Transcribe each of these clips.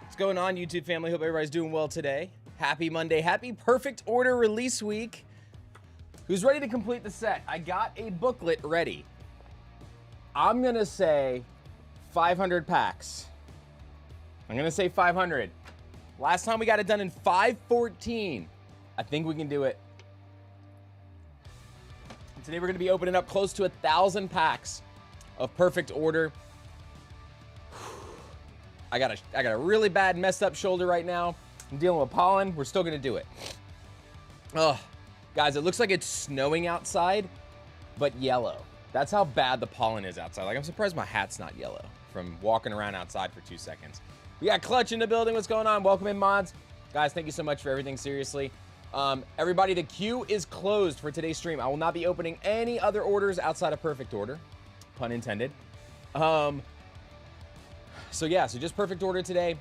What's going on, YouTube family? Hope everybody's doing well today. Happy Monday. Happy perfect order release week. Who's ready to complete the set? I got a booklet ready. I'm going to say 500 packs. I'm going to say 500. Last time we got it done in 514. I think we can do it. And today we're going to be opening up close to 1,000 packs of perfect order. I got a really bad messed up shoulder right now. I'm dealing with pollen. We're still going to do it. Oh, guys, it looks like it's snowing outside, but yellow. That's how bad the pollen is outside. Like, I'm surprised my hat's not yellow from walking around outside for 2 seconds. We got Clutch in the building. What's going on? Welcome in, mods. Guys, thank you so much for everything, seriously. Everybody, the queue is closed for today's stream. I will not be opening any other orders outside of perfect order. Pun intended. So yeah, so just perfect order today.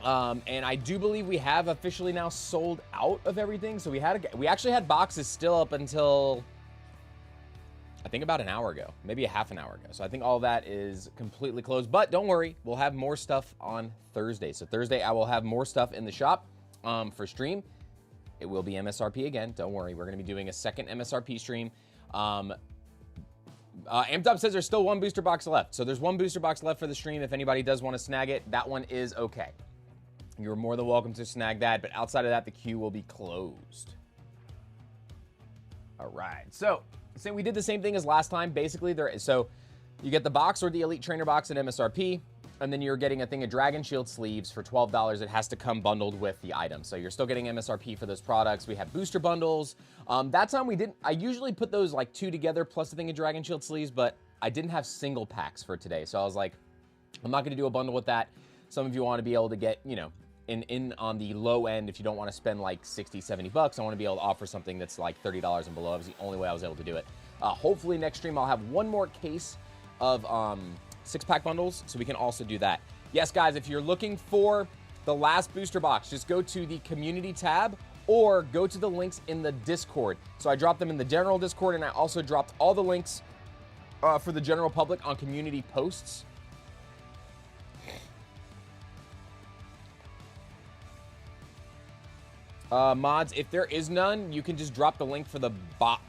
And I do believe we have officially now sold out of everything. So we actually had boxes still up until I think about an hour ago, maybe a half an hour ago. So I think all that is completely closed, but don't worry, we'll have more stuff on Thursday. So Thursday I will have more stuff in the shop for stream. It will be MSRP again. Don't worry, we're going to be doing a second MSRP stream. Amped Up says there's still one booster box left. So there's one booster box left for the stream. If anybody does want to snag it, that one is okay. You're more than welcome to snag that. But outside of that, the queue will be closed. All right. So we did the same thing as last time. Basically, so you get the box or the Elite Trainer box at MSRP. And then you're getting a thing of Dragon Shield sleeves for $12. It has to come bundled with the item. So you're still getting MSRP for those products. We have booster bundles. That time we didn't, I usually put those like 2 together plus the thing of Dragon Shield sleeves, but I didn't have single packs for today. So I was like, I'm not gonna do a bundle with that. Some of you wanna be able to get, you know, in on the low end, if you don't wanna spend like 60, 70 bucks, I wanna be able to offer something that's like $30 and below. That was the only way I was able to do it. Hopefully next stream I'll have one more case of, 6-pack bundles, so we can also do that. Yes, guys, if you're looking for the last booster box, just go to the community tab or go to the links in the Discord. So I dropped them in the general Discord, and I also dropped all the links for the general public on community posts. Mods, if there is none, you can just drop the link for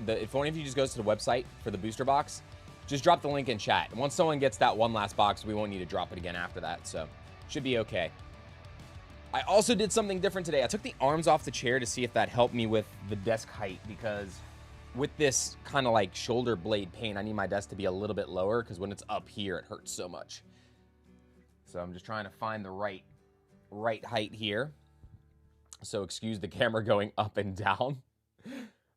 if one of you just goes to the website for the booster box, just drop the link in chat. And once someone gets that one last box, we won't need to drop it again after that. So should be okay. I also did something different today. I took the arms off the chair to see if that helped me with the desk height, because with this kind of like shoulder blade pain, I need my desk to be a little bit lower, because when it's up here, it hurts so much. So I'm just trying to find the right height here. So excuse the camera going up and down.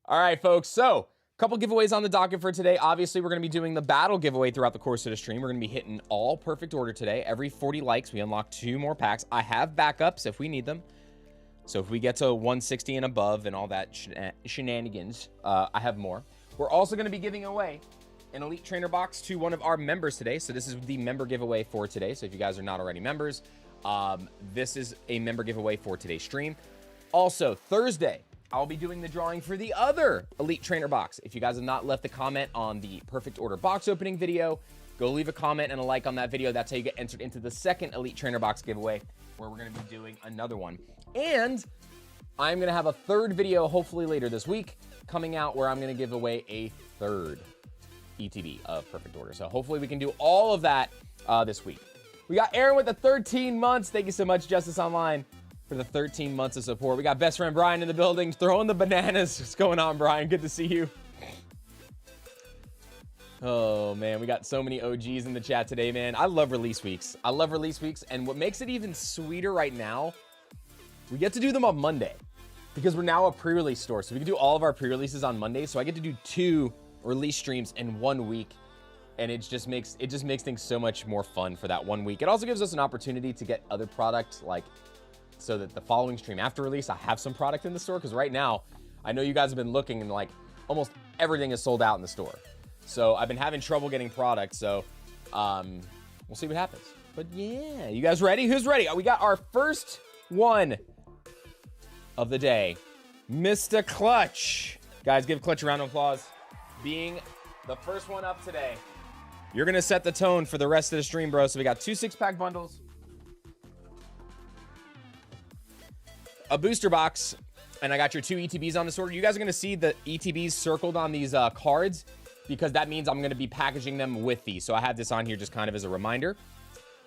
All right, folks. So couple giveaways on the docket for today. Obviously, we're going to be doing the battle giveaway throughout the course of the stream. We're going to be hitting all perfect order today. Every 40 likes, we unlock 2 more packs. I have backups if we need them. So if we get to 160 and above and all that shenanigans, I have more. We're also going to be giving away an Elite Trainer box to one of our members today. So this is the member giveaway for today. So if you guys are not already members, this is a member giveaway for today's stream. Also, Thursday, I'll be doing the drawing for the other Elite Trainer box. If you guys have not left a comment on the Perfect Order box opening video, go leave a comment and a like on that video. That's how you get entered into the second Elite Trainer box giveaway, where we're going to be doing another one. And I'm going to have a third video, hopefully later this week, coming out where I'm going to give away a third ETB of Perfect Order. So hopefully we can do all of that this week. We got Aaron with the 13 months. Thank you so much, Justice Online, for the 13 months of support. We got best friend Brian in the building, throwing the bananas. What's going on, Brian? Good to see you. Oh, man, we got so many OGs in the chat today, man. I love release weeks. I love release weeks, and what makes it even sweeter right now, we get to do them on Monday, because we're now a pre-release store, so we can do all of our pre-releases on Monday, so I get to do 2 release streams in 1 week, and it just makes things so much more fun for that 1 week. It also gives us an opportunity to get other product, like, so that the following stream after release, I have some product in the store. Because right now, I know you guys have been looking and like almost everything is sold out in the store. So I've been having trouble getting product. So we'll see what happens. But yeah, you guys ready? Who's ready? We got our first one of the day, Mr. Clutch. Guys, give Clutch a round of applause. Being the first one up today. You're going to set the tone for the rest of the stream, bro. So we got 2 6-pack bundles. a booster box, and I got your 2 ETBs on this order. You guys are going to see the ETBs circled on these cards because that means I'm going to be packaging them with these. So I have this on here just kind of as a reminder.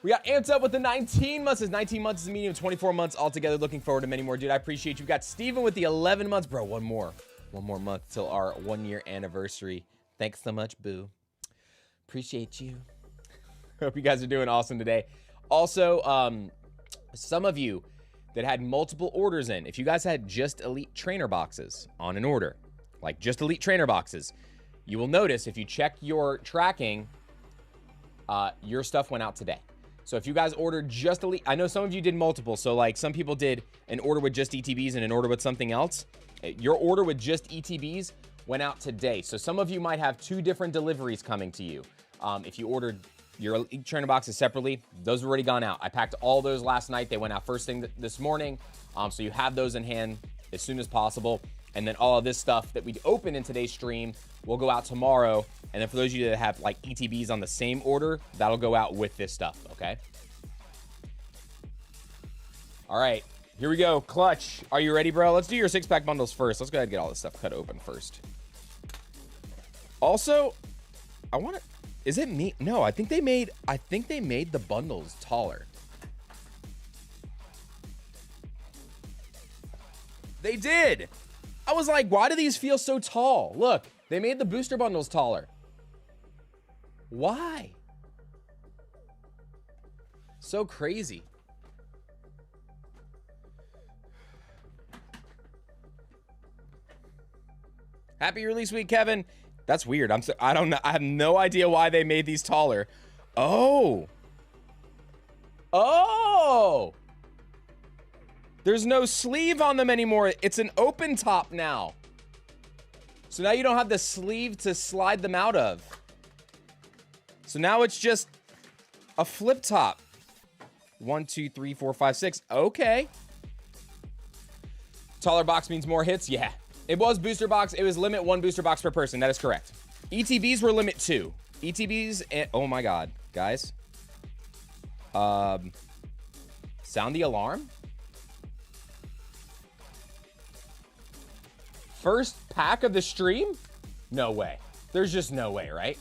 We got Amped Up with the 19 months. 19 months is a medium, 24 months altogether. Looking forward to many more, dude. I appreciate you. We got Steven with the 11 months. Bro, one more month till our 1-year anniversary. Thanks so much, boo. Appreciate you. Hope you guys are doing awesome today. Also, some of you that had multiple orders in, if you guys had just Elite Trainer boxes on an order, like just Elite Trainer boxes, you will notice if you check your tracking, your stuff went out today. So if you guys ordered just Elite, I know some of you did multiple. So like some people did an order with just ETBs and an order with something else. Your order with just ETBs went out today. So some of you might have 2 different deliveries coming to you. If you ordered your Elite Trainer boxes separately, those have already gone out. I packed all those last night. They went out first thing this morning. So you have those in hand as soon as possible. And then all of this stuff that we open in today's stream will go out tomorrow. And then for those of you that have like ETBs on the same order, that'll go out with this stuff, okay? All right, here we go. Clutch, are you ready, bro? Let's do your 6-pack bundles first. Let's go ahead and get all this stuff cut open first. Also, I want to, is it me? No, I think they made the bundles taller. They did. I was like, why do these feel so tall? Look, they made the booster bundles taller. Why? So crazy. Happy release week, Kevin. That's weird. I don't know. I have no idea why they made these taller. Oh. Oh. There's no sleeve on them anymore. It's an open top now. So now you don't have the sleeve to slide them out of. So now it's just a flip top. 1, 2, 3, 4, 5, 6. Okay. Taller box means more hits? Yeah. It was booster box. It was limit 1 booster box per person. That is correct. ETBs were limit 2. ETBs and oh my god, guys. Sound the alarm? First pack of the stream? No way. There's just no way, right?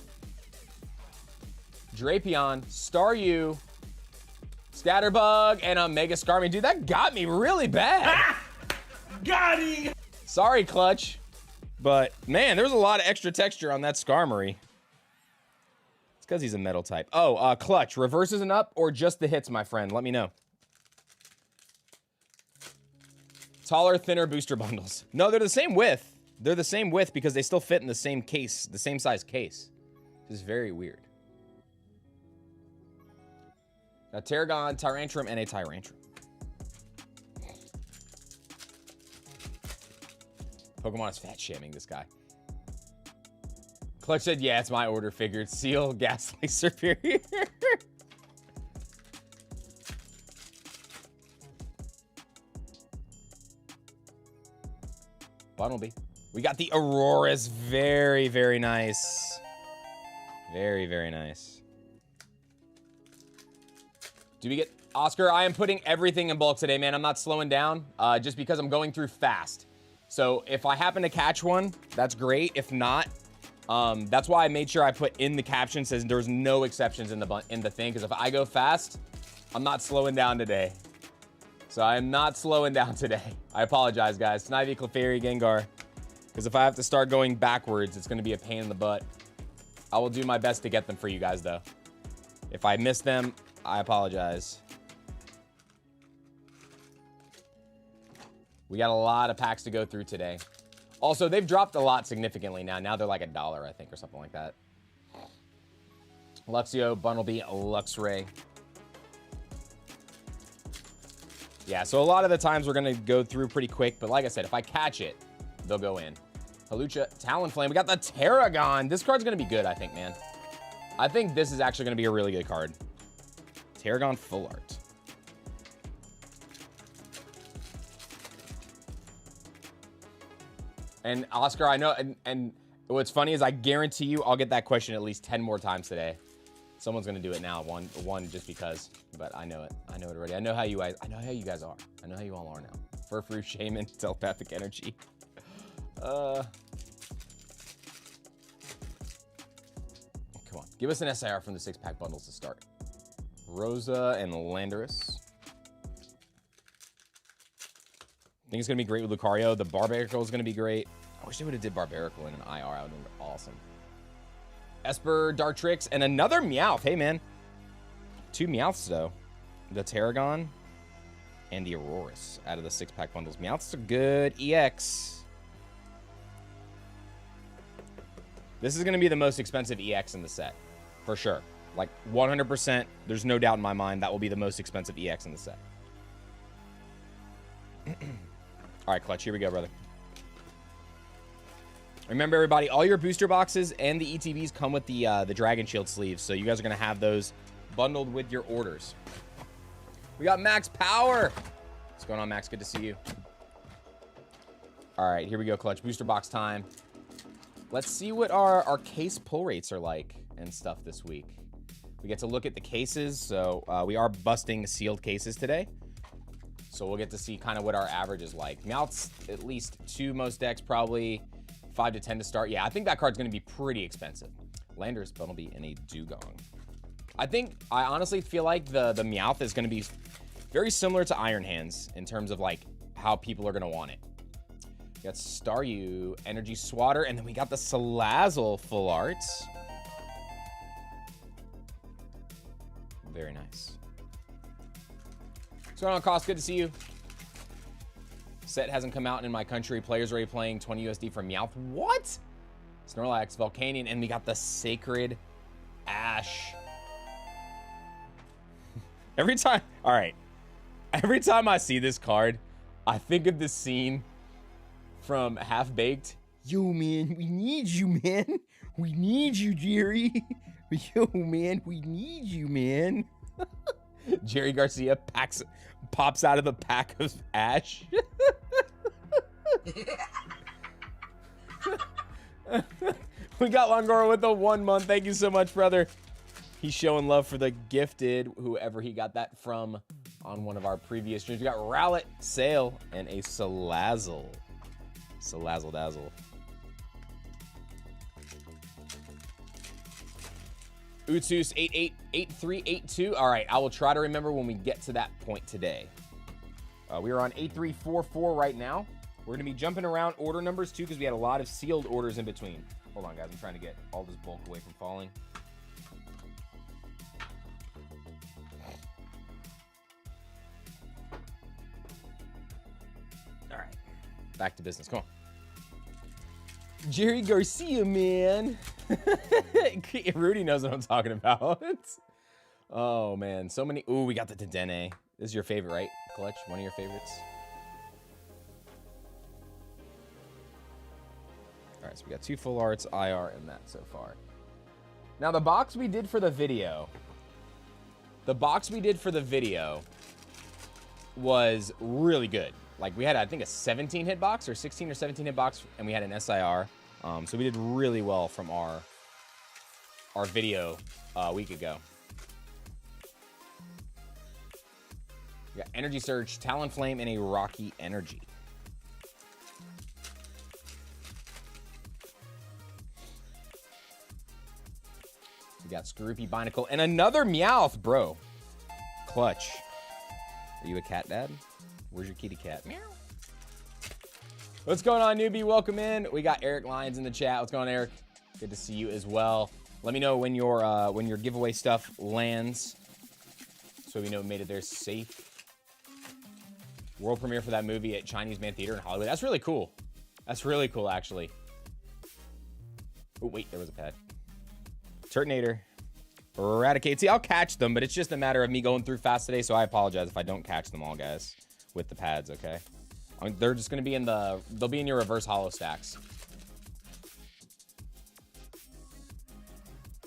Drapion, Staryu, Scatterbug, and a Mega Skarmy. Dude, that got me really bad. Got him! Sorry, Clutch. But, man, there's a lot of extra texture on that Skarmory. It's because he's a metal type. Oh, Clutch, reverses and up or just the hits, my friend? Let me know. Taller, thinner booster bundles. No, they're the same width. They're the same width because they still fit in the same case, the same size case. This is very weird. A Tarragon, Tyrantrum, and a Tyrantrum. Pokemon is fat shaming this guy. Clutch said, yeah, it's my order. Figured. Seal, Ghastly, Superior. Bunnelby. We got the Auroras. Very, very nice. Very, very nice. Do we get Oscar? I am putting everything in bulk today, man. I'm not slowing down just because I'm going through fast. So if I happen to catch one, that's great. If not, that's why I made sure I put in the caption says there's no exceptions in the thing. Because if I go fast, I'm not slowing down today. So I am not slowing down today. I apologize, guys. Snivy, Clefairy, Gengar. Because if I have to start going backwards, it's going to be a pain in the butt. I will do my best to get them for you guys, though. If I miss them, I apologize. We got a lot of packs to go through today. Also, they've dropped a lot significantly now. Now they're like $1, I think, or something like that. Luxio, Bunnelby, Luxray. Yeah, so a lot of the times we're going to go through pretty quick. But like I said, if I catch it, they'll go in. Halucha, Talonflame. We got the Tarragon. This card's going to be good, I think, man. I think this is actually going to be a really good card. Tarragon Full Art. And Oscar, I know, and what's funny is I guarantee you I'll get that question at least 10 more times today. Someone's gonna do it now, one just because. But I know it. I know it already. I know how you guys are. I know how you all are now. Furfrou Shaman, Telepathic Energy. Come on. Give us an SIR from the 6-pack bundles to start. Rosa and Landorus. I think it's going to be great with Lucario. The Barbarical is going to be great. I wish they would have did Barbarical in an IR. That would have been awesome. Esper, Dartrix, and another Meowth. Hey, man. 2 Meowths, though. The Terragon and the Aurorus out of the 6-pack bundles. Meowth's a good EX. This is going to be the most expensive EX in the set. For sure. Like, 100%. There's no doubt in my mind that will be the most expensive EX in the set. All right, Clutch, here we go, brother. Remember, everybody, all your booster boxes and the ETBs come with the Dragon Shield sleeves, so you guys are going to have those bundled with your orders. We got Max Power. What's going on, Max? Good to see you. All right, here we go, Clutch. Booster box time. Let's see what our case pull rates are like and stuff this week. We get to look at the cases, so we are busting sealed cases today. So we'll get to see kind of what our average is like. Meowth's at least 2 most decks, probably 5 to 10 to start. Yeah, I think that card's going to be pretty expensive. Landorus Bumblebee and a Dugong. I honestly feel like the Meowth is going to be very similar to Iron Hands in terms of like how people are going to want it. We got Staryu, Energy Swatter, and then we got the Salazzle full arts. Very nice. What's going on, Cost? Good to see you. Set hasn't come out in my country. Players already playing 20 USD for Meowth. What? Snorlax, Volcanion, and we got the Sacred Ash. Every time I see this card, I think of the scene from Half Baked. Yo, man, we need you, man. We need you, Jerry. Yo, man, we need you, man. Jerry Garcia pops out of a pack of Ash. We got Longoro with the 1 month. Thank you so much, brother. He's showing love for the gifted, whoever he got that from on one of our previous streams. We got Rowlet, Sail, and a Salazzle. Salazzle Dazzle. Utsus 888382. All right, I will try to remember when we get to that point today. We are on 8344 right now. We're going to be jumping around order numbers too because we had a lot of sealed orders in between. Hold on, guys. I'm trying to get all this bulk away from falling. All right, back to business. Come on. Jerry Garcia, man. Rudy knows what I'm talking about. Oh, man. So many. Ooh, we got the Dedenne. This is your favorite, right, Clutch? One of your favorites? All right, so we got 2 full arts, IR, and that so far. Now, the box we did for the video. Was really good. Like, we had, I think, a 17-hit box, or 16 or 17-hit box, and we had an SIR. So we did really well from our video a week ago. We got Energy Surge, Talonflame, and a Rocky Energy. We got Scroopy, Binacle, and another Meowth, bro. Clutch. Are you a cat dad? Where's your kitty cat? Meow. What's going on, newbie? Welcome in. We got Eric Lyons in the chat. What's going on, Eric? Good to see you as well. Let me know when your giveaway stuff lands, so we know we made it there safe. World premiere for that movie at Chinese Man Theater in Hollywood. That's really cool. That's really cool, actually. Oh, wait, there was a pad. Turtonator. Eradicate. See, I'll catch them, but it's just a matter of me going through fast today, so I apologize if I don't catch them all, guys, with the pads, okay? I mean, they're just going to be they'll be in your reverse hollow stacks.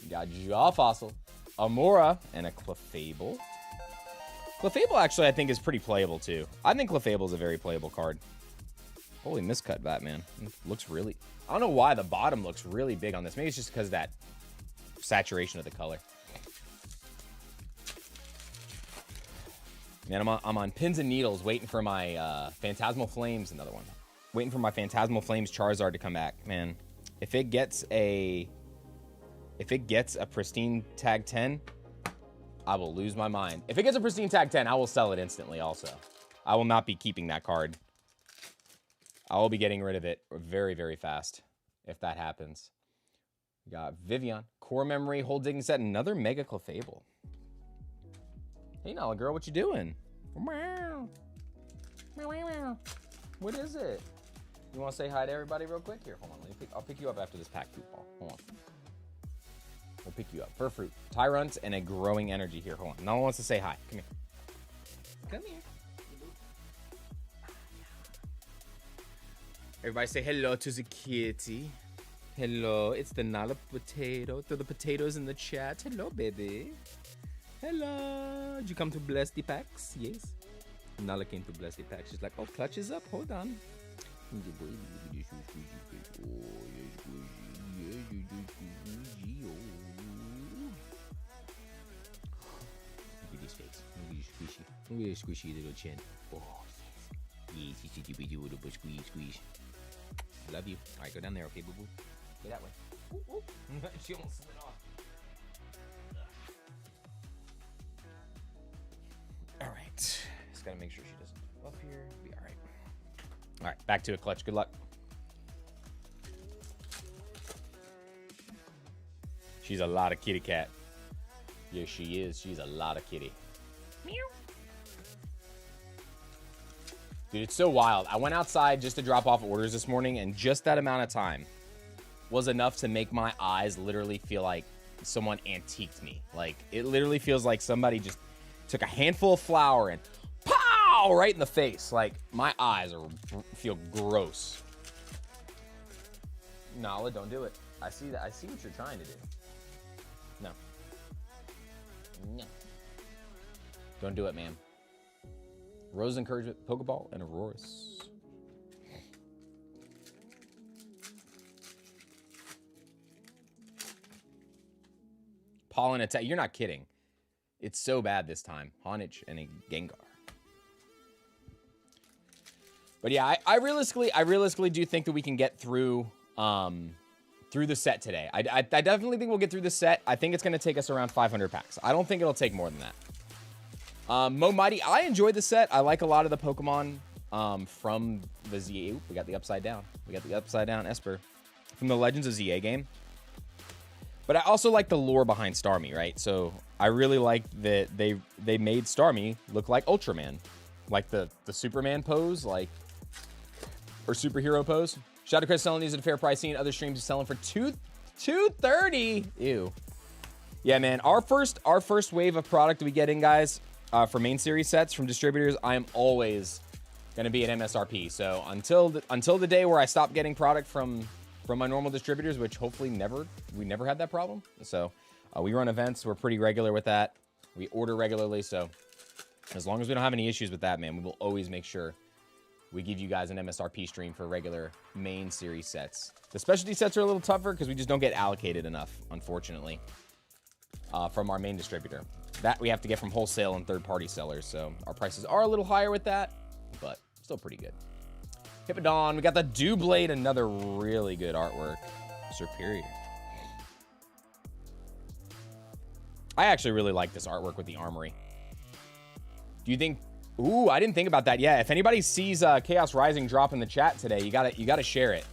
You got Jaw Fossil, Amora, and a Clefable. Clefable, actually, I think is pretty playable, too. I think Clefable is a very playable card. Holy miscut, Batman. Looks really... I don't know why the bottom looks really big on this. Maybe it's just because of that saturation of the color. Man, I'm on pins and needles waiting for my Phantasmal Flames, another one. Waiting for my Phantasmal Flames Charizard to come back, man. If it gets a pristine tag 10, I will lose my mind. If it gets a pristine tag 10, I will sell it instantly also. I will not be keeping that card. I will be getting rid of it very, very fast if that happens. We got Vivian, Core Memory, Whole Digging Set, another Mega Clefable. Hey, Nala girl, what you doing? What is it? You want to say hi to everybody real quick? Here, hold on. I'll pick you up after this pack food ball. Hold on. We'll pick you up. Furfruit, Tyrant, and a Growing Energy. Here, hold on. No one wants to say hi. Come here. Come here. Everybody say hello to the kitty. Hello, it's the Nala Potato. Throw the potatoes in the chat. Hello, baby. Hello. Did you come to bless the packs? Yes. Nala came to bless the packs. She's like, oh, clutch is up. Hold on. Look at his face. Look at his squishy. Look at his squishy little chin. Oh, yes. Yes, yes, yes, squeeze, squeeze. I love you. All right, go down there, okay, boo-boo? Go that way. Ooh, ooh. She almost slid off. All right. Just gotta make sure she doesn't go up here. Be all right. All right, back to it, Clutch. Good luck. She's a lot of kitty cat. Yes, she is. She's a lot of kitty. Meow. Dude, it's so wild. I went outside just to drop off orders this morning, and just that amount of time was enough to make my eyes literally feel like someone antiqued me. Like, it literally feels like somebody just took a handful of flour and pow right in the face. Like, my eyes feel gross. Nala, don't do it. I see that. I see what you're trying to do. No. No. Don't do it, ma'am. Rose Encouragement, Pokeball, and Aurorus. Pollen attack. You're not kidding. It's so bad this time. Honage and a Gengar. But yeah, I realistically do think that we can get through the set today. I definitely think we'll get through the set. I think it's going to take us around 500 packs. I don't think it'll take more than that. Mo Mighty, I enjoyed the set. I like a lot of the Pokemon from the ZA. Ooh, we got the Upside Down. We got the Upside Down Esper from the Legends of ZA game. But I also like the lore behind Starmie, right? So I really like that they made Starmie look like Ultraman. Like the Superman pose, like, or superhero pose. Shout out to Chris selling these at a fair price. Seeing other streams are selling for $230. Ew. Yeah, man. Our first wave of product we get in, guys, for main series sets from distributors, I am always gonna be at MSRP. So until the day where I stop getting product from my normal distributors, which hopefully we never had that problem. So we run events. We're pretty regular with that. We order regularly. So as long as we don't have any issues with that, man, we will always make sure we give you guys an MSRP stream for regular main series sets. The specialty sets are a little tougher because we just don't get allocated enough, unfortunately, from our main distributor. That we have to get from wholesale and third-party sellers, so our prices are a little higher with that, but still pretty good. Hippodon, we got the Doublade, another really good artwork. Superior. I actually really like this artwork with the armory. Do you think... Ooh, I didn't think about that. Yeah, if anybody sees Chaos Rising drop in the chat today, you gotta share it.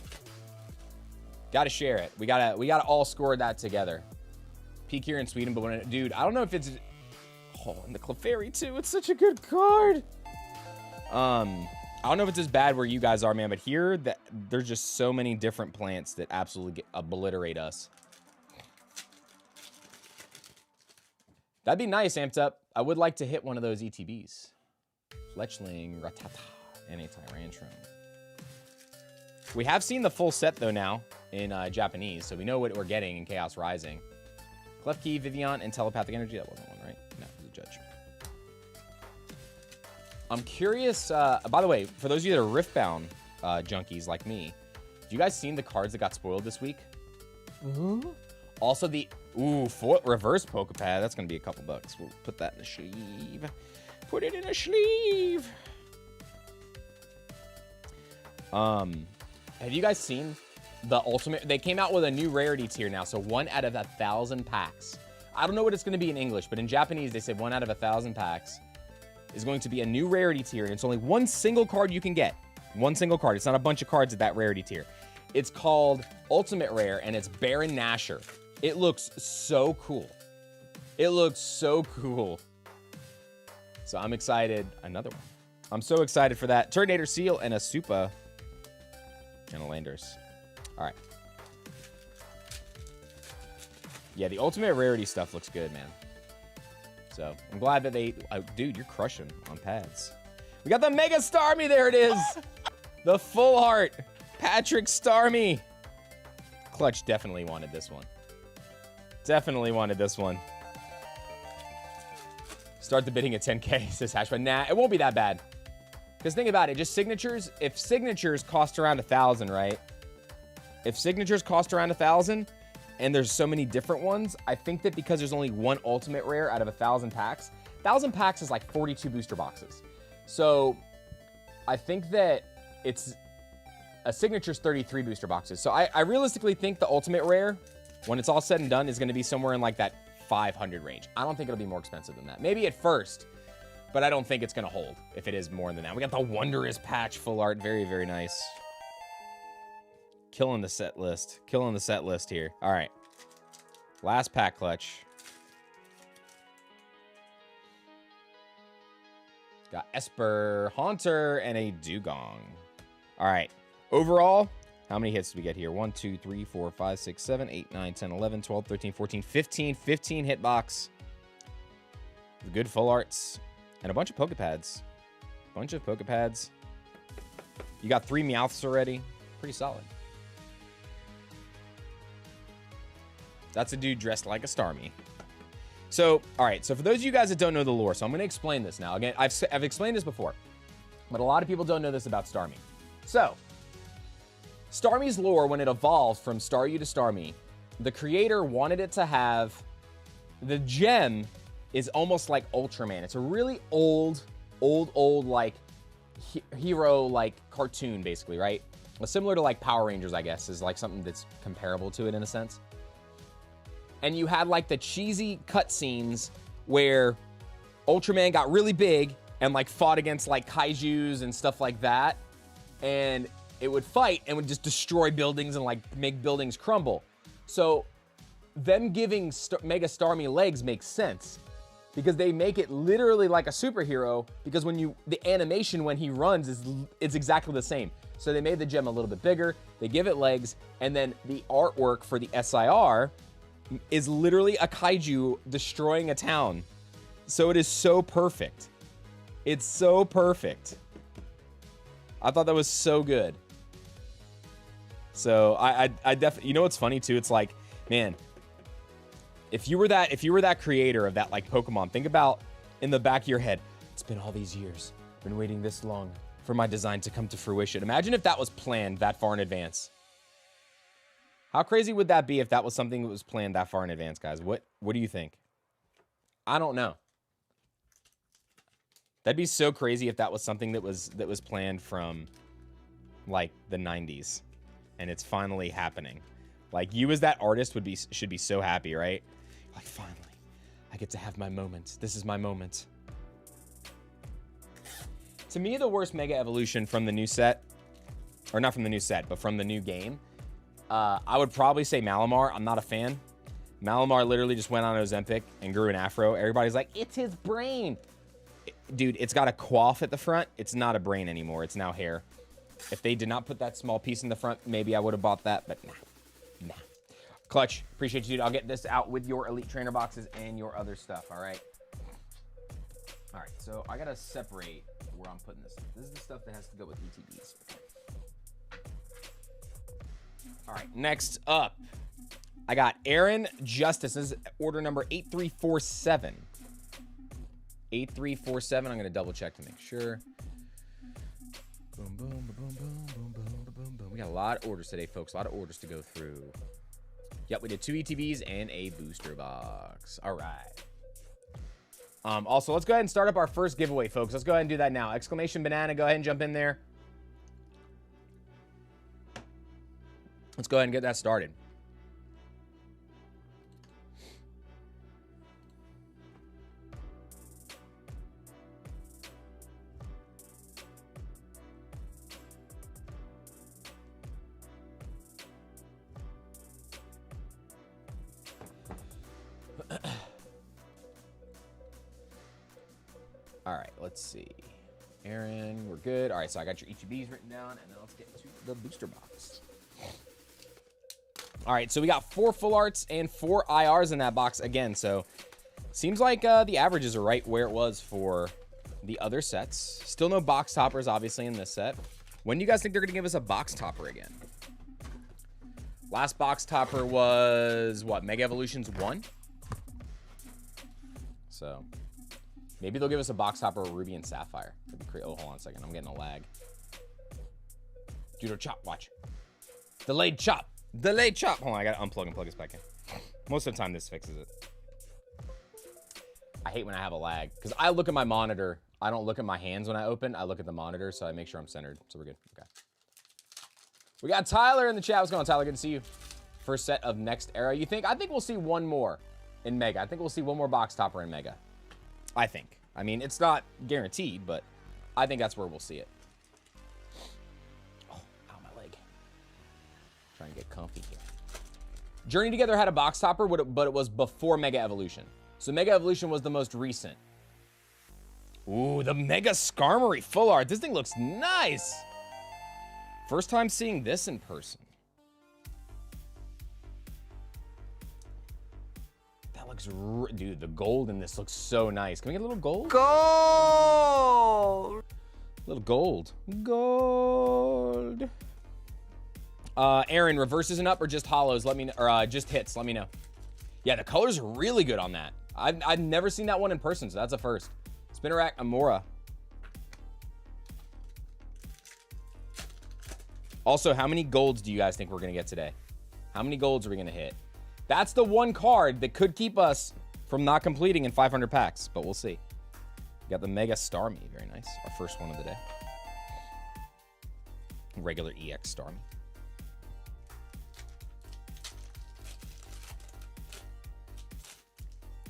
Gotta share it. We gotta all score that together. Peak here in Sweden, but when dude, I don't know if it's... Oh, and the Clefairy too. It's such a good card. I don't know if it's as bad where you guys are, man, but here there's just so many different plants that absolutely obliterate us. That'd be nice, Amped Up. I would like to hit one of those ETBs. Fletchling, Rattata, and a Tyrantrum. We have seen the full set, though, now in Japanese, so we know what we're getting in Chaos Rising. Klefki, Vivian, and Telepathic Energy. That wasn't one, right? No, it was a Judge. I'm curious, by the way, for those of you that are Riftbound junkies like me, have you guys seen the cards that got spoiled this week? Mm-hmm. Also the, reverse Pokepad. That's going to be a couple bucks. We'll put that in the sleeve. Put it in a sleeve. Have you guys seen the ultimate? They came out with a new rarity tier now. So 1 out of 1,000 packs. I don't know what it's going to be in English, but in Japanese, they said 1 out of 1,000 packs is going to be a new rarity tier. And it's only one single card you can get. One single card. It's not a bunch of cards at that rarity tier. It's called Ultimate Rare, and it's Baron Nashor. It looks so cool. It looks so cool. So I'm excited. Another one. I'm so excited for that. Turtonator Seal and a Supa and a Landers. All right. Yeah, the Ultimate Rarity stuff looks good, man. So I'm glad that they... dude, you're crushing on pads. We got the Mega Starmie. There it is. The full art. Patrick Starmie. Clutch definitely wanted this one. Definitely wanted this one. Start the bidding at 10K, says Hash, but nah, it won't be that bad. Because think about it, just signatures, if signatures cost around 1,000, right? If signatures cost around 1,000, and there's so many different ones, I think that because there's only one ultimate rare out of 1,000 packs, 1,000 packs is like 42 booster boxes. So I think that it's a signature's 33 booster boxes. So I realistically think the ultimate rare, when it's all said and done, is going to be somewhere in like that 500 range. I don't think it'll be more expensive than that. Maybe at first, but I don't think it's going to hold if it is more than that. We got the Wondrous Patch full art. Very, very nice. Killing the set list. Killing the set list here. All right. Last pack, Clutch. Got Esper, Haunter, and a Dugong. All right. Overall, how many hits do we get here? 1, 2, 3, 4, 5, 6, 7, 8, 9, 10, 11, 12, 13, 14, 15. 15 hit box. The good full arts. And a bunch of Pokepads. Bunch of Pokepads. You got 3 Meowths already. Pretty solid. That's a dude dressed like a Starmie. So, all right. So for those of you guys that don't know the lore, so I'm going to explain this now. Again, I've explained this before, but a lot of people don't know this about Starmie. So, Starmie's lore, when it evolved from Staryu to Starmie, the creator wanted it to have... The gem is almost like Ultraman. It's a really old, like, hero, like, cartoon, basically, right? Well, similar to, like, Power Rangers, I guess, is, like, something that's comparable to it in a sense. And you had, like, the cheesy cutscenes where Ultraman got really big and, like, fought against, like, kaijus and stuff like that. And it would fight and would just destroy buildings and, like, make buildings crumble. So them giving Mega Starmie legs makes sense because they make it literally like a superhero, because when the animation when he runs is exactly the same. So they made the gem a little bit bigger, they give it legs, and then the artwork for the SIR is literally a kaiju destroying a town. So it is so perfect. It's so perfect. I thought that was so good. So I definitely, you know what's funny too? It's like, man, if you were that creator of that, like, Pokemon, think about in the back of your head, it's been all these years, been waiting this long for my design to come to fruition. Imagine if that was planned that far in advance. How crazy would that be if that was something that was planned that far in advance, guys? What do you think? I don't know. That'd be so crazy if that was something that was planned from, like, the 90s, and it's finally happening. Like, you as that artist should be so happy, right? Like, finally, I get to have my moment. This is my moment. To me, the worst Mega Evolution from the new set, or not from the new set, but from the new game, I would probably say Malamar. I'm not a fan. Malamar literally just went on Ozempic and grew an afro. Everybody's like, it's his brain. Dude, it's got a coif at the front. It's not a brain anymore. It's now hair. If they did not put that small piece in the front, maybe I would have bought that, but nah. Clutch, appreciate you, dude. I'll get this out with your Elite Trainer boxes and your other stuff, all right? All right, so I got to separate where I'm putting this. This is the stuff that has to go with ETBs. All right, next up, I got Aaron Justice. This is order number 8347. 8347. I'm going to double check to make sure. Boom, boom, boom, boom, boom, boom, boom, boom, boom. We got a lot of orders today, folks. A lot of orders to go through. Yep, we did 2 ETBs and a booster box. All right. Also, let's go ahead and start up our first giveaway, folks. Let's go ahead and do that now. Exclamation banana, go ahead and jump in there. Let's go ahead and get that started. All right, let's see. Aaron, we're good. All right, so I got your ETBs written down, and then let's get to the booster box. All right, so we got 4 full arts and 4 IRs in that box again. So seems like the averages are right where it was for the other sets. Still no box toppers, obviously, in this set. When do you guys think they're going to give us a box topper again? Last box topper was, what, Mega Evolutions 1? So maybe they'll give us a box topper of Ruby and Sapphire. Oh, hold on a second. I'm getting a lag. Judo chop, watch. Delayed chop. Delayed chop. Hold on, I gotta unplug and plug this back in. Most of the time, this fixes it. I hate when I have a lag, because I look at my monitor. I don't look at my hands when I open. I look at the monitor, so I make sure I'm centered. So we're good. Okay. We got Tyler in the chat. What's going on, Tyler? Good to see you. First set of next era. You think? I think we'll see one more in Mega. I think we'll see one more box topper in Mega. I think. I mean, it's not guaranteed, but I think that's where we'll see it. Oh, ow, my leg. Trying to get comfy here. Journey Together had a box topper, but it was before Mega Evolution. So Mega Evolution was the most recent. Ooh, the Mega Skarmory full art. This thing looks nice. First time seeing this in person. Dude, the gold in this looks so nice. Can we get a little gold? Gold! A little gold. Gold. Aaron, reverses and up or just hollows? Let me know. Or just hits. Let me know. Yeah, the colors are really good on that. I've never seen that one in person, so that's a first. Spinnerack Amora. Also, how many golds do you guys think we're going to get today? How many golds are we going to hit? That's the one card that could keep us from not completing in 500 packs, but we'll see. We got the Mega Starmie, very nice. Our first one of the day. Regular EX Starmie.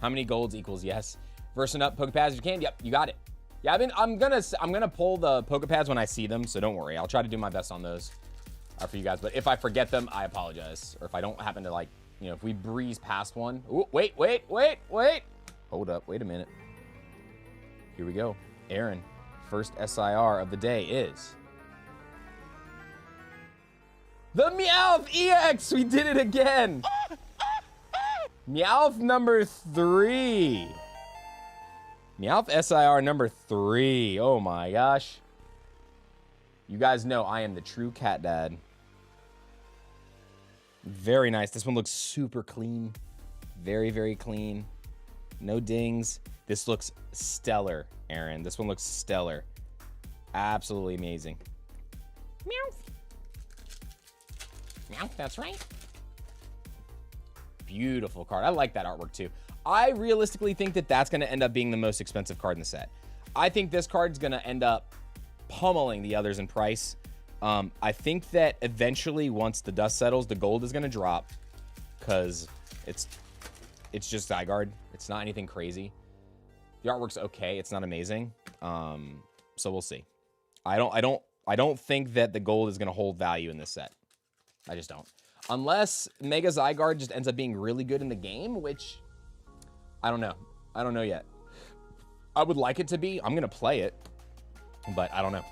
How many golds equals yes? Versing up Pokepads if you can. Yep, you got it. Yeah, I'm gonna pull the Pokepads when I see them, so don't worry. I'll try to do my best on those for you guys. But if I forget them, I apologize. Or if I don't happen to, like, you know, if we breeze past one. Ooh, wait. Hold up, wait a minute. Here we go. Aaron, first SIR of the day is the Meowth EX. We did it again. Meowth number 3. Meowth SIR number 3. Oh my gosh. You guys know I am the true cat dad. Very nice. This one looks super clean. Very, very clean. No dings. This looks stellar, Aaron. This one looks stellar. Absolutely amazing. Meowth. Meowth, that's right. Beautiful card. I like that artwork too. I realistically think that that's going to end up being the most expensive card in the set. I think this card's going to end up pummeling the others in price. I think that eventually, once the dust settles, the gold is going to drop because it's just Zygarde. It's not anything crazy. The artwork's okay. It's not amazing. So we'll see. I don't think that the gold is going to hold value in this set. I just don't. Unless Mega Zygarde just ends up being really good in the game, which I don't know. I don't know yet. I would like it to be. I'm going to play it, but I don't know.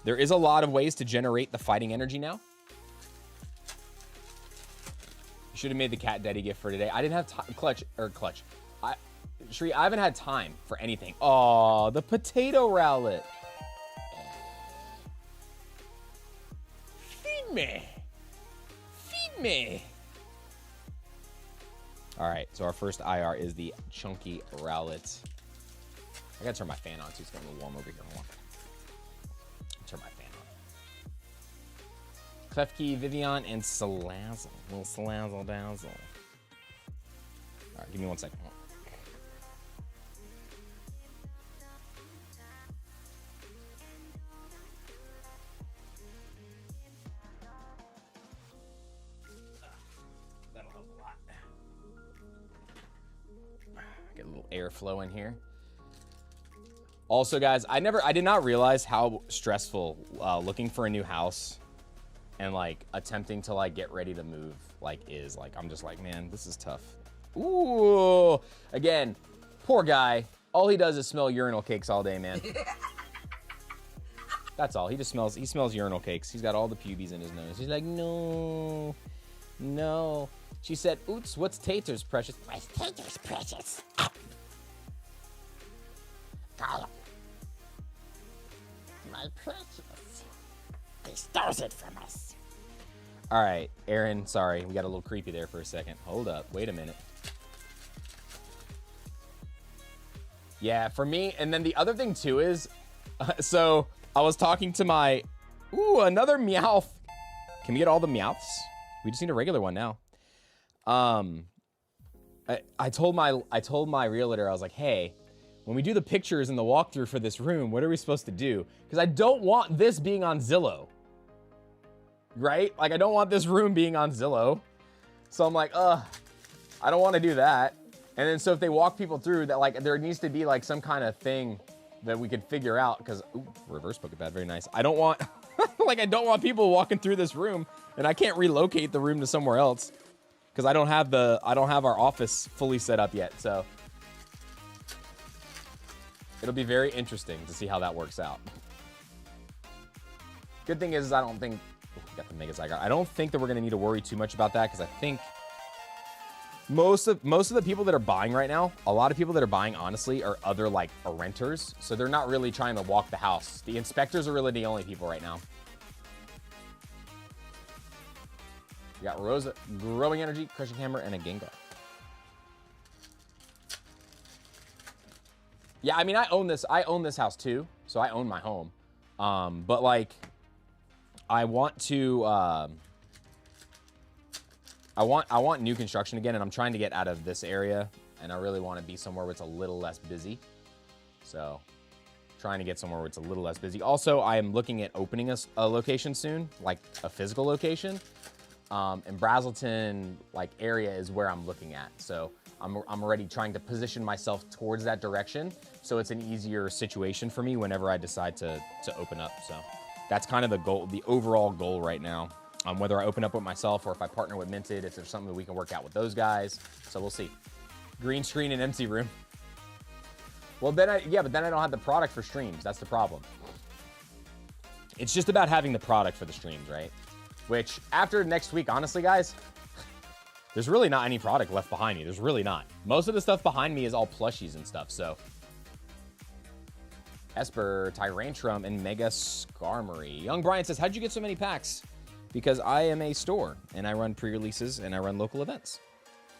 There is a lot of ways to generate the fighting energy now. You should have made the cat daddy gift for today. I didn't have time. Clutch. Shree, I haven't had time for anything. Oh, the potato rowlet. Feed me. Feed me. All right, so our first IR is the chunky rowlet. I gotta turn my fan on too. It's getting a little warm over here. Hold on. Turn my fan on. Klefki, Vivian, and Salazzle. Little Salazzle Dazzle. All right, give me 1 second. airflow in here. Also, guys, I did not realize how stressful looking for a new house and like attempting to like get ready to move like is. Like, I'm just like, man, this is tough. Ooh, again, poor guy. All he does is smell urinal cakes all day, man. That's all. He smells urinal cakes. He's got all the pubes in his nose. He's like, no, no. She said, oops, what's taters, precious? What's taters, precious? My precious. He stole it from us. All right, Aaron, sorry. We got a little creepy there for a second. Hold up. Wait a minute. Yeah, for me, and then the other thing too is, so I was talking to my, ooh, another Meowth. Can we get all the Meowths? We just need a regular one now. I told my realtor, I was like, hey, when we do the pictures and the walkthrough for this room, what are we supposed to do? Because I don't want this being on Zillow, right? Like, I don't want this room being on Zillow. So I'm like, I don't want to do that. And then so if they walk people through that, like, there needs to be like some kind of thing that we could figure out, because, ooh, reverse Pokebad, very nice. I don't want, like, I don't want people walking through this room and I can't relocate the room to somewhere else because I don't have our office fully set up yet. So it'll be very interesting to see how that works out. Good thing is I don't think, ooh, we got the Mega Zygarde. I don't think that we're going to need to worry too much about that because I think most of the people that are buying right now, a lot of people that are buying, honestly, are other, like, renters. So they're not really trying to walk the house. The inspectors are really the only people right now. We got Rosa, Growing Energy, Crushing Hammer, and a Gengar. Yeah, I mean, I own this house too. So I own my home. But, like, I want to, I want new construction again, and I'm trying to get out of this area, and I really want to be somewhere where it's a little less busy. So, trying to get somewhere where it's a little less busy. Also, I am looking at opening a location soon, like a physical location. And Braselton, like, area is where I'm looking at. So, I'm already trying to position myself towards that direction, so it's an easier situation for me whenever I decide to open up. So, that's kind of the goal, the overall goal right now. Whether I open up with myself or if I partner with Minted, if there's something that we can work out with those guys. So we'll see. Green screen and empty room. Well, then but then I don't have the product for streams. That's the problem. It's just about having the product for the streams, right? Which, after next week, honestly, guys, there's really not any product left behind me. There's really not. Most of the stuff behind me is all plushies and stuff, so. Esper, Tyrantrum, and Mega Skarmory. Young Brian says, how'd you get so many packs? Because I am a store, and I run pre-releases, and I run local events.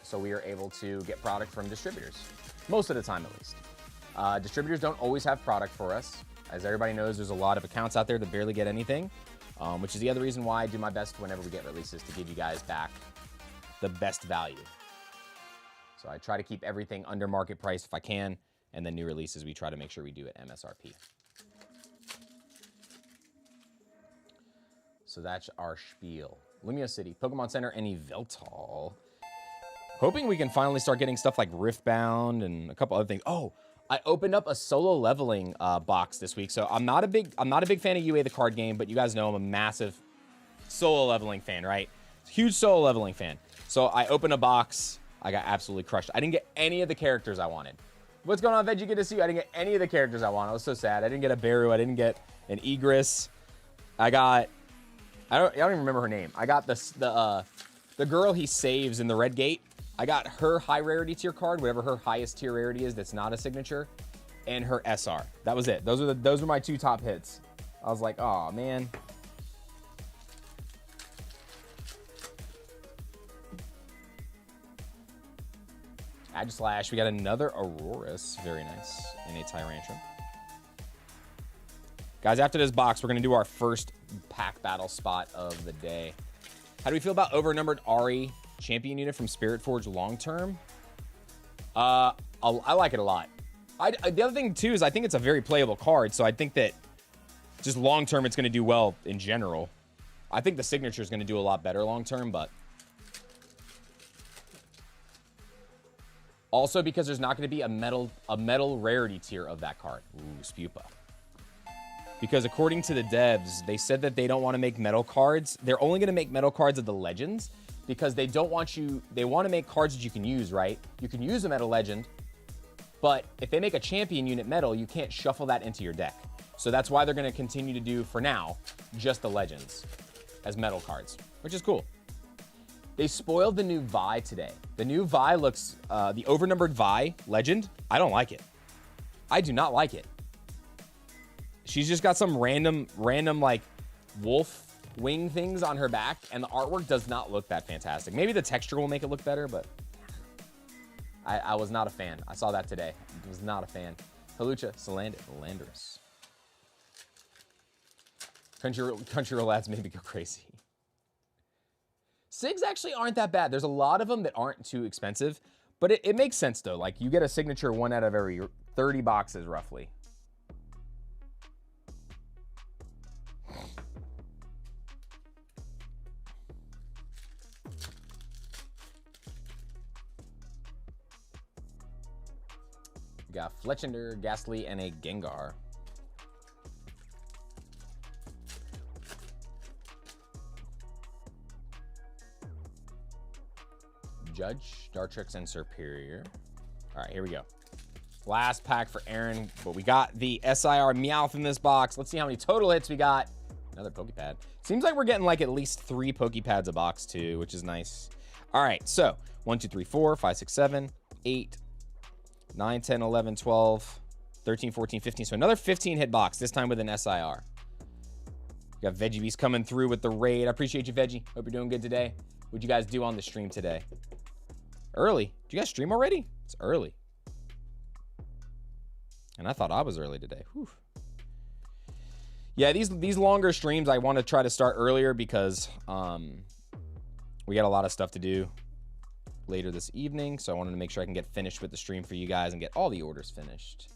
So we are able to get product from distributors. Most of the time, at least. Distributors don't always have product for us. As everybody knows, there's a lot of accounts out there that barely get anything, which is the other reason why I do my best whenever we get releases to give you guys back the best value. So I try to keep everything under market price if I can, and then new releases we try to make sure we do at MSRP. So that's our spiel. Lumio City, Pokemon Center, and Yveltal. Hoping we can finally start getting stuff like Riftbound and a couple other things. Oh, I opened up a solo leveling box this week. So I'm not a big fan of UA the card game, but you guys know I'm a massive solo leveling fan, right? Huge solo leveling fan. So I opened a box. I got absolutely crushed. I didn't get any of the characters I wanted. What's going on, Veggie? Good to see you. I didn't get any of the characters I wanted. I was so sad. I didn't get a Baru. I didn't get an Egress. I don't even remember her name. I got the girl he saves in the red gate. I got her high rarity tier card, whatever her highest tier rarity is that's not a signature, and her SR. That was it. Those were my two top hits. I was like, oh man. Agislash. We got another Aurorus. Very nice. And a Tyrantrum. Guys, after this box, we're going to do our first pack battle spot of the day. How do we feel about overnumbered Ari champion unit from Spirit Forge long term? I like it a lot. The other thing, too, is I think it's a very playable card, so I think that just long term it's going to do well in general. I think the signature is going to do a lot better long term, but Also because there's not going to be a metal rarity tier of that card. Ooh, Spupa. Because according to the devs, they said that they don't want to make metal cards. They're only going to make metal cards of the legends because they don't want you, they want to make cards that you can use, right? You can use a metal legend, but if they make a champion unit metal, you can't shuffle that into your deck. So that's why they're going to continue to do, for now, just the legends as metal cards, which is cool. They spoiled the new Vi today. The new Vi looks, the overnumbered Vi legend, I don't like it. I do not like it. She's just got some random like wolf wing things on her back, and the artwork does not look that fantastic. Maybe the texture will make it look better, but I was not a fan. I saw that today. I was not a fan. Halucha, Landorus. Crunchyroll lads made me go crazy. Sigs actually aren't that bad. There's a lot of them that aren't too expensive, but it makes sense though. Like you get a signature 1 out of every 30 boxes roughly. We got Fletchender, Ghastly, and a Gengar. Judge, Dartrix, and Superior. All right, here we go. Last pack for Aaron, but we got the SIR Meowth in this box. Let's see how many total hits we got. Another Pokepad. Seems like we're getting like at least 3 Pokepads a box too, which is nice. All right, so 1, 2, 3, 4, 5, 6, 7, 8, 9, 10, 11, 12, 13, 14, 15. So another 15 hit box, this time with an SIR. We got Veggie Beast coming through with the raid. I appreciate you, Veggie. Hope you're doing good today. What'd you guys do on the stream today? Early. Did you guys stream already? It's early. And I thought I was early today. Whew. Yeah, these longer streams, I want to try to start earlier because we got a lot of stuff to do later this evening. So I wanted to make sure I can get finished with the stream for you guys and get all the orders finished.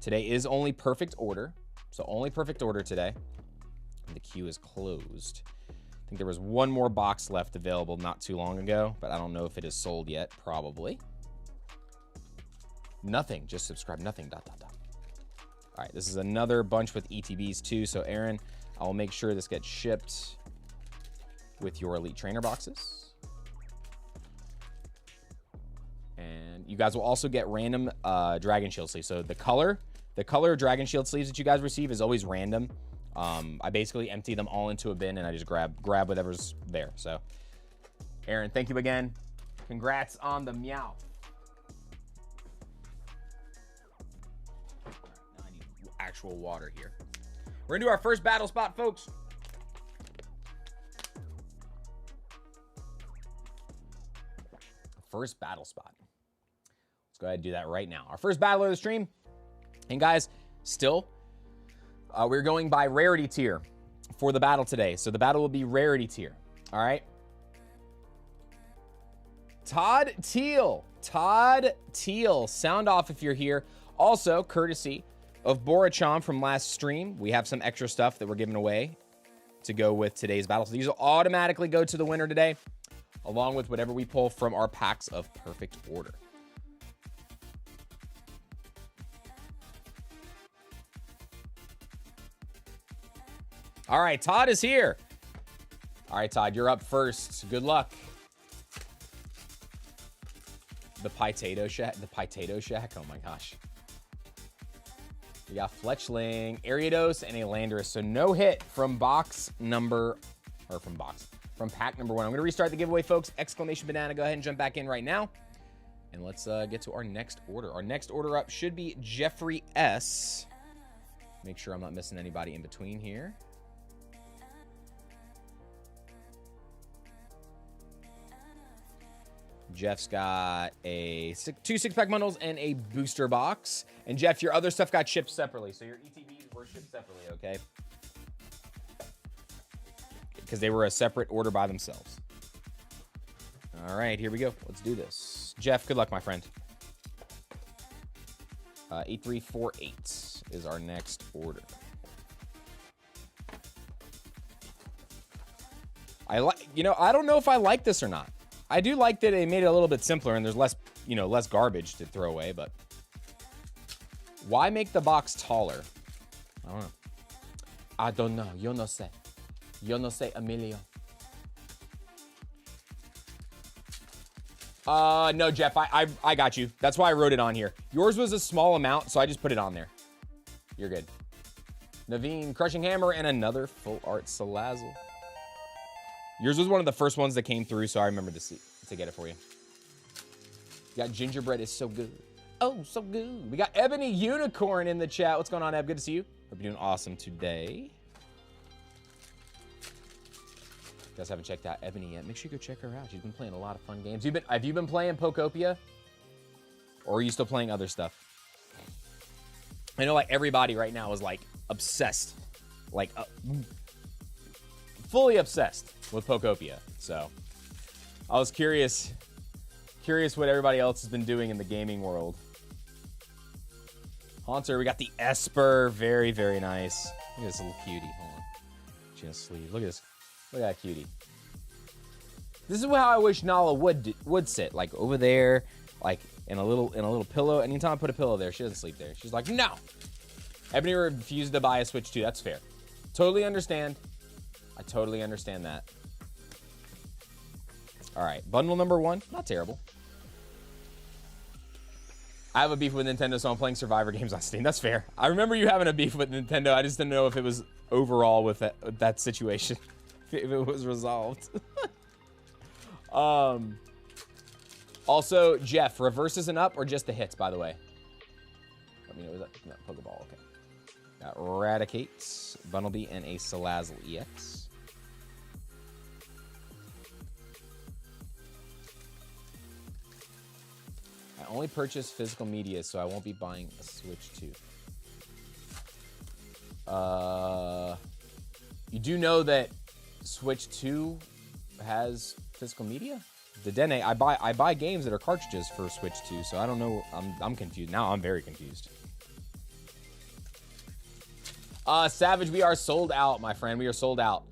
Today is only perfect order. So only perfect order today. And the queue is closed. I think there was one more box left available not too long ago, but I don't know if it is sold yet. Probably. Nothing. Just subscribe. Nothing. ... All right. This is another bunch with ETBs too. So Aaron, I will make sure this gets shipped with your Elite Trainer boxes. And you guys will also get random Dragon Shield sleeves. So the color Dragon Shield sleeves that you guys receive is always random. I basically empty them all into a bin and I just grab whatever's there. So Aaron, thank you again. Congrats on the Meow. Now I need actual water here. We're gonna do our first battle spot, folks. First battle spot. Let's go ahead and do that right now. Our first battle of the stream. And guys, still, we're going by rarity tier for the battle today. So the battle will be rarity tier. All right. Todd Teal, sound off if you're here. Also, courtesy of Borachon from last stream, we have some extra stuff that we're giving away to go with today's battle. So these will automatically go to the winner today, along with whatever we pull from our packs of perfect order. All right, Todd is here. All right, Todd, you're up first. Good luck. The Potato Shack. Oh my gosh. We got Fletchling, Ariados, and a Landorus. So no hit from pack number 1. I'm going to restart the giveaway, folks. Exclamation banana. Go ahead and jump back in right now. And let's get to our next order. Our next order up should be Jeffrey S. Make sure I'm not missing anybody in between here. Jeff's got two 6-pack bundles and a booster box. And Jeff, your other stuff got shipped separately. So your ETBs were shipped separately, okay? Because they were a separate order by themselves. All right, here we go. Let's do this. Jeff, good luck, my friend. 8348 is our next order. I don't know if I like this or not. I do like that they made it a little bit simpler and there's less you know, less garbage to throw away, but why make the box taller? I don't know. I don't know. Yo no sé. Yo no sé, Emilio. No, Jeff, I got you. That's why I wrote it on here. Yours was a small amount, so I just put it on there. You're good. Naveen, Crushing Hammer, and another full art Salazzle. Yours was one of the first ones that came through, so I remember to get it for you. You got Gingerbread is so good. Oh, so good. We got Ebony Unicorn in the chat. What's going on, Eb? Good to see you. Hope you're doing awesome today. If you guys haven't checked out Ebony yet, make sure you go check her out. She's been playing a lot of fun games. Have you been playing Pokopia? Or are you still playing other stuff? I know like everybody right now is like obsessed. Like fully obsessed with Pokopia. So I was curious what everybody else has been doing in the gaming world. Haunter, we got the Esper. Very, very nice. Look at this little cutie. Hold on. She's gonna sleeve. Look at this. Look at that cutie. This is how I wish Nala would sit, like over there, like in a little pillow. Anytime I put a pillow there, she doesn't sleep there. She's like, no. Ebony refused to buy a Switch 2. That's fair. Totally understand. I totally understand that. All right, bundle number 1, not terrible. I have a beef with Nintendo, so I'm playing Survivor games on Steam. That's fair. I remember you having a beef with Nintendo. I just didn't know if it was overall with that situation. If it was resolved. Also, Jeff, reverses and up or just the hits, by the way? Let me know. Is that no, Pokeball? Okay. Got Eradicate, Bunnelby, and a Salazzle EX. I only purchase physical media, so I won't be buying a Switch 2. You do know that Switch 2 has physical media? The Dene, I buy games that are cartridges for Switch 2, so I don't know. I'm confused. Now I'm very confused. Savage, we are sold out, my friend. We are sold out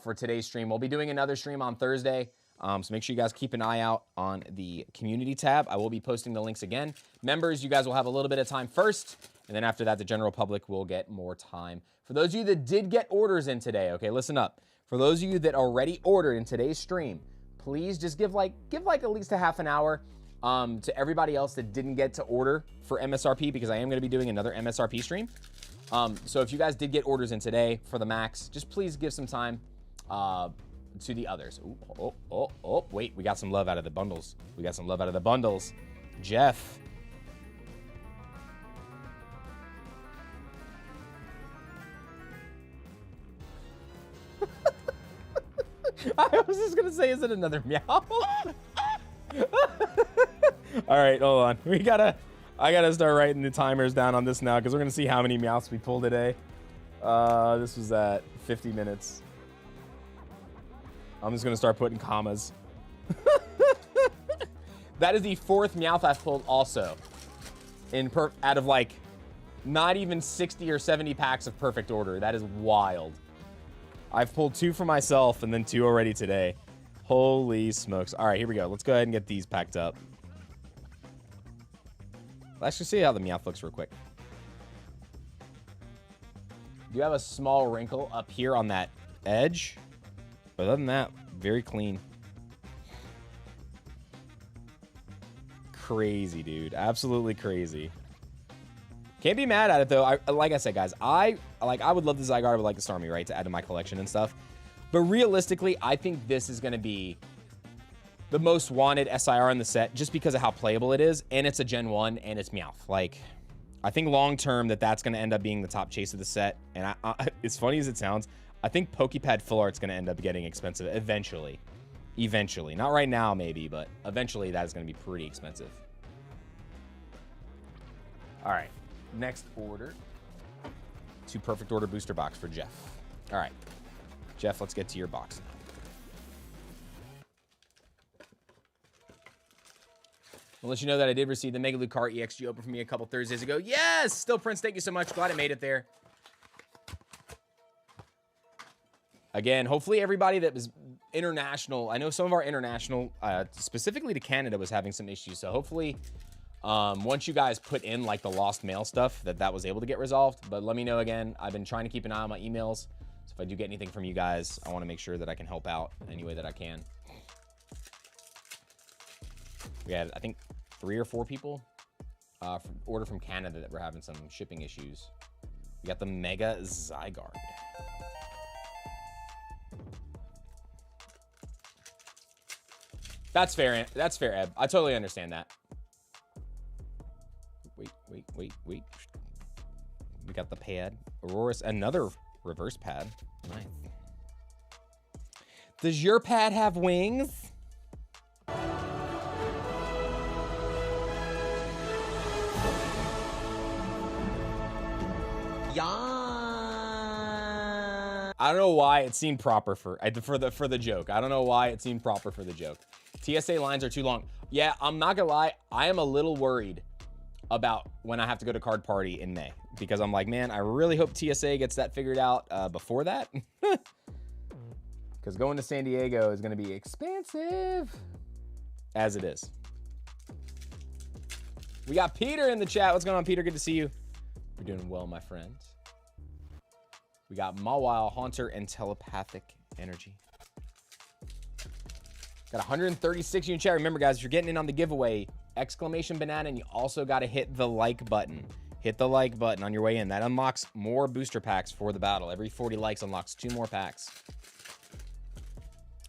for today's stream. We'll be doing another stream on Thursday. So make sure you guys keep an eye out on the community tab. I will be posting the links again. Members, you guys will have a little bit of time first, and then after that, the general public will get more time. For those of you that did get orders in today, okay, listen up. For those of you that already ordered in today's stream, please just give like at least a half an hour to everybody else that didn't get to order for MSRP, because I am going to be doing another MSRP stream. So if you guys did get orders in today for the max, just please give some time to the others. Ooh, oh, wait, we got some love out of the bundles. We got some love out of the bundles. Jeff. I was just gonna say, is it another meow? All right, hold on. I gotta start writing the timers down on this now, because we're gonna see how many meows we pull today. This was at 50 minutes. I'm just gonna start putting commas. That is the 4th Meowth I've pulled also. Out of like, not even 60 or 70 packs of perfect order. That is wild. I've pulled 2 for myself and then 2 already today. Holy smokes. All right, here we go. Let's go ahead and get these packed up. Let's just see how the Meowth looks real quick. Do you have a small wrinkle up here on that edge? But other than that, very clean. Crazy, dude. Absolutely crazy. Can't be mad at it, though. Like I said, guys, I would love the Zygarde. I would like the Starmie, right, to add to my collection and stuff. But realistically, I think this is going to be the most wanted SIR in the set just because of how playable it is. And it's a Gen 1, and it's Meowth. Like, I think long-term that's going to end up being the top chase of the set. And as funny as it sounds, I think Pokepad Full Art's going to end up getting expensive eventually. Eventually. Not right now, maybe, but eventually that is going to be pretty expensive. All right. Next order. 2 perfect order booster box for Jeff. All right. Jeff, let's get to your box now. I'll let you know that I did receive the Mega Lucario EXG open for me a couple Thursdays ago. Yes! Still Prince, thank you so much. Glad I made it there. Again, hopefully everybody that was international, I know some of our international, specifically to Canada, was having some issues. So hopefully, once you guys put in like the lost mail stuff, that was able to get resolved. But let me know again. I've been trying to keep an eye on my emails. So if I do get anything from you guys, I want to make sure that I can help out any way that I can. We had, I think, 3 or 4 people order from Canada that were having some shipping issues. We got the Mega Zygarde. That's fair. That's fair, Eb. I totally understand that. Wait. We got the pad. Aurora's, another reverse pad. Nice. Does your pad have wings? I don't know why it seemed proper for the joke. I don't know why it seemed proper for the joke. TSA lines are too long. Yeah, I'm not gonna lie. I am a little worried about when I have to go to Card Party in May, because I'm like, man, I really hope TSA gets that figured out before that. Because going to San Diego is gonna be expensive, as it is. We got Peter in the chat. What's going on, Peter? Good to see you. You're doing well, my friend. We got Mawile, Haunter, and Telepathic Energy. Got 136 in chat. Remember, guys, if you're getting in on the giveaway, exclamation banana, and you also got to hit the like button. Hit the like button on your way in. That unlocks more booster packs for the battle. Every 40 likes unlocks 2 more packs.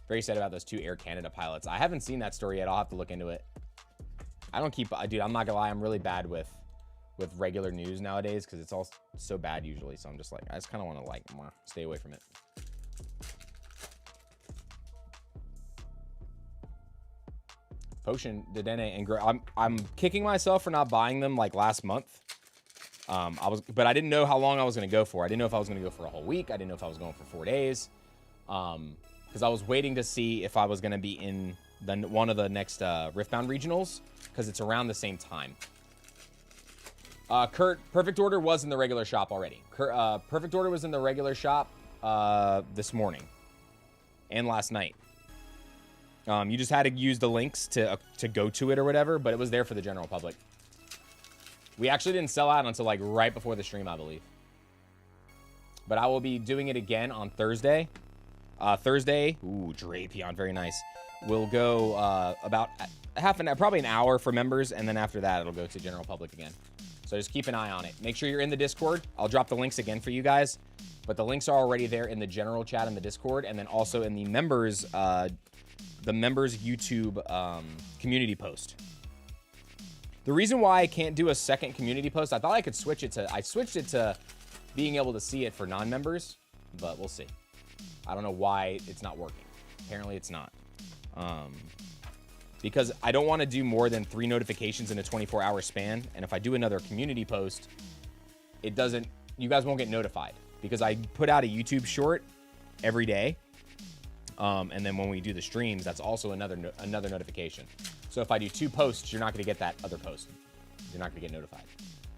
Very excited about those 2 Air Canada pilots. I haven't seen that story yet. I'll have to look into it. I don't keep, dude, I'm not gonna lie. I'm really bad with regular news nowadays because it's all so bad usually. So I'm just like, I just kind of want to like stay away from it. Potion, Dedenne, and Grow. I'm kicking myself for not buying them like last month. But I didn't know how long I was going to go for. I didn't know if I was going to go for a whole week. I didn't know if I was going for 4 days. Because I was waiting to see if I was going to be in one of the next Riftbound regionals, because it's around the same time. Kurt, Perfect Order was in the regular shop already. Perfect Order was in the regular shop this morning and last night. You just had to use the links to go to it or whatever, but it was there for the general public. We actually didn't sell out until like right before the stream, I believe. But I will be doing it again on Thursday. Ooh, Drapion, very nice. We'll go about probably an hour for members, and then after that, it'll go to general public again. So just keep an eye on it. Make sure you're in the Discord. I'll drop the links again for you guys, but the links are already there in the general chat in the Discord, and then also in the members' YouTube community post. The reason why I can't do a second community post, I thought I could switch it to, I switched it to being able to see it for non-members, but we'll see. I don't know why it's not working. Apparently it's not. Because I don't want to do more than 3 notifications in a 24-hour span. And if I do another community post, it doesn't, you guys won't get notified, because I put out a YouTube short every day. And then when we do the streams, that's also another notification. So if I do 2 posts, you're not going to get that other post. You're not going to get notified,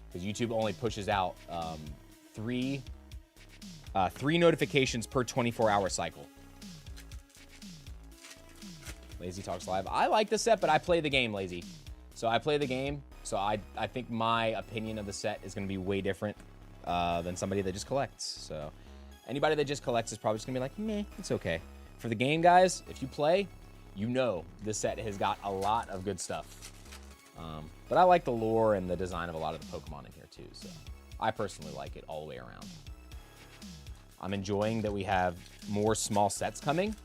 because YouTube only pushes out 3 notifications per 24-hour cycle. Lazy Talks Live. I like the set, but I play the game, Lazy. So I play the game. So I think my opinion of the set is going to be way different than somebody that just collects. So anybody that just collects is probably just going to be like, meh, it's okay. For the game, guys, if you play, you know this set has got a lot of good stuff. But I like the lore and the design of a lot of the Pokemon in here too. So I personally like it all the way around. I'm enjoying that we have more small sets coming.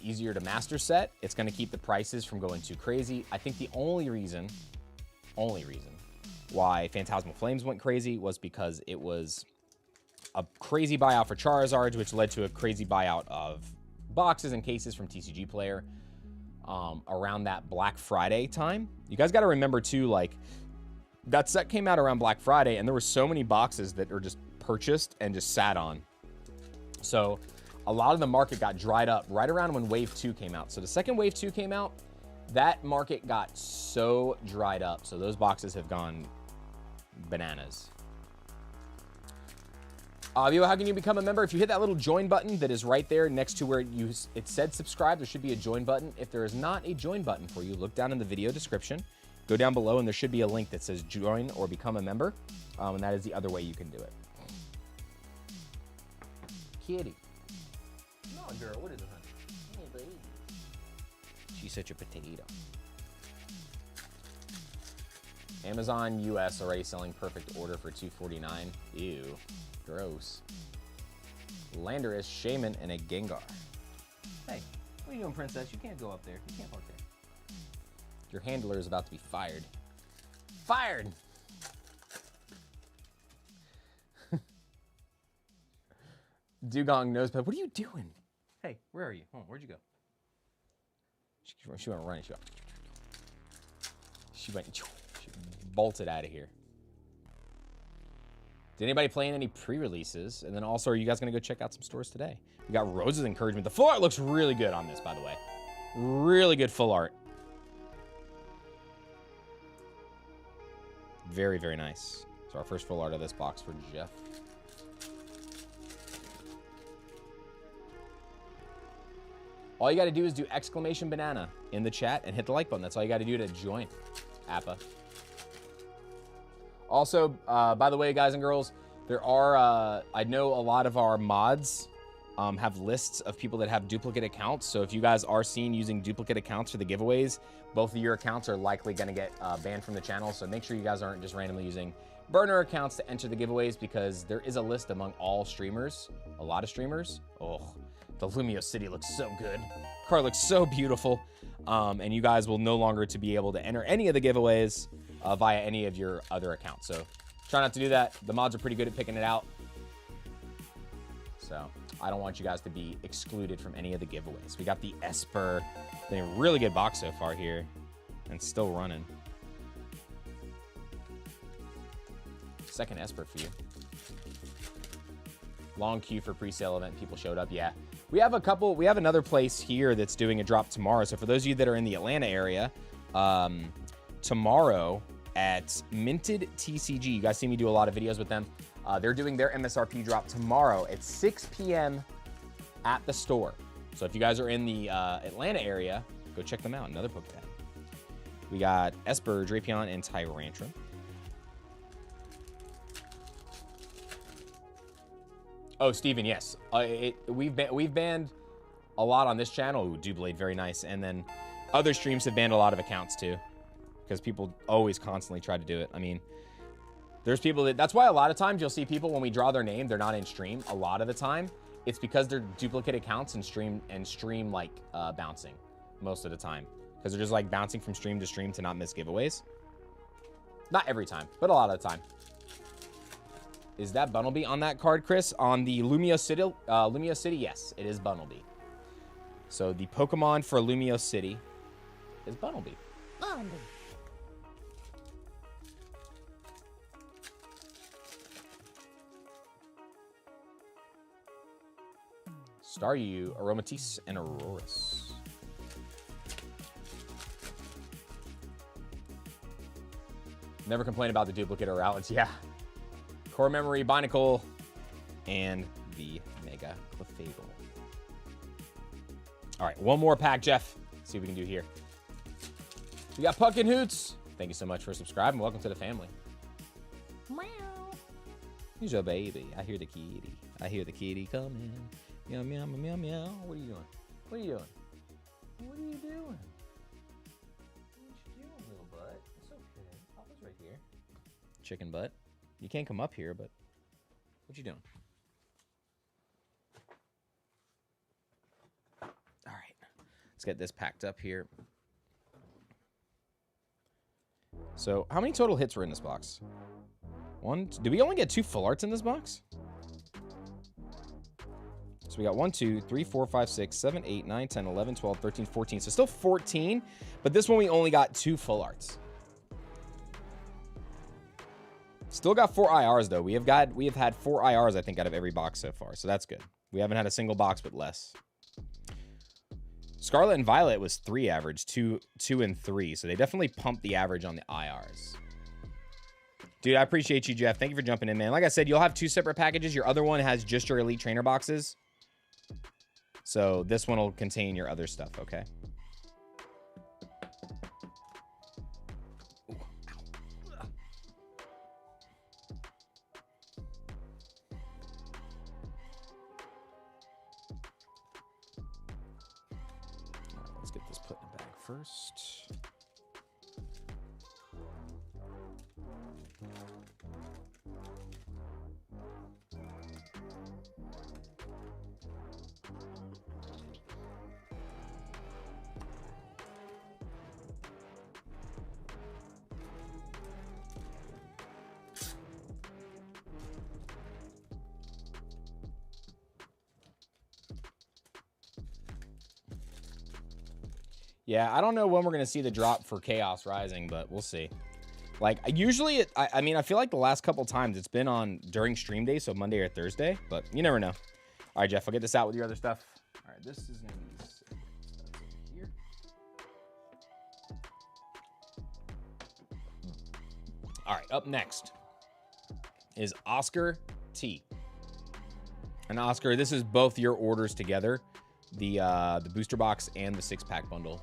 Easier to master set. It's going to keep the prices from going too crazy. I think the only reason why Phantasmal Flames went crazy was because it was a crazy buyout for Charizards, which led to a crazy buyout of boxes and cases from TCG Player around that Black Friday time. You guys got to remember too, like, that set came out around Black Friday, and there were so many boxes that are just purchased and just sat on. So a lot of the market got dried up right around when Wave 2 came out. So the second Wave 2 came out, that market got so dried up. So those boxes have gone bananas. Vio, how can you become a member? If you hit that little join button that is right there next to where it said subscribe, there should be a join button. If there is not a join button for you, look down in the video description. Go down below, and there should be a link that says join or become a member. And that is the other way you can do it. Kitty. No, girl, what is it, honey? Hey, baby. She's such a potato. Amazon US already selling perfect order for $249. Ew. Gross. Landorus, Shaman, and a Gengar. Hey, what are you doing, princess? You can't go up there. You can't park there. Your handler is about to be fired. Fired! Dugong Nosebud, what are you doing? Hey, where are you? Oh, where'd you go? She went running. She bolted out of here. Did anybody play in any pre-releases? And then also, are you guys going to go check out some stores today? We got Rose's Encouragement. The full art looks really good on this, by the way. Really good full art. Very, very nice. So our first full art of this box for Jeff. All you got to do is do exclamation banana in the chat and hit the like button. That's all you got to do to join Appa. Also, by the way, guys and girls, there are, I know a lot of our mods have lists of people that have duplicate accounts. So if you guys are seen using duplicate accounts for the giveaways, both of your accounts are likely going to get banned from the channel. So make sure you guys aren't just randomly using burner accounts to enter the giveaways, because there is a list among all streamers, a lot of streamers. Oh, the Lumio City looks so good. Card looks so beautiful. And you guys will no longer to be able to enter any of the giveaways via any of your other accounts. So try not to do that. The mods are pretty good at picking it out. So I don't want you guys to be excluded from any of the giveaways. We got the Esper. A really good box so far here. And still running. Second Esper for you. Long queue for pre-sale event. People showed up. Yeah. We have a couple. We have another place here that's doing a drop tomorrow. So for those of you that are in the Atlanta area, tomorrow at Minted TCG, you guys see me do a lot of videos with them. They're doing their MSRP drop tomorrow at 6 p.m. at the store. So if you guys are in the Atlanta area, go check them out. Another Pokemon. We got Esper, Drapion, and Tyrantrum. Oh, Steven, yes. We've banned a lot on this channel. Ooh, Doublade, very nice. And then other streams have banned a lot of accounts too, because people always constantly try to do it. I mean, there's people that's why a lot of times you'll see people when we draw their name, they're not in stream. A lot of the time, it's because they're duplicate accounts and stream like bouncing most of the time, because they're just like bouncing from stream to stream to not miss giveaways. Not every time, but a lot of the time. Is that Bunnelby on that card, Chris? On the Lumio City, yes, it is Bunnelby. So the Pokemon for Lumio City is Bunnelby. Bunnelby. Staryu, Aromatisse, and Aurorus. Never complain about the duplicate or outlets. Yeah. Core Memory, Binacle, and the Mega Clefable. All right, one more pack, Jeff. Let's see what we can do here. We got Puck and Hoots. Thank you so much for subscribing. Welcome to the family. Meow. Here's your baby. I hear the kitty. I hear the kitty coming. Meow, meow, meow, meow. What are you doing? What are you doing? What are you doing? What you doing, little butt? It's okay. Papa's right here. Chicken butt. You can't come up here, but what you doing? All right, let's get this packed up here. So how many total hits were in this box? Did we only get 2 full arts in this box? So we got 1, 2, 3, 4, 5, 6, 7, 8, 9, 10, 11, 12, 13, 14. So still 14, but this one we only got 2 full arts. Still got 4 IRs though. We have had 4 IRs, I think, out of every box so far. So that's good. We haven't had a single box but less. Scarlet and Violet was 3 average, 2 and 3. So they definitely pumped the average on the IRs. Dude, I appreciate you, Jeff. Thank you for jumping in, man. Like I said, you'll have 2 separate packages. Your other one has just your Elite Trainer boxes. So this one will contain your other stuff, okay? Let's get this put in the bag first. Yeah, I don't know when we're going to see the drop for Chaos Rising, but we'll see. Like, usually, I mean, I feel like the last couple times it's been on during stream day, so Monday or Thursday, but you never know. All right, Jeff, I'll get this out with your other stuff. All right, this is going to be here. All right, up next is Oscar T. And Oscar, this is both your orders together, the booster box and the 6-pack bundle.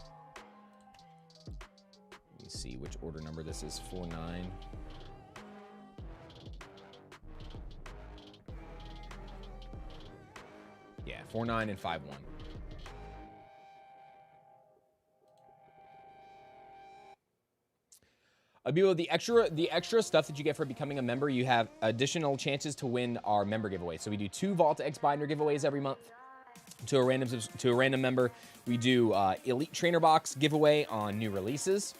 Let me see which order number this is. 49. Yeah, 49 and 51. Abibo, the extra stuff that you get for becoming a member, you have additional chances to win our member giveaway. So we do 2 Vault X binder giveaways every month to a random member. We do Elite Trainer Box giveaway on new releases.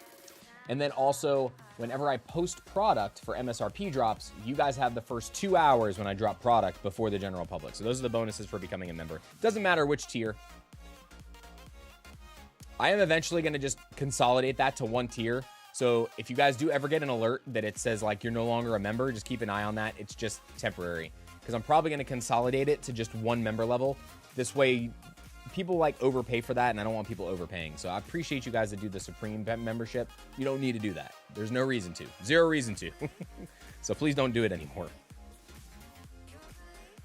And then also, whenever I post product for MSRP drops, you guys have the first 2 hours when I drop product before the general public. So those are the bonuses for becoming a member. Doesn't matter which tier. I am eventually going to just consolidate that to 1 tier. So if you guys do ever get an alert that it says like you're no longer a member, just keep an eye on that. It's just temporary because I'm probably going to consolidate it to just 1 member level. This way people like overpay for that and I don't want people overpaying. So I appreciate you guys that do the Supreme membership. You don't need to do that. There's no reason to. 0 reason to. So please don't do it anymore.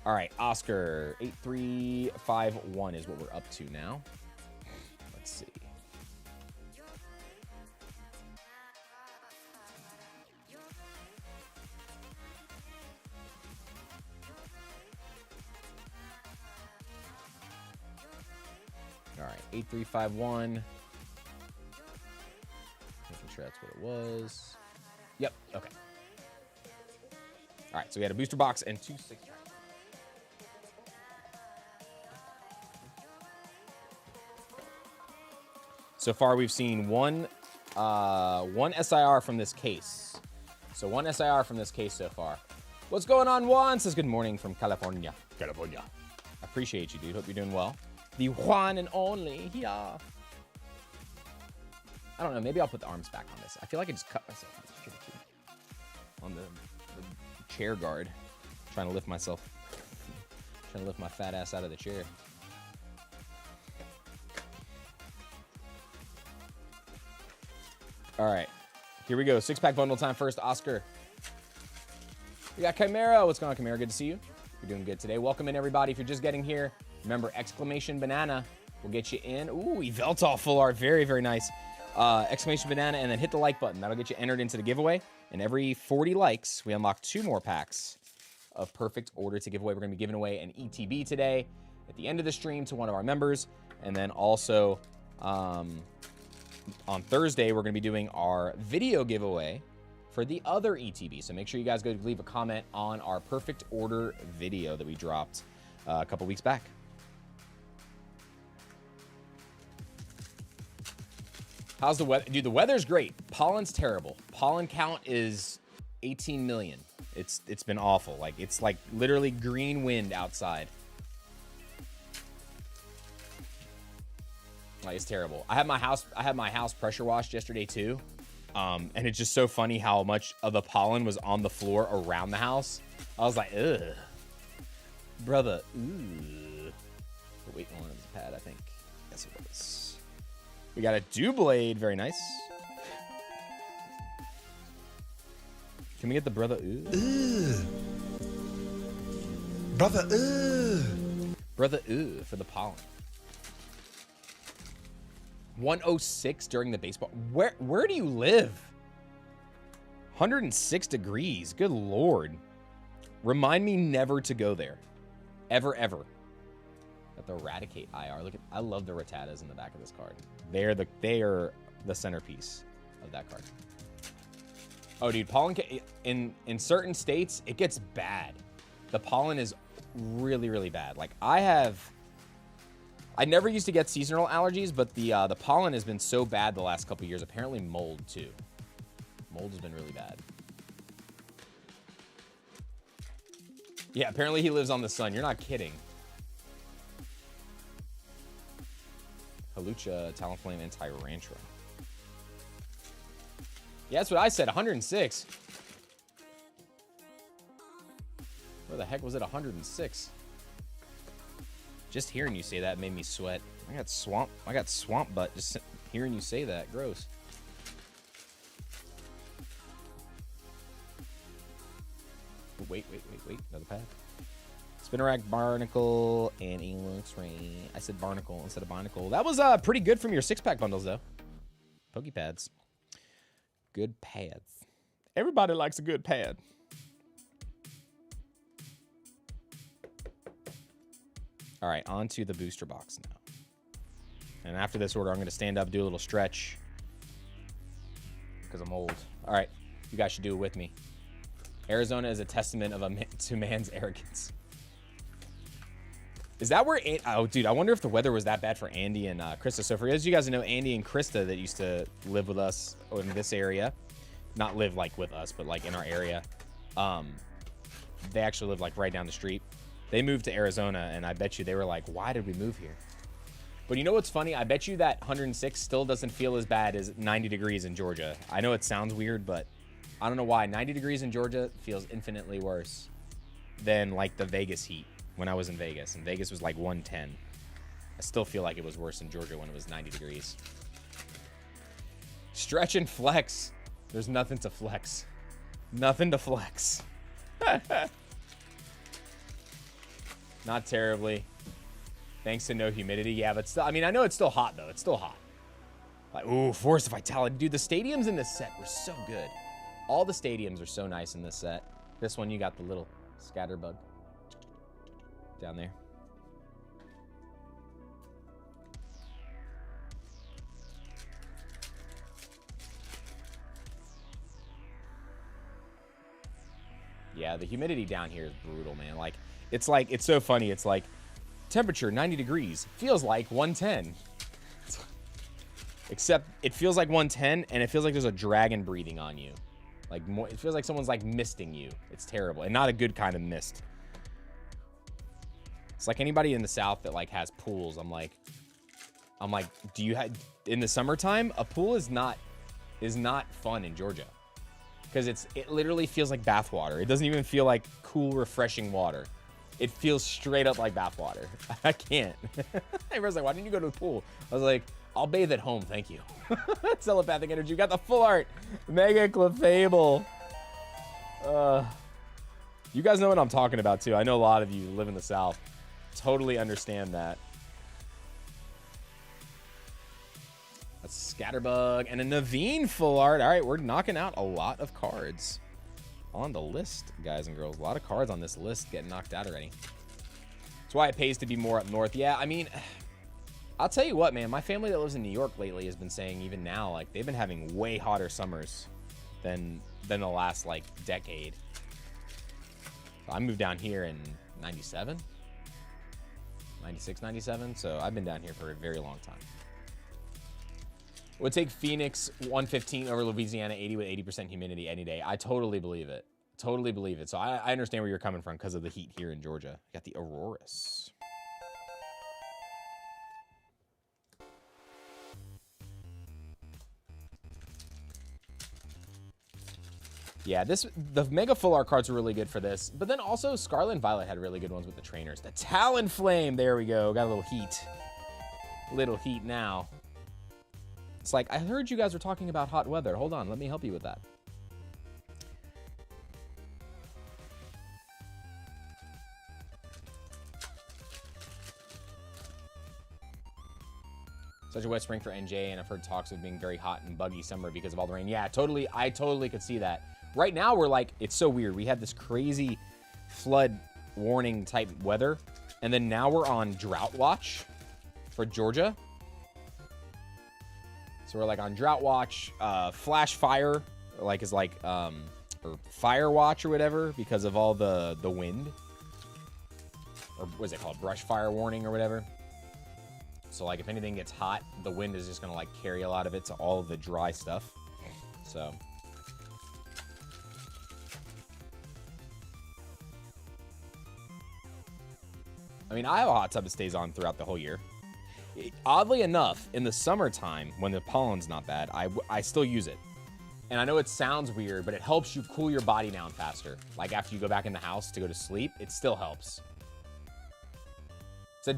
All right, Oscar 8351 is what we're up to now. Let's see. All right, 8351. Making sure that's what it was. Yep, okay. All right, so we had a booster box and 2 6-packs. So far, we've seen one SIR from this case. So 1 SIR from this case so far. What's going on, Juan? Says good morning from California. California. I appreciate you, dude. Hope you're doing well. The one and only, yeah. I don't know. Maybe I'll put the arms back on this. I feel like I just cut myself on the chair guard. Trying to lift myself. Trying to lift my fat ass out of the chair. All right. Here we go. 6-pack bundle time first. Oscar. We got Chimera. What's going on, Chimera? Good to see you. You're doing good today. Welcome in, everybody. If you're just getting here, remember, exclamation banana will get you in. Ooh, Yveltal full art. Very, very nice. Exclamation banana, and then hit the like button. That'll get you entered into the giveaway. And every 40 likes, we unlock 2 more packs of perfect order to give away. We're going to be giving away an ETB today at the end of the stream to one of our members. And then also on Thursday, we're going to be doing our video giveaway for the other ETB. So make sure you guys go leave a comment on our perfect order video that we dropped a couple weeks back. How's the weather? Dude, the weather's great. Pollen's terrible. Pollen count is 18 million. It's been awful. Like, it's like literally green wind outside. Like, it's terrible. I had my house pressure washed yesterday too. And it's just so funny how much of the pollen was on the floor around the house. I was like, ugh. Brother, ooh. Wait, on his pad, I think. Yes, it was. We got a Doublade, very nice. Can we get the brother? Brother, Brother, for the pollen. 106 during the baseball. Where do you live? 106 degrees. Good Lord. Remind me never to go there. Ever, ever. Got the Eradicate IR. Look at, I love the Rattatas in the back of this card. They are the centerpiece of that card. Oh, dude, pollen in certain states it gets bad. The pollen is really, really bad. Like I never used to get seasonal allergies, but the pollen has been so bad the last couple years. Apparently mold too. Mold has been really bad. Yeah, apparently he lives on the sun. You're not kidding. Halucha, Talonflame, and Tyrantrum. Yeah, that's what I said, 106. Where the heck was it 106? Just hearing you say that made me sweat. I got swamp butt just hearing you say that. Gross. Wait. Another pad. Spinnerack, Barnacle, and Elix Ray. I said Barnacle instead of Barnacle. That was pretty good from your 6-pack bundles, though. Pokepads. Good pads. Everybody likes a good pad. All right, on to the booster box now. And after this order, I'm going to stand up, do a little stretch. Because I'm old. All right, you guys should do it with me. Arizona is a testament to man's arrogance. Is that where... Oh, dude, I wonder if the weather was that bad for Andy and Krista. So for those of you guys who know Andy and Krista that used to live with us in this area, not live like with us, but like in our area, they actually live like right down the street. They moved to Arizona, and I bet you they were like, why did we move here? But you know what's funny? I bet you that 106 still doesn't feel as bad as 90 degrees in Georgia. I know it sounds weird, but I don't know why. 90 degrees in Georgia feels infinitely worse than like the Vegas heat when I was in Vegas. And Vegas was like 110. I still feel like it was worse in Georgia when it was 90 degrees. Stretch and flex. There's nothing to flex. Nothing to flex. Not terribly. Thanks to no humidity. Yeah, but still, I mean, I know it's still hot, though. It's still hot. Like, ooh, Force of Vitality. Dude, the stadiums in this set were so good. All the stadiums are so nice in this set. This one, you got the little scatterbug down there. Yeah, the humidity down here is brutal, man. Like, it's so funny. It's like temperature 90 degrees feels like 110. Except it feels like 110 and it feels like there's a dragon breathing on you. Like it feels like someone's like misting you. It's terrible and not a good kind of mist. It's like anybody in the South that like has pools. I'm like, do you have in the summertime? A pool is not fun in Georgia. Because it literally feels like bath water. It doesn't even feel like cool, refreshing water. It feels straight up like bath water. I can't. Everyone's like, why didn't you go to the pool? I was like, I'll bathe at home, thank you. Telepathic energy. We got the full art. Mega Clefable. You guys know what I'm talking about, too. I know a lot of you live in the South. Totally understand that. A Scatterbug and a Naveen full art. All right, we're knocking out a lot of cards on the list, guys and girls. A lot of cards on this list getting knocked out already. That's why it pays to be more up north. Yeah, I mean, I'll tell you what, man. My family that lives in New York lately has been saying even now, like, they've been having way hotter summers than the last, like, decade. So I moved down here in 97, 96, 97. So I've been down here for a very long time. Would take Phoenix 115 over Louisiana 80 with 80% humidity any day. I totally believe it. Totally believe it. So I understand where you're coming from because of the heat here in Georgia. Got the Aurorus. Yeah, the Mega Full Art cards are really good for this. But then also Scarlet and Violet had really good ones with the trainers. The Talonflame, there we go. Got a little heat. Little heat now. It's like, I heard you guys were talking about hot weather. Hold on, let me help you with that. Such a wet spring for NJ, and I've heard talks of being very hot and buggy summer because of all the rain. Yeah, totally. I totally could see that. Right now, we're like, it's so weird. We had this crazy flood warning type weather, and then now we're on drought watch for Georgia. So we're like on drought watch, flash fire, like is like, or fire watch or whatever because of all the wind. Or what is it called? Brush fire warning or whatever. So like if anything gets hot, the wind is just gonna like carry a lot of it to all of the dry stuff. So. I mean, I have a hot tub that stays on throughout the whole year. Oddly enough, in the summertime, when the pollen's not bad, I still use it. And I know it sounds weird, but it helps you cool your body down faster. Like after you go back in the house to go to sleep, it still helps. It's a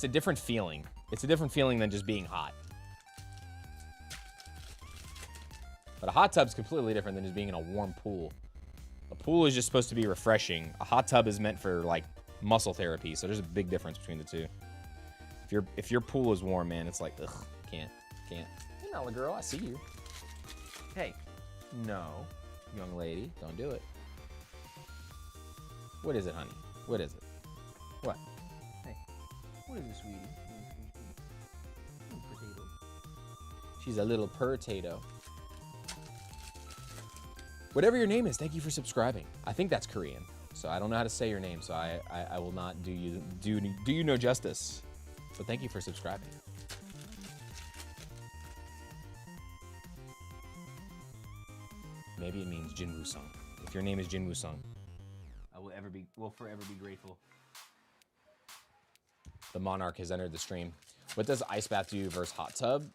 different feeling. It's a different feeling than just being hot. But a hot tub's completely different than just being in a warm pool. A pool is just supposed to be refreshing. A hot tub is meant for like muscle therapy, so there's a big difference between the two. If your pool is warm, man, it's like, ugh, can't. Hey, Nella girl, I see you. Hey, no, young lady, don't do it. What is it, honey? What is it? What? Hey, what is it, sweetie? Potato. She's a little potato. Whatever your name is, thank you for subscribing. I think that's Korean, so I don't know how to say your name, so I will not do you no justice. But thank you for subscribing. Maybe it means Jin Woo-sung. If your name is Jin Woo-sung, I will forever be grateful. The Monarch has entered the stream. What does ice bath do versus hot tub?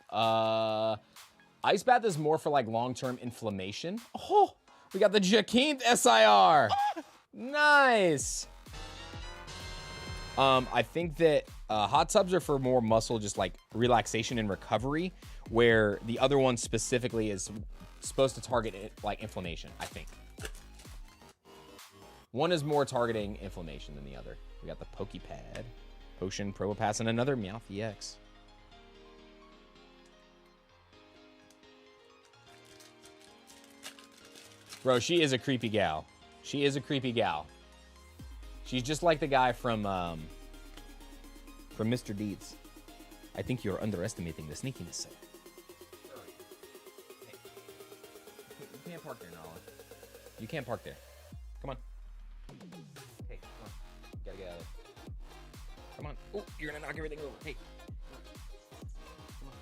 Ice bath is more for like long-term inflammation. Oh, we got the Jaquint SIR. Nice. I think that hot tubs are for more muscle, just like relaxation and recovery, where the other one specifically is supposed to target it, like inflammation, I think. One is more targeting inflammation than the other. We got the Pokepad, Potion, Probopass, and another Meowth EX. Bro, she is a creepy gal. She is a creepy gal. She's just like the guy from Mr. Deeds. I think you're underestimating the sneakiness, sir. Hey. You can't park there, Nala. You can't park there. Come on. Hey, come on. You gotta get out of there. Come on. Oh, you're gonna knock everything over. Hey. Come on.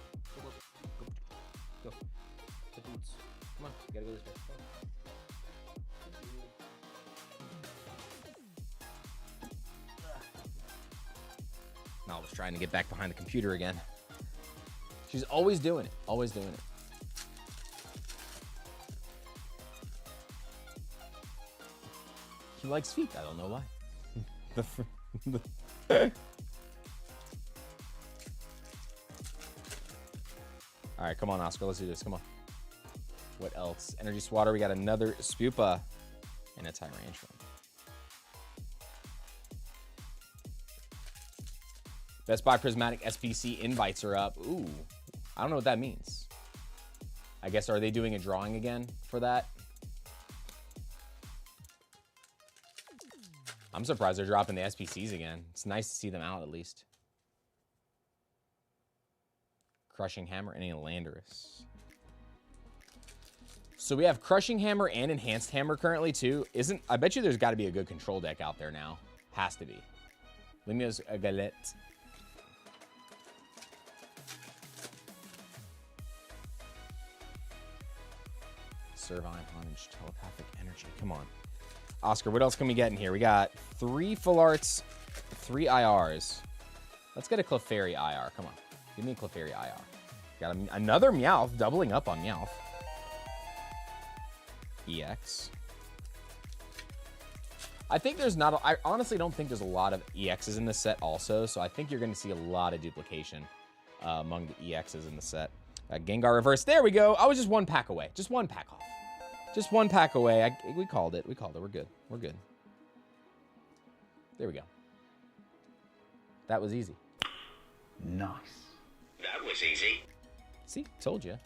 Go. Go. The boots. Come on. You gotta go this way. Come on. I was trying to get back behind the computer again. She's always doing it. Always doing it. He likes feet. I don't know why. All right, come on, Oscar. Let's do this. Come on. What else? Energy Swatter. We got another Spupa and a Tyrantrum. Best Buy Prismatic SPC invites are up. Ooh, I don't know what that means. I guess, are they doing a drawing again for that? I'm surprised they're dropping the SPCs again. It's nice to see them out at least. Crushing Hammer and a Landorus. So we have Crushing Hammer and Enhanced Hammer currently too. I bet you there's got to be a good control deck out there now. Has to be. Limio's a Galette. Servine, Honage, Telepathic Energy. Come on. Oscar, what else can we get in here? We got 3 Full Arts, 3 IRs. Let's get a Clefairy IR. Come on. Give me a Clefairy IR. Got another Meowth, doubling up on Meowth. EX. I think there's not... I honestly don't think there's a lot of EXs in this set also, so I think you're going to see a lot of duplication among the EXs in the set. Gengar Reverse. There we go. I was just 1 pack away. Just 1 pack off. Just 1 pack away. We called it. We called it. We're good. We're good. There we go. That was easy. Nice. That was easy. See, told you.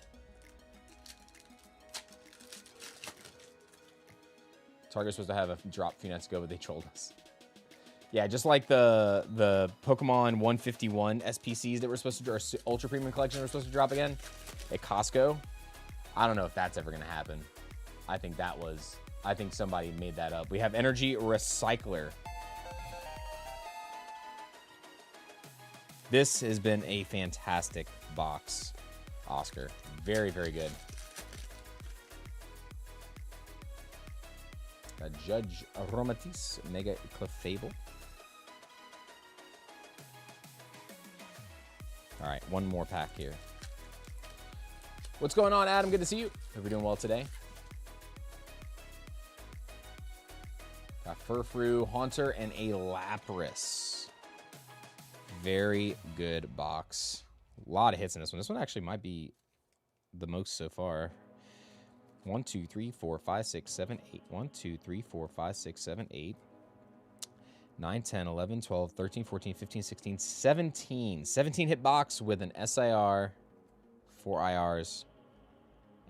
Target's supposed to have a drop a few nights ago, but they trolled us. Yeah, just like the Pokemon 151 SPCs that were supposed to, or Ultra Premium Collection were supposed to drop again at Costco. I don't know if that's ever gonna happen. I think somebody made that up. We have Energy Recycler. This has been a fantastic box, Oscar. Very, very good. Got Judge Aromatis, Mega Clefable. All right, one more pack here. What's going on, Adam? Good to see you. Hope you're doing well today. Got Furfrou, Haunter, and a Lapras. Very good box. A lot of hits in this one. This one actually might be the most so far. 1, 2, 3, 4, 5, 6, 7, 8. 1, 2, 3, 4, 5, 6, 7, 8. 9, 10, 11, 12, 13, 14, 15, 16, 17. 17 hit box with an SIR, 4 IRs,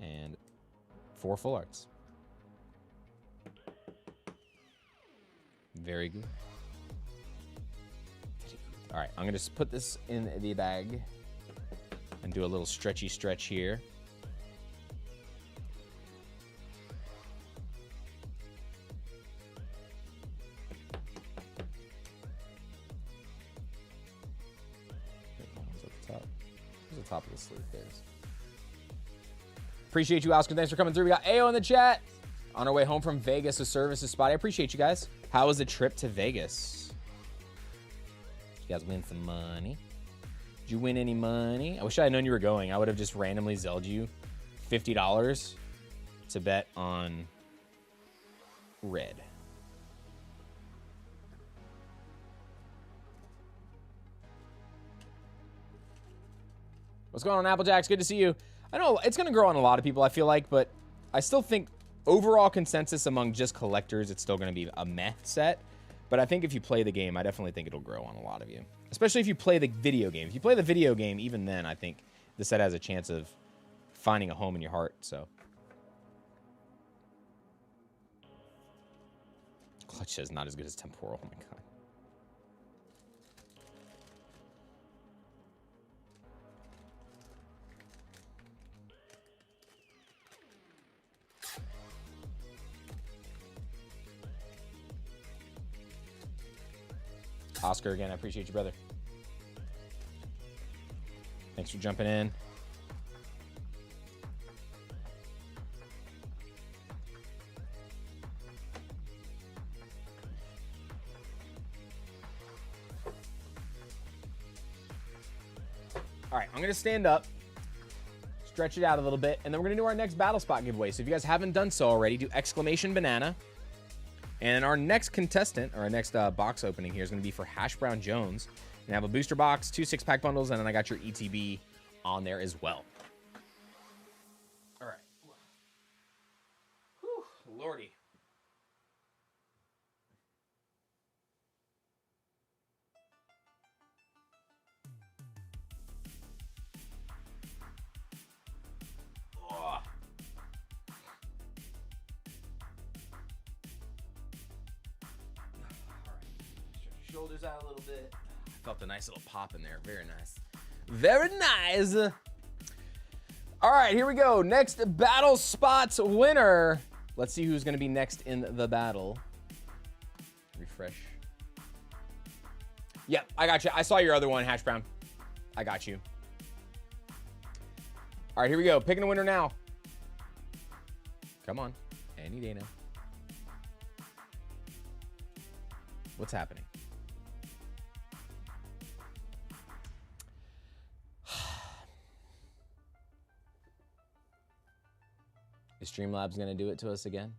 and 4 full arts. Very good. All right, I'm going to just put this in the bag and do a little stretchy stretch here. Top of the sleeve there. Appreciate you, Oscar. Thanks for coming through. We got AO in the chat. On our way home from Vegas, a services spot. I appreciate you guys. How was the trip to Vegas? Did you guys win some money? Did you win any money? I wish I had known you were going. I would have just randomly zelled you $50 to bet on red. What's going on, Applejacks? Good to see you. I know it's going to grow on a lot of people, I feel like, but I still think overall consensus among just collectors, it's still going to be a meh set. But I think if you play the game, I definitely think it'll grow on a lot of you. Especially if you play the video game. If you play the video game, even then, I think the set has a chance of finding a home in your heart, so. Clutch is not as good as Temporal. Oh, my God. Oscar, again, I appreciate you, brother. Thanks for jumping in. All right, I'm going to stand up, stretch it out a little bit, and then we're going to do our next battle spot giveaway. So if you guys haven't done so already, do exclamation banana. And our next contestant, or our next box opening here is going to be for Hash Brown Jones. And I have a booster box, 2 6-pack bundles, and then I got your ETB on there as well. All right. Whew, Lordy. Shoulders out a little bit. I felt a nice little pop in there. Very nice. Very nice. All right, here we go. Next battle spots winner. Let's see who's going to be next in the battle. Refresh. Yep, I got you. I saw your other one, Hash Brown. I got you. All right, here we go. Picking a winner now. Come on. Any day now. What's happening? Is Streamlabs going to do it to us again?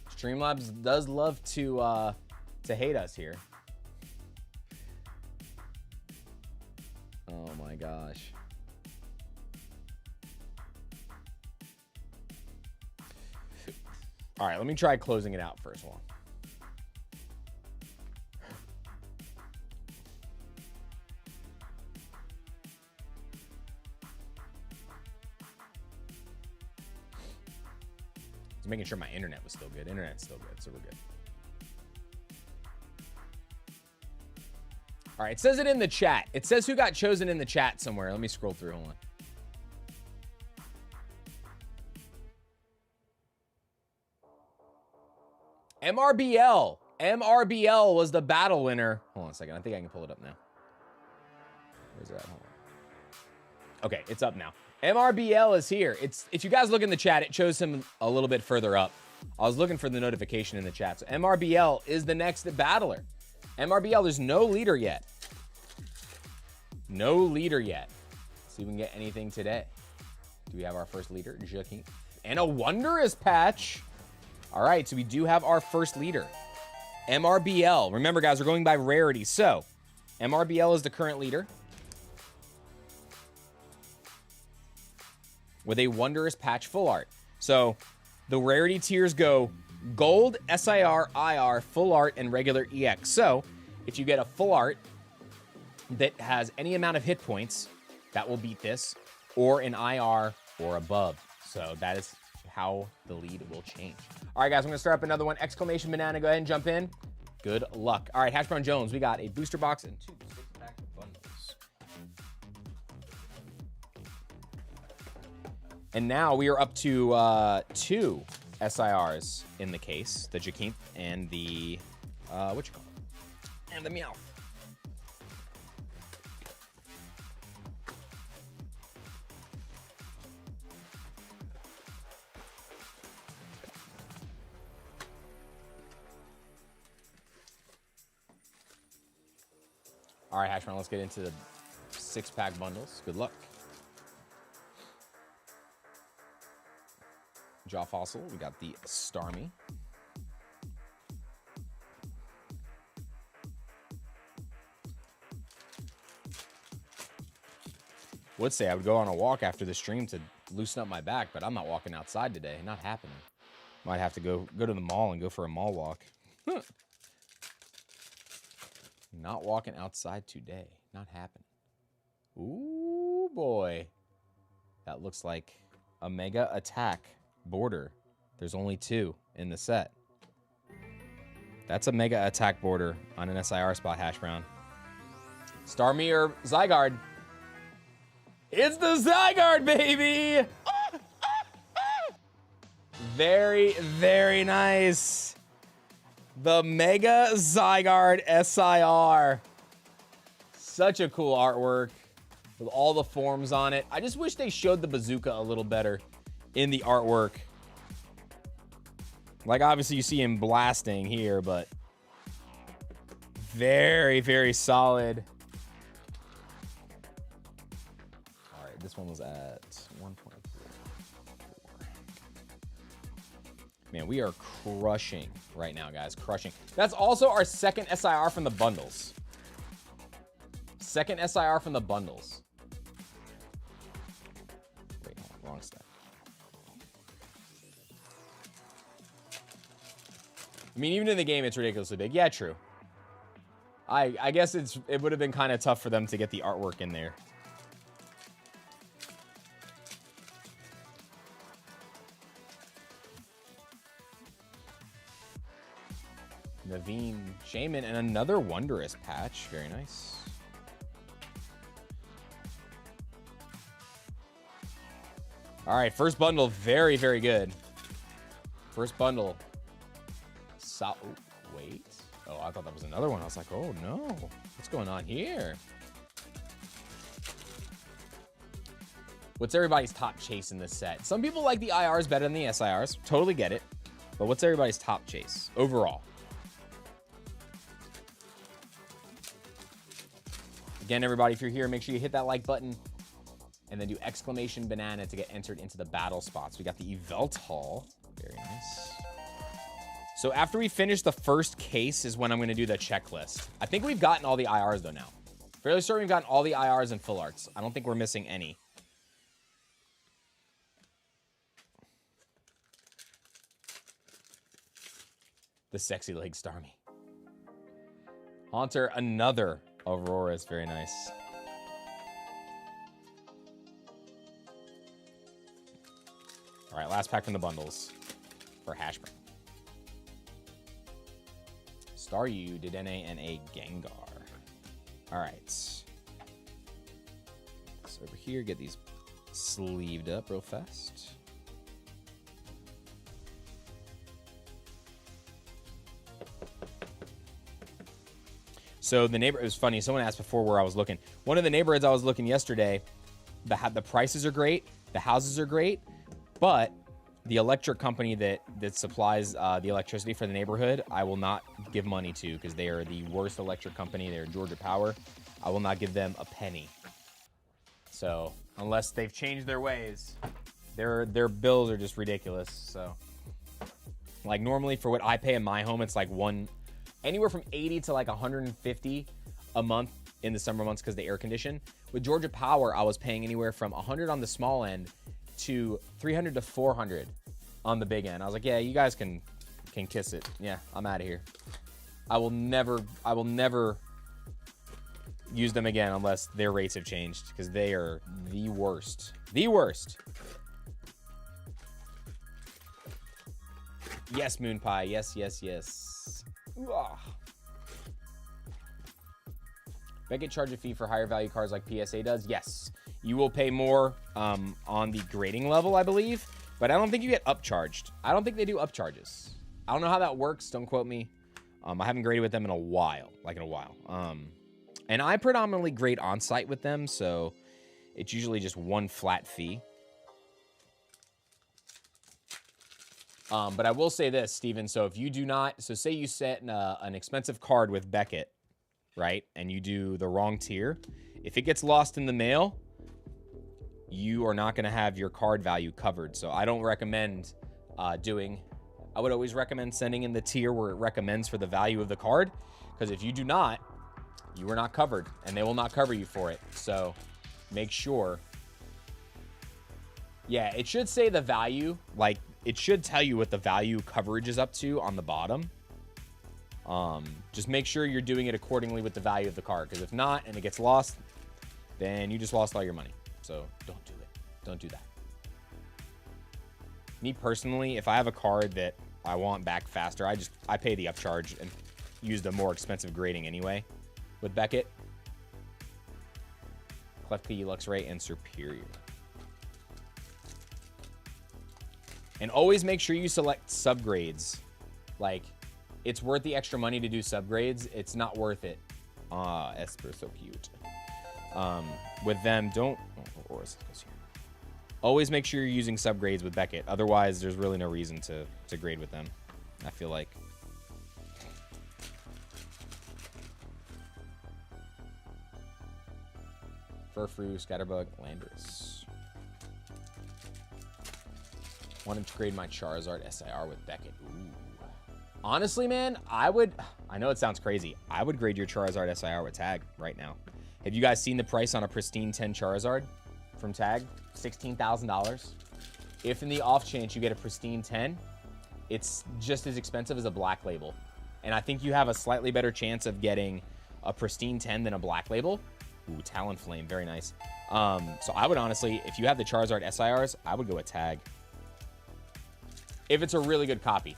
Streamlabs does love to hate us here. Oh my gosh. All right, let me try closing it out first one. Just making sure my internet was still good. Internet's still good, so we're good. All right, it says it in the chat. It says who got chosen in the chat somewhere. Let me scroll through. Hold on. MRBL. MRBL was the battle winner. Hold on a second. I think I can pull it up now. Where's that? Hold on. Okay, it's up now. MRBL is here. If you guys look in the chat, it shows him a little bit further up. I was looking for the notification in the chat. So MRBL is the next battler. MRBL, there's no leader yet. No leader yet. See if we can get anything today. Do we have our first leader? Joaquin. And a wondrous patch. All right, so we do have our first leader. MRBL. Remember, guys, we're going by rarity. So MRBL is the current leader with a wondrous patch full art. So the rarity tiers go gold, SIR, IR, full art, and regular EX. So if you get a full art that has any amount of hit points, that will beat this, or an IR or above. So that is how the lead will change. All right, guys, I'm gonna start up another one. Exclamation banana, go ahead and jump in. Good luck. All right, Hash Brown Jones, we got a booster box and 2 6-pack bundles. And now we are up to 2 SIRs in the case, the Jaquinth and the, what you call it? And the Meowth. All right, Hashman, let's get into the 6-pack bundles. Good luck. Jaw Fossil, we got the Starmie. Would say I would go on a walk after the stream to loosen up my back, but I'm not walking outside today. Not happening. Might have to go to the mall and go for a mall walk. Not walking outside today. Not happening. Ooh, boy. That looks like a Mega Attack border. There's only 2 in the set. That's a Mega Attack border on an SIR spot, Hash Brown. Starmie or Zygarde? It's the Zygarde, baby! Very, very nice. The Mega Zygarde SIR. Such a cool artwork with all the forms on it. I just wish they showed the bazooka a little better in the artwork. Like, obviously, you see him blasting here, but very, very solid. All right, this one was at 124. Man, we are crushing right now, guys. Crushing. That's also our second SIR from the bundles. Second SIR from the bundles. Wait, hold on, wrong step. I mean, even in the game, it's ridiculously big. Yeah, true. I guess it would have been kind of tough for them to get the artwork in there. Naveen Shaman and another wondrous patch. Very nice. All right, first bundle, very, very good. First bundle. Oh, wait. Oh, I thought that was another one. I was like, oh no, what's going on here? What's everybody's top chase in this set? Some people like the IRs better than the SIRs. Totally get it. But what's everybody's top chase overall? Again, everybody, if you're here, make sure you hit that like button and then do exclamation banana to get entered into the battle spots. We got the Yveltal. Very nice. So after we finish the first case is when I'm going to do the checklist. I think we've gotten all the IRs, though, now. Fairly certain we've gotten all the IRs and full arts. I don't think we're missing any. The sexy leg Starmie. Haunter, another Aurora is very nice. All right, last pack from the bundles. for Hashburn. Staryu did NA and a Gengar. All right. So over here, get these sleeved up real fast. So the neighbor, it was funny. Someone asked before where I was looking. One of the neighborhoods I was looking yesterday, the prices are great, the houses are great, but the electric company that supplies the electricity for the neighborhood, I will not give money to because they are the worst electric company. They're Georgia Power. I will not give them a penny. So unless they've changed their ways, their bills are just ridiculous. So like normally for what I pay in my home, it's like anywhere from 80 to like 150 a month in the summer months because they air condition. With Georgia Power, I was paying anywhere from 100 on the small end to 300 to 400 on the big end. I was like, yeah, you guys can kiss it. Yeah, I'm out of here. I will never use them again unless their rates have changed because they are the worst. The worst. Yes, Moon Pie. Yes, yes, yes. Beckett charge a fee for higher value cards like PSA does? Yes. You will pay more on the grading level, I believe, but I don't think you get upcharged. I don't think they do upcharges. I don't know how that works. Don't quote me. I haven't graded with them in a while, and I predominantly grade on site with them, so it's usually just one flat fee. But I will say this, Steven. So if you do not, so say you set an expensive card with Beckett, right? And you do the wrong tier. If it gets lost in the mail, you are not going to have your card value covered. So I don't recommend I would always recommend sending in the tier where it recommends for the value of the card. Because if you do not, you are not covered and they will not cover you for it. So make sure. Yeah, it should say the value, like it should tell you what the value coverage is up to on the bottom. Just make sure you're doing it accordingly with the value of the card. Because if not, and it gets lost, then you just lost all your money. So don't do it. Don't do that. Me personally, if I have a card that I want back faster, I pay the upcharge and use the more expensive grading anyway with Beckett. Klefki, Luxray, and Superior. And always make sure you select subgrades. Like, it's worth the extra money to do subgrades. It's not worth it. Esper, so cute. With them, don't... Oh, goes here. Always make sure you're using subgrades with Beckett. Otherwise, there's really no reason to grade with them, I feel like. Furfrou, Scatterbug, Landorus. Wanted to grade my Charizard SIR with Beckett. Ooh. Honestly, man, I know it sounds crazy. I would grade your Charizard SIR with Tag right now. Have you guys seen the price on a pristine 10 Charizard from Tag? $16,000. If in the off chance you get a pristine 10, it's just as expensive as a black label. And I think you have a slightly better chance of getting a pristine 10 than a black label. Ooh, Talonflame, very nice. So I would honestly, if you have the Charizard SIRs, I would go with Tag. If it's a really good copy.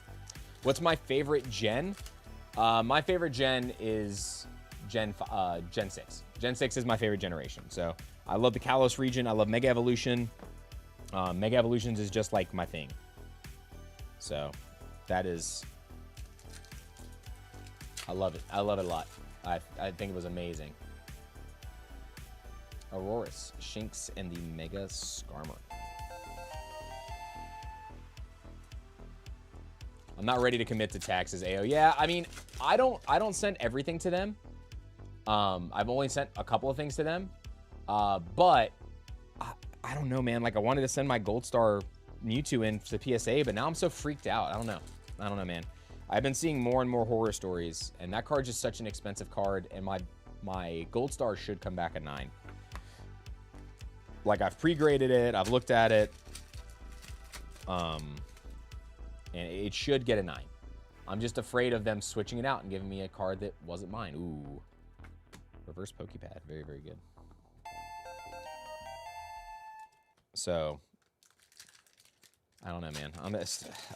What's my favorite gen? My favorite gen is Gen 6. Gen 6 is my favorite generation. So I love the Kalos region. I love Mega Evolution. Mega Evolutions is just like my thing. So that is... I love it. I love it a lot. I think it was amazing. Aurorus, Shinx, and the Mega Skarmory. I'm not ready to commit to taxes, AO. Yeah, I mean, I don't send everything to them. I've only sent a couple of things to them. But I don't know, man. Like, I wanted to send my Gold Star Mewtwo in to PSA, but now I'm so freaked out. I don't know, man. I've been seeing more and more horror stories, and that card's just such an expensive card, and my Gold Star should come back at 9. Like, I've pre-graded it, I've looked at it, and it should get a 9. I'm just afraid of them switching it out and giving me a card that wasn't mine. Ooh. Reverse Pokepad. Very, very good. So, I don't know, man.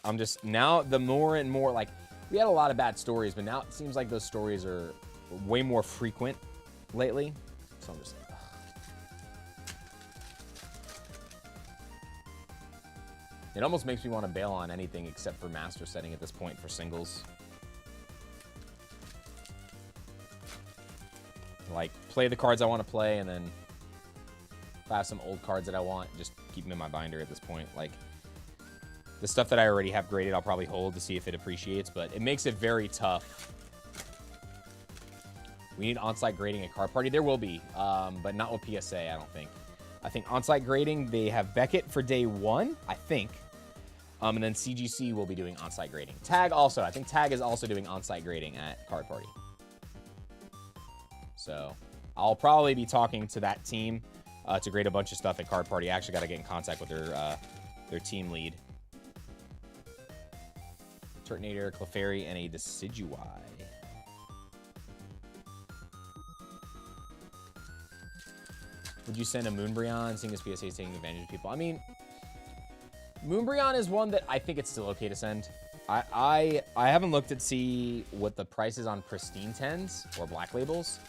I'm just now the more and more like we had a lot of bad stories, but now it seems like those stories are way more frequent lately. So I'm just. It almost makes me want to bail on anything except for master setting at this point for singles. Like, play the cards I want to play, and then if I have some old cards that I want, just keep them in my binder at this point. Like, the stuff that I already have graded, I'll probably hold to see if it appreciates, but it makes it very tough. We need on-site grading at Card Party. There will be, but not with PSA, I don't think. I think on-site grading, they have Beckett for day 1, I think. And then CGC will be doing on-site grading. Tag also. I think Tag is also doing on-site grading at Card Party. So I'll probably be talking to that team to grade a bunch of stuff at Card Party. I actually got to get in contact with their team lead. Turtonator, Clefairy, and a Decidueye. Would you send a Moonbryon, seeing as PSA is taking advantage of people? I mean, Moonbryon is one that I think it's still okay to send. I haven't looked at see what the price is on pristine 10s or black labels.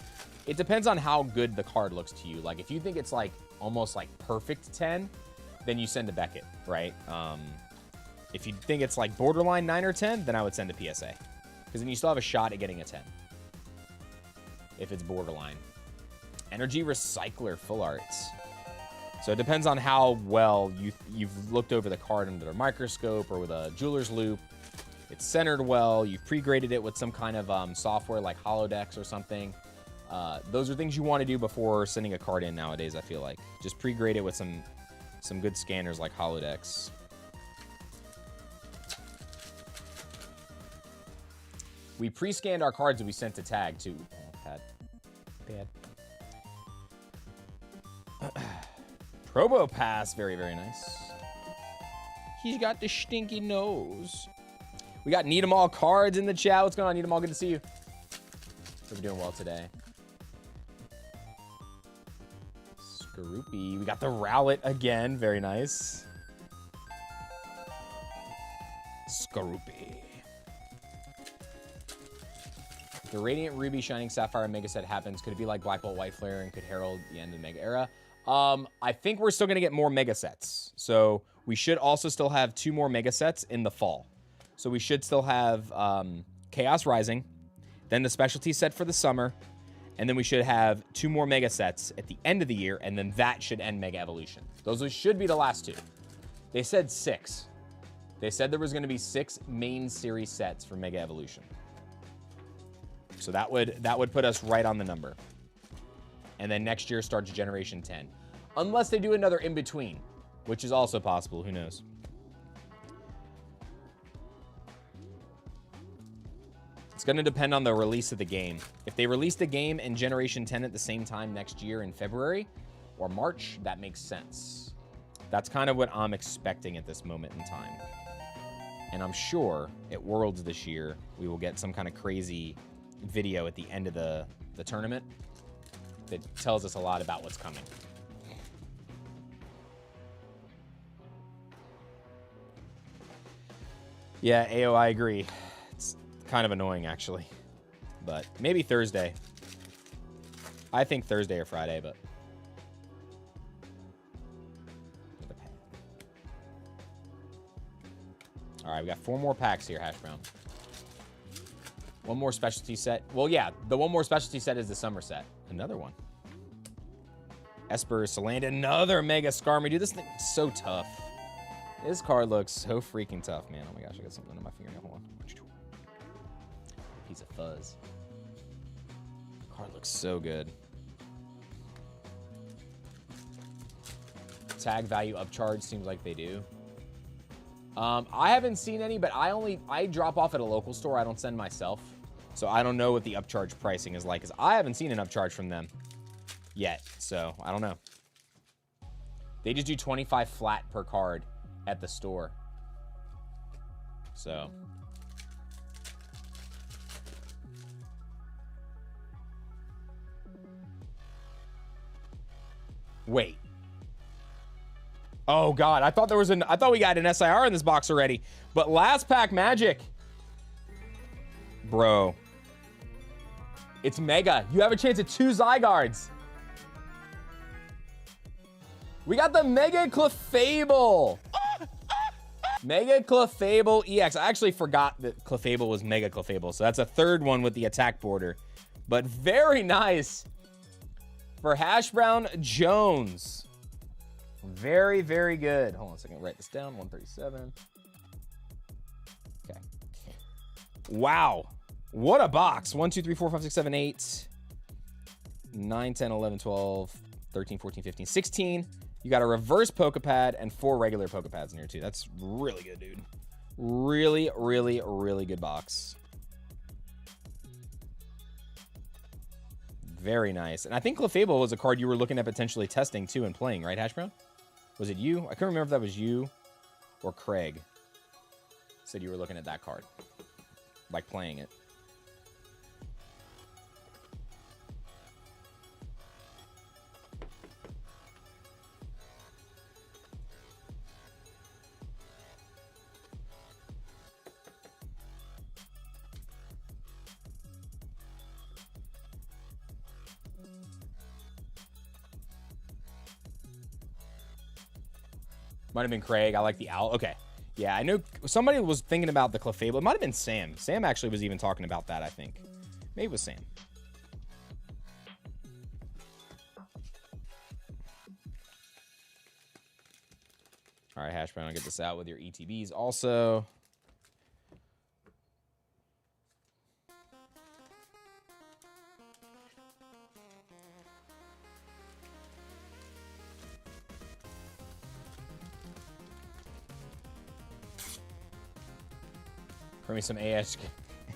It depends on how good the card looks to you. Like, if you think it's like almost like perfect 10, then you send a Beckett, right? If you think it's like borderline 9 or 10, then I would send a PSA. Because then you still have a shot at getting a 10. If it's borderline. Energy Recycler Full Arts. So it depends on how well you've looked over the card under a microscope or with a jeweler's loupe. It's centered well. You've pre-graded it with some kind of software like Holodex or something. Those are things you want to do before sending a card in nowadays, I feel like. Just pre-grade it with some good scanners like Holodex. We pre-scanned our cards that we sent to Tag, too. Oh, bad. Probo Pass, very, very nice. He's got the stinky nose. We got Need 'em All cards in the chat. What's going on, Need 'em All? Good to see you. Hope you're doing well today. Skorupi. We got the Rowlet again. Very nice. Skorupi. The Radiant Ruby Shining Sapphire Mega Set happens. Could it be like Black Bolt White Flare and could herald the end of the Mega Era? I think we're still going to get more Mega Sets. So we should also still have 2 more Mega Sets in the fall. So we should still have Chaos Rising, then the specialty set for the summer, and then we should have 2 more Mega Sets at the end of the year, and then that should end Mega Evolution. Those should be the last 2. They said 6. They said there was going to be 6 main series sets for Mega Evolution. So that would put us right on the number. And then next year starts Generation 10. Unless they do another in-between, which is also possible. Who knows? It's going to depend on the release of the game. If they release the game and Generation 10 at the same time next year in February or March, that makes sense. That's kind of what I'm expecting at this moment in time. And I'm sure at Worlds this year, we will get some kind of crazy video at the end of the tournament that tells us a lot about what's coming. Yeah, AO, I agree. It's kind of annoying, actually. But maybe Thursday. I think Thursday or Friday, but... All right, we got 4 more packs here, Hash Brown. 1 more specialty set. Well, yeah, the 1 more specialty set is the summer set. Another one. Esper, Salanda, another Mega Skarmory. Dude, this thing is so tough. This card looks so freaking tough, man. Oh my gosh, I got something in my fingernail. Hold on. Piece of fuzz. Card looks so good. Tag value upcharge seems like they do. I haven't seen any, but I drop off at a local store. I don't send myself. So I don't know what the upcharge pricing is like, because I haven't seen an upcharge from them yet. So I don't know. They just do 25 flat per card at the store. So. Wait. Oh God, I thought we got an SIR in this box already. But last pack magic. Bro. It's mega. You have a chance at 2 Zygardes. We got the Mega Clefable. Mega Clefable EX. I actually forgot that Clefable was Mega Clefable, so that's a 3rd one with the attack border. But very nice for Hash Brown Jones. Very, very good. Hold on a second. Write this down. 137. Okay. Wow. What a box. 1, 2, 3, 4, 5, 6, 7, 8, 9, 10, 11, 12, 13, 14, 15, 16. You got a reverse Pokepad and 4 regular Pokepads in here too. That's really good, dude. Really, really, really good box. Very nice. And I think Clefable was a card you were looking at potentially testing too and playing, right, Hash Brown? Was it you? I couldn't remember if that was you or Craig. Said you were looking at that card. Like playing it. Might have been Craig. I like the owl. Okay. Yeah, I know somebody was thinking about the Clefable. It might have been Sam. Sam actually was even talking about that, I think. Maybe it was Sam. All right, Hash Brown, I'll get this out with your ETBs also. Bring me some AS.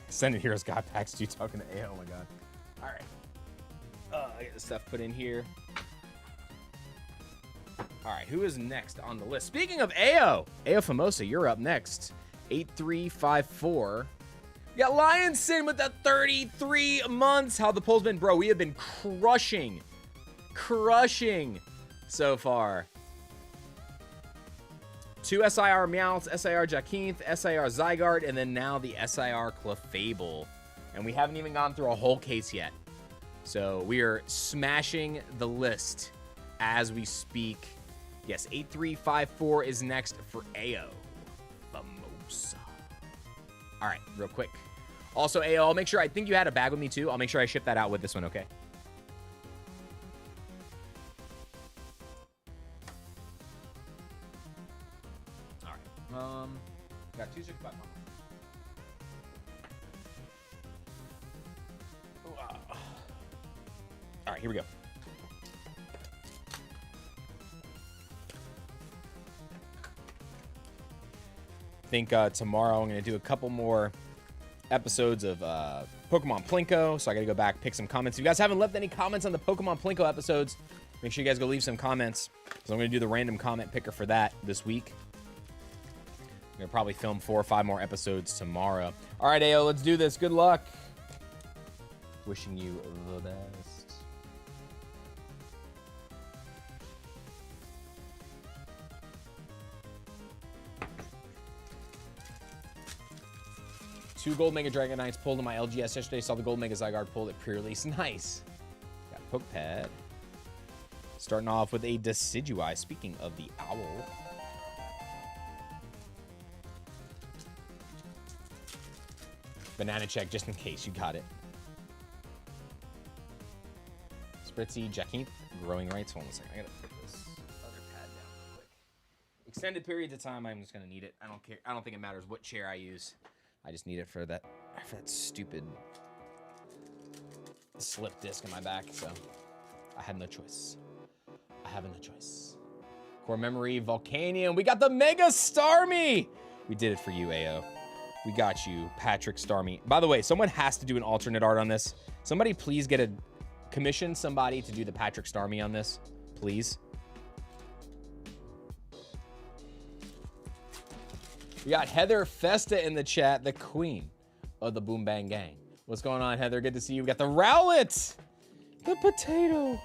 Sending Heroes God packs to you talking to AO. Oh my God. All right. I get the stuff put in here. All right. Who is next on the list? Speaking of AO Famosa, you're up next. 8354. We got Lionson with the 33 months. How the poll's been, bro. We have been crushing so far. 2 SIR Meowths, SIR Jacinth, SIR Zygarde, and then now the SIR Clefable. And we haven't even gone through a whole case yet. So we are smashing the list as we speak. Yes, 8354 is next for AO Famosa. All right, real quick. Also, AO, I'll make sure, I think you had a bag with me too. I'll make sure I ship that out with this one, okay? Got 2 super five. All right, here we go. I think tomorrow I'm going to do a couple more episodes of Pokemon Plinko, so I got to go back, pick some comments. If you guys haven't left any comments on the Pokemon Plinko episodes, make sure you guys go leave some comments. So I'm going to do the random comment picker for that this week. I'm going to probably film 4 or 5 more episodes tomorrow. All right, AO, let's do this. Good luck. Wishing you the best. Two Gold Mega Dragonites pulled in my LGS yesterday. Saw the Gold Mega Zygarde pulled at pre-release. Nice. Got Pokepad. Starting off with a Decidueye. Speaking of the owl. Banana check just in case you got it. Spritzy, Jacinth, Growing Rights. Hold on a second. I gotta put this other pad down real quick. Extended periods of time, I'm just gonna need it. I don't care. I don't think it matters what chair I use. I just need it for that stupid slip disc in my back. So I had no choice. I have no choice. Core Memory, Volcanion. We got the Mega Starmie. We did it for you, AO. We got you, Patrick Starmie. By the way, someone has to do an alternate art on this. Somebody please commission somebody to do the Patrick Starmie on this, please. We got Heather Festa in the chat, the queen of the Boom Bang Gang. What's going on, Heather? Good to see you. We got the Rowlet, the potato.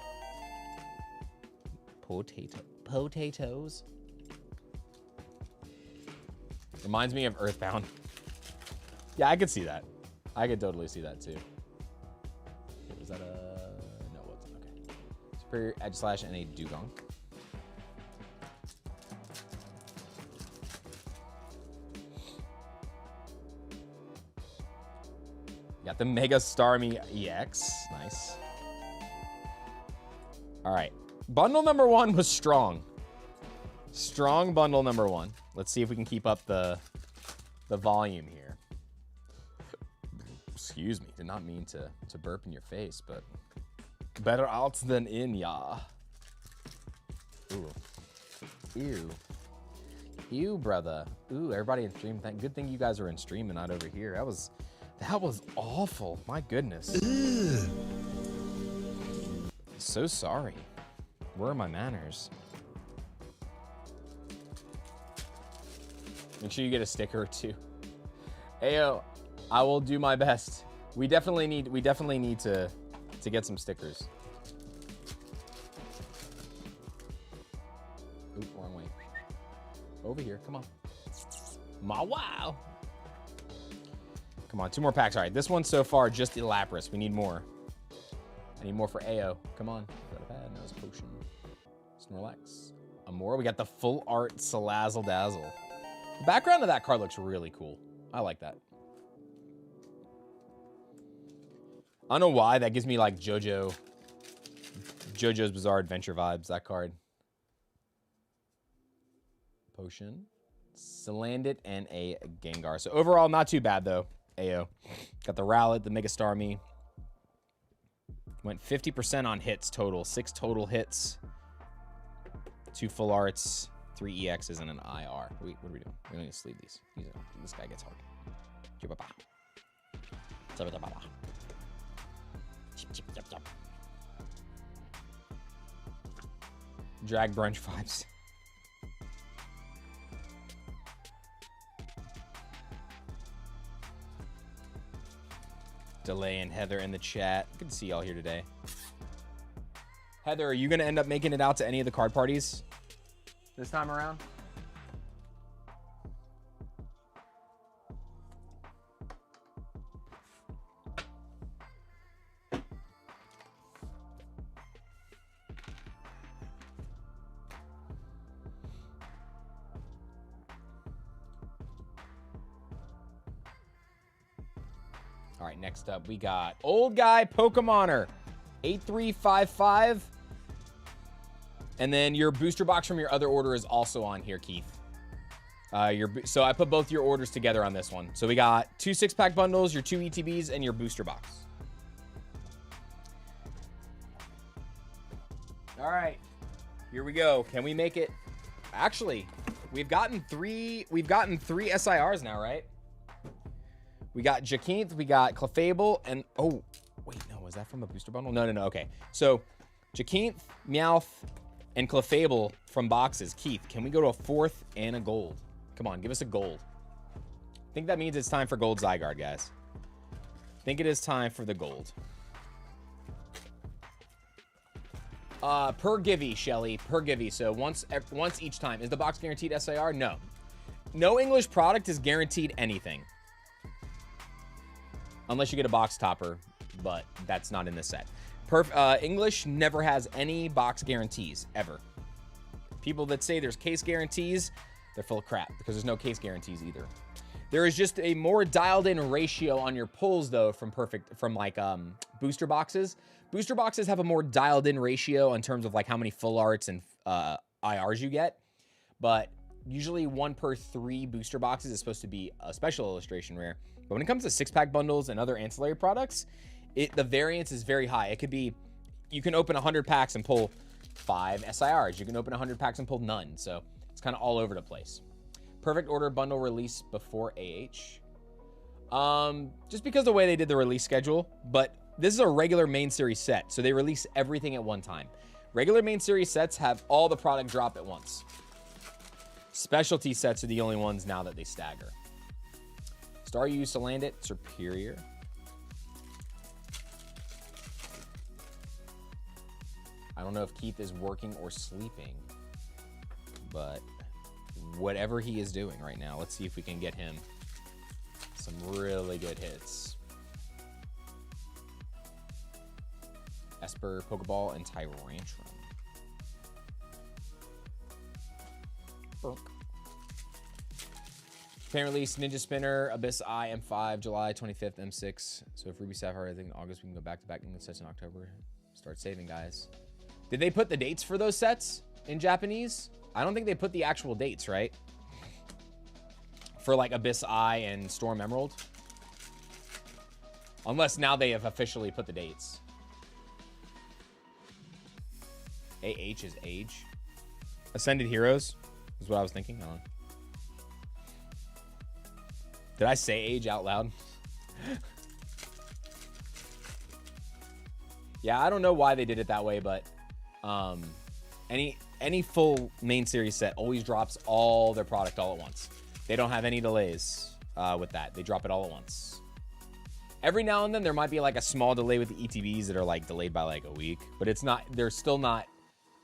Potatoes. Reminds me of Earthbound. Yeah, I could see that. I could totally see that too. Was that a... No, it wasn't. Okay. Superior Edge Slash and a Dugong. Got the Mega Starmie EX. Nice. All right. Bundle number 1 was strong. Strong bundle number 1. Let's see if we can keep up the volume here. Excuse me. Did not mean to burp in your face, but better out than in, ya. Ooh. Ew. Ew, brother. Ooh, everybody in stream. Good thing you guys are in stream and not over here. That was awful. My goodness. Ugh. So sorry. Where are my manners? Make sure you get a sticker or 2. Ayo, I will do my best. We definitely need to get some stickers. Oop, wrong way. Over here, come on. My wow. Come on, 2 more packs. All right, this one so far just Lapras. We need more. I need more for AO. Come on. Got a pad, nose potion. Snorlax. More. We got the full art Salazzle Dazzle. The background of that card looks really cool. I like that. I don't know why. That gives me like JoJo's Bizarre Adventure vibes, that card. Potion. Salandit and a Gengar. So overall, not too bad though. AO. Got the Rowlet, the Mega Starmie. Went 50% on hits total. 6 total hits. 2 full arts. 3 EXs and an IR. Wait, what are we doing? We're going to sleeve these. This guy gets hard. Drag brunch vibes. Delay and Heather in the chat. Good to see y'all here today. Heather, are you going to end up making it out to any of the card parties this time around? All right, next up, we got Old Guy Pokemoner, 8355. And then your booster box from your other order is also on here, Keith. So I put both your orders together on this one. So we got 2 6-pack bundles, your 2 ETBs, and your booster box. All right, here we go. Can we make it? Actually, we've gotten three SIRs now, right? We got Jakeenth, we got Clefable, and oh, wait, no, was that from a booster bundle? No, okay. So Jakeenth, Meowth, and Clefable from boxes. Keith, can we go to a 4th and a gold? Come on, give us a gold. I think that means it's time for gold Zygarde, guys. I think it is time for the gold. Per Givey, Shelly, per Givey. So once each time. Is the box guaranteed SIR? No. No English product is guaranteed anything. Unless you get a box topper, but that's not in this set. English never has any box guarantees, ever. People that say there's case guarantees, they're full of crap, because there's no case guarantees either. There is just a more dialed-in ratio on your pulls, though, from booster boxes. Booster boxes have a more dialed-in ratio in terms of like how many full arts and IRs you get, but usually 1 per 3 booster boxes is supposed to be a special illustration rare. But when it comes to 6-pack bundles and other ancillary products, the variance is very high. It could be, you can open 100 packs and pull 5 SIRs. You can open 100 packs and pull none. So it's kind of all over the place. Perfect order bundle release before AH. Just because of the way they did the release schedule, but this is a regular main series set. So they release everything at one time. Regular main series sets have all the product drop at once. Specialty sets are the only ones now that they stagger. Staryu, Salandit, Superior. I don't know if Keith is working or sleeping, but whatever he is doing right now. Let's see if we can get him some really good hits. Esper, Pokeball, and Tyrantrum. Burk. Fan release, Ninja Spinner, Abyss Eye, M5, July 25th, M6. So if Ruby Sapphire, I think in August, we can go back-to-back England sets in October. Start saving, guys. Did they put the dates for those sets in Japanese? I don't think they put the actual dates, right? For like Abyss Eye and Storm Emerald. Unless now they have officially put the dates. AH is age. Ascended Heroes is what I was thinking. Hold on. Did I say age out loud? Yeah, I don't know why they did it that way, but any full main series set always drops all their product all at once. They don't have any delays with that. They drop it all at once. Every now and then there might be like a small delay with the ETBs that are like delayed by like a week, but it's not. They're still not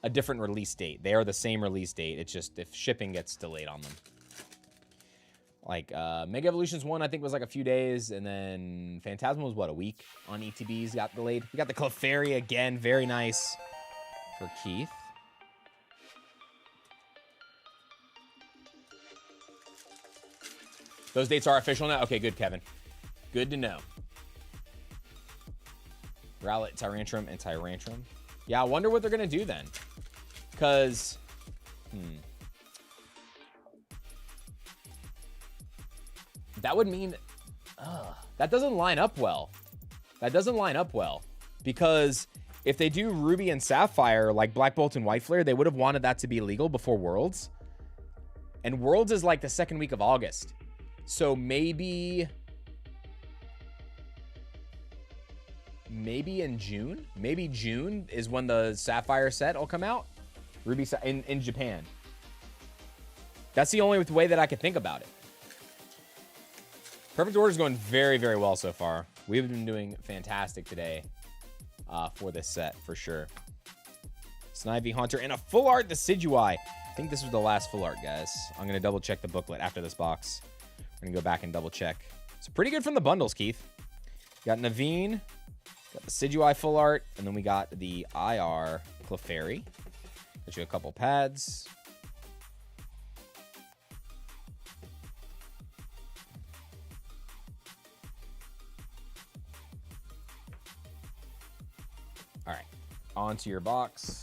a different release date. They are the same release date. It's just if shipping gets delayed on them. Like Mega Evolutions 1, I think, was like a few days, and then Phantasma was what, a week on ETBs got delayed. We got the Clefairy again, very nice for Keith. Those dates are official now? Okay, good, Kevin. Good to know. Rowlet, Tyrantrum, and Tyrantrum. Yeah, I wonder what they're going to do then. Because, that would mean, that doesn't line up well. That doesn't line up well. Because if they do Ruby and Sapphire, like Black Bolt and White Flare, they would have wanted that to be legal before Worlds. And Worlds is like the second week of August. So maybe in June? Maybe June is when the Sapphire set will come out. Ruby in Japan. That's the only way that I could think about it. Perfect Order is going very, very well so far. We've been doing fantastic today for this set, for sure. Snivy Haunter and a full art Decidueye. I think this was the last full art, guys. I'm going to double check the booklet after this box. We're going to go back and double check. It's pretty good from the bundles, Keith. Got Naveen, got the Decidueye full art, and then we got the IR Clefairy. Got you a couple pads. All right, onto your box.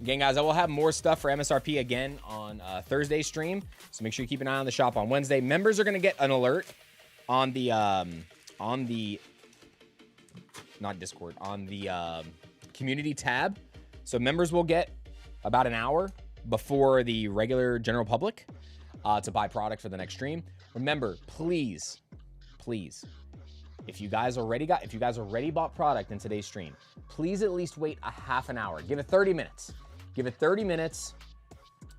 Again, guys, I will have more stuff for MSRP again on Thursday's stream, so make sure you keep an eye on the shop on Wednesday. Members are going to get an alert on the not Discord, on the community tab. So members will get about an hour before the regular general public to buy product for the next stream. Remember, please, if you guys already bought product in today's stream, please at least wait a half an hour. Give it 30 minutes. Give it 30 minutes.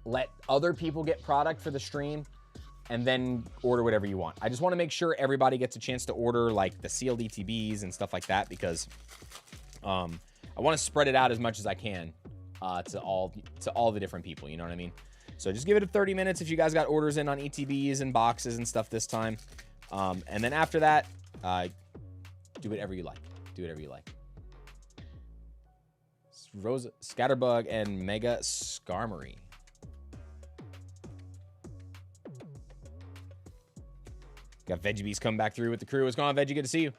Let other people get product for the stream, and then order whatever you want. I just want to make sure everybody gets a chance to order like the sealed ETBs and stuff like that, because I want to spread it out as much as I can to all the different people. You know what I mean? So just give it 30 minutes if you guys got orders in on ETBs and boxes and stuff this time. And then after that, do whatever you like. Do whatever you like. Rose, Scatterbug, and Mega Skarmory. Got VeggieBeast come back through with the crew. What's going on, Veggie? Good to see you.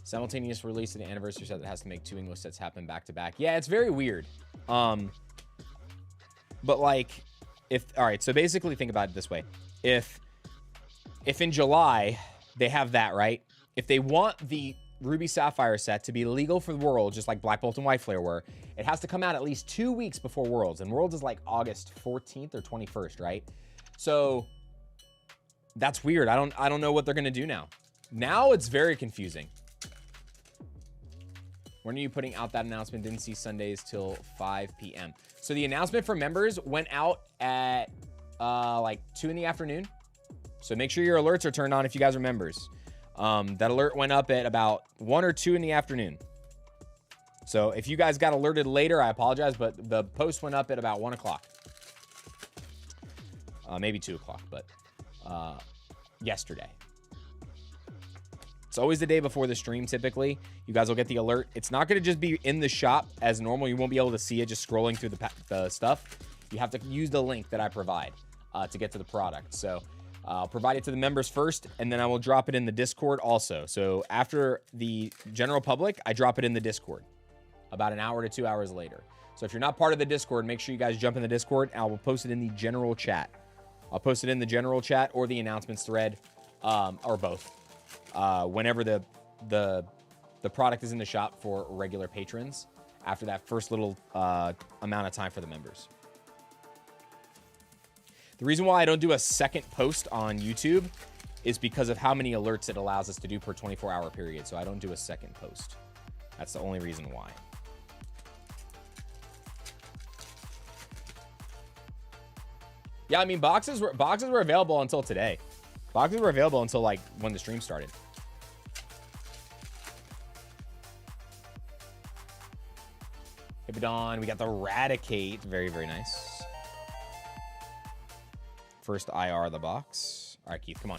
Simultaneous release of the anniversary set that has to make 2 English sets happen back to back. Yeah, it's very weird. But like, all right, so basically think about it this way. If in July they have that, right? If they want the Ruby Sapphire set to be legal for the World, just like Black Bolt and White Flare were, it has to come out at least 2 weeks before Worlds, and Worlds is like August 14th or 21st, right? So that's weird. I don't know what they're gonna do now. Now it's very confusing. When are you putting out that announcement? Didn't see Sundays till 5 p.m. So the announcement for members went out at like 2 in the afternoon. So make sure your alerts are turned on if you guys are members. That alert went up at about 1 or 2 in the afternoon. So if you guys got alerted later, I apologize, but the post went up at about 1 o'clock. Maybe 2 o'clock, but yesterday. It's always the day before the stream, typically. You guys will get the alert. It's not going to just be in the shop as normal. You won't be able to see it just scrolling through the stuff. You have to use the link that I provide to get to the product. So I'll provide it to the members first, and then I will drop it in the Discord also. So after the general public, I drop it in the Discord about an hour to 2 hours later. So if you're not part of the Discord, make sure you guys jump in the Discord, and I will post it in the general chat. I'll post it in the general chat or the announcements thread, or both. Whenever the product is in the shop for regular patrons after that first little amount of time for the members. The reason why I don't do a second post on YouTube is because of how many alerts it allows us to do per 24-hour period. So I don't do a second post. That's the only reason why. Yeah, I mean, boxes were available until today. Boxes were available until like when the stream started. Hippodon, we got the Eradicate. Very, very nice. First IR of the box. All right, Keith, come on.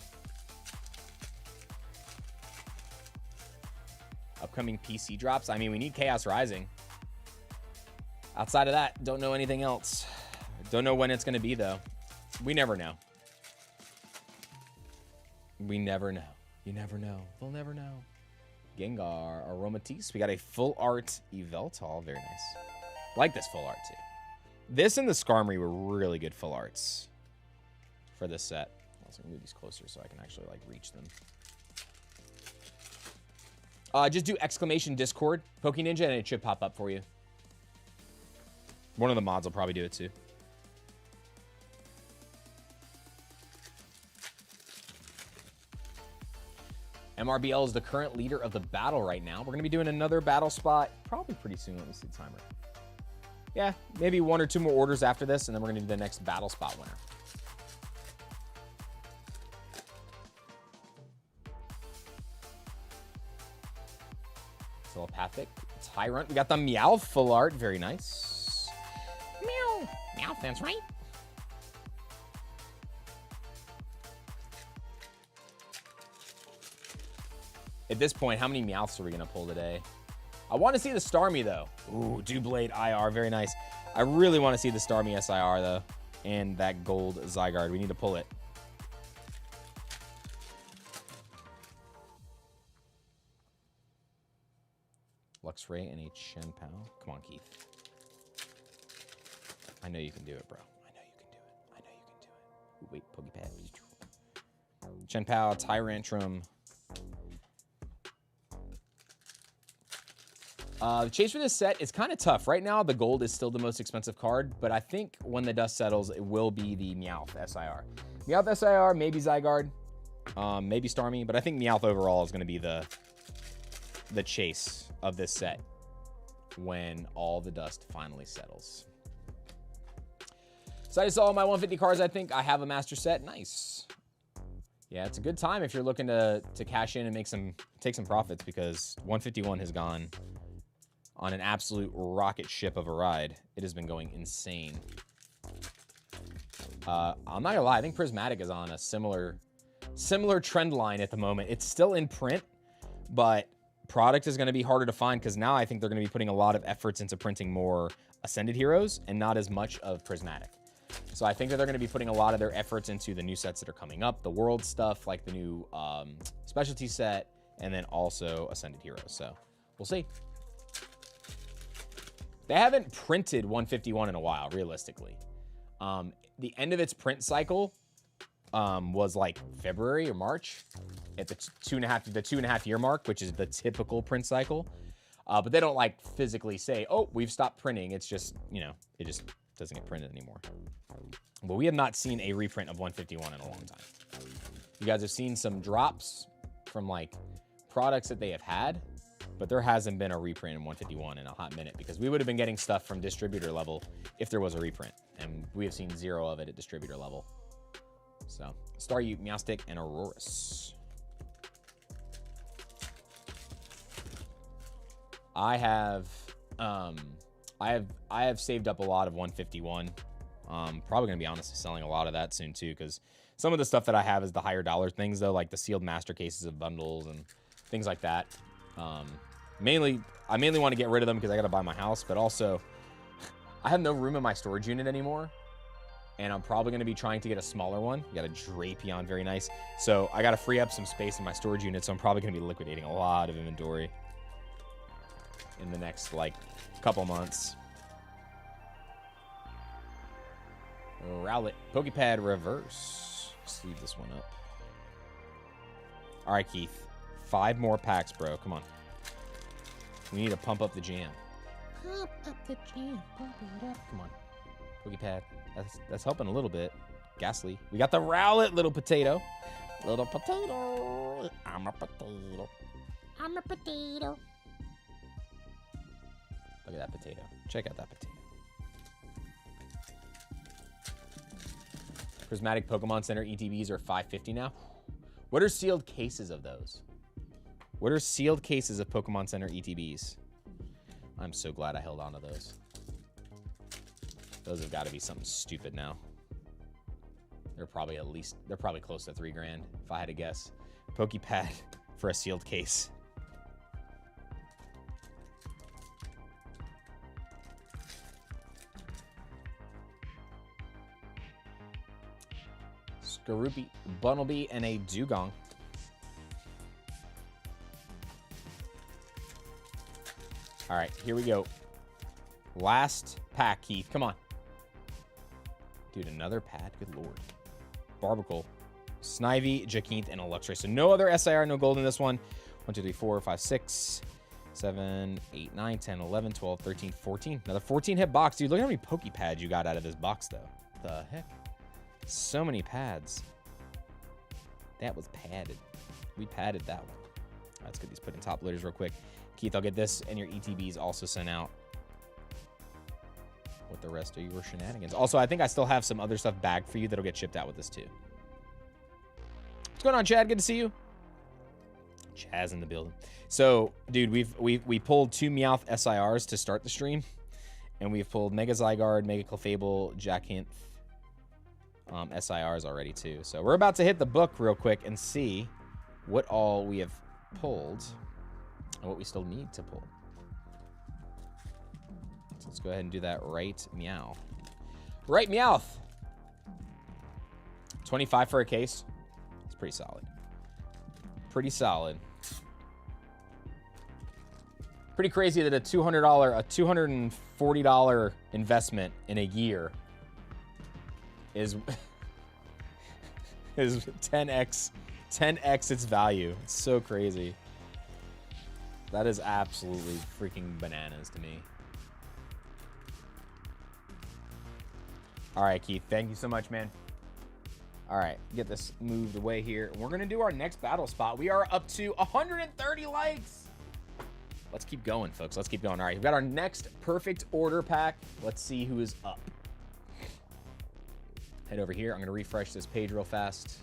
Upcoming PC drops. I mean, we need Chaos Rising. Outside of that, don't know anything else. Don't know when it's going to be, though. We never know. We never know. You never know. We'll never know. Gengar, Aromatisse. We got a full art Yveltal. Very nice. Like this full art, too. This and the Skarmory were really good full arts for this set. Let's move these closer so I can actually, like, reach them. Just do exclamation Discord, PokeNinja, and it should pop up for you. One of the mods will probably do it, too. MRBL is the current leader of the battle right now. We're going to be doing another battle spot probably pretty soon. Let me see the timer. Yeah, maybe 1 or 2 more orders after this, and then we're going to do the next battle spot winner. Telepathic Tyrant. We got the Meowth full art. Very nice. Meow. Meowth, that's right. At this point, how many Meowths are we going to pull today? I want to see the Starmie, though. Ooh, Doublade IR. Very nice. I really want to see the Starmie SIR, though. And that gold Zygarde. We need to pull it. Luxray and a Shenpao. Come on, Keith. I know you can do it, bro. I know you can do it. I know you can do it. Ooh, wait, Pokepad. Shenpao, Tyrantrum. The chase for this set is kind of tough. Right now, the gold is still the most expensive card, but I think when the dust settles, it will be the Meowth SIR. Meowth SIR, maybe Zygarde, maybe Starmie, but I think Meowth overall is going to be the chase of this set when all the dust finally settles. So I just saw all my 150 cards. I think I have a master set. Nice. Yeah, it's a good time if you're looking to cash in and take some profits, because 151 has gone on an absolute rocket ship of a ride. It has been going insane. I'm not gonna lie, I think Prismatic is on a similar trend line at the moment. It's still in print, but product is gonna be harder to find, because now I think they're gonna be putting a lot of efforts into printing more Ascended Heroes and not as much of Prismatic. So I think that they're gonna be putting a lot of their efforts into the new sets that are coming up, the World stuff, like the new Specialty set, and then also Ascended Heroes. So we'll see. They haven't printed 151 in a while, realistically. The end of its print cycle was like February or March at the two and a half year mark, which is the typical print cycle. But they don't like physically say, oh, we've stopped printing. It's just, you know, it just doesn't get printed anymore. But we have not seen a reprint of 151 in a long time. You guys have seen some drops from like products that they have had, but there hasn't been a reprint in 151 in a hot minute, because we would have been getting stuff from distributor level if there was a reprint, and we have seen 0 of it at distributor level. So, Staryu, Meowstic, and Aurorus. I have saved up a lot of 151. Probably gonna be honestly selling a lot of that soon too, because some of the stuff that I have is the higher dollar things though, like the sealed master cases of bundles and things like that. I mainly want to get rid of them because I got to buy my house, but also I have no room in my storage unit anymore. And I'm probably going to be trying to get a smaller one. You got a Drapion, very nice. So I got to free up some space in my storage unit. So I'm probably going to be liquidating a lot of inventory in the next like couple months. Rowlet, Pokepad reverse. Let's leave this one up. All right, Keith. 5 more packs, bro. Come on. We need to pump up the jam. Pump up the jam. Pump it up. Come on. Pokepad. That's helping a little bit. Ghastly. We got the Rowlet, little potato. Little potato. I'm a potato. I'm a potato. Look at that potato. Check out that potato. Prismatic Pokemon Center ETBs are $5.50 now. What are sealed cases of those? What are sealed cases of Pokemon Center ETBs? I'm so glad I held on to those. Those have got to be something stupid now. They're probably close to $3 grand if I had to guess. Pokepad for a sealed case. Skorupi, Bunnelby, and a Dugong. All right, here we go. Last pack, Keith. Come on. Dude, another pad? Good lord. Barbacle, Snivy, Jacinth, and a Luxray. So no other SIR, no gold in this one. 1, 2, 3, 4, 5, 6, 7, 8, 9, 10, 11, 12, 13, 14. Another 14 hit box. Dude, look how many Pokepads you got out of this box, though. The heck? So many pads. That was padded. We padded that one. Let's get these put in top loaders real quick. Keith, I'll get this and your ETBs also sent out with the rest of your shenanigans. Also, I think I still have some other stuff bagged for you that'll get shipped out with this too. What's going on, Chad? Good to see you. Chaz in the building. So, dude, we pulled 2 Meowth SIRs to start the stream, and we've pulled Mega Zygarde, Mega Clefable, Jacinth SIRs already too. So we're about to hit the book real quick and see what all we have pulled and what we still need to pull. So let's go ahead and do that right meow. Right Meowth. 25 for a case. It's pretty solid. Pretty solid. Pretty crazy that a $240 investment in a year is 10x its value. It's so crazy. That is absolutely freaking bananas to me. All right, Keith, thank you so much, man. All right, get this moved away here. We're gonna do our next battle spot. We are up to 130 likes. Let's keep going, folks. Let's keep going. All right, we've got our next perfect order pack. Let's see who is up. Head over here. I'm going to refresh this page real fast.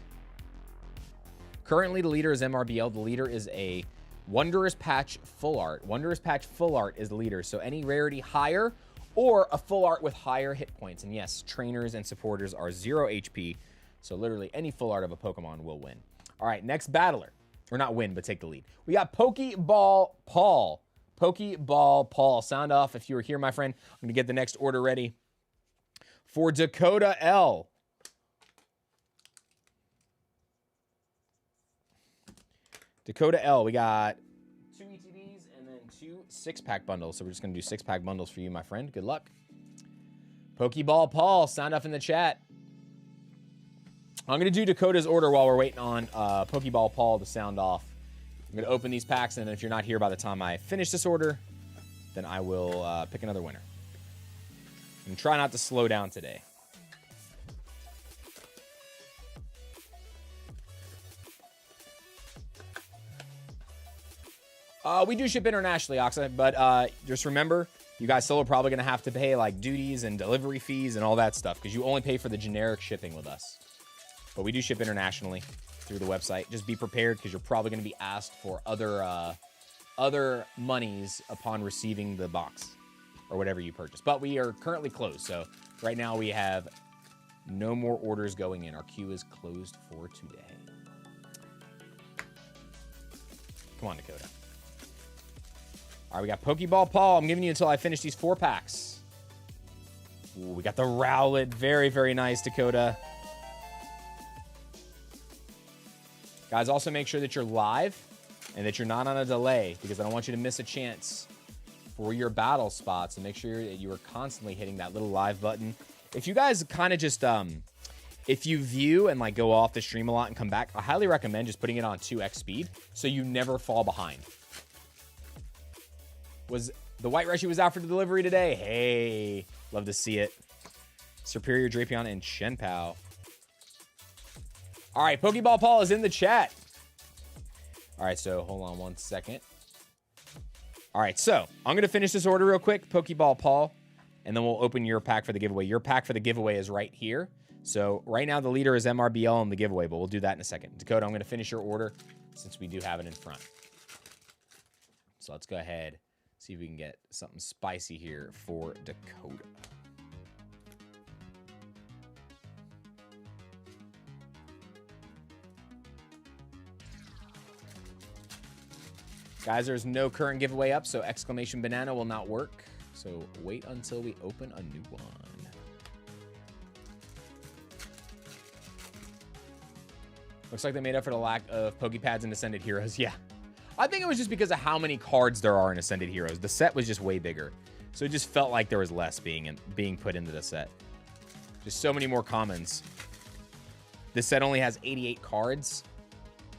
Currently, the leader is MRBL. The leader is a Wondrous Patch Full Art. Wondrous Patch Full Art is the leader. So any rarity higher or a full art with higher hit points. And yes, trainers and supporters are 0 HP. So literally any full art of a Pokemon will win. All right, next battler. Or not win, but take the lead. We got Pokeball Paul. Pokeball Paul. Sound off if you were here, my friend. I'm going to get the next order ready for Dakota L. Dakota L, we got 2 ETBs and then 2 6-pack bundles. So we're just going to do 6-pack bundles for you, my friend. Good luck. Pokeball Paul, sound off in the chat. I'm going to do Dakota's order while we're waiting on Pokeball Paul to sound off. I'm going to open these packs, and if you're not here by the time I finish this order, then I will pick another winner. And try not to slow down today. We do ship internationally, Oxa, but just remember, you guys still are probably going to have to pay like duties and delivery fees and all that stuff because you only pay for the generic shipping with us. But we do ship internationally through the website. Just be prepared because you're probably going to be asked for other other monies upon receiving the box or whatever you purchase. But we are currently closed. So right now we have no more orders going in. Our queue is closed for today. Come on, Dakota. All right, we got Pokeball Paul. I'm giving you until I finish these 4 packs. Ooh, we got the Rowlet. Very, very nice, Dakota. Guys, also make sure that you're live and that you're not on a delay because I don't want you to miss a chance for your battle spots. And make sure that you are constantly hitting that little live button. If you guys kind of just, if you view and like go off the stream a lot and come back, I highly recommend just putting it on 2x speed so you never fall behind. Was the White Rushy was out for delivery today? Hey, love to see it. Superior Drapion and Shenpao. All right, Pokeball Paul is in the chat. All right, so hold on one second. All right, so I'm going to finish this order real quick, Pokeball Paul, and then we'll open your pack for the giveaway. Your pack for the giveaway is right here. So right now the leader is MRBL in the giveaway, but we'll do that in a second. Dakota, I'm going to finish your order since we do have it in front. So let's go ahead, see if we can get something spicy here for Dakota. Guys, there's no current giveaway up, so exclamation banana will not work. So wait until we open a new one. Looks like they made up for the lack of Pokepads and Ascended Heroes. Yeah. I think it was just because of how many cards there are in Ascended Heroes. The set was just way bigger. So it just felt like there was less being put into the set. Just so many more commons. This set only has 88 cards.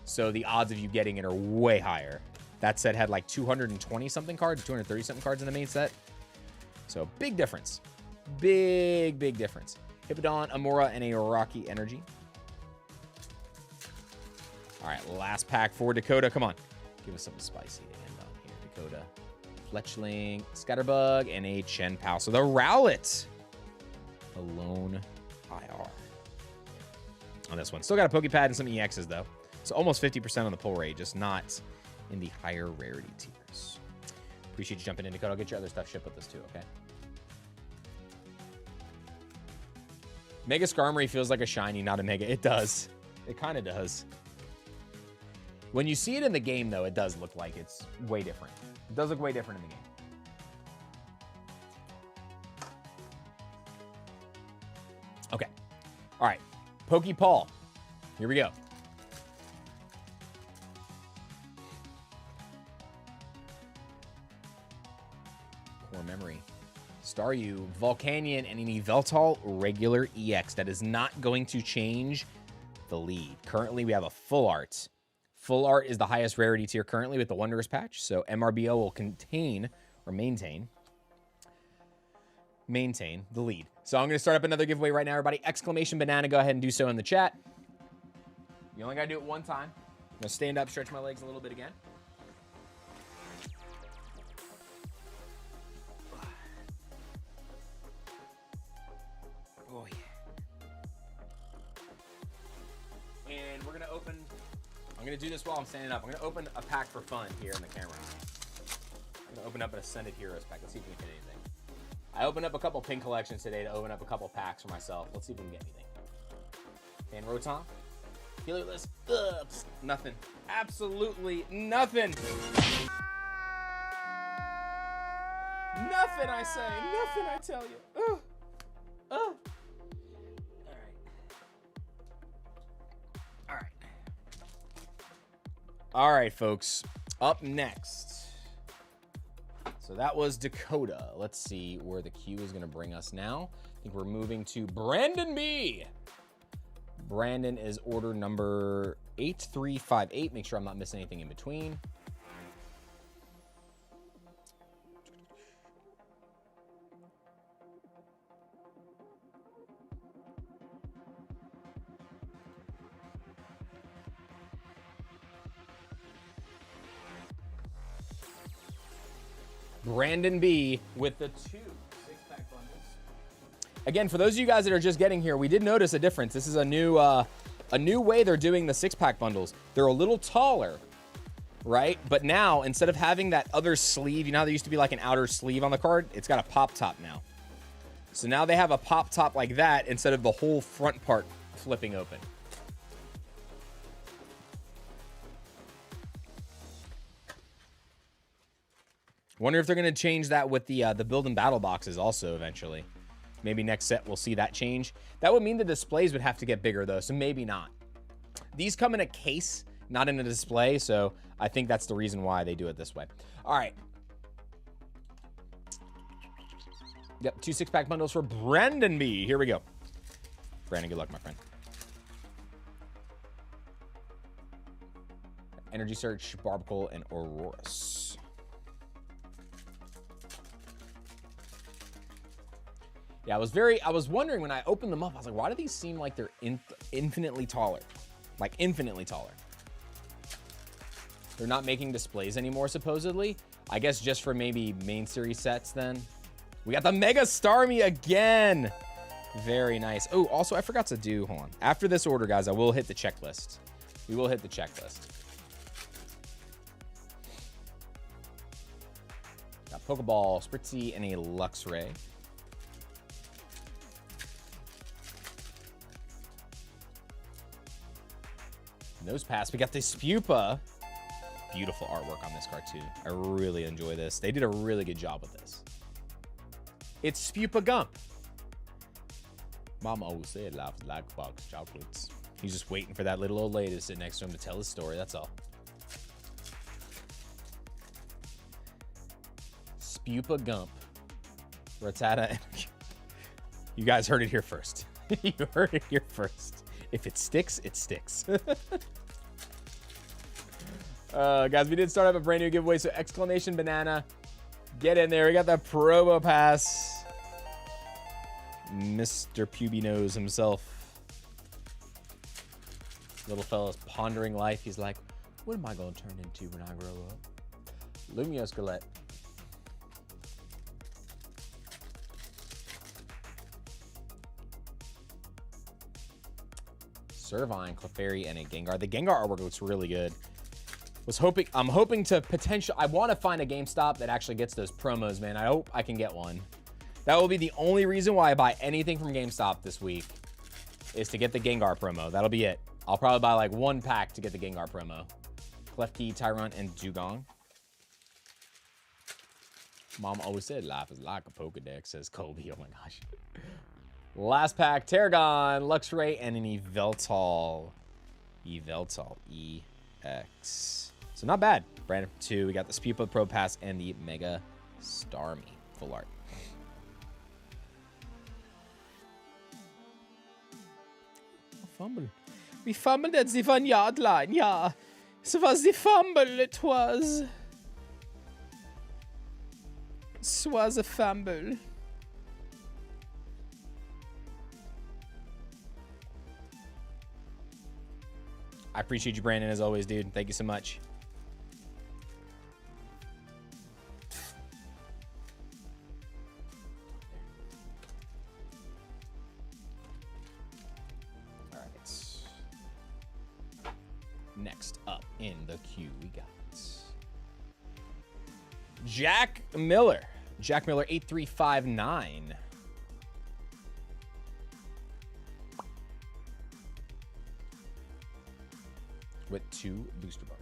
So the odds of you getting it are way higher. That set had like 220 something cards, 230 something cards in the main set. So big difference. Big, big difference. Hippowdon, Amora, and a Rocky Energy. All right, last pack for Dakota. Come on. Give us something spicy to end on here. Dakota, Fletchling, Scatterbug, and a Shenpao. So the Rowlet. The lone IR. On this one. Still got a Pokepad and some EXs, though. So almost 50% on the pull rate, just not in the higher rarity tiers. Appreciate you jumping in, Dakota. I'll get your other stuff shipped with this, too, okay? Mega Skarmory feels like a shiny, not a Mega. It does. It kind of does. When you see it in the game, though, it does look like it's way different. It does look way different in the game. Okay. All right. Pokepaul. Here we go. Core memory. Staryu, Volcanion, and an Yveltal regular EX. That is not going to change the lead. Currently, we have a full art. Full art is the highest rarity tier currently with the Wondrous patch, so MRBO will contain or maintain the lead. So I'm going to start up another giveaway right now, everybody. Exclamation banana, go ahead and do so in the chat. You only got to do it one time. I'm going to stand up, stretch my legs a little bit again. Oh, yeah. And we're going to open... I'm going to do this while I'm standing up. I'm going to open a pack for fun here in the camera. I'm going to open up an Ascended Heroes pack. Let's see if we can get anything. I opened up a couple pin collections today to open up a couple packs for myself. Let's see if we can get anything. And Rotom. Heliolist. Ugh, nothing. Absolutely nothing. Nothing, I say. Nothing, I tell you. Ugh. Ugh. All right, folks. Up next. So that was Dakota. Let's see where the queue is going to bring us now. I think we're moving to Brandon B. Brandon is order number 8358. Make sure I'm not missing anything in between. Brandon B with the 2 6-pack bundles. Again, for those of you guys that are just getting here, we did notice a difference. This is a new way they're doing the 6-pack bundles. They're a little taller right? But now, instead of having that other sleeve, you know how there used to be like an outer sleeve on the card? It's got a pop top now. So now they have a pop top like that instead of the whole front part flipping open. Wonder if they're going to change that with the build and battle boxes also eventually. Maybe next set we'll see that change. That would mean the displays would have to get bigger though, so maybe not. These come in a case, not in a display, so I think that's the reason why they do it this way. All right. Yep, 2 6-pack bundles for Brandon B. Here we go. Brandon, good luck, my friend. Energy Search, Barbacle, and Aurorus. Yeah, I was wondering when I opened them up, I was like, why do these seem like they're infinitely taller? Like infinitely taller. They're not making displays anymore, supposedly. I guess just for maybe main series sets then. We got the Mega Starmie again. Very nice. Oh, also I forgot to do, hold on. After this order, guys, I will hit the checklist. We will hit the checklist. Got Pokeball, Spritzy, and a Luxray. Nose Pass. We got the Spupa. Beautiful artwork on this card, too. I really enjoy this. They did a really good job with this. It's Spupa Gump. Mama always said life is like a box of chocolates. He's just waiting for that little old lady to sit next to him to tell his story. That's all. Spupa Gump. Rattata. You guys heard it here first. You heard it here first. If it sticks, it sticks. Guys, we did start up a brand new giveaway, so exclamation banana. Get in there. We got the promo pass. Mr. Puby Nose himself. Little fella's pondering life. He's like, what am I going to turn into when I grow up? Lumio Skelette. Servine, Clefairy, and a Gengar. The Gengar artwork looks really good. I'm hoping to I want to find a GameStop that actually gets those promos, man. I hope I can get one. That will be the only reason why I buy anything from GameStop this week, is to get the Gengar promo. That'll be it. I'll probably buy like 1 pack to get the Gengar promo. Klefki, Tyron, and Dugong. Mom always said life is like a Pokedex, says Kobe. Oh my gosh. Last pack, Tarragon, Luxray, and an Yveltal. Yveltal, EX. So not bad. Brandon 2, we got the Spupa Pro Pass and the Mega Starmie full art. Fumble. We fumbled at the 1 yard line, yeah. So was the fumble, it was. It was a fumble. I appreciate you, Brandon, as always, dude. Thank you so much. All right. Next up in the queue, we got Jack Miller. Jack Miller, 8359. With 2 booster bars.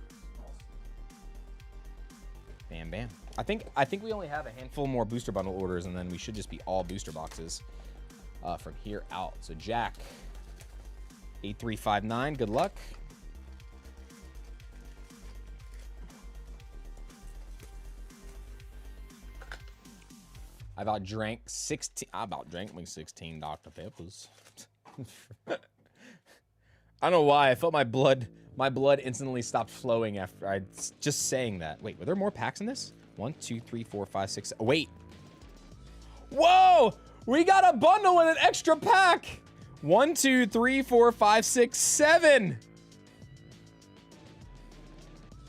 Bam, bam. I think we only have a handful more booster bundle orders, and then we should just be all booster boxes from here out. So Jack, 8359. Good luck. I about drank me 16 Dr. Peppers. I don't know why. I felt my blood instantly stopped flowing after I just saying that. Wait, were there more packs in this? 1, 2, 3, 4, 5, 6. Oh, wait. Whoa! We got a bundle with an extra pack. 1, 2, 3, 4, 5, 6, 7.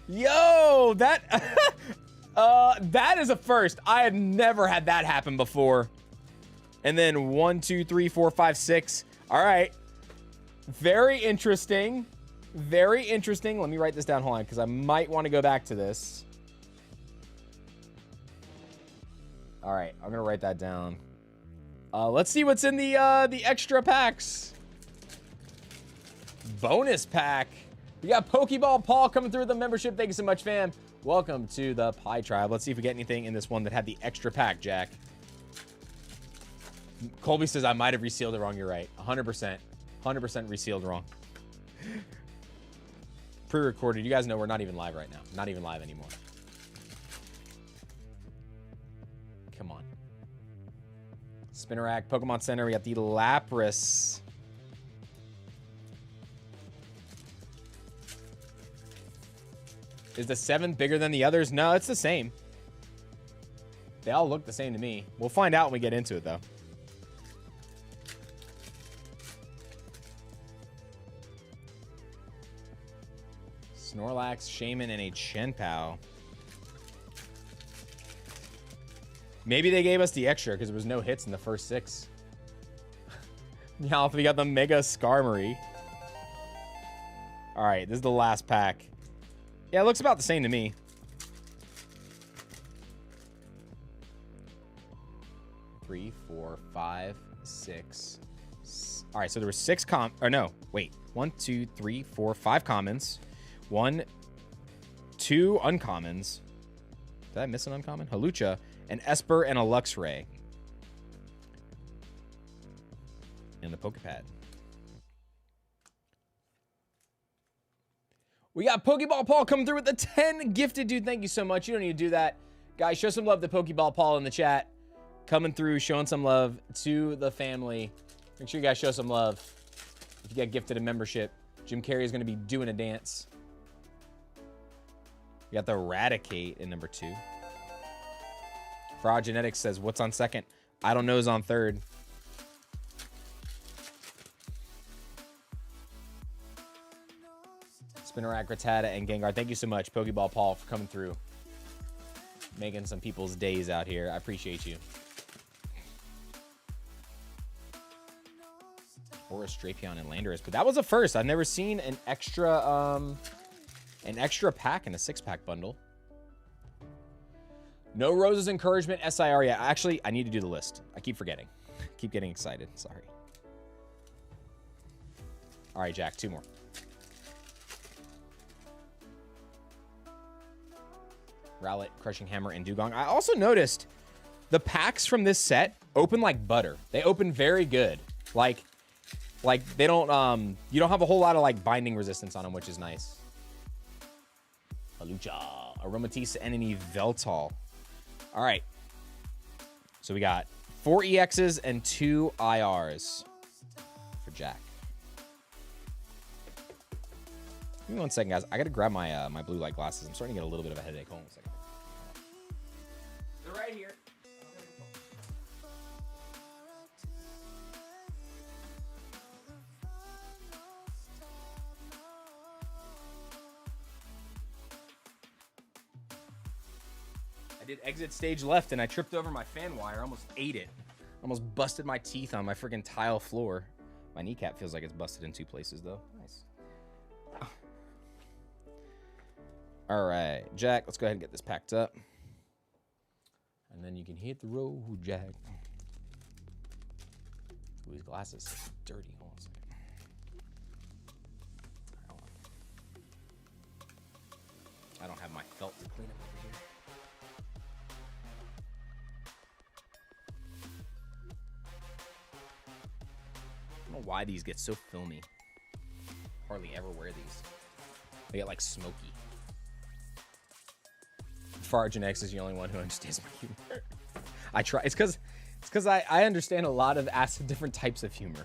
Yo, that that is a first. I had never had that happen before. And then 1, 2, 3, 4, 5, 6. All right. Very interesting. Very interesting. Let me write this down. Hold on, because I might want to go back to this. All right, I'm gonna write that down. Let's see what's in the extra packs. Bonus pack. We got Pokeball Paul coming through with the membership. Thank you so much, fam. Welcome to the Pie Tribe. Let's see if we get anything in this one that had the extra pack, Jack. Colby says I might have resealed it wrong. You're right. 100%. 100% resealed wrong. Pre-recorded. You guys know we're not even live right now. Not even live anymore. Come on. Spinnerack, Pokemon Center. We got the Lapras. Is the 7th bigger than the others? No, it's the same. They all look the same to me. We'll find out when we get into it, though. Snorlax, Shaman, and a Chenpao. Maybe they gave us the extra because there was no hits in the first 6. Now we got the Mega Skarmory. All right, this is the last pack. Yeah, it looks about the same to me. Three, 4, 5, 6. All right, so there were 6 or no, wait. 1, 2, 3, 4, 5 commons. 1, 2 uncommons. Did I miss an uncommon? Halucha, an Esper, and a Luxray. And the Pokepad. We got Pokeball Paul coming through with the 10 gifted, dude. Thank you so much. You don't need to do that. Guys, show some love to Pokeball Paul in the chat. Coming through, showing some love to the family. Make sure you guys show some love. If you get gifted a membership, Jim Carrey is going to be doing a dance. We got the Eradicate in number 2. Fraud Genetics says, what's on 2nd? I don't know is on 3rd. Spinnerack, Rattata, and Gengar. Thank you so much, Pokeball Paul, for coming through. Making some people's days out here. I appreciate you. Or a Strapion and Landorus. But that was a first. I've never seen an extra pack in a 6-pack bundle. No Rose's Encouragement, SIR. Yeah, actually, I need to do the list. I keep forgetting. Keep getting excited. Sorry. All right, Jack, 2 more. Rowlet, Crushing Hammer, and Dugong. I also noticed the packs from this set open like butter. They open very good. Like they don't, you don't have a whole lot of like binding resistance on them, which is nice. Halucha, Aromatisse, and an Yveltal. All right. So we got 4 EXs and 2 IRs for Jack. Give me 1 second, guys. I got to grab my my blue light glasses. I'm starting to get a little bit of a headache. Hold on a second. They're right here. I did exit stage left and I tripped over my fan wire. I almost ate it. Almost busted my teeth on my freaking tile floor. My kneecap feels like it's busted in 2 places though. Nice. All right, Jack, let's go ahead and get this packed up. And then you can hit the road, Jack. Ooh, his glasses are dirty. Hold on a second. Hold on. I don't have my felt to clean up over here. I don't know why these get so filmy. Hardly ever wear these. They get like smoky. Fargen X is the only one who understands my humor. I try. It's because I understand a lot of different types of humor.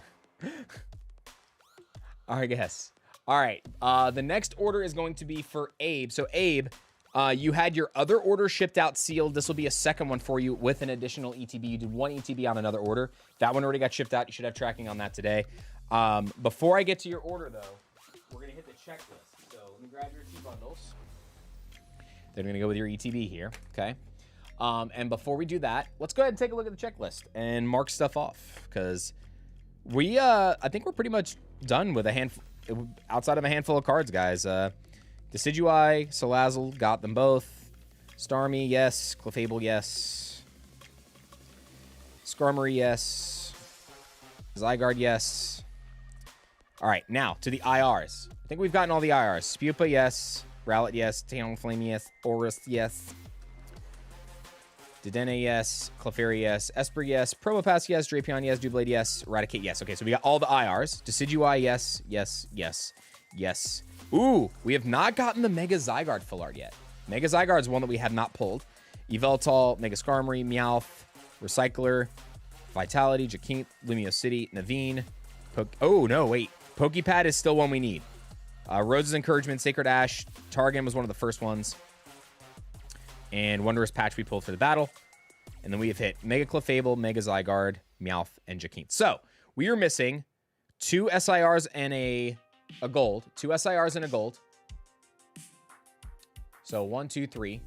All right, guess. All right. The next order is going to be for Abe. So Abe, you had your other order shipped out sealed. This will be a second one for you with an additional ETB. You did 1 ETB on another order. That one already got shipped out. You should have tracking on that today. Before I get to your order, though, we're going to hit the checklist. So let me grab your 2 bundles. They're going to go with your ETB here, okay? And before we do that, let's go ahead and take a look at the checklist and mark stuff off because we, I think we're pretty much done with a handful. outside of a handful of cards, guys. Decidueye, Salazzle, got them both. Starmie, yes. Clefable, yes. Skarmory, yes. Zygarde, yes. All right, now to the IRs. I think we've gotten all the IRs. Spupa, yes. Rowlet, yes. Talonflame, yes. Aurus, yes. Dedenne, yes. Clefairy, yes. Esper, yes. Probopass, yes. Drapion, yes. Doublade, yes. Eradicate, yes. Okay, so we got all the IRs. Decidueye, yes. Yes, yes, yes. Ooh, we have not gotten the Mega Zygarde full art yet. Mega Zygarde is one that we have not pulled. Yveltal, Mega Skarmory, Meowth, Recycler, Vitality, Jaquint, Lumio City, Naveen. Oh, no, wait. Pokepad is still one we need. Rose's Encouragement, Sacred Ash. Targan was one of the first ones. And Wondrous Patch we pulled for the battle. And then we have hit Mega Clefable, Mega Zygarde, Meowth, and Jaquint. So, we are missing 2 SIRs and a gold. 2 SIRs and a gold. So, 1, 2, 3.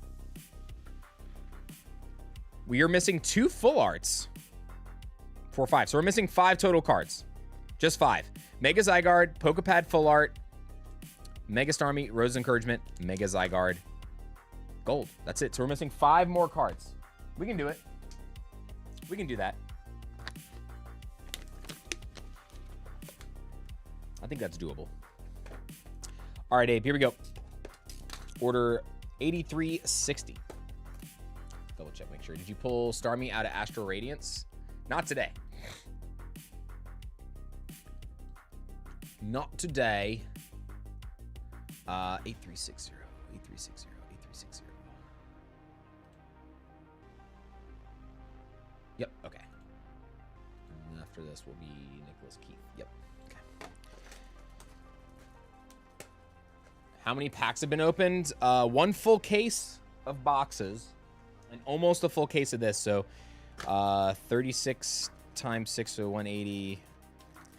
We are missing 2 full arts. 4, 5. So, we're missing 5 total cards. Just 5. Mega Zygarde, Pokepad full art, Mega Starmie, Rose's Encouragement, Mega Zygarde, gold. That's it. So we're missing 5 more cards. We can do it. We can do that. I think that's doable. All right, Abe, here we go. Order 8360. Double check, make sure. Did you pull Starmie out of Astral Radiance? Not today. Not today. 8360. 8360. 8360. Yep, okay. And after this will be Nicholas Keith. Yep. Okay. How many packs have been opened? 1 full case of boxes and almost a full case of this. So 36 times 6, so 180.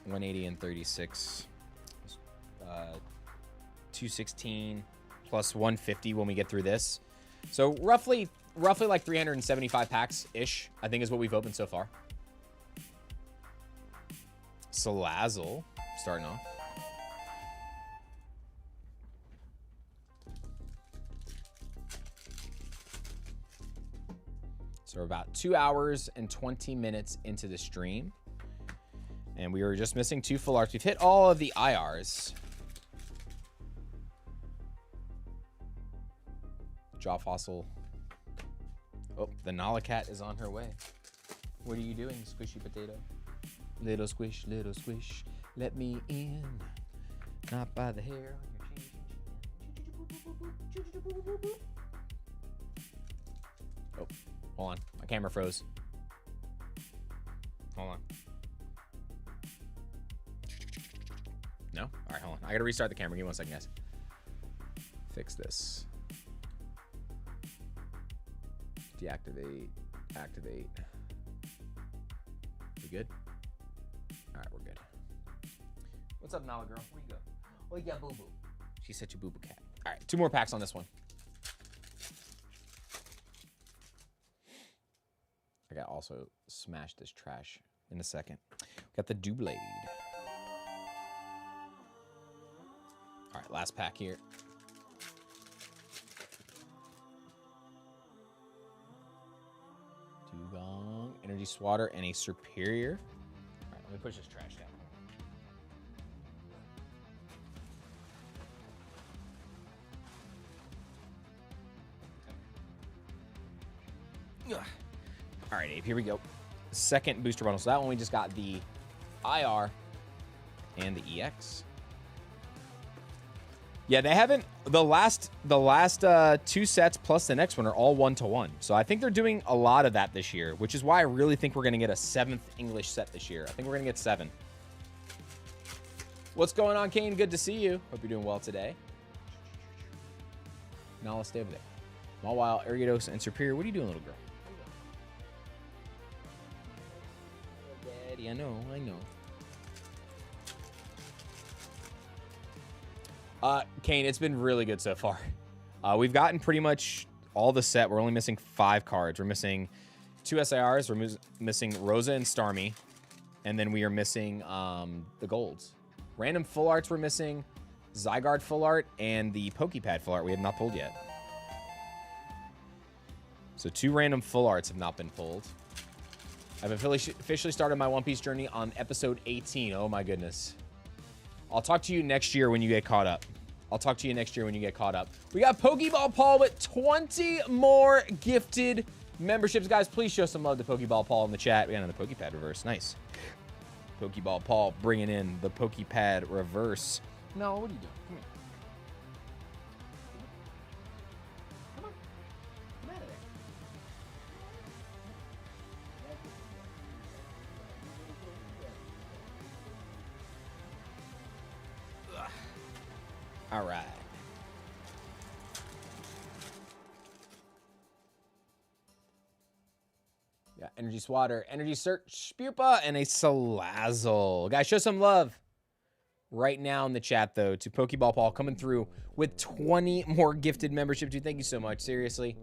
180 and 36. 216 plus 150 when we get through this. So roughly like 375 packs-ish, I think is what we've opened so far. Salazzle starting off. So we're about 2 hours and 20 minutes into the stream. And we were just missing 2 full arts. We've hit all of the IRs. Jaw Fossil. Oh, the Nalacat is on her way. What are you doing, Squishy Potato? Little squish, let me in. Not by the hair on your chin. Oh, hold on. My camera froze. Hold on. No? All right, hold on. I gotta restart the camera. Give me 1 second, guys. Fix this. Deactivate. Activate. We good? All right, we're good. What's up, Nala girl? Where you go? Oh, yeah, boo-boo. She's such a boo-boo cat. All right, 2 more packs on this one. I got also smash this trash in a second. Got the Doublade. All right, last pack here. Dugong, Energy Swatter, and a Superior. All right, let me push this trash down. All right, Abe, here we go. Second booster bundle. So that one we just got the IR and the EX. Yeah, they haven't. The last 2 sets plus the next one are all 1-to-1. So I think they're doing a lot of that this year, which is why I really think we're going to get a 7th English set this year. I think we're going to get 7. What's going on, Kane? Good to see you. Hope you're doing well today. Now let's stay over there. Mawile, Ariados, and Superior. What are you doing, little girl? Daddy, I know. Kane, it's been really good so far. We've gotten pretty much all the set. We're only missing 5 cards. We're missing 2 SIRs. We're missing Rosa and Starmie. And then we are missing the golds. Random full arts we're missing. Zygarde full art and the Pokepad full art we have not pulled yet. So 2 random full arts have not been pulled. I've officially started my One Piece journey on episode 18. Oh my goodness. I'll talk to you next year when you get caught up. We got Pokeball Paul with 20 more gifted memberships. Guys, please show some love to Pokeball Paul in the chat. We got another Pokepad reverse. Nice. Pokeball Paul bringing in the Pokepad reverse. No, what are you doing? Come here. Come on. Come out of there. Ugh. All right. Yeah, Energy Swatter, Energy Search, Spupa, and a Salazzle. Guys, show some love right now in the chat, though, to Pokeball Paul coming through with 20 more gifted memberships. Dude, thank you so much. Seriously.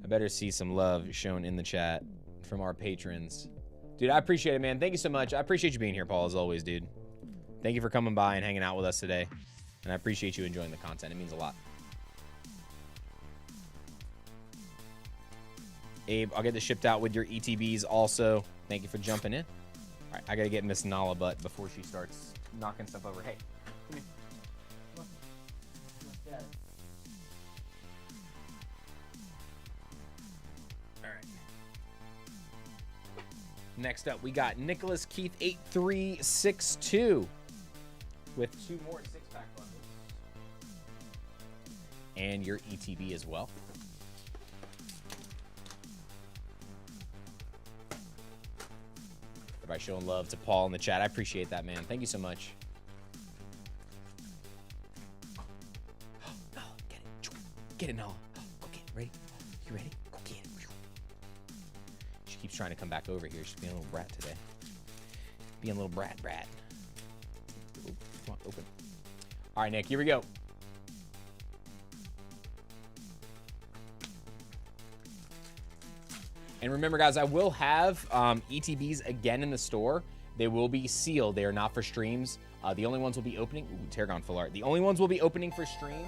I better see some love shown in the chat from our patrons. Dude, I appreciate it, man. Thank you so much. I appreciate you being here, Paul, as always, dude. Thank you for coming by and hanging out with us today. And I appreciate you enjoying the content. It means a lot. Abe, I'll get this shipped out with your ETBs also. Thank you for jumping in. All right, I got to get Miss Nala butt before she starts knocking stuff over. Hey, come here. Come on. Dad. All right. Next up, we got Nicholas Keith 8362 with 2 more 6-pack bundles. And your ETB as well. By showing love to Paul in the chat. I appreciate that, man. Thank you so much. Oh, get it. Get it, Noah. Go get it. Ready? You ready? Go get it. She keeps trying to come back over here. She's being a little brat today. Being a little brat. Ooh, come on, open. All right, Nick, here we go. And remember, guys, I will have ETBs again in the store. They will be sealed. They are not for streams. The only ones will be opening. Ooh, Tarragon full art. The only ones will be opening for stream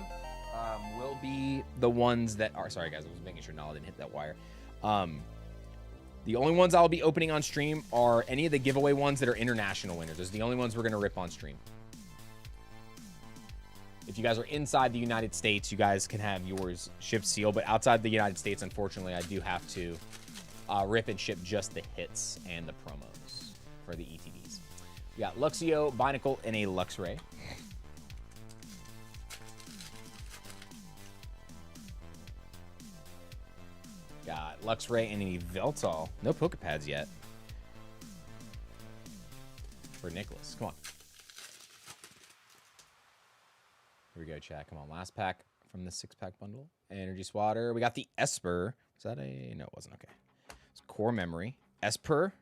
will be the ones that are. Sorry, guys. I was making sure Nala didn't hit that wire. The only ones I'll be opening on stream are any of the giveaway ones that are international winners. Those are the only ones we're going to rip on stream. If you guys are inside the United States, you guys can have yours shipped sealed. But outside the United States, unfortunately, I do have to rip and ship just the hits and the promos for the ETBs. We got Luxio, Binacle, and a Luxray. Got Luxray and a Veltal. No Pokepads yet. For Nicholas. Come on. Here we go, chat. Come on. Last pack from the 6-pack bundle. Energy Swatter. We got the Esper. Was that a... No, it wasn't. Okay. It's Core Memory. Esper.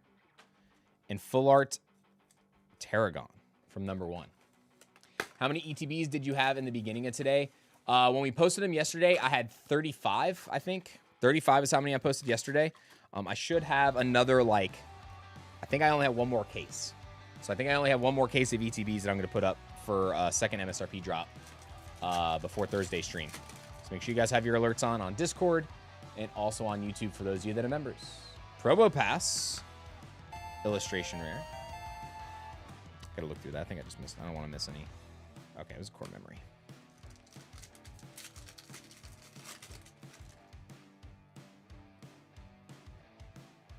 And Full Art Tarragon from number 1. How many ETBs did you have in the beginning of today? When we posted them yesterday, I had 35, I think. 35 is how many I posted yesterday. I should have another, like... I think I only have one more case. So I think I only have one more case of ETBs that I'm going to put up for a second MSRP drop before Thursday stream. So make sure you guys have your alerts on Discord and also on YouTube for those of you that are members. Probopass. Illustration rare. Gotta look through that. I think I just missed. I don't want to miss any. Okay, it was a Core Memory.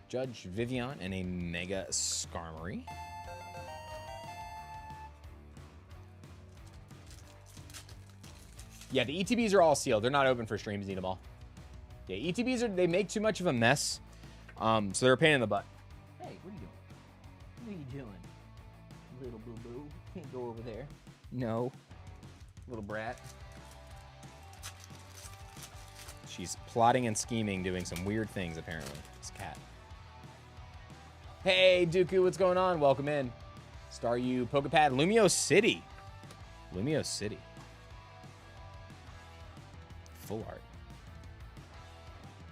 Judge Vivian and a Mega Skarmory. Yeah, the ETBs are all sealed. They're not open for streams, need them all. Yeah, ETBs they make too much of a mess. So they're a pain in the butt. Hey, what are you doing? What are you doing? Little boo-boo. Can't go over there. No. Little brat. She's plotting and scheming, doing some weird things, apparently. This cat. Hey, Dooku, what's going on? Welcome in. Staryu, Pokepad, Lumio City. Lumio City. Full art.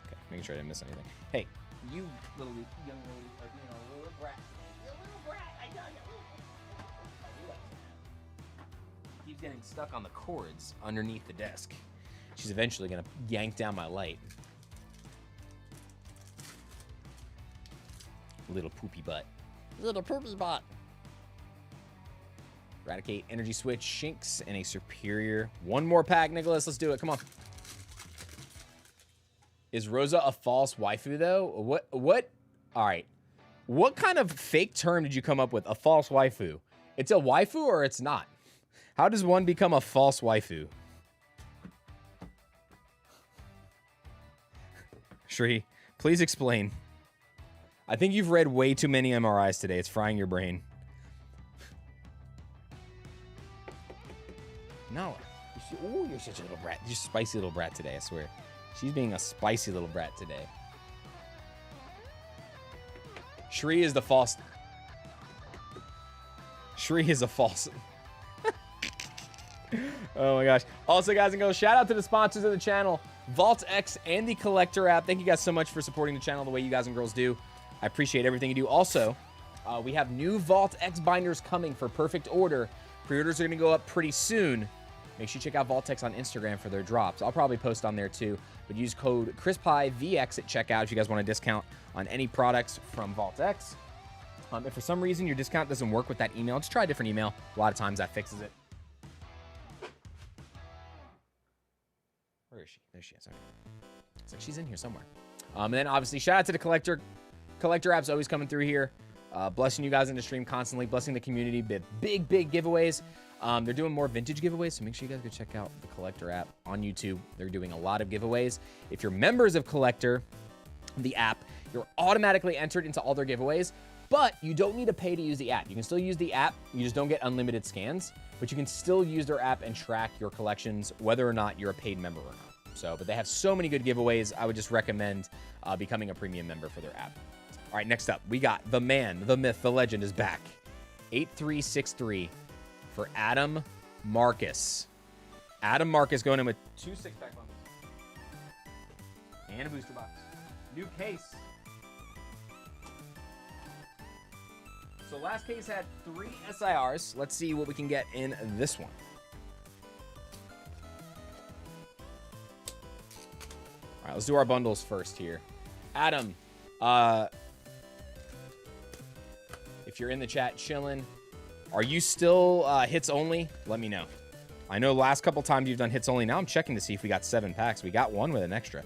Okay, making sure I didn't miss anything. Hey, you little young lady are being a little brat. You're a little brat, I tell you. keeps getting stuck on the cords underneath the desk. She's eventually gonna yank down my light. Little poopy butt. Little poopy butt. Eradicate, Energy Switch, Shinx, and a Superior. One more pack, Nicholas. Let's do it. Come on. Is Rosa a false waifu, though? What? All right. What kind of fake term did you come up with? A false waifu? It's a waifu or it's not? How does one become a false waifu? Shri, please explain. I think you've read way too many MRIs today. It's frying your brain. No. Oh, you're such a little brat. You're a spicy little brat today, I swear. She's being a spicy little brat today. Shri is the false. Shri is a false. Oh my gosh. Also, guys and girls, shout out to the sponsors of the channel, VaultX and the Collector app. Thank you guys so much for supporting the channel the way you guys and girls do. I appreciate everything you do. Also, we have new VaultX binders coming for perfect order. Pre-orders are going to go up pretty soon. Make sure you check out VaultX on Instagram for their drops. I'll probably post on there too, but use code CHRISPYVX at checkout if you guys want a discount on any products from VaultX. If for some reason your discount doesn't work with that email, just try a different email. A lot of times that fixes it. Where is she? There she is. Okay. It's like she's in here somewhere. And then obviously shout out to the Collector. Collector app's always coming through here. Blessing you guys in the stream constantly, blessing the community, big giveaways. They're doing more vintage giveaways, so make sure you guys go check out the Collector app on YouTube. They're doing a lot of giveaways. If you're members of Collector, the app, you're automatically entered into all their giveaways, but you don't need to pay to use the app. You can still use the app, you just don't get unlimited scans, but you can still use their app and track your collections, whether or not you're a paid member or not. So, but they have so many good giveaways, I would just recommend becoming a premium member for their app. All right, next up, we got the man, the myth, the legend is back. 8363 for Adam Marcus. Adam Marcus going in with 2 6-pack bundles. And a booster box. New case. So last case had 3 SIRs. Let's see what we can get in this one. All right, let's do our bundles first here. Adam, if you're in the chat chilling, are you still hits only? Let me know. I know last couple times you've done hits only. Now I'm checking to see if we got 7 packs. We got 1 with an extra.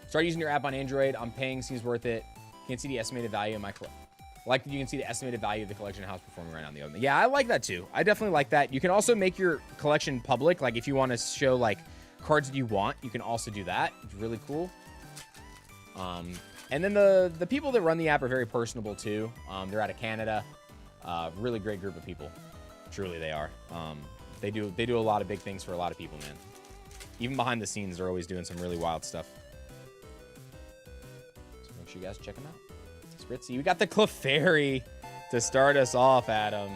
Start using your app on Android. I'm paying. Seems worth it. Can't see the estimated value of my collection. Like that you can see the estimated value of the collection and how it's performing right now in the open. Yeah, I like that too. I definitely like that. You can also make your collection public. Like if you want to show like cards that you want, you can also do that. It's really cool. And then the people that run the app are very personable too. They're out of Canada. Really great group of people. Truly they are. They do a lot of big things for a lot of people, man. Even behind the scenes, they're always doing some really wild stuff. So make sure you guys check them out. Spritzy, we got the Clefairy to start us off, Adam.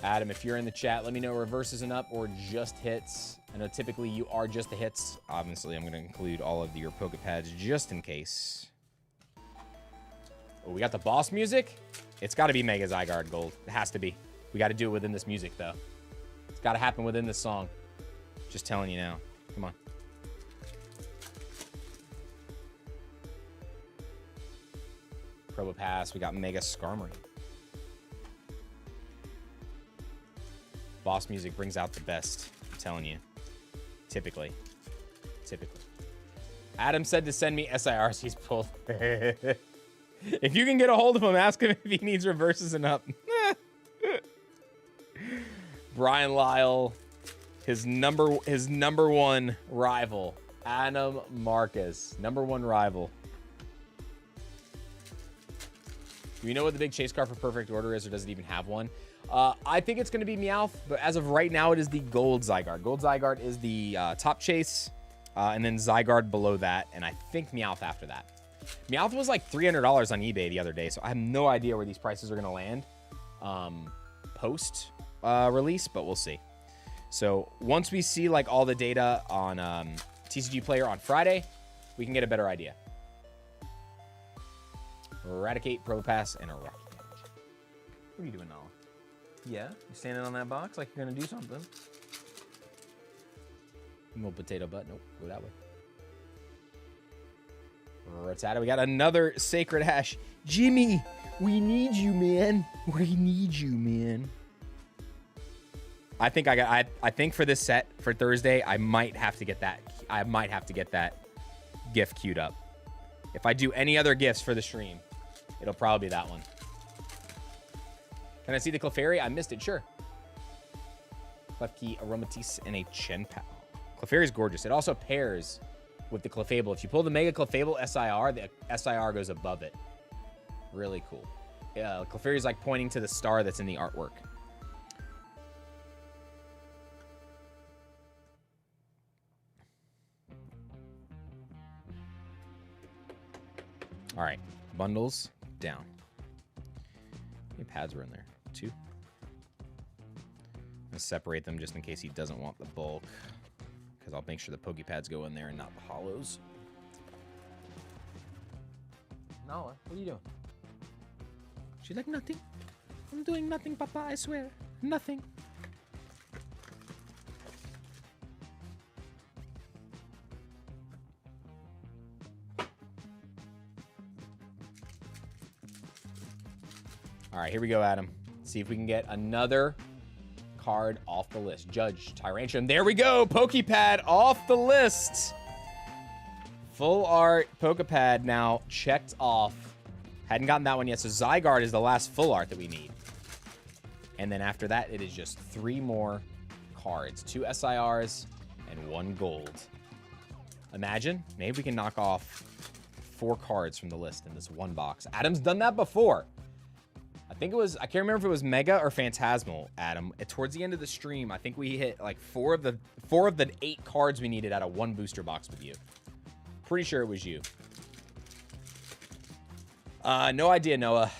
Adam, if you're in the chat, let me know reverses and up or just hits. I know typically you are just the hits. Obviously, I'm going to include all of your Poke Pads just in case. Oh, we got the boss music. It's got to be Mega Zygarde Gold. It has to be. We got to do it within this music, though. It's got to happen within this song. Just telling you now. Come on. Probopass. We got Mega Skarmory. Boss music brings out the best. I'm telling you. Typically. Adam said to send me SIRs he's pulled. If you can get a hold of him, ask him if he needs reverses and up. Brian Lyle, his number 1 rival. Adam Marcus, number 1 rival. Do we know what the big chase card for Perfect Order is, or does it even have one? I think it's going to be Meowth, but as of right now, it is the Gold Zygarde. Gold Zygarde is the top chase, and then Zygarde below that, and I think Meowth after that. Meowth was like $300 on eBay the other day, so I have no idea where these prices are going to land post release, but we'll see. So once we see like all the data on TCG Player on Friday, we can get a better idea. Eradicate, Probopass, and a Rocket Damage. What are you doing, Nala? Yeah, you standing on that box like you're gonna do something. No potato butt. Nope, go that way. Rattata, we got another Sacred Hash. Jimmy, we need you, man. We need you, man. I think I think for this set for Thursday, I might have to get that. I might have to get that gift queued up. If I do any other gifts for the stream, it'll probably be that one. Can I see the Clefairy? I missed it. Sure. Klefki, Aromatisse, and a Chenpao. Clefairy is gorgeous. It also pairs with the Clefable. If you pull the Mega Clefable SIR, the SIR goes above it. Really cool. Yeah, Clefairy is like pointing to the star that's in the artwork. All right, bundles down. How many pads were in there? 2. I'm gonna separate them just in case he doesn't want the bulk, because I'll make sure the Poke Pads go in there and not the hollows. Nala, what are you doing? She's like, nothing. I'm doing nothing, Papa, I swear. Nothing. All right, here we go, Adam. See if we can get another card off the list. Judge, Tyrantrum. There we go. Pokepad off the list. Full art Pokepad now checked off. Hadn't gotten that one yet. So Zygarde is the last full art that we need. And then after that, it is just 3 more cards. 2 SIRs and 1 gold. Imagine, maybe we can knock off 4 cards from the list in this one box. Adam's done that before. I think it was, I can't remember if it was Mega or Phantasmal, Adam. Towards the end of the stream, I think we hit like 4 of the 8 cards we needed out of 1 booster box with you. Pretty sure it was you. No idea, Noah.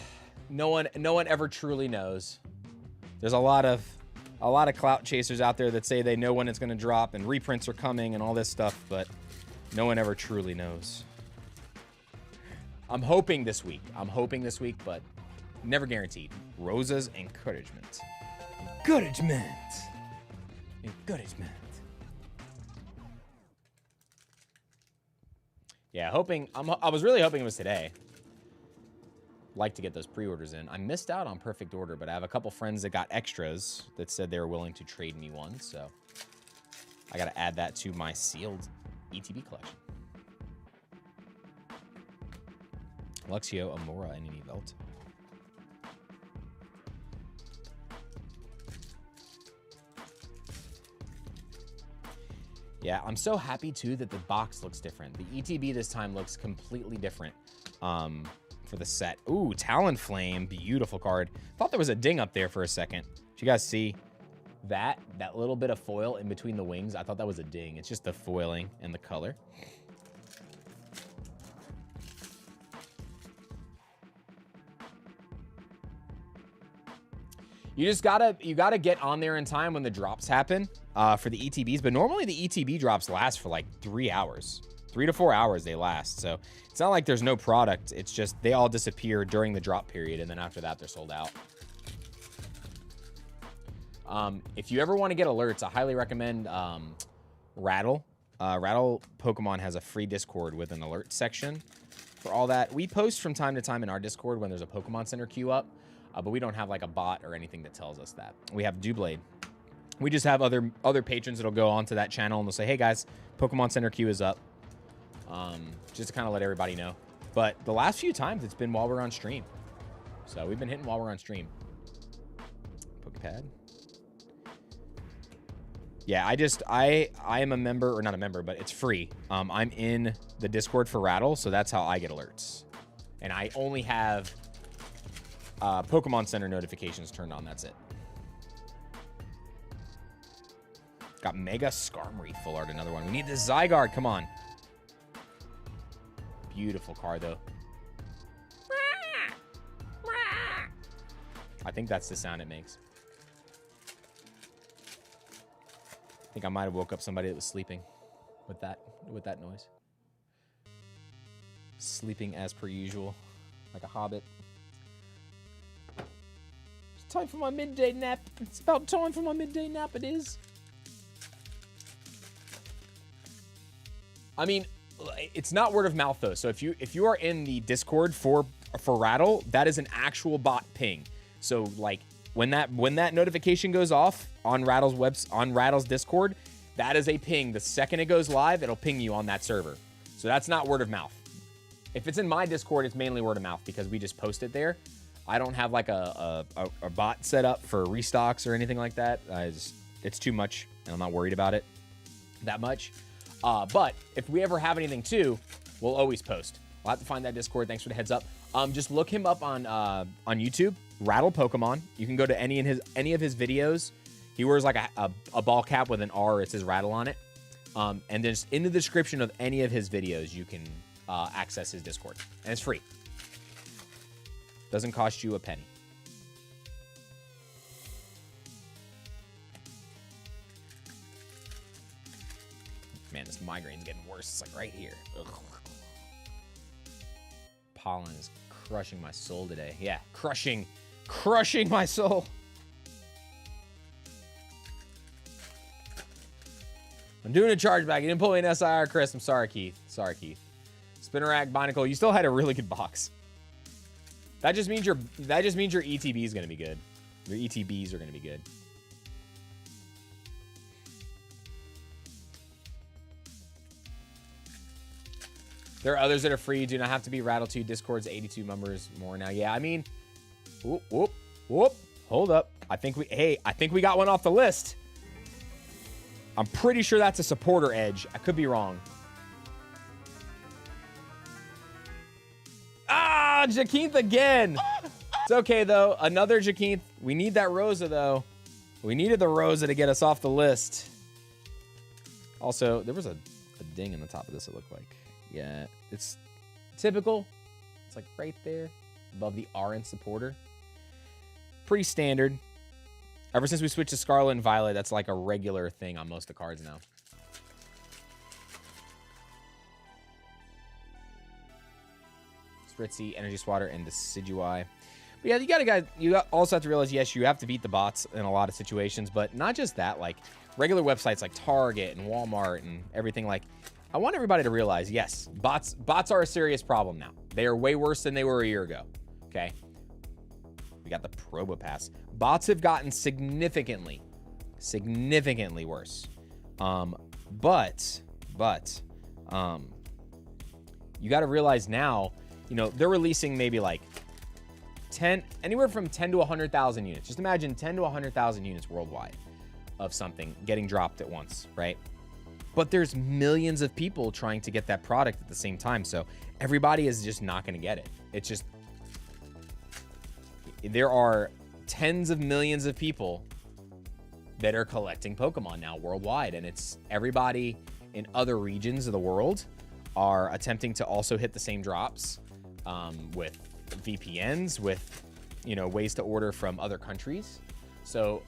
No one ever truly knows. There's a lot of clout chasers out there that say they know when it's going to drop and reprints are coming and all this stuff, but no one ever truly knows. I'm hoping this week, but never guaranteed. Rosa's Encouragement. Encouragement. Yeah, I was really hoping it was today. Like to get those pre-orders in. I missed out on Perfect Order, but I have a couple friends that got extras that said they were willing to trade me one, so I got to add that to my sealed ETB collection. Luxio, Amora, and Yveltal. Yeah, I'm so happy, too, that the box looks different. The ETB this time looks completely different for the set. Ooh, Talonflame. Beautiful card. Thought there was a ding up there for a second. Did you guys see that? That little bit of foil in between the wings? I thought that was a ding. It's just the foiling and the color. You gotta get on there in time when the drops happen for the ETBs. But normally the ETB drops last for like 3 hours. 3 to 4 hours they last. So it's not like there's no product. It's just they all disappear during the drop period, and then after that they're sold out. If you ever want to get alerts, I highly recommend Rattle. Rattle Pokemon has a free Discord with an alert section for all that. We post from time to time in our Discord when there's a Pokemon Center queue up. But we don't have like a bot or anything that tells us that. We have Dewblade. We just have other patrons that'll go onto that channel and they'll say, hey guys, Pokemon Center queue is up. Just to kind of let everybody know. But the last few times it's been while we're on stream. So we've been hitting while we're on stream. Pokepad. Yeah, I am a member, or not a member, but it's free. I'm in the Discord for Rattle, so that's how I get alerts. And I only have Pokemon Center notifications turned on. That's it. Got Mega Skarmory full art. Another one. We need the Zygarde. Come on. Beautiful card, though. I think that's the sound it makes. I think I might have woke up somebody that was sleeping with that noise. Sleeping as per usual. like a hobbit. It's time for my midday nap. It's about time for my midday nap, it is. I mean, it's not word of mouth though. So if you are in the Discord for Rattle, that is an actual bot ping. So like when that notification goes off on Rattle's Discord, that is a ping. The second it goes live, it'll ping you on that server. So that's not word of mouth. If it's in my Discord, it's mainly word of mouth because we just post it there. I don't have like a bot set up for restocks or anything like that. It's too much, and I'm not worried about it that much. But if we ever have anything too, we'll always post. We'll have to find that Discord. Thanks for the heads up. Just look him up on YouTube, Rattle Pokemon. You can go to any of his videos. He wears like a ball cap with an R. It says Rattle on it. And just in the description of any of his videos, you can access his Discord, and it's free. Doesn't cost you a penny. Man, this migraine's getting worse. It's like right here. Ugh. Pollen is crushing my soul today. Yeah, crushing my soul. I'm doing a chargeback. You didn't pull me an SIR, Chris. I'm sorry, Keith. Sorry, Keith. Spinnerack, Binacle. You still had a really good box. That just means your ETB is going to be good. Your ETBs are going to be good. There are others that are free. Do not have to be Rattle 2. Discord's 82 members more now. Yeah, I mean, whoop. Hold up. I think we got one off the list. I'm pretty sure that's a supporter edge. I could be wrong. Ah, Jaquinth again. It's okay, though. Another Jaquinth. We need that Rosa, though. We needed the Rosa to get us off the list. Also, there was a ding in the top of this, it looked like. Yeah, it's typical. It's like right there above the R in supporter. Pretty standard. Ever since we switched to Scarlet and Violet, that's like a regular thing on most of the cards now. Spritzy, Energy Swatter, and Decidueye. But yeah, you also have to realize, yes, you have to beat the bots in a lot of situations, but not just that. Like regular websites like Target and Walmart and everything. Like, I want everybody to realize, yes, bots are a serious problem now. They are way worse than they were a year ago. Okay, we got the Probopass. Bots have gotten significantly worse. But you got to realize now, you know, they're releasing maybe like anywhere from 10 to 100,000 units. Just imagine 10 to 100,000 units worldwide of something getting dropped at once, right? But there's millions of people trying to get that product at the same time. So everybody is just not going to get it. It's just, there are tens of millions of people that are collecting Pokemon now worldwide. And it's everybody in other regions of the world are attempting to also hit the same drops with VPNs, with, you know, ways to order from other countries. So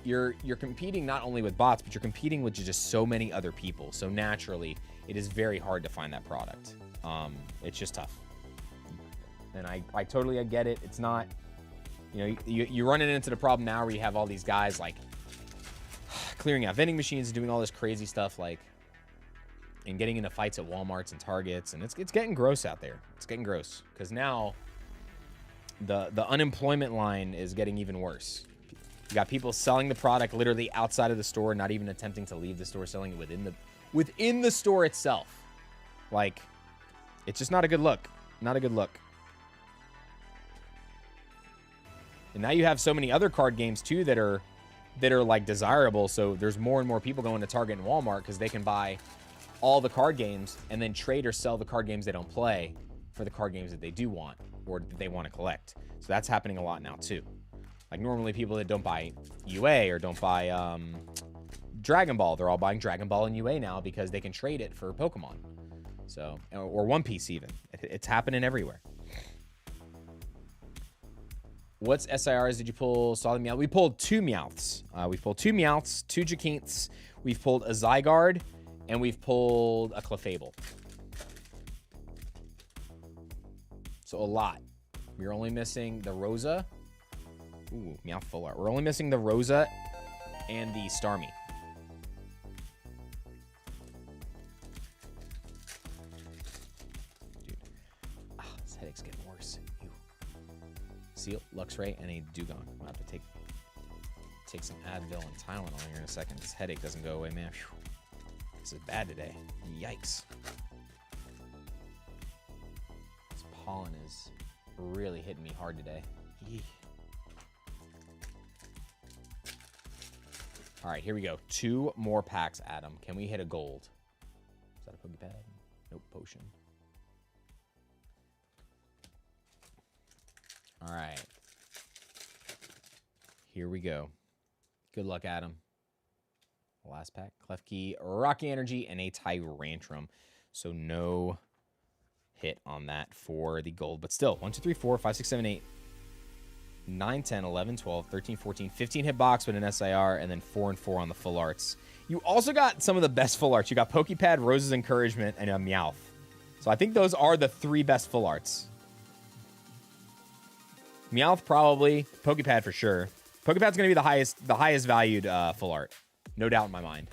you're competing not only with bots, but you're competing with just so many other people. So naturally, it is very hard to find that product. It's just tough. And I totally get it. It's not, you know, you're running into the problem now where you have all these guys like clearing out vending machines and doing all this crazy stuff, like, and getting into fights at Walmarts and Targets, and it's getting gross out there. It's getting gross because now the unemployment line is getting even worse. You got people selling the product literally outside of the store, not even attempting to leave the store, selling it within the store itself. Like, it's just not a good look. Not a good look. And now you have so many other card games too that are like desirable. So there's more and more people going to Target and Walmart because they can buy all the card games and then trade or sell the card games they don't play for the card games that they do want or that they want to collect. So that's happening a lot now too. Like normally people that don't buy UA or don't buy Dragon Ball, they're all buying Dragon Ball and UA now because they can trade it for Pokemon. So, or One Piece even. It's happening everywhere. What's SIRs did you pull? Saw the Meowth. We pulled 2 Meowths. We've pulled 2 Meowths, 2 Jaquinths. We've pulled a Zygarde, and we've pulled a Clefable. So a lot. We're only missing the Rosa. Ooh, Meowth full art. We're only missing the Rosa and the Starmie. Dude. Ah, this headache's getting worse. Ew. Seal, Luxray, and a Dugong. I'll have to take some Advil and Tylenol here in a second. This headache doesn't go away, man. Whew. This is bad today. Yikes. This pollen is really hitting me hard today. Yee. All right, here we go. 2 more packs, Adam. Can we hit a gold? Is that a Pokepad? Nope, potion. All right. Here we go. Good luck, Adam. Last pack. Klefki, Rocky Energy, and a Tyrantrum. So no hit on that for the gold. But still, 1, 2, 3, 4, 5, 6, 7, 8, 9, 10, 11, 12, 13, 14, 15 hit box with an SIR, and then 4 and 4 on the full arts. You also got some of the best full arts. You got Pokepad, Rose's Encouragement, and a Meowth. So I think those are the 3 best full arts. Meowth probably, Pokepad for sure. Pokepad's going to be the highest valued full art. No doubt in my mind.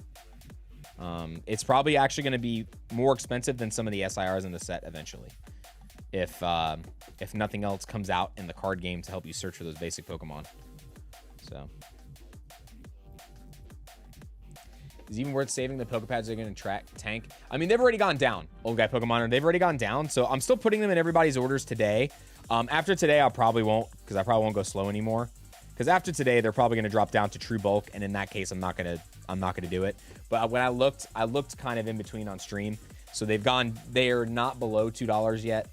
It's probably actually going to be more expensive than some of the SIRs in the set eventually. If nothing else comes out in the card game to help you search for those basic Pokemon. So. Is it even worth saving the Pokepads they're going to tank? I mean, they've already gone down, old guy Pokemon. They've already gone down, so I'm still putting them in everybody's orders today. After today, I probably won't, because I probably won't go slow anymore. Because after today, they're probably going to drop down to true bulk, and in that case, I'm not gonna do it. But when I looked kind of in between on stream, so they're not below $2 yet,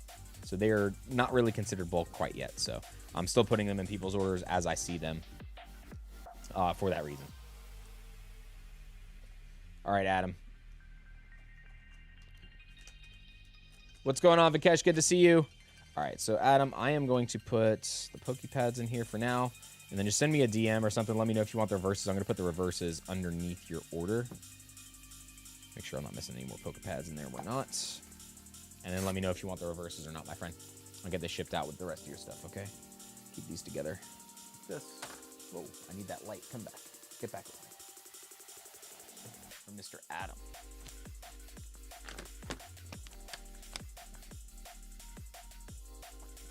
so they're not really considered bulk quite yet. So I'm still putting them in people's orders as I see them, for that reason. All right, Adam. What's going on, Vikesh? Good to see you. All right, so Adam, I am going to put the Pokepads in here for now. And then just send me a DM or something. Let me know if you want the reverses. I'm going to put the reverses underneath your order. Make sure I'm not missing any more Pokepads in there. We're not. And then let me know if you want the reverses or not, my friend. I'll get this shipped out with the rest of your stuff, okay? Keep these together. This. Whoa, I need that light. Come back. Get back with me. From Mr. Adam.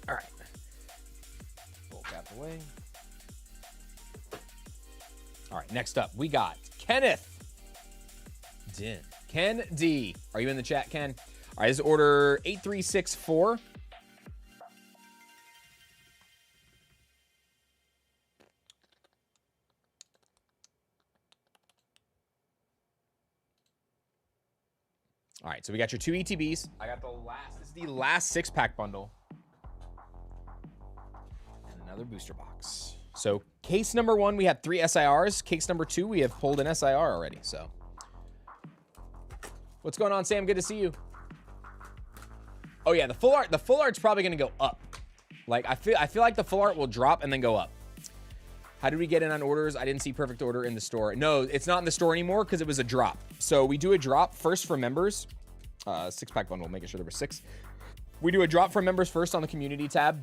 All right. Bulk out the way. All right, next up, we got Kenneth Din. Ken D. Are you in the chat, Ken? All right, this is order 8364. All right, so we got your 2 ETBs. I got this is the last 6-pack bundle. And another booster box. So case number 1, we had 3 SIRs. Case number 2, we have pulled an SIR already. So what's going on, Sam? Good to see you. Oh yeah, the full art's probably gonna go up. Like I feel like the full art will drop and then go up. How did we get in on orders? I didn't see perfect order in the store. No, it's not in the store anymore because it was a drop. So we do a drop first for members. 6-pack bundle, making sure there were 6. We do a drop for members first on the community tab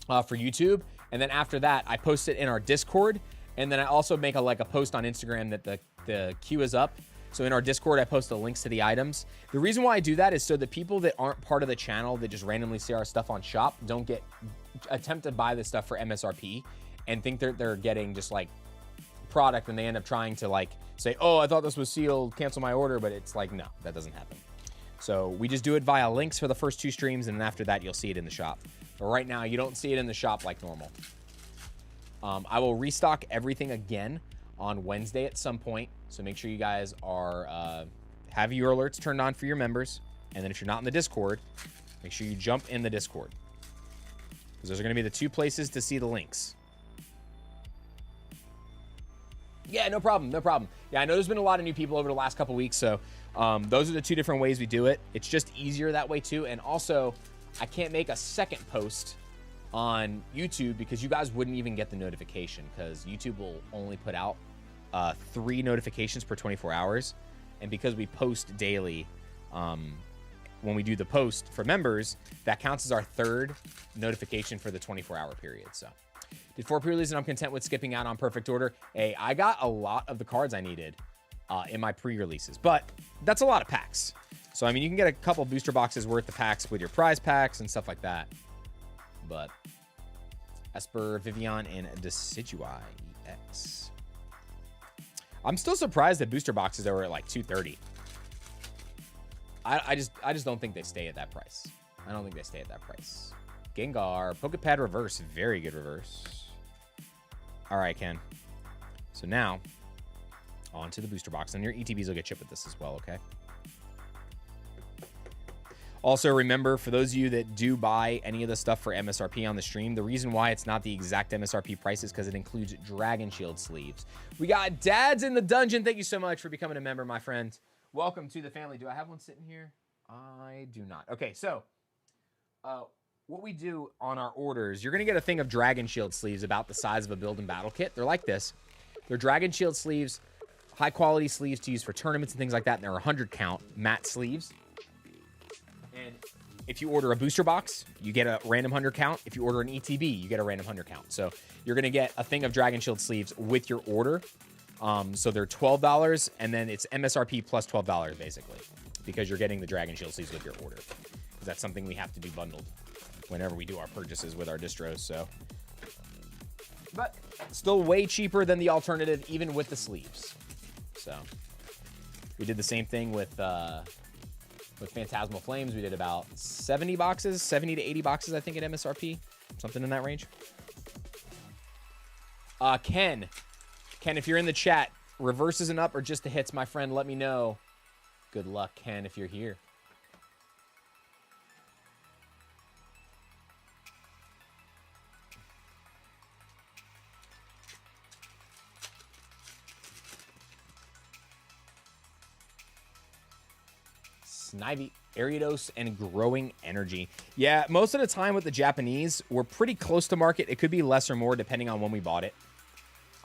for YouTube. And then after that, I post it in our Discord. And then I also make a post on Instagram that the queue is up. So in our Discord, I post the links to the items. The reason why I do that is so that people that aren't part of the channel that just randomly see our stuff on shop don't attempt to buy this stuff for MSRP and think they're getting just like product and they end up trying to say, oh, I thought this was sealed, cancel my order. But it's like, no, that doesn't happen. So we just do it via links for the first 2 streams. And then after that, you'll see it in the shop. But right now, you don't see it in the shop like normal. I will restock everything again on Wednesday at some point. So make sure you guys have your alerts turned on for your members. And then if you're not in the Discord, make sure you jump in the Discord. Because those are going to be the 2 places to see the links. Yeah, no problem. No problem. Yeah, I know there's been a lot of new people over the last couple weeks. So those are the 2 different ways we do it. It's just easier that way too. And also, I can't make a second post on YouTube because you guys wouldn't even get the notification because YouTube will only put out 3 notifications per 24 hours. And because we post daily, when we do the post for members, that counts as our third notification for the 24-hour period. So did 4 pre-release, and I'm content with skipping out on perfect order. Hey, I got a lot of the cards I needed in my pre-releases, but that's a lot of packs. So, I mean, you can get a couple booster boxes worth of packs with your prize packs and stuff like that. But Esper, Vivian, and DeciduEX. I'm still surprised that booster boxes are at like $230. I just don't think they stay at that price. I don't think they stay at that price. Gengar, Pokepad reverse. Very good reverse. All right, Ken. So now, on to the booster box. And your ETBs will get chipped with this as well, okay? Also, remember, for those of you that do buy any of the stuff for MSRP on the stream, the reason why it's not the exact MSRP price is because it includes Dragon Shield sleeves. We got Dads in the Dungeon. Thank you so much for becoming a member, my friend. Welcome to the family. Do I have one sitting here? I do not. Okay, so what we do on our orders, you're going to get a thing of Dragon Shield sleeves about the size of a build and battle kit. They're like this. They're Dragon Shield sleeves, high-quality sleeves to use for tournaments and things like that, and they're 100 count matte sleeves. And if you order a booster box, you get a random 100 count. If you order an ETB, you get a random 100 count. So you're going to get a thing of Dragon Shield sleeves with your order. So they're $12, and then it's MSRP plus $12, basically, because you're getting the Dragon Shield sleeves with your order. Because that's something we have to do bundled whenever we do our purchases with our distros. So, but still way cheaper than the alternative, even with the sleeves. So we did the same thing with Phantasmal Flames. We did about 70 boxes, 70 to 80 boxes, I think, at MSRP. Something in that range. Ken, if you're in the chat, reverses and up or just the hits, my friend, let me know. Good luck, Ken, if you're here. Snivy, Ariados, and Growing Energy. Yeah, most of the time with the Japanese, we're pretty close to market. It could be less or more depending on when we bought it.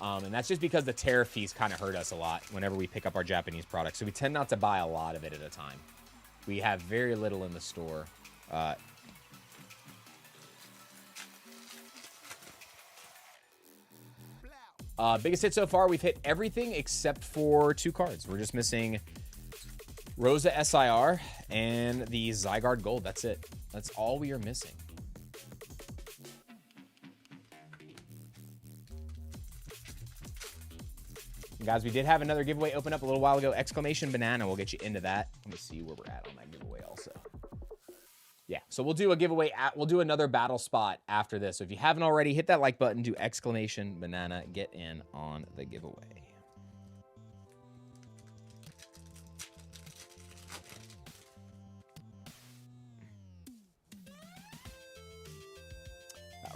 And that's just because the tariff fees kind of hurt us a lot whenever we pick up our Japanese products. So we tend not to buy a lot of it at a time. We have very little in the store. Biggest hit so far, we've hit everything except for 2 cards. We're just missing Rosa SIR and the Zygarde Gold. That's it. That's all we are missing. And guys, we did have another giveaway open up a little while ago. Exclamation Banana. We'll get you into that. Let me see where we're at on that giveaway also. Yeah, so we'll do a giveaway. We'll do another battle spot after this. So if you haven't already, hit that like button, do Exclamation Banana, get in on the giveaway.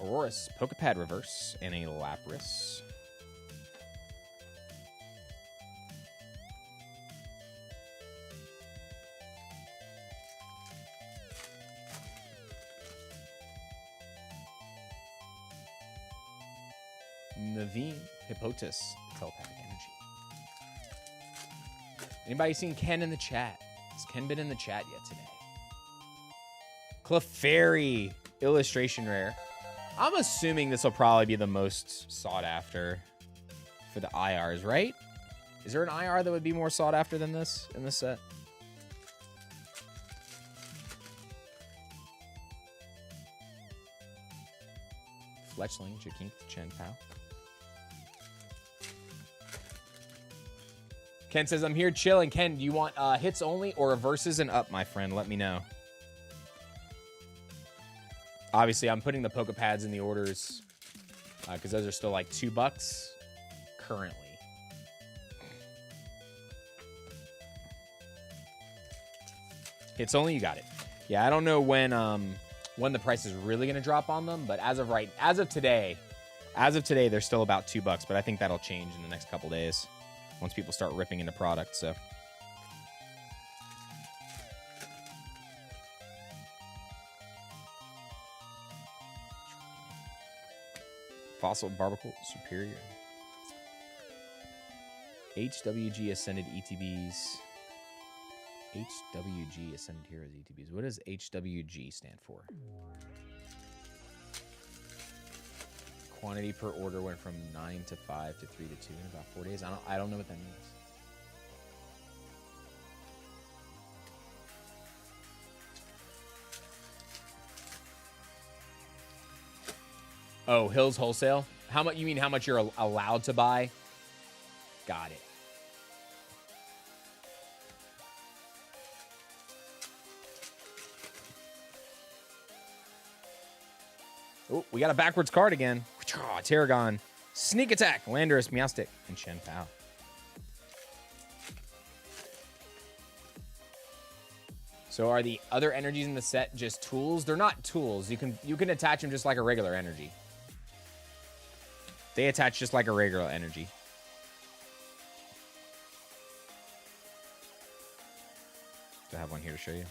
Aurorus, Pokepad Reverse, and a Lapras. Naveen, Hippotus, Telepathic Energy. Anybody seen Ken in the chat? Has Ken been in the chat yet today? Clefairy, illustration rare. I'm assuming this will probably be the most sought after for the IRs, right? Is there an IR that would be more sought after than this in this set? Fletchling, Jakink, Chen Pao. Ken says, I'm here chilling. Ken, do you want hits only or reverses and up, my friend? Let me know. Obviously, I'm putting the Pokepads in the orders because those are still like $2 currently. Hits only, you got it. Yeah, I don't know when the price is really going to drop on them, but as of today, they're still about $2. But I think that'll change in the next couple days once people start ripping into products. So. Fossil Barbacle Superior. HWG Ascended ETBs. HWG Ascended Heroes ETBs. What does HWG stand for? Quantity per order went from 9 to 5 to 3 to 2 in about 4 days. I don't know what that means. Oh, Hills Wholesale. How much? You mean how much you're allowed to buy? Got it. Oh, we got a backwards card again. Tarragon, Sneak Attack, Landorus, Meowstic, and Shen Pao. So are the other energies in the set just tools? They're not tools. You can attach them just like a regular energy. They attach just like a regular energy. I have one here to show you.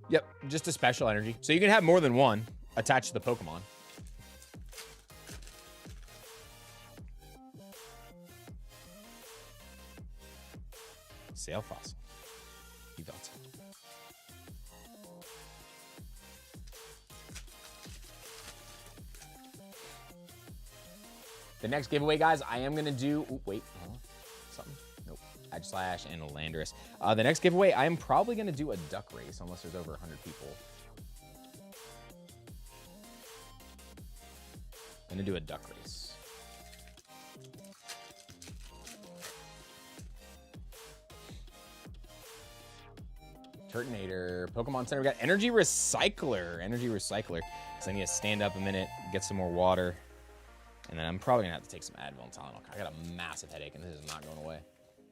Yep, just a special energy. So you can have more than one attached to the Pokemon. Sail Fossil. You don't. The next giveaway, guys, I am going to do... Ooh, wait. Something. Nope. Edge and a Landorus. The next giveaway, I am probably going to do a duck race unless there's over 100 people. I'm going to do a duck race. Turtonator, Pokemon Center. We got Energy Recycler. Energy Recycler. So I need to stand up a minute, get some more water. And then I'm probably going to have to take some Advil and Tylenol. I got a massive headache, and this is not going away.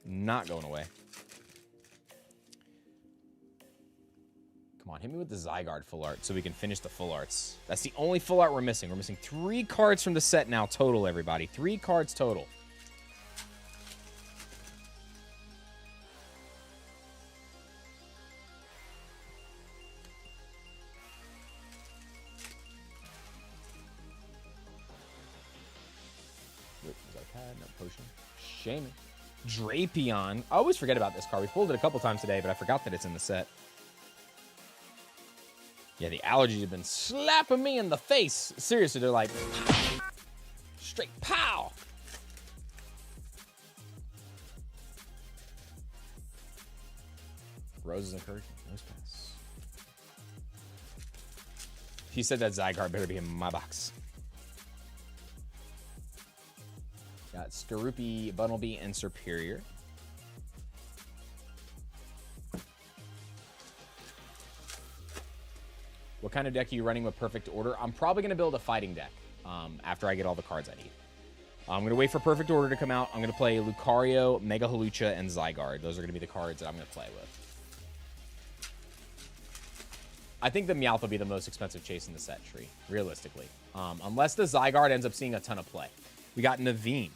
Not going away. Come on, hit me with the Zygarde full art so we can finish the full arts. That's the only full art we're missing. We're missing 3 cards from the set now total, everybody. 3 cards total. No potion. Shame. Drapion. I always forget about this card. We pulled it a couple times today, but I forgot that it's in the set. Yeah, the allergies have been slapping me in the face. Seriously, they're like, straight pow. Roses encouragement. Rose pass. He said that Zygarde better be in my box. Got Skorupi, Bunnelby, and Superior. What kind of deck are you running with Perfect Order? I'm probably going to build a fighting deck after I get all the cards I need. I'm going to wait for Perfect Order to come out. I'm going to play Lucario, Mega Halucha, and Zygarde. Those are going to be the cards that I'm going to play with. I think the Meowth will be the most expensive chase in the set tree, realistically. Unless the Zygarde ends up seeing a ton of play. We got Naveen.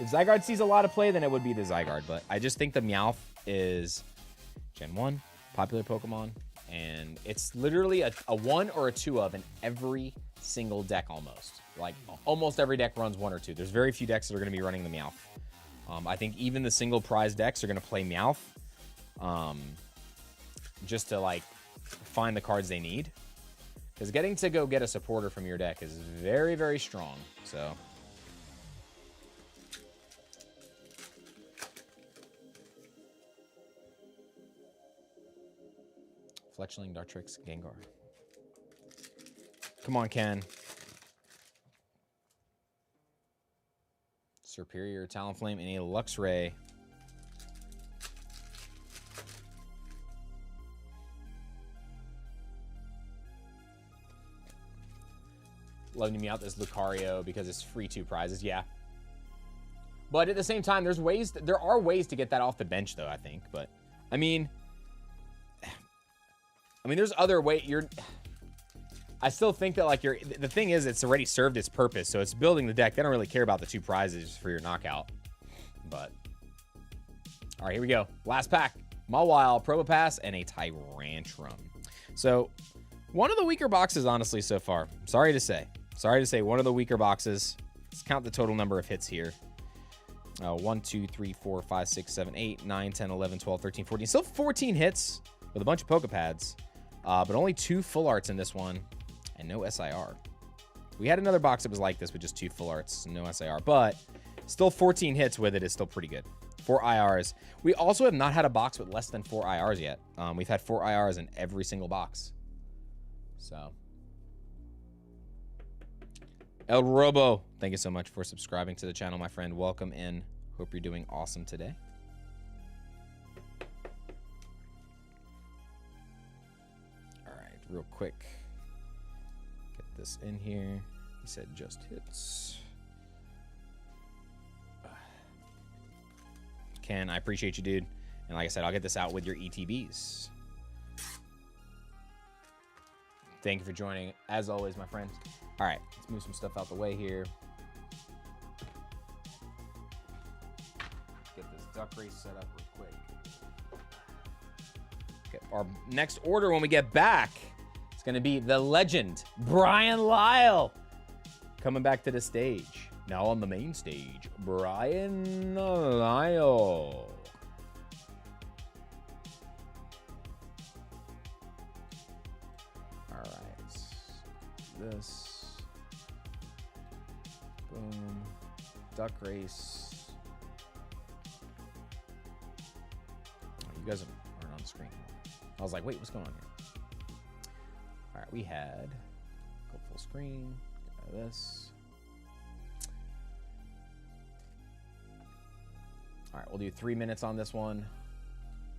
If Zygarde sees a lot of play, then it would be the Zygarde. But I just think the Meowth is Gen 1, popular Pokemon. And it's literally a 1 or a 2 of in every single deck almost. Like, almost every deck runs 1 or 2. There's very few decks that are going to be running the Meowth. I think even the single prize decks are going to play Meowth. Just to, like, find the cards they need. Because getting to go get a supporter from your deck is very, very strong. So... Fletchling, Dartrix, Gengar. Come on, Ken. Superior, Talonflame, and a Luxray. Loving me out this Lucario because it's free 2 prizes, yeah. But at the same time, there are ways to get that off the bench, though, I think. But, I mean, there's other ways. I still think that, like, the thing is, it's already served its purpose, so it's building the deck. They don't really care about the 2 prizes for your knockout. But, all right, here we go. Last pack. Mawile, Probopass, and a Tyrantrum. So, one of the weaker boxes, honestly, so far. Sorry to say. Sorry to say, one of the weaker boxes. Let's count the total number of hits here. 1, 2, 3, 4, 5, 6, 7, 8, 9, 10, 11, 12, 13, 14. Still 14 hits with a bunch of Poke Pads, but only 2 full arts in this one and no SIR. We had another box that was like this with just 2 full arts and no SIR, but still 14 hits with it is still pretty good. 4 IRs. We also have not had a box with less than 4 IRs yet. We've had 4 IRs in every single box. So, El Robo, thank you so much for subscribing to the channel, my friend. Welcome in. Hope you're doing awesome today. All right, real quick. Get this in here. He said just hits. Ken, I appreciate you, dude. And like I said, I'll get this out with your ETBs. Thank you for joining, as always, my friends. All right, let's move some stuff out the way here. Get this duck race set up real quick. Okay, our next order when we get back, it's going to be the legend, Brian Lyle, coming back to the stage. Now on the main stage, Brian Lyle. All right. This. Boom. Duck race. Oh, you guys aren't on the screen. I was like, wait, what's going on here? All right, we had go full screen. This. All right, we'll do 3 minutes on this one.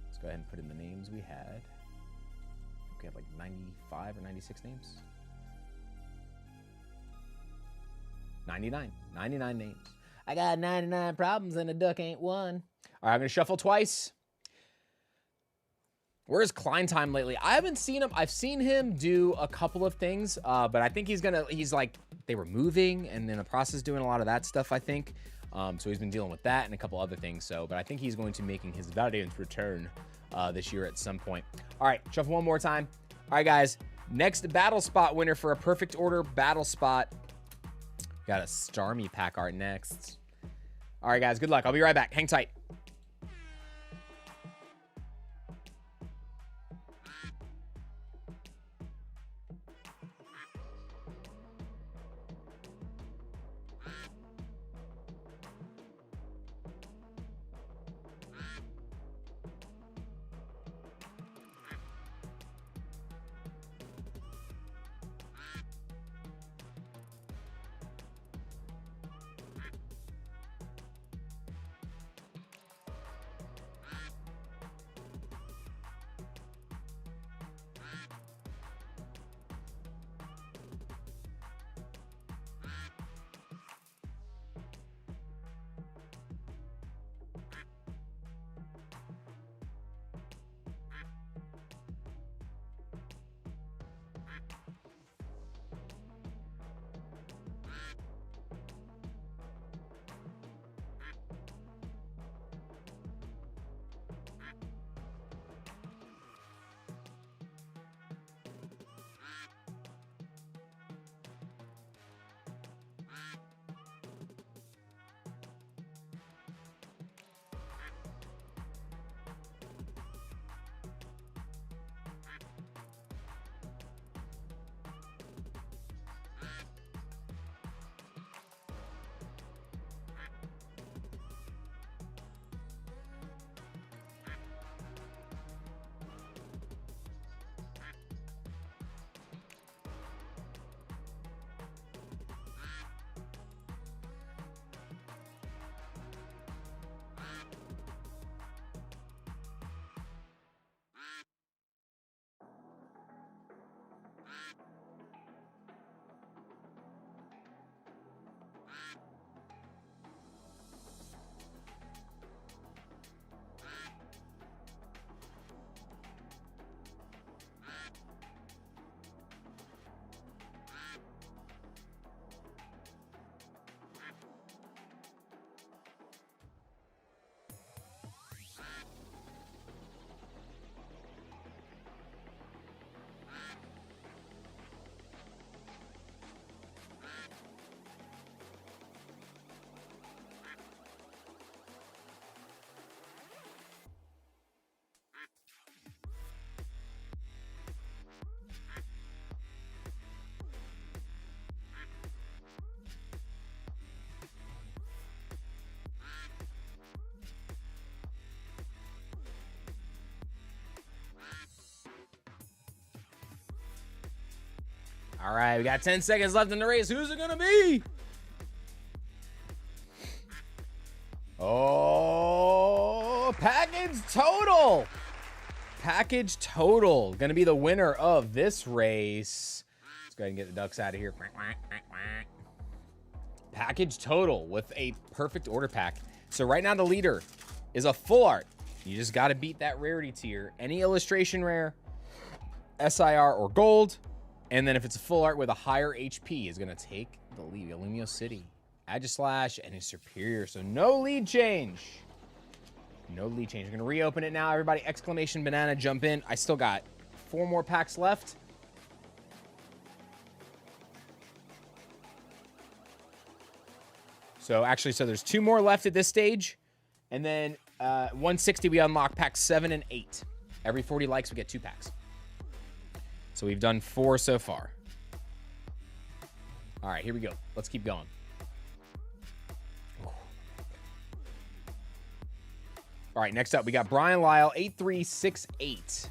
Let's go ahead and put in the names we had. We have like 95 or 96 names. 99 names. I got 99 problems and a duck ain't one. All right, I'm gonna shuffle twice. Where's Klein Time lately? I haven't seen him. I've seen him do a couple of things, but I think he's like, they were moving and in the process doing a lot of that stuff, I think. So he's been dealing with that and a couple other things. So, but I think he's going to be making his valiant return this year at some point. All right, shuffle one more time. All right, guys. Next battle spot winner for a perfect order battle spot. Got a Starmie pack art next. All right, guys. Good luck. I'll be right back. Hang tight. All right, we got 10 seconds left in the race. Who's it gonna be? Oh, package total. Package total. Gonna be the winner of this race. Let's go ahead and get the ducks out of here. Package total with a perfect order pack. So right now the leader is a full art. You just got to beat that rarity tier. Any illustration rare, SIR, or gold. And then if it's a full art with a higher HP, is going to take the lead. Illumio City, Agislash, and his superior. So no lead change. No lead change. We're going to reopen it now. Everybody, exclamation banana, jump in. I still got 4 more packs left. So actually, there's 2 more left at this stage. And then 160, we unlock packs 7 and 8. Every 40 likes, we get 2 packs. So we've done 4 so far. All right, here we go. Let's keep going. All right, next up, we got Brian Lyle, 8368.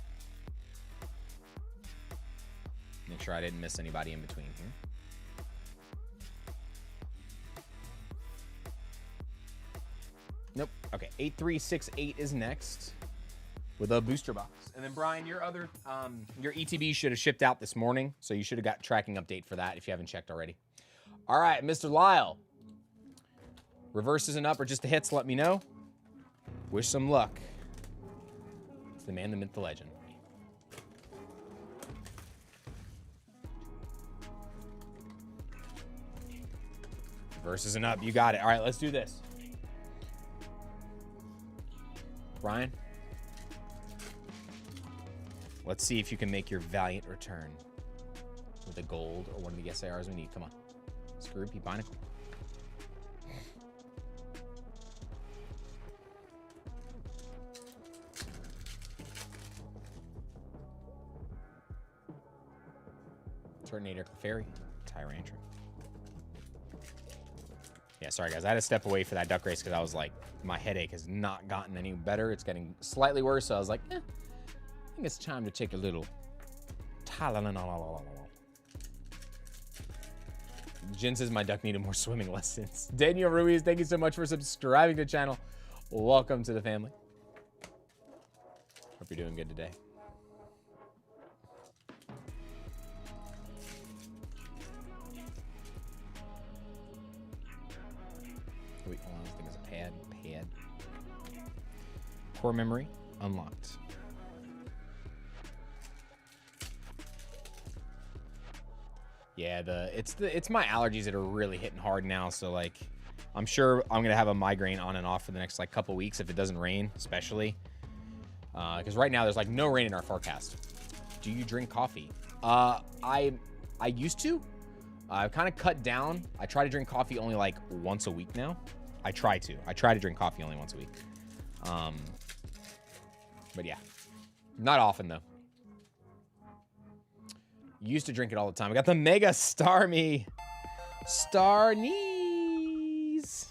Make sure I didn't miss anybody in between here. Nope. Okay, 8368 is next with a booster box. And then Brian, your other your ETB should have shipped out this morning, so you should have got tracking update for that if you haven't checked already. All right, Mr. Lyle. Reverses and up or just a hits, let me know. Wish some luck. It's the man, the myth, the legend. Reverses and up, you got it. All right, let's do this. Brian, let's see if you can make your valiant return with a gold or one of the SARs we need. Come on. Scroopy Binacle. Tornado Clefairy. Tyrantrum. Yeah, sorry guys, I had to step away for that duck race because I was like, my headache has not gotten any better. It's getting slightly worse, so I was like, I think it's time to take a little Tylenol. Jen says my duck needed more swimming lessons. Daniel Ruiz, thank you so much for subscribing to the channel. Welcome to the family. Hope you're doing good today. Wait, hold on, I think it's a pad. Core memory unlocked. Yeah, it's my allergies that are really hitting hard now. So like, I'm sure I'm gonna have a migraine on and off for the next like couple weeks if it doesn't rain, especially because right now there's like no rain in our forecast. Do you drink coffee? I used to. I've kind of cut down. I try to drink coffee only like once a week now. I try to drink coffee only once a week. But yeah, not often though. Used to drink it all the time. I got the Mega Starmie. Starnies.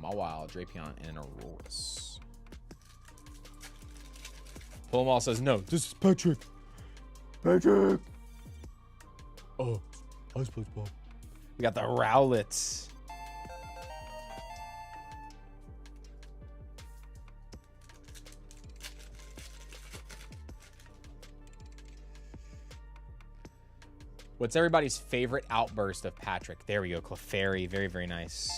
Mawile, Drapion, and Aurorus. Pullmall says no. This is Patrick. Patrick. Oh, Ice Place Ball. We got the Rowlets. What's everybody's favorite outburst of Patrick? There we go, Clefairy. Very, very nice.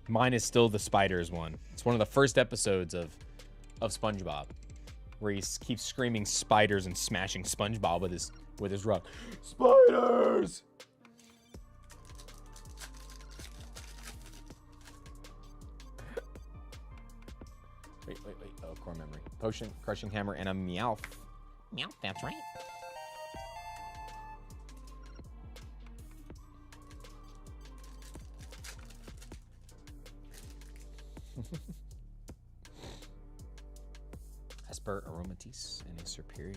Mine is still the spiders one. It's one of the first episodes of SpongeBob, where he keeps screaming spiders and smashing SpongeBob with his rug. Spiders! Wait. Oh, core memory. Potion, crushing hammer, and a Meowth. Meowth, that's right. Esper, Aromatisse, and a superior.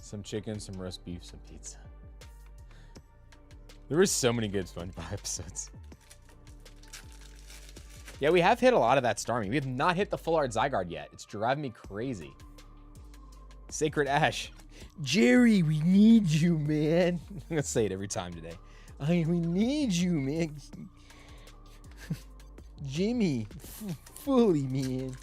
Some chicken, some roast beef, some pizza. There were so many good SpongeBob episodes. Yeah, we have hit a lot of that Starmie. We have not hit the full art Zygarde yet. It's driving me crazy. Sacred Ash. Jerry, we need you, man. I'm going to say it every time today. We need you, man. Jimmy, fully, man.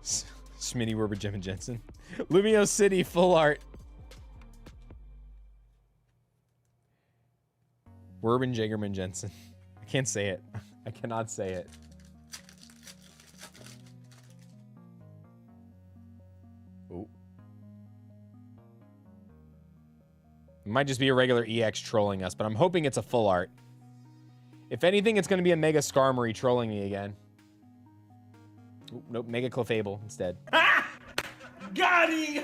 Schmitty, Werber, Jim, and Jensen. Lumio City, full art. Werben, Jagerman, Jensen. I can't say it. I cannot say it. Oh. It might just be a regular EX trolling us, but I'm hoping it's a full art. If anything, it's going to be a Mega Skarmory trolling me again. Ooh, nope, Mega Clefable instead. Got him!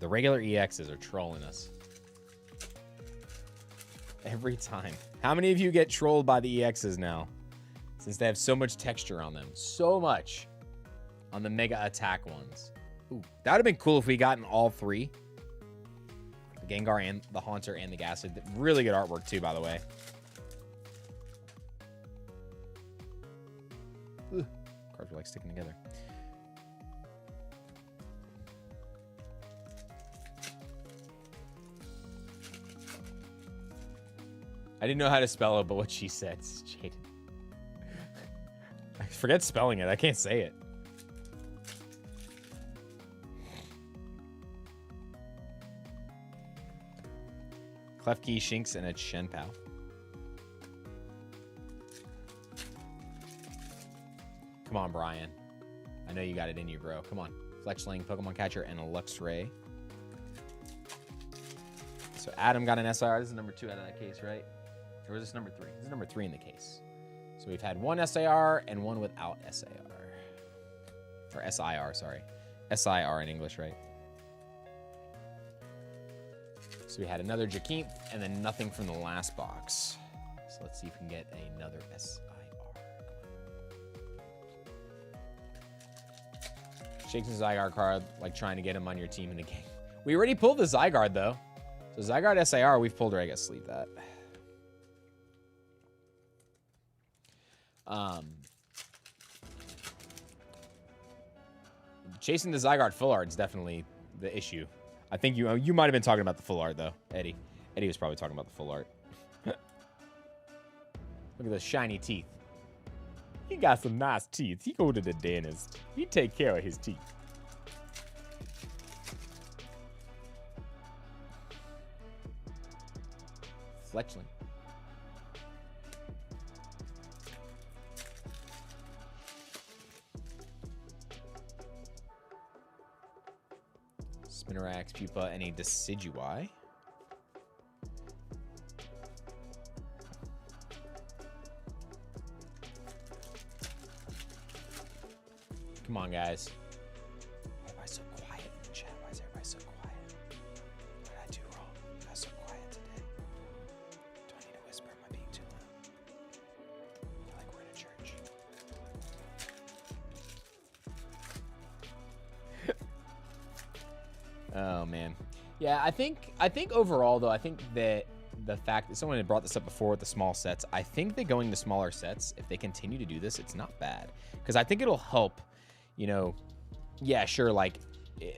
The regular EXs are trolling us. Every time. How many of you get trolled by the EXs now? Since they have so much texture on them. So much. On the Mega Attack ones. Ooh, that would have been cool if we gotten all three. The Gengar and the Haunter and the Ghastly. Really good artwork too, by the way. Ugh. Cards are like sticking together. I didn't know how to spell it, but what she said is jaded. I forget spelling it. I can't say it. Klefki, Shinx, and a Shenpao. Come on, Brian. I know you got it in you, bro. Come on. Fletchling, Pokemon Catcher, and a Luxray. So Adam got an SIR. This is number 2 out of that case, right? Or is this number 3? This is number 3 in the case. So we've had one SIR and one without SIR. Or SIR, sorry. SIR in English, right? So we had another Jakeem and then nothing from the last box. So let's see if we can get another SIR. Shakes a Zygarde card, like trying to get him on your team in the game. We already pulled the Zygarde, though. So Zygarde SIR, we've pulled her. I guess sleeve that. Chasing the Zygarde full art is definitely the issue. I think you might have been talking about the full art, though, Eddie. Eddie was probably talking about the full art. Look at those shiny teeth. He got some nice teeth. He go to the dentist. He take care of his teeth. Fletchling. Spinorax, Pupa, and a Decidueye. Come on, guys. Why am I so quiet in the chat? Why is everybody so quiet? What did I do wrong? I was so quiet today. Do I need to whisper? Am I being too loud? I feel like we're in a church. Oh, man. Yeah, I think overall, though, I think that the fact that someone had brought this up before with the small sets, I think that going to smaller sets, if they continue to do this, it's not bad. Because I think it'll help, you know, yeah, sure, like,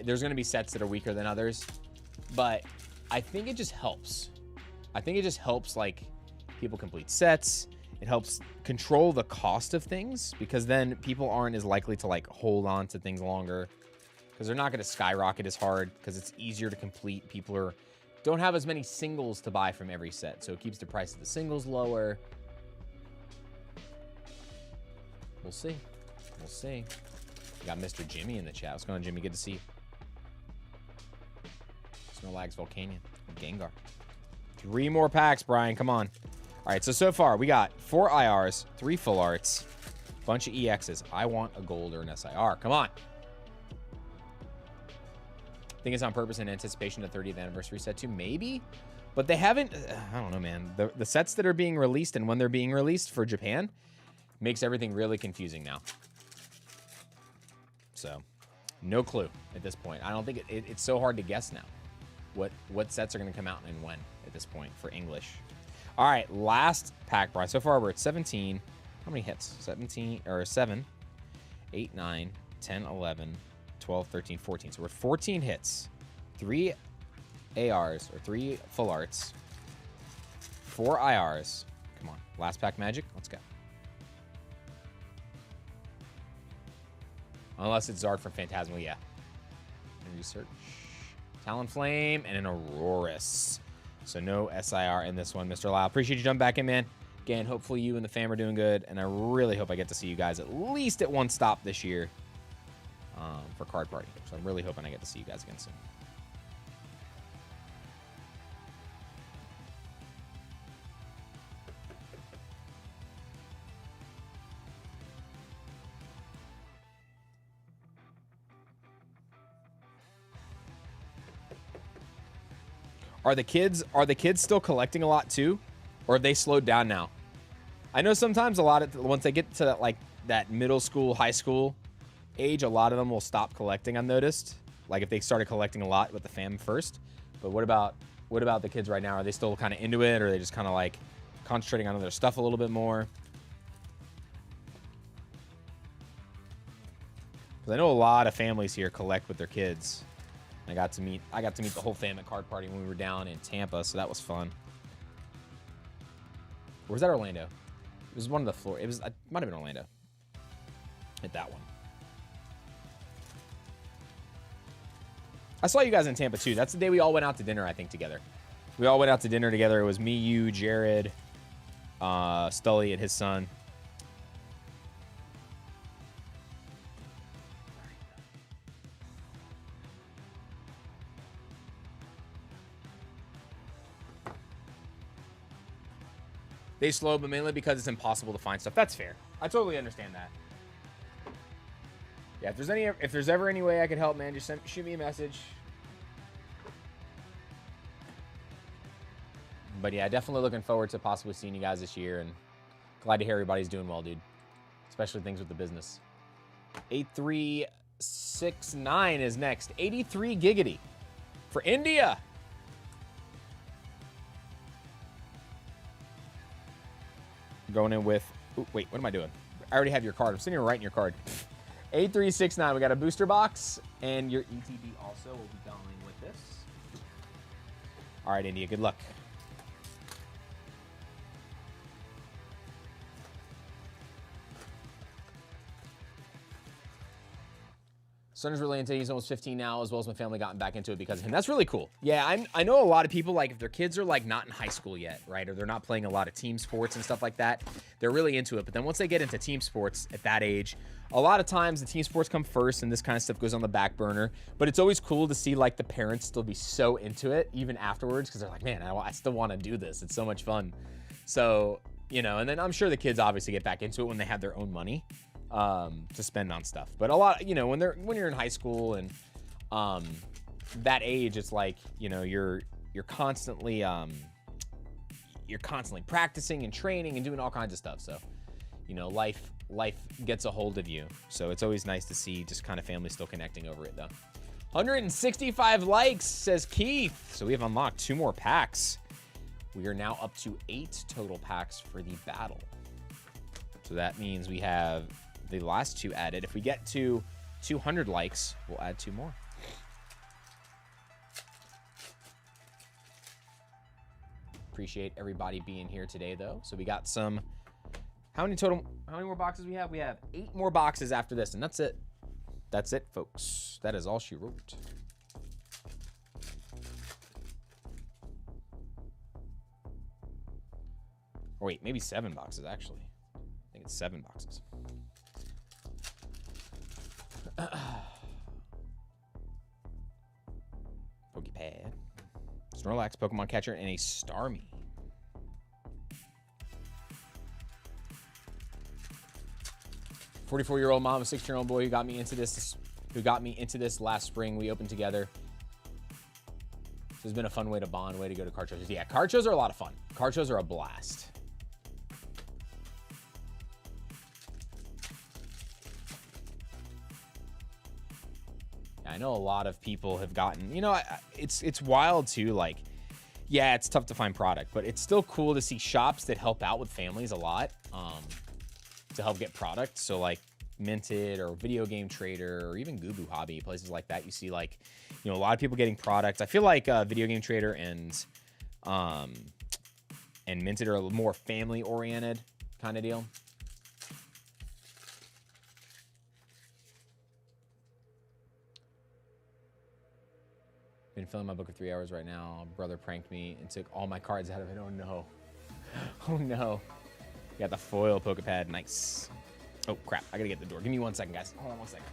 there's going to be sets that are weaker than others, but I think it just helps. I think it just helps, like, people complete sets. It helps control the cost of things, because then people aren't as likely to, like, hold on to things longer, because they're not going to skyrocket as hard, because it's easier to complete. People don't have as many singles to buy from every set, so it keeps the price of the singles lower. We'll see. We'll see. We got Mr. Jimmy in the chat. What's going on, Jimmy? Good to see you. Snorlax, Volcanion, Gengar. 3 more packs, Brian. Come on. All right, so far, we got 4 IRs, 3 full arts, bunch of EXs. I want a gold or an SIR. Come on. I think it's on purpose in anticipation of the 30th anniversary set too. Maybe. But they haven't... I don't know, man. The sets that are being released and when they're being released for Japan makes everything really confusing now. So, no clue at this point. I don't think it's so hard to guess now what sets are going to come out and when at this point for English. All right, last pack, Brian. So far, we're at 17. How many hits? 17, or 7, 8, 9, 10, 11, 12, 13, 14. So we're 14 hits. 3 ARs, or 3 full arts. 4 IRs. Come on. Last pack magic. Let's go. Unless it's Zard from Phantasmal, yeah. Research. Talonflame and an Aurorus. So no SIR in this one, Mr. Lau. Appreciate you jumping back in, man. Again, hopefully you and the fam are doing good, and I really hope I get to see you guys at least at one stop this year for Card Party. So I'm really hoping I get to see you guys again soon. Are the kids still collecting a lot too, or have they slowed down now? I know sometimes a lot of once they get to that, like that middle school, high school age, a lot of them will stop collecting. I've noticed, like if they started collecting a lot with the fam first. But what about the kids right now? Are they still kind of into it, or are they just kind of like concentrating on other stuff a little bit more? Because I know a lot of families here collect with their kids. I got to meet the whole fam at Card Party when we were down in Tampa, so that was fun. Or was that Orlando? It was one of the floor. It might have been Orlando. Hit that one. I saw you guys in Tampa too. That's the day we all went out to dinner, I think, together. We all went out to dinner together. It was me, you, Jared, Stully, and his son. They slow, but mainly because it's impossible to find stuff. That's fair. I totally understand that. Yeah, if there's ever any way I could help, man, just shoot me a message. But yeah, definitely looking forward to possibly seeing you guys this year, and glad to hear everybody's doing well, dude. Especially things with the business. 8369 is next. 83 Giggity for India. Going in with, ooh, wait, what am I doing? I already have your card. I'm sitting here writing your card. 8369, we got a booster box, and your ETB also will be going with this. All right, India, good luck. Son is really into it. He's almost 15 now, as well as my family gotten back into it because of him. That's really cool. Yeah, I know a lot of people, like if their kids are like not in high school yet, right, or they're not playing a lot of team sports and stuff like that, they're really into it. But then once they get into team sports at that age, a lot of times the team sports come first and this kind of stuff goes on the back burner. But it's always cool to see like the parents still be so into it even afterwards, because they're like, man, I still want to do this. It's so much fun. So, you know, and then I'm sure the kids obviously get back into it when they have their own money to spend on stuff. But a lot, you know, when you're in high school and that age, it's like, you know, you're constantly practicing and training and doing all kinds of stuff. So, you know, life gets a hold of you. So it's always nice to see just kind of family still connecting over it, though. 165 likes, says Keith. So we have unlocked 2 more packs. We are now up to 8 total packs for the battle. So that means we have the last 2 added. If we get to 200 likes, we'll add 2 more. Appreciate everybody being here today, though. So we got some... How many more boxes we have? We have 8 more boxes after this, and that's it. That's it, folks. That is all she wrote. Or wait, maybe 7 boxes, actually. I think it's 7 boxes. Pokepad. Snorlax, Pokemon Catcher, and a Starmie. "44-year-old mom, a 16-year-old boy who got me into this last spring. We opened together. This has been a fun way to bond, way to go to card shows." Yeah, card shows are a lot of fun. Card shows are a blast. I know a lot of people have gotten, you know, it's wild too. Like, yeah, it's tough to find product, but it's still cool to see shops that help out with families a lot to help get product. So like Minted or Video Game Trader or even Gubu Hobby, places like that. You see like, you know, a lot of people getting product. I feel like Video Game Trader and Minted are a little more family oriented kind of deal. Been filling my book of 3 hours right now. Brother pranked me and took all my cards out of it. Oh no. Oh no. Got the foil Pokepad. Nice. Oh crap. I gotta get the door. Give me 1 second, guys. Hold on 1 second.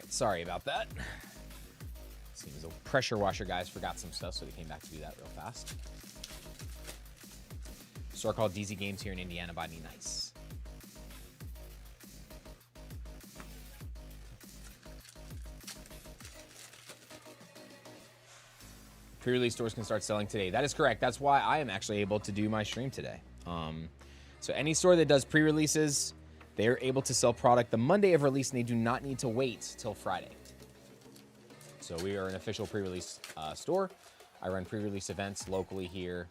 Sorry about that. Seems the pressure washer guys forgot some stuff, so they came back to do that real fast. Store called DZ Games here in Indiana by me. Nice. Pre-release stores can start selling today. That is correct. That's why I am actually able to do my stream today. So any store that does pre-releases, they're able to sell product the Monday of release, and they do not need to wait till Friday. So we are an official pre-release store. I run pre-release events locally here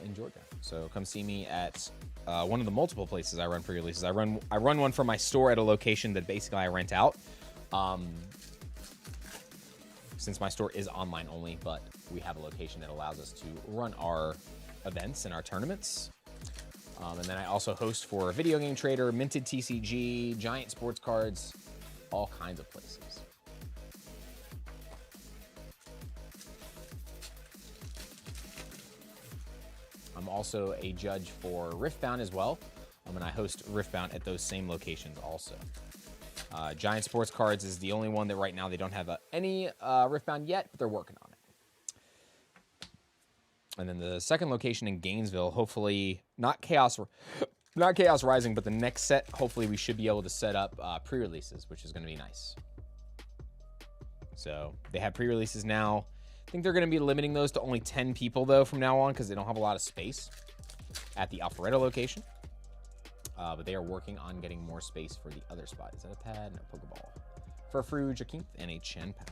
in Georgia. So come see me at one of the multiple places I run pre-releases. I run one from my store at a location that basically I rent out. Since my store is online only, but we have a location that allows us to run our events and our tournaments. And then I also host for Video Game Trader, Minted TCG, Giant Sports Cards, all kinds of places. I'm also a judge for Riftbound as well. And I host Riftbound at those same locations also. Giant Sports Cards is the only one that right now they don't have any Riftbound yet, but they're working on it. And then the second location in Gainesville, hopefully not Chaos Rising, but the next set, hopefully we should be able to set up pre-releases, which is going to be nice. So they have pre-releases now. I think they're going to be limiting those to only 10 people though from now on because they don't have a lot of space at the Alpharetta location. But they are working on getting more space for the other spot. Is that a pad? No, Pokeball. For Fru, Jakeem, and a Chen Pao.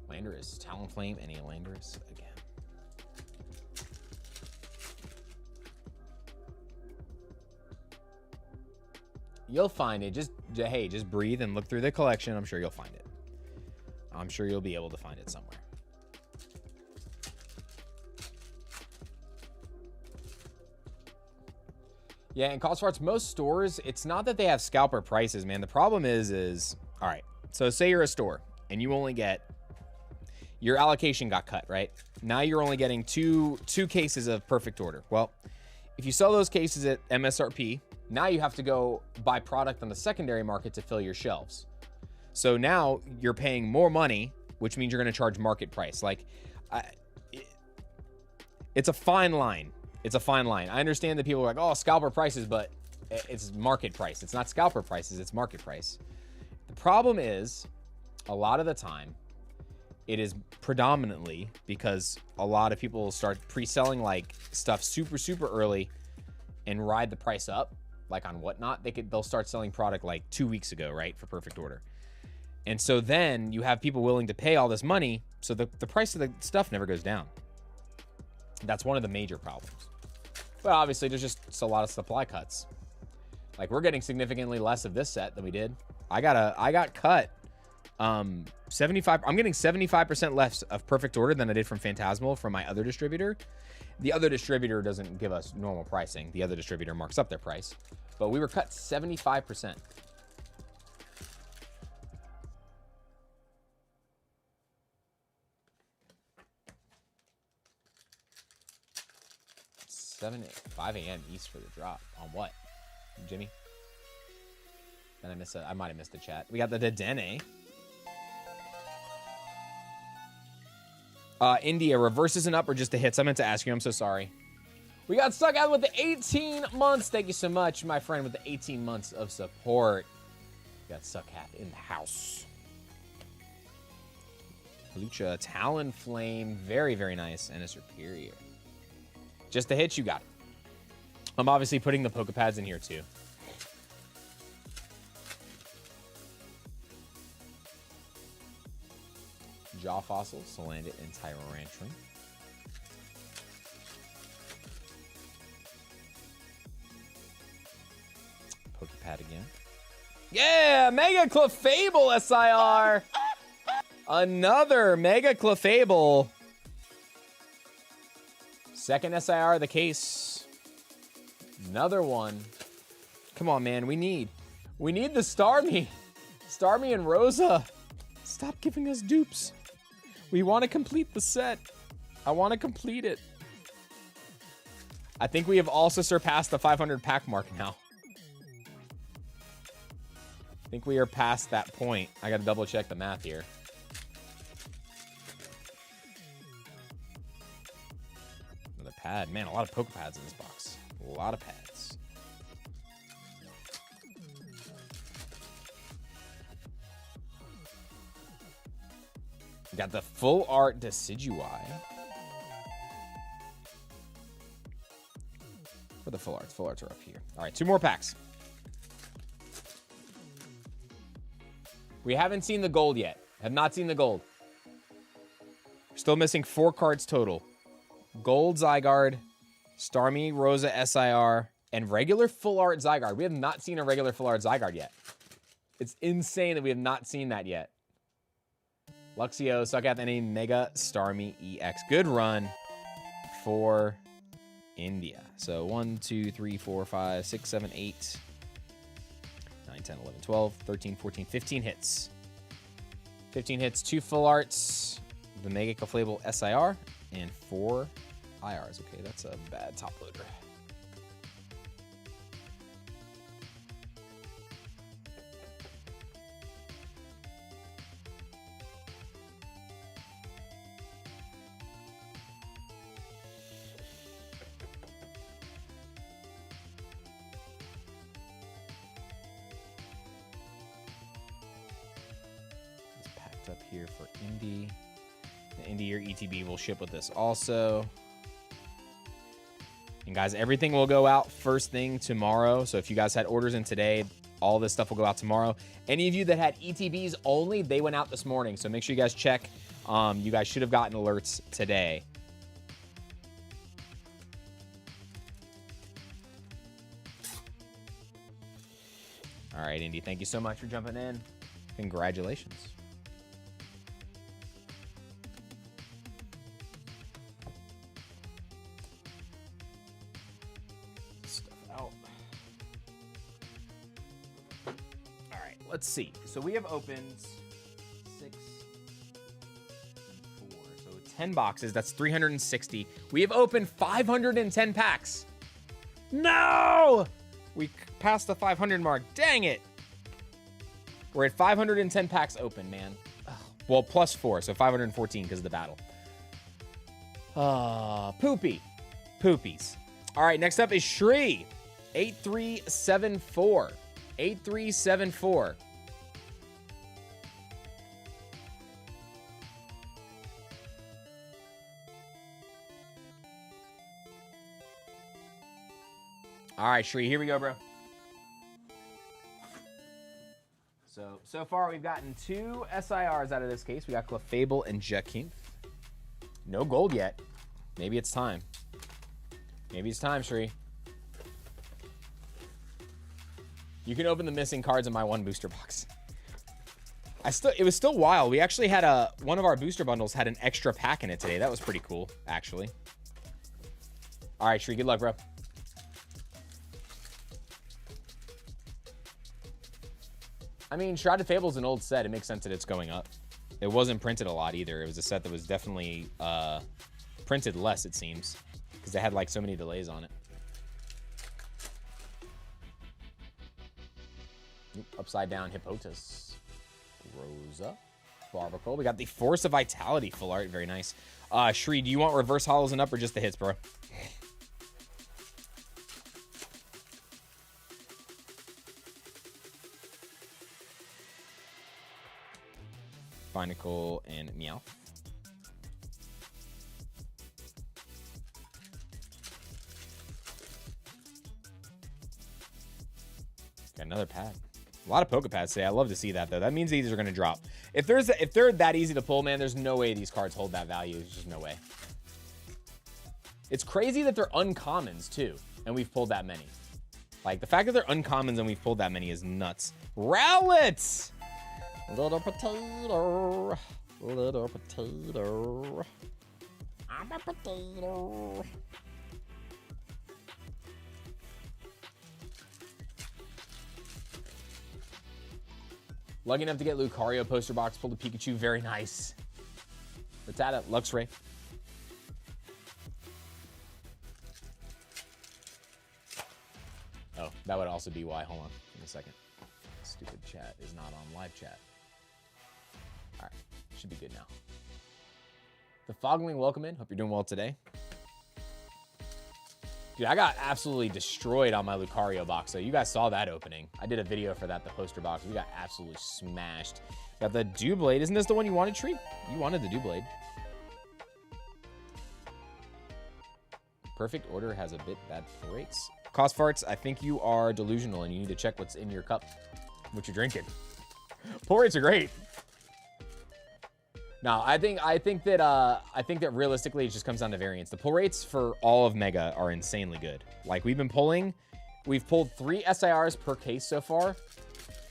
Landorus, Talonflame, and a Landorus again. You'll find it. Hey, just breathe and look through the collection. I'm sure you'll find it. I'm sure you'll be able to find it somewhere. Yeah, and cost parts, most stores, it's not that they have scalper prices, man. The problem is, all right, so say you're a store and you only get, your allocation got cut, right? Now you're only getting two cases of perfect order. Well, if you sell those cases at MSRP, now you have to go buy product on the secondary market to fill your shelves. So now you're paying more money, which means you're going to charge market price. Like, it's a fine line. It's a fine line. I understand that people are like, oh, scalper prices, but it's market price. It's not scalper prices, it's market price. The problem is, a lot of the time, it is predominantly because a lot of people will start pre-selling like stuff super, super early and ride the price up, like on Whatnot. They'll start selling product like 2 weeks ago, right, for perfect order. And so then you have people willing to pay all this money, so the price of the stuff never goes down. That's one of the major problems. But obviously, there's just a lot of supply cuts. Like, we're getting significantly less of this set than we did. I got cut 75. I'm getting 75% less of perfect order than I did from Phantasmal from my other distributor. The other distributor doesn't give us normal pricing. The other distributor marks up their price, but we were cut 75%. Seven, 5 a.m. East for the drop. On what, Jimmy? Then I might have missed the chat. We got the Dedenne. India, reverses and up or just the hits? I meant to ask you. I'm so sorry. We got stuck out with the 18 months. Thank you so much, my friend, with the 18 months of support. We got Suckhat in the house. Lucha, Talonflame. Very, very nice. And a Superior. Just the hits, you got it. I'm obviously putting the Pokepads in here too. Jaw Fossil, Salandit, and Tyrantrum. Pokepad again. Yeah, Mega Clefable SIR. Another Mega Clefable. Second SIR of the case. Another one. Come on, man. We need the Starmie. Starmie and Rosa. Stop giving us dupes. We want to complete the set. I want to complete it. I think we have also surpassed the 500 pack mark now. I think we are past that point. I got to double check the math here. Another pad. Man, a lot of Pokepads in this box. A lot of pads. We got the full art Decidueye. For the full arts. Full arts are up here. All right, 2 more packs. We haven't seen the gold yet. Have not seen the gold. Still missing 4 cards total. Gold Zygarde, Starmie, Rosa, SIR, and regular full art Zygarde. We have not seen a regular full art Zygarde yet. It's insane that we have not seen that yet. Luxio, Suckhat, any Mega Starmie EX. Good run for India. So 1, 2, 3, 4, 5, 6, 7, 8, 9, 10, 11, 12, 13, 14, 15 hits. 15 hits, 2 full arts, the Mega Clefable SIR, and 4 IRs. Okay, that's a bad top loader. Up here for Indy. The Indy Year ETB will ship with this also. And guys, everything will go out first thing tomorrow. So if you guys had orders in today, all this stuff will go out tomorrow. Any of you that had ETBs only, they went out this morning. So make sure you guys check. You guys should have gotten alerts today. All right, Indy, thank you so much for jumping in. Congratulations. Let's see. So we have opened 6 and 4. So 10 boxes. That's 360. We have opened 510 packs. No! We passed the 500 mark. Dang it. We're at 510 packs open, man. Well, plus 4. So 514 because of the battle. Poopy. Poopies. All right. Next up is Shri. 8374. 8374. All right, Shri, here we go, bro. So far we've gotten 2 SIRs out of this case. We got Clefable and Jakink. No gold yet. Maybe it's time. Maybe it's time, Shri. You can open the missing cards in my 1 booster box. It was still wild. We actually had one of our booster bundles had an extra pack in it today. That was pretty cool, actually. All right, Shree, good luck, bro. I mean, Shrouded Fable's an old set. It makes sense that it's going up. It wasn't printed a lot either. It was a set that was definitely printed less, it seems, because they had like so many delays on it. Upside down Hippotas. Rosa. Barbacle. We got the Force of Vitality full art. Very nice. Shree, do you want reverse hollows and up or just the hits, bro? Binacle and Meow. Got another pad. A lot of Pokepads today. I love to see that, though. That means these are going to drop. If they're that easy to pull, man, there's no way these cards hold that value. There's just no way. It's crazy that they're uncommons, too, and we've pulled that many. Like, the fact that they're uncommons and we've pulled that many is nuts. Rowlet! Little potato. Little potato. I'm a potato. Lucky enough to get Lucario poster box. Pulled a Pikachu. Very nice. Rattata. Luxray. Oh, that would also be why. Hold on. Give me a second. Stupid chat is not on live chat. All right. Should be good now. The Fogling, welcome in. Hope you're doing well today. Dude, I got absolutely destroyed on my Lucario box, so you guys saw that opening. I did a video for that, the poster box. We got absolutely smashed. Got the Doublade. Isn't this the one you wanted, Tree? You wanted the Doublade. Perfect Order has a bit bad pull rates. Cost farts, I think you are delusional and you need to check what's in your cup, what you're drinking. Pull rates are great. No, I think that realistically it just comes down to variance. The pull rates for all of Mega are insanely good. Like we've pulled 3 SIRs per case so far,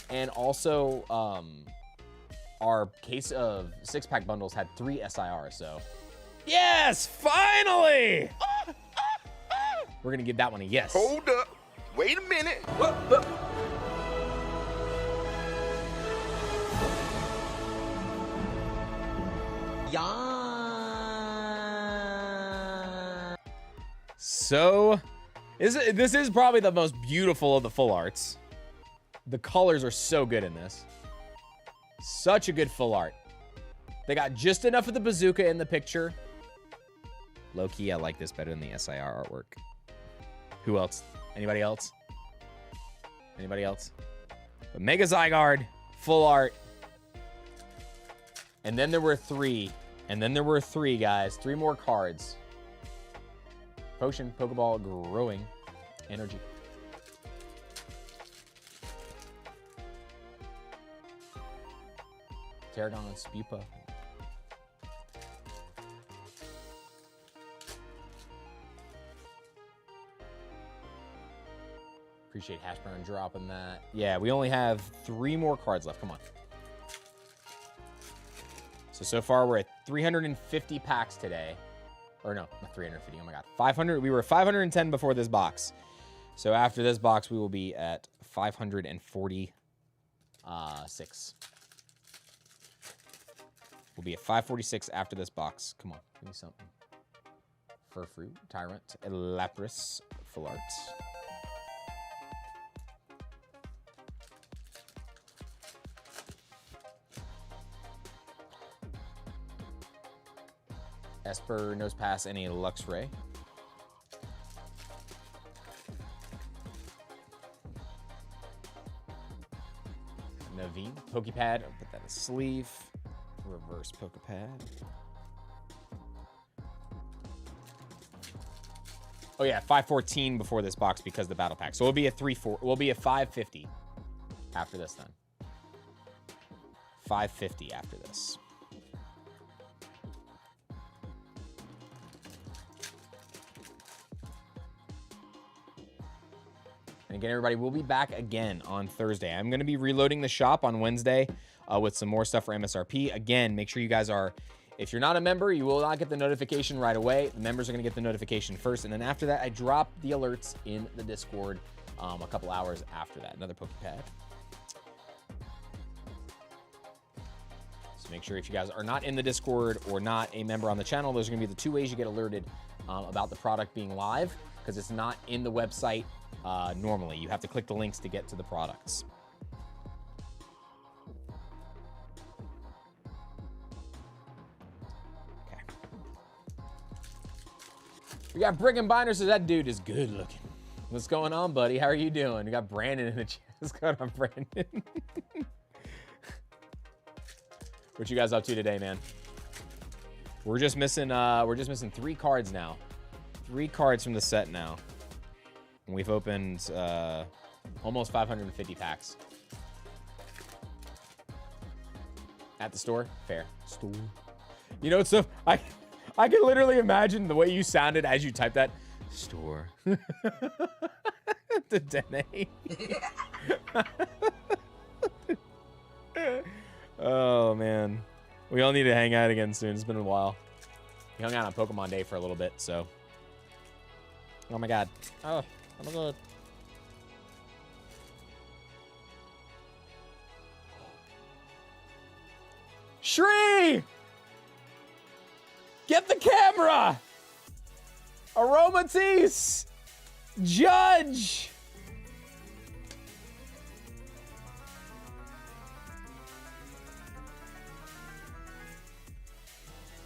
and also our case of 6-pack bundles had 3 SIRs. So yes, finally, we're gonna give that one a yes. Hold up, wait a minute. Yeah. So, this is probably the most beautiful of the full arts. The colors are so good in this. Such a good full art. They got just enough of the bazooka in the picture. Low-key, I like this better than the SIR artwork. Who else? Anybody else? Anybody else? But Mega Zygarde, full art. And then there were 3. And then there were 3, guys. 3 more cards. Potion, Pokeball, Growing, Energy. Tarragon and Spupa. Appreciate Hashburn dropping that. Yeah, we only have 3 more cards left. Come on. So far we're at 350 packs today. Or no, not 350. Oh my God. 500. We were 510 before this box. So after this box, we will be at 546. We'll be at 546 after this box. Come on, give me something. Furfruit, Tyrant, Lapras, full art. Esper, Nose Pass, and a Luxray. Naveen, Pokepad, I'll put that in a sleeve. Reverse Pokepad. Oh yeah, 514 before this box because of the battle pack. So we'll be at 550 after this then. 550 after this. And again, everybody, we'll be back again on Thursday. I'm going to be reloading the shop on Wednesday. with some more stuff for MSRP. Again, make sure you guys are, if you're not a member, you will not get the notification right away. The members are going to get the notification first. And then after that, I drop the alerts in the Discord a couple hours after that. Another PokePad. So make sure if you guys are not in the Discord or not a member on the channel, those are going to be the two ways you get alerted about the product being live, because it's not in the website normally. You have to click the links to get to the products. Okay. We got Brick and Binder, so that dude is good looking. What's going on, buddy? How are you doing? We got Brandon in the chat. What's going on, Brandon? What you guys up to today, man? We're just missing 3 cards now. 3 cards from the set now. And we've opened almost 550 packs. At the store? Fair. Store. You know, so I can literally imagine the way you sounded as you typed that. Store. The Dene. Oh, man. We all need to hang out again soon. It's been a while. We hung out on Pokemon Day for a little bit, so. Oh, my God. Oh my God. Shri! Get the camera! Aromatisse! Judge!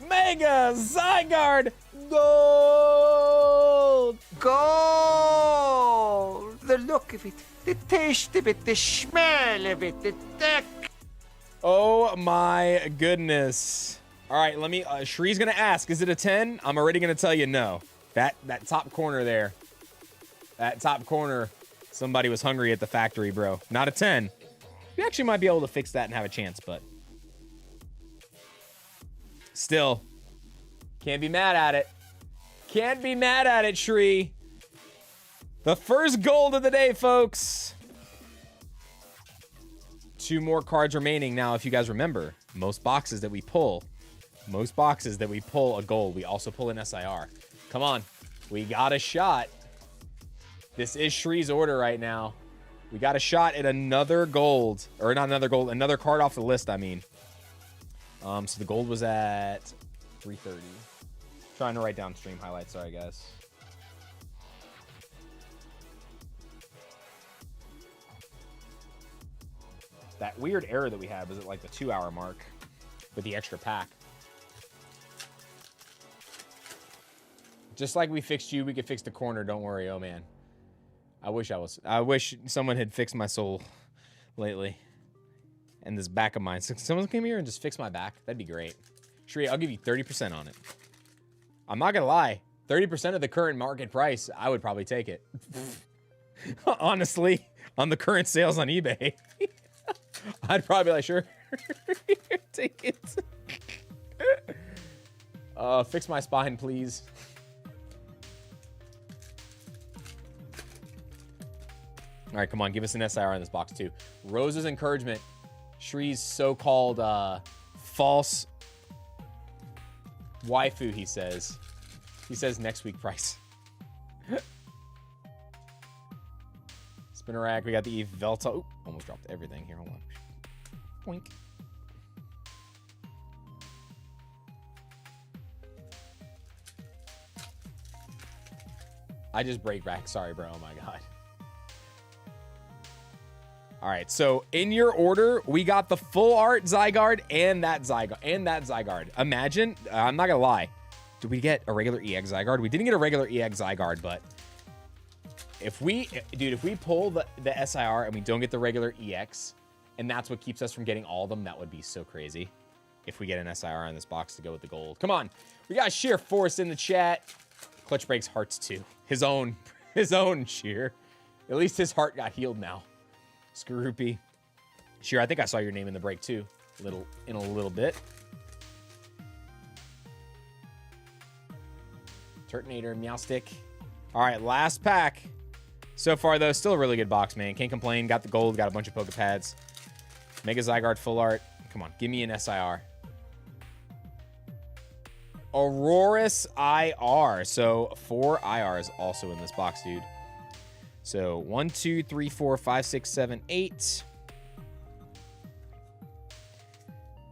Mega Zygarde Gold! Gold! The look of it, the taste of it, the smell of it, the tech. Oh my goodness. All right, let me, Shree's gonna ask, is it a 10? I'm already gonna tell you no. That top corner there, that top corner, somebody was hungry at the factory, bro. Not a 10. We actually might be able to fix that and have a chance, but still, can't be mad at it. Can't be mad at it, Shree. The first gold of the day, folks. 2 more cards remaining. Now, if you guys remember, most boxes that we pull a gold. We also pull an SIR. Come on. We got a shot. This is Shree's order right now. We got a shot at another gold. Or not another gold, another card off the list, I mean. So the gold was at 330. Trying to write down stream highlights, sorry guys. That weird error that we had was at like the 2-hour mark with the extra pack. Just like we fixed you, we could fix the corner, don't worry, oh man. I wish someone had fixed my soul lately. And this back of mine. So someone came here and just fix my back. That'd be great. Shree, I'll give you 30% on it. I'm not gonna lie. 30% of the current market price, I would probably take it. Honestly, on the current sales on eBay. I'd probably be like, sure. Take it. Fix my spine, please. All right, come on. Give us an SIR in this box, too. Rose's encouragement. Shree's so-called false waifu, he says. He says next week price. Spinner rack, we got the Eve Velta. Ooh, almost dropped everything here. Hold on. Boink. I just break back. Sorry, bro. Oh my God. All right, so in your order, we got the full art Zygarde and that Zygarde. Imagine, I'm not gonna lie. Did we get a regular EX Zygarde? We didn't get a regular EX Zygarde, but if we pull the SIR and we don't get the regular EX, and that's what keeps us from getting all of them, that would be so crazy. If we get an SIR in this box to go with the gold. Come on, we got Sheer Force in the chat. Clutch breaks hearts too. His own Sheer. At least his heart got healed now. Skorupi. Sheer, I think I saw your name in the break too. In a little bit. Turtonator, Meowstick. All right, last pack. So far, though, still a really good box, man. Can't complain. Got the gold, got a bunch of Pokepads. Mega Zygarde full art. Come on, give me an SIR. Aurorus IR. So 4 IRs also in this box, dude. So 1, 2, 3, 4, 5, 6, 7, 8.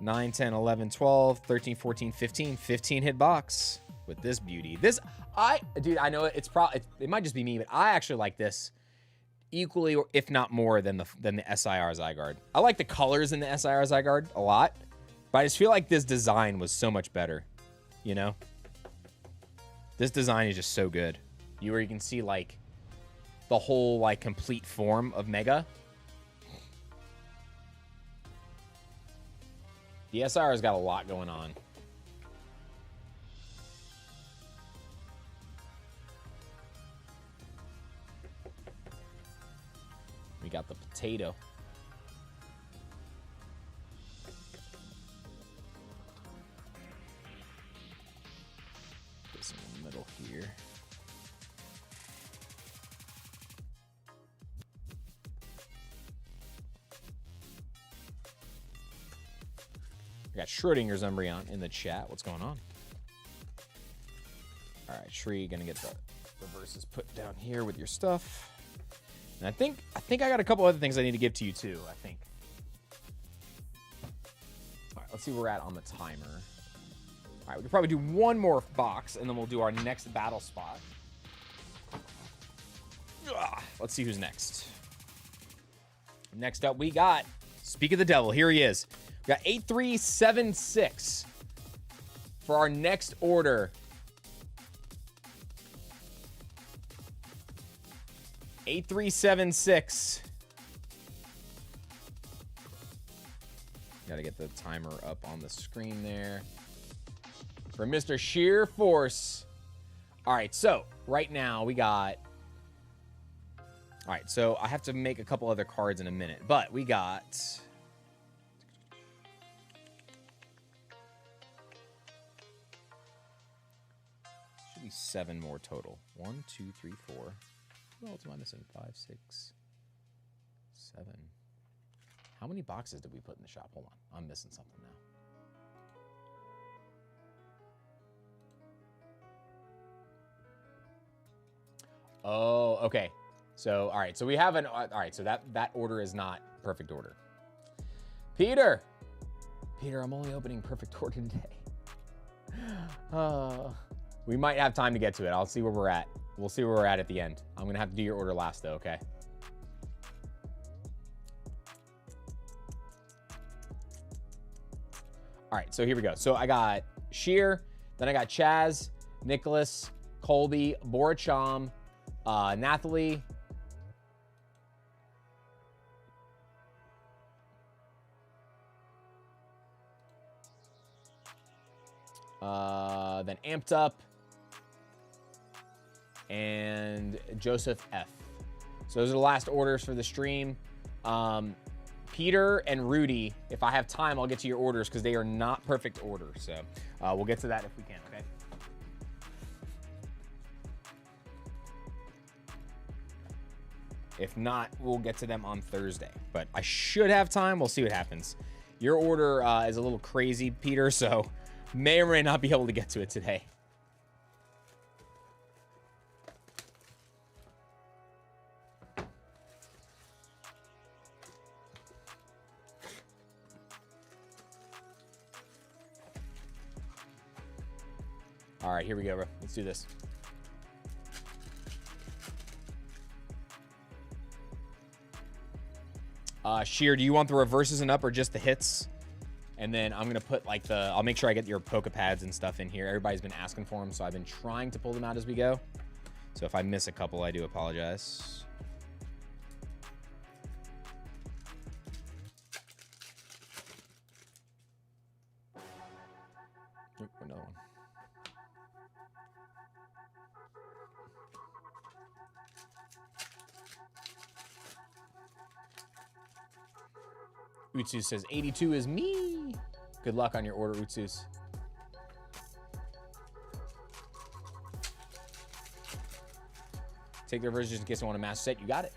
9, 10, 11, 12, 13, 14, 15. 15 hit box with this beauty. Dude, I know it might just be me, but I actually like this equally, or if not more, than the SIR Zygarde. I like the colors in the SIR Zygarde a lot, but I just feel like this design was so much better, you know? This design is just so good. Where you can see, like, the whole, like, complete form of Mega. The SIR's got a lot going on. We got the potato. This in the middle here. We got Schrodinger's Umbreon in the chat. What's going on? All right, Shree, gonna get the reverses put down here with your stuff. And I think I got a couple other things I need to give to you too, I think. All right, let's see where we're at on the timer. All right, we can probably do one more box, and then we'll do our next battle spot. Let's see who's next. Next up, we got, speak of the devil, here he is. We got 8376 for our next order. 8376. Gotta get the timer up on the screen there. For Mr. Sheer Force. All right, so right now we got... All right, so I have to make a couple other cards in a minute, but we got... Should be 7 more total. 1, 2, 3, 4. What else am I missing? 5, 6, 7. How many boxes did we put in the shop? Hold on. I'm missing something now. Oh, okay. So, all right. So we have an... All right. So that order is not perfect order. Peter, I'm only opening perfect order today. We might have time to get to it. I'll see where we're at. We'll see where we're at the end. I'm going to have to do your order last, though, okay? All right, so here we go. So I got Sheer, then I got Chaz, Nicholas, Colby, Boracham, Nathalie, then Amped Up, and Joseph F. So those are the last orders for the stream. Peter and Rudy, if I have time, I'll get to your orders because they are not perfect orders. So we'll get to that if we can, okay? If not, we'll get to them on Thursday. But I should have time. We'll see what happens. Your order is a little crazy, Peter, so may or may not be able to get to it today. All right, here we go, bro. Let's do this. Sheer, do you want the reverses and up or just the hits? And then I'm going to put like I'll make sure I get your Poke Pads and stuff in here. Everybody's been asking for them, so I've been trying to pull them out as we go. So if I miss a couple, I do apologize. Oop, another one. Utsus says 82 is me. Good luck on your order, Utsus. Take the reverse just in case I want a master set. You got it.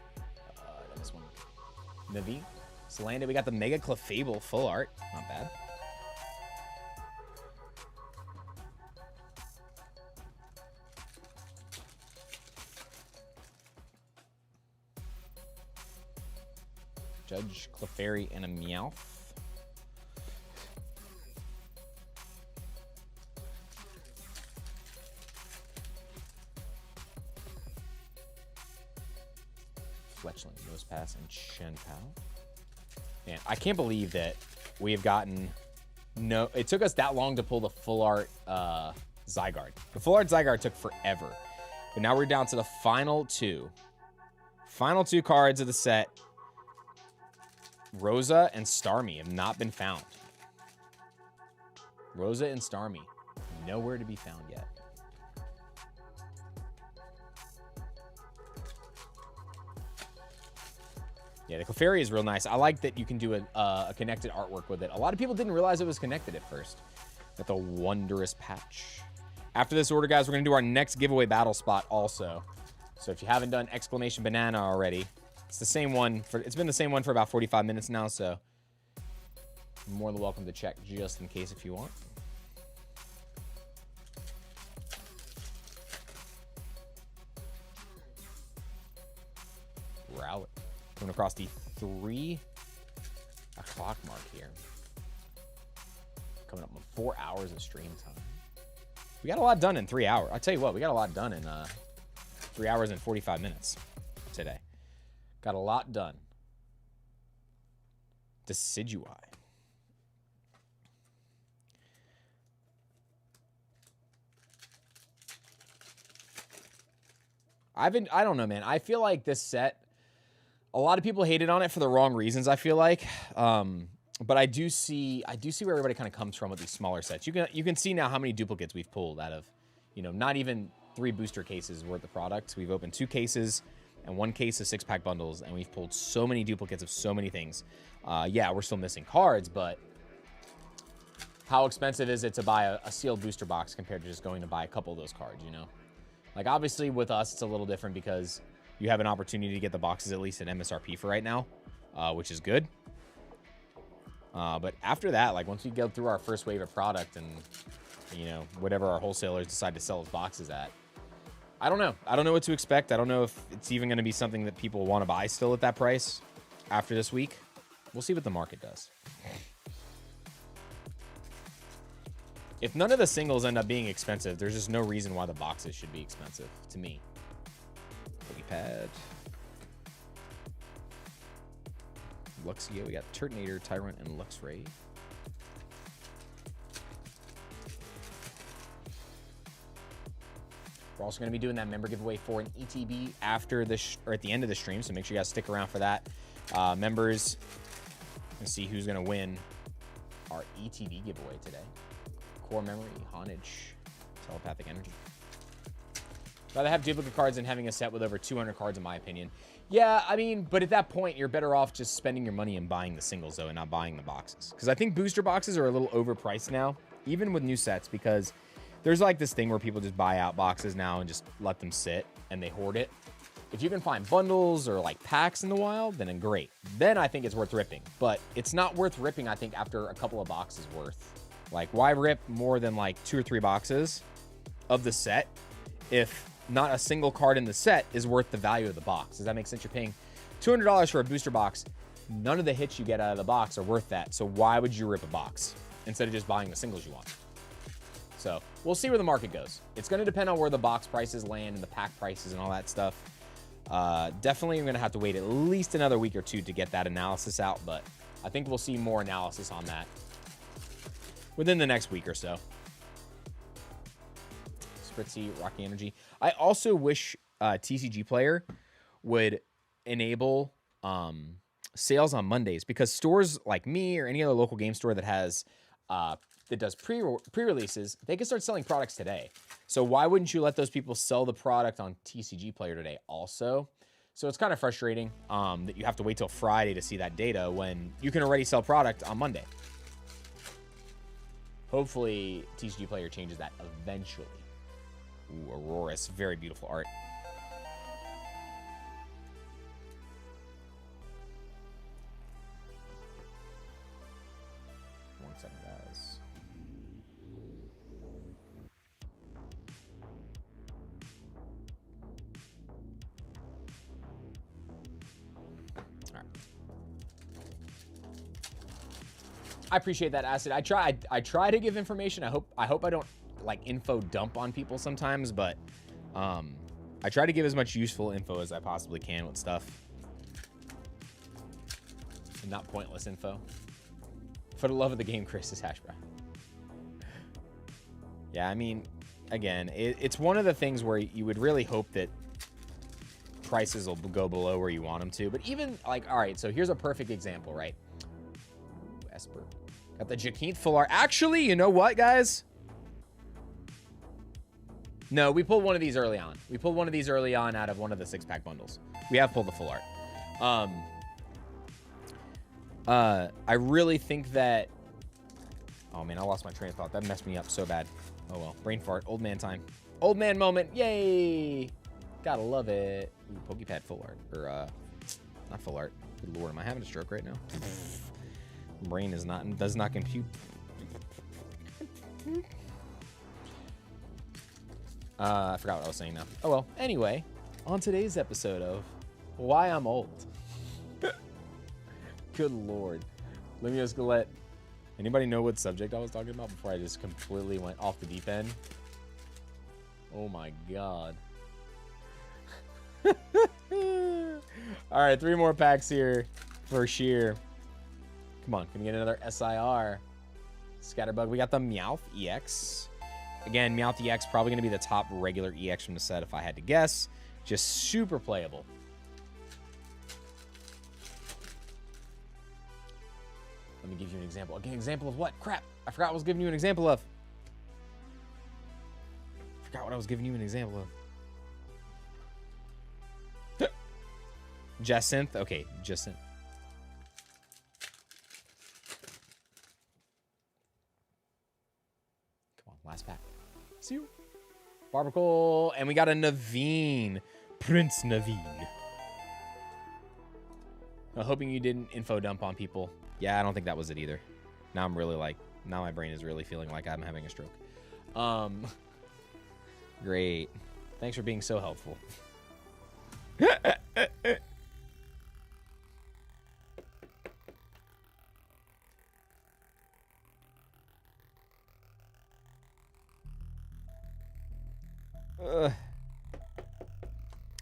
This one. Naveen box landed. We got the Mega Clefable full art. Not bad. Judge, Clefairy, and a Meowth. Fletchling, Nosepass, and Shenpao. Man, I can't believe that we have gotten no. It took us that long to pull the full art Zygarde. The full art Zygarde took forever, but now we're down to the final two. Final two cards of the set. Rosa and Starmie have not been found. Rosa and Starmie, nowhere to be found yet. Yeah, the Clefairy is real nice. I like that you can do a connected artwork with it. A lot of people didn't realize it was connected at first. Got the wondrous patch. After this order, guys, we're going to do our next giveaway battle spot also. So if you haven't done Exclamation Banana already, it's the same one. It's been the same one for about 45 minutes now, so you're more than welcome to check just in case if you want. Rowlet. Coming across the 3 o'clock mark here. Coming up on 4 hours of stream time. We got a lot done in 3 hours. I'll tell you what, we got a lot done in 3 hours and 45 minutes today. Got a lot done. Decidueye. I don't know, man. I feel like this set, a lot of people hated on it for the wrong reasons, I feel like. But I do see where everybody kind of comes from with these smaller sets. You can see now how many duplicates we've pulled out of, not even 3 booster cases worth of products. We've opened 2 cases and 1 case of 6-pack bundles, and we've pulled so many duplicates of so many things. Yeah, we're still missing cards, but how expensive is it to buy a sealed booster box compared to just going to buy a couple of those cards, Like, obviously, with us, it's a little different because you have an opportunity to get the boxes at least at MSRP for right now, which is good. But after that, like, once we go through our first wave of product and, whatever our wholesalers decide to sell those boxes at, I don't know. I don't know what to expect. I don't know if it's even going to be something that people want to buy still at that price after this week. We'll see what the market does. If none of the singles end up being expensive, there's just no reason why the boxes should be expensive to me. Pad. Luxio, we got Turtonator, Tyrant, and Luxray. We're also going to be doing that member giveaway for an ETB after the or at the end of the stream, so make sure you guys stick around for that. Members, and see who's going to win our ETB giveaway today. Core Memory, Honage, Telepathic Energy. Rather have duplicate cards than having a set with over 200 cards, in my opinion. Yeah, I mean, but at that point, you're better off just spending your money and buying the singles, though, and not buying the boxes. Because I think booster boxes are a little overpriced now, even with new sets, because there's like this thing where people just buy out boxes now and just let them sit, and they hoard it. If you can find bundles or like packs in the wild, then great. Then I think it's worth ripping. But it's not worth ripping, I think, after a couple of boxes worth. Like, why rip more than like 2 or 3 boxes of the set if not a single card in the set is worth the value of the box? Does that make sense? You're paying $200 for a booster box. None of the hits you get out of the box are worth that. So why would you rip a box instead of just buying the singles you want? So we'll see where the market goes. It's going to depend on where the box prices land and the pack prices and all that stuff. Definitely I'm going to have to wait at least another week or 2 to get that analysis out, but I think we'll see more analysis on that within the next week or so. Spritzy, Rocky Energy. I also wish TCG Player would enable sales on Mondays, because stores like me or any other local game store that has that does pre-releases, they can start selling products today. So why wouldn't you let those people sell the product on TCG Player today also? So it's kind of frustrating that you have to wait till Friday to see that data when you can already sell product on Monday. Hopefully TCG Player changes that eventually. Ooh, Aurora's, very beautiful art. I appreciate that, Acid. I try to give information. I hope I don't like info dump on people sometimes, but I try to give as much useful info as I possibly can with stuff. And not pointless info. For the love of the game, Chris is Hashbrow. Yeah, I mean, again, it's one of the things where you would really hope that prices will go below where you want them to. But even, like, all right, so here's a perfect example, right? Ooh, Esper. Got the Jaquinth full art. Actually, you know what, guys? No, we pulled one of these early on. We pulled one of these early on out of one of the 6-pack bundles. We have pulled the full art. I really think that... Oh, man, I lost my train of thought. That messed me up so bad. Oh, well. Brain fart. Old man time. Old man moment. Yay! Gotta love it. Ooh, Pokepad full art. Or, not full art. Good lord, am I having a stroke right now? Brain does not compute. I forgot what I was saying now. Oh, well. Anyway, on today's episode of Why I'm Old. Good lord. Let me just let anybody know what subject I was talking about before I just completely went off the deep end. Oh my god. All right, 3 more packs here for sheer. Come on, can we get another SIR? Scatterbug. We got the Meowth EX. Again, Meowth EX probably going to be the top regular EX from the set if I had to guess. Just super playable. Let me give you an example. An example of what? Crap. I forgot what I was giving you an example of. Jacinth. Okay, Jacinth. Come on, last pack. See you. Barbacle. And we got a Naveen. Prince Naveen. I'm hoping you didn't info dump on people. Yeah, I don't think that was it either. Now I'm really like, now my brain is really feeling like I'm having a stroke. Great. Thanks for being so helpful.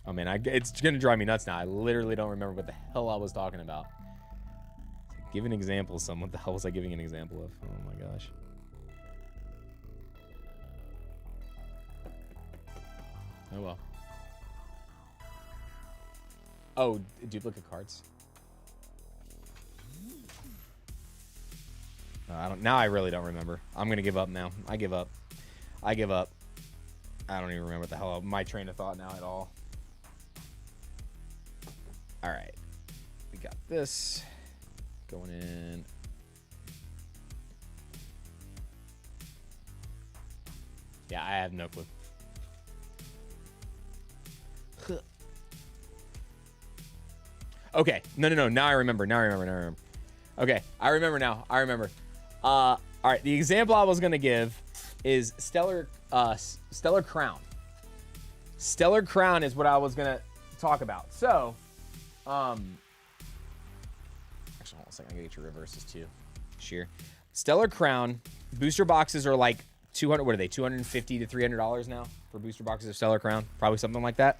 Oh man, it's gonna drive me nuts now. I literally don't remember what the hell I was talking about. Give an example of someone. What the hell was I giving an example of? Oh my gosh. Oh well. Oh, duplicate cards. I don't. Now I really don't remember. I'm gonna give up now. I give up. I give up. I don't even remember what the hell my train of thought now at all. All right, we got this going in. Yeah, I have no clue. Okay, no. Now I remember. Okay, I remember now. All right, the example I was gonna give is Stellar Crown. Stellar Crown is what I was gonna talk about. So, actually, hold on a second. I gotta get your reverses too. Sheer. Stellar Crown booster boxes are like 200. What are they? $250 to $300 now for booster boxes of Stellar Crown. Probably something like that.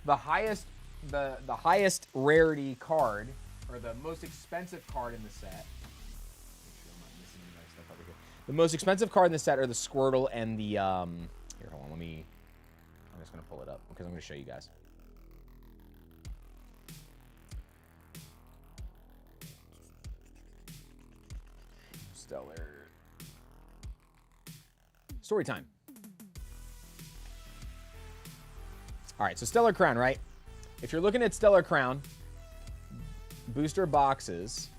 The highest, the highest rarity card, or the most expensive card in the set. The most expensive card in the set are the Squirtle and the, here, hold on, I'm just going to pull it up because I'm going to show you guys. Stellar. Story time. All right, so Stellar Crown, right? If you're looking at Stellar Crown, booster boxes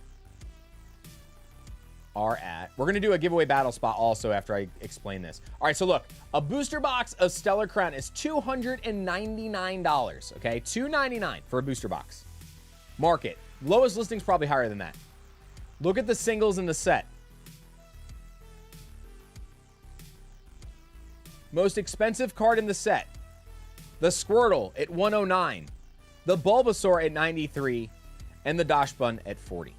are at... We're going to do a giveaway battle spot also after I explain this. All right, so look. A booster box of Stellar Crown is $299, okay? $299 for a booster box. Market. Lowest listing's probably higher than that. Look at the singles in the set. Most expensive card in the set. The Squirtle at $109. The Bulbasaur at $93. And the Dachshund at $40.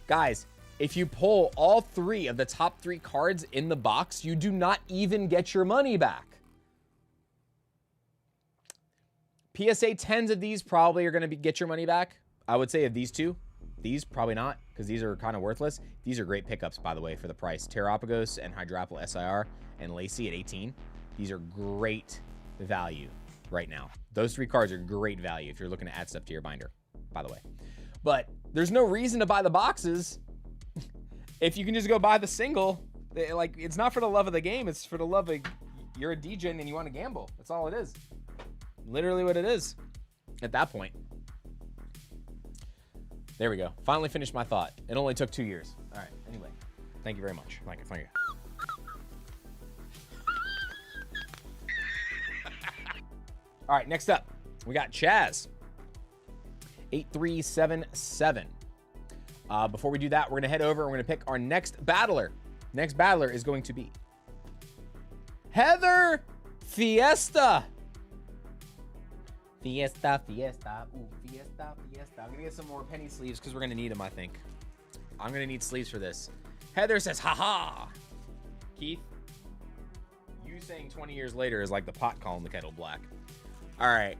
Guys... if you pull all 3 of the top 3 cards in the box, you do not even get your money back. PSA 10s of these probably are going to get your money back. I would say of these 2, these probably not, because these are kind of worthless. These are great pickups, by the way, for the price. Terapagos and Hydrapple SIR and Lacey at 18. These are great value right now. Those 3 cards are great value if you're looking to add stuff to your binder, by the way. But there's no reason to buy the boxes if you can just go buy the single. Like, it's not for the love of the game. It's for the love of, you're a DJ and you want to gamble. That's all it is. Literally what it is at that point. There we go. Finally finished my thought. It only took 2 years. All right. Anyway, thank you very much. Thank you. All right, next up, we got Chaz. 8377. Before we do that, we're going to head over and we're going to pick our next battler. Next battler is going to be Heather Fiesta. Fiesta. Ooh, Fiesta. I'm going to get some more penny sleeves because we're going to need them, I think. I'm going to need sleeves for this. Heather says, haha. Keith, you saying 20 years later is like the pot calling the kettle black. All right.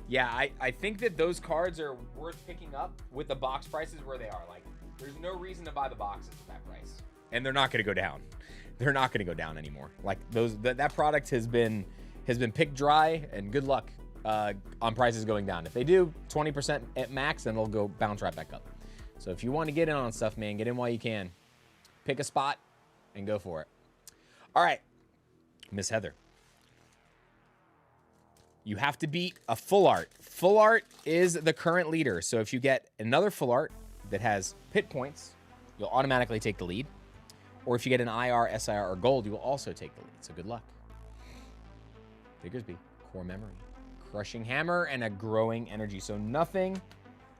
Yeah, I think that those cards are worth picking up with the box prices where they are. Like, there's no reason to buy the boxes at that price. And they're not going to go down. They're not going to go down anymore. Like, that product has been picked dry, and good luck on prices going down. If they do 20% at max, then they'll go bounce right back up. So if you want to get in on stuff, man, get in while you can. Pick a spot and go for it. All right, Miss Heather. You have to beat a full art. Full art is the current leader. So if you get another full art that has pit points, you'll automatically take the lead. Or if you get an IR, SIR, or gold, you will also take the lead. So good luck. Diggersby, Core Memory, Crushing Hammer, and a Growing Energy. So nothing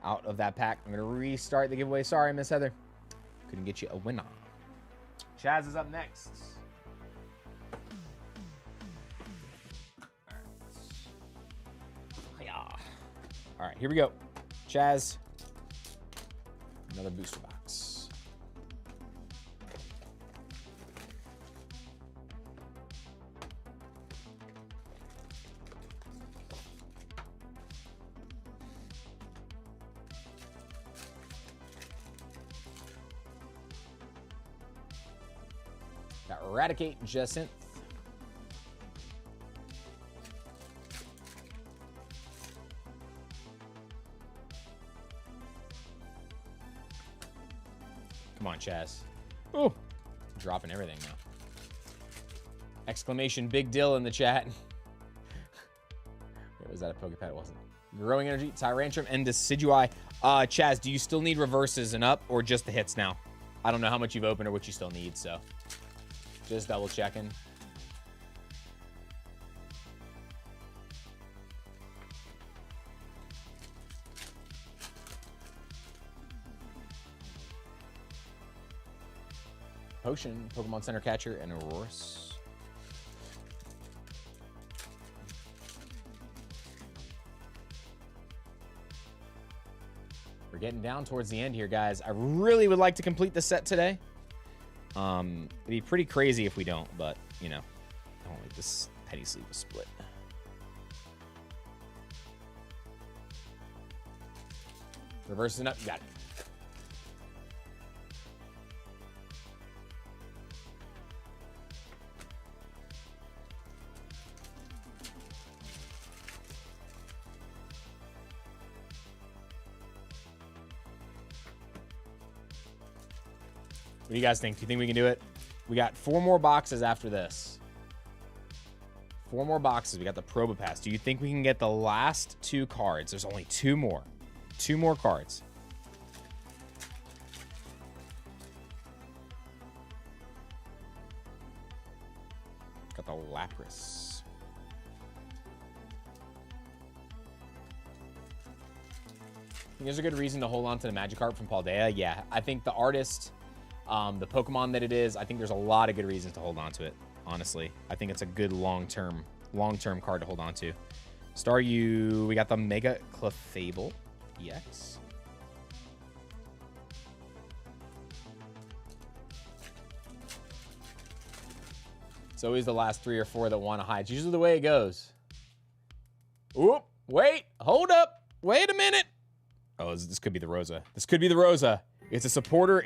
out of that pack. I'm going to restart the giveaway. Sorry, Miss Heather. Couldn't get you a winner. Chaz is up next. All right, here we go. Chaz, another booster box. Got Eradicate Jacinth. Come on, Chaz. Oh, dropping everything now. Exclamation big deal in the chat. Wait, was that a Pokepad? It wasn't. Growing Energy, Tyrantrum, and Decidueye. Chaz, do you still need reverses and up or just the hits now? I don't know how much you've opened or what you still need, so just double checking. Potion, Pokemon Center Catcher, and Aurorus. We're getting down towards the end here, guys. I really would like to complete the set today. It'd be pretty crazy if we don't, but, you know, I don't like this penny sleeve split. Reversing up, you got it. What do you guys think? Do you think we can do it? We got 4 more boxes after this. 4 more boxes. We got the Probopass. Do you think we can get the last 2 cards? There's only 2 more. 2 more cards. Got the Lapras. I think there's a good reason to hold on to the Magikarp from Paldea. Yeah, I think the artist... the Pokemon that it is, I think there's a lot of good reasons to hold on to it, honestly. I think it's a good long-term card to hold on to. Staryu, we got the Mega Clefable. EX. It's always the last 3 or 4 that want to hide. It's usually the way it goes. Oop, wait, hold up. Wait a minute. Oh, this could be the Rosa. This could be the Rosa. It's a supporter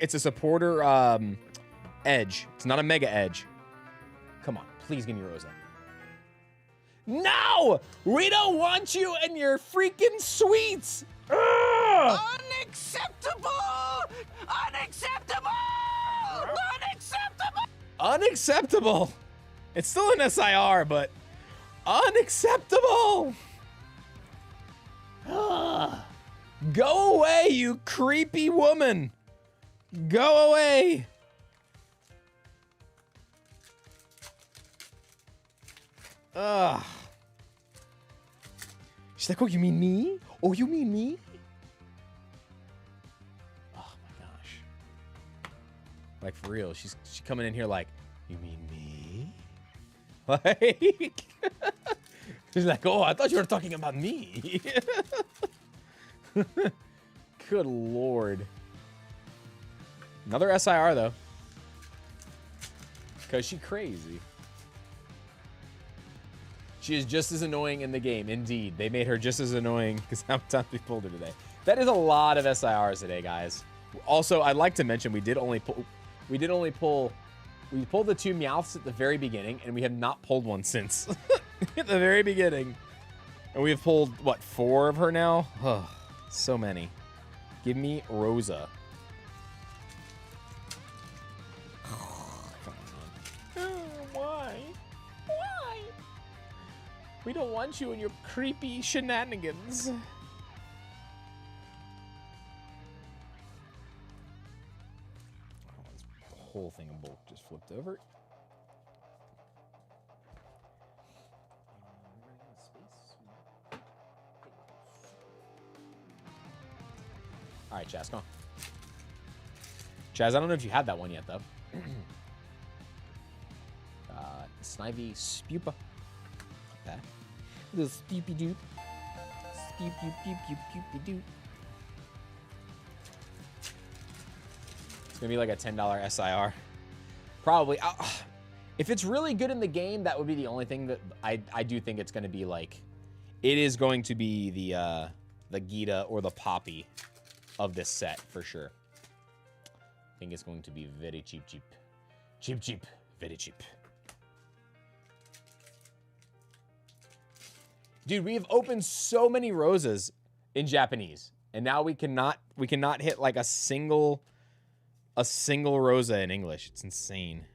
edge. It's not a mega edge. Come on, please give me Rosa. No! We don't want you and your freaking sweets! Ugh! Unacceptable! Unacceptable! Unacceptable! Unacceptable! It's still an SIR, but unacceptable! Ugh. Go away, you creepy woman! Go away! Ugh. She's like, oh, you mean me? Oh, you mean me? Oh my gosh. Like, for real, she's coming in here like, you mean me? Like, she's like, oh, I thought you were talking about me. Good Lord. Another SIR, though. Because she crazy. She is just as annoying in the game. Indeed, they made her just as annoying because how many times we pulled her today. That is a lot of SIRs today, guys. Also, I'd like to mention we pulled the 2 Meowths at the very beginning, and we have not pulled one since. At the very beginning. And we have pulled, what, 4 of her now? Oh, so many. Give me Rosa. Why? Why? We don't want you and your creepy shenanigans. Oh, this whole thing of bulk just flipped over. All right, Chaz, come on. Chaz, I don't know if you had that one yet, though. Snivy Spupa. That. Little Spoopy Doop. Spoop, doop, doop, doop, doopy doop. It's gonna be like a $10 SIR. Probably. If it's really good in the game, that would be the only thing that I do think it's gonna be like. It is going to be the Gita or the Poppy of this set for sure. I think it's going to be very cheap, cheap. Cheap, cheap, very cheap. Dude, we have opened so many Rosas in Japanese, and now we cannot hit like a single Rosa in English. It's insane.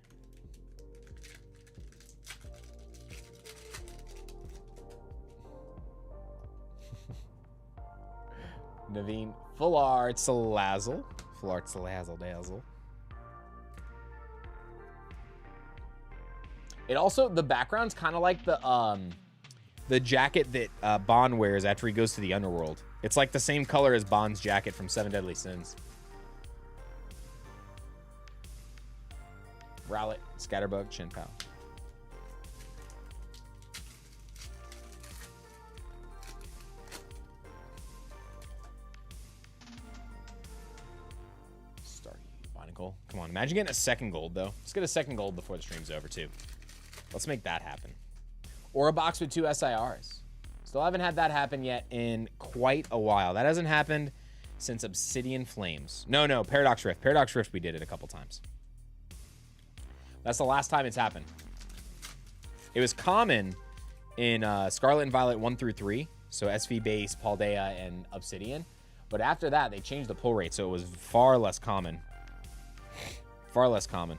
Naveen, full art Salazzle. Full art Salazzle Dazzle. It also, the background's kind of like the jacket that Bond wears after he goes to the underworld. It's like the same color as Bond's jacket from 7 Deadly Sins. Rowlet, Scatterbug, Chinpow. Goal. Come on, imagine getting a second gold, though. Let's get a second gold before the stream's over, too. Let's make that happen. Or a box with 2 SIRs. Still haven't had that happen yet in quite a while. That hasn't happened since Obsidian Flames. No, Paradox Rift. Paradox Rift, we did it a couple times. That's the last time it's happened. It was common in Scarlet and Violet 1 through 3. So SV Base, Paldea, and Obsidian. But after that, they changed the pull rate, so it was far less common. Far less common.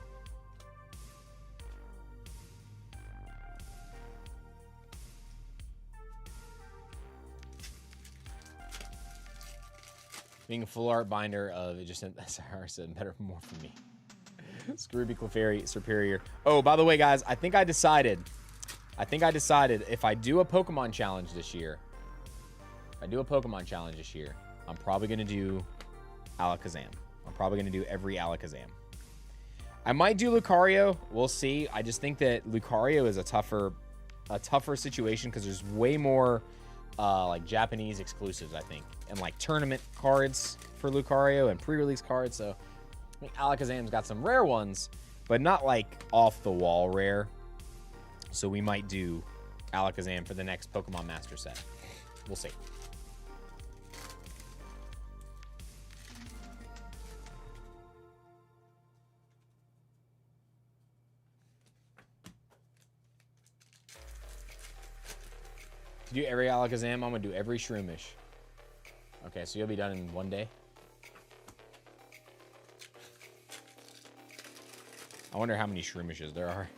Being a full art binder of just an SIR said better, more for me. Scrooby Clefairy Superior. Oh, by the way, guys, I think I decided if I do a Pokemon challenge this year, I'm probably going to do Alakazam. I'm probably going to do every Alakazam. I might do Lucario. We'll see. I just think that Lucario is a tougher situation because there's way more like Japanese exclusives, I think, and like tournament cards for Lucario and pre-release cards. So I think Alakazam's got some rare ones, but not like off the wall rare. So we might do Alakazam for the next Pokemon Master set. We'll see. To do every Alakazam, I'm gonna do every Shroomish. Okay, so you'll be done in one day. I wonder how many Shroomishes there are.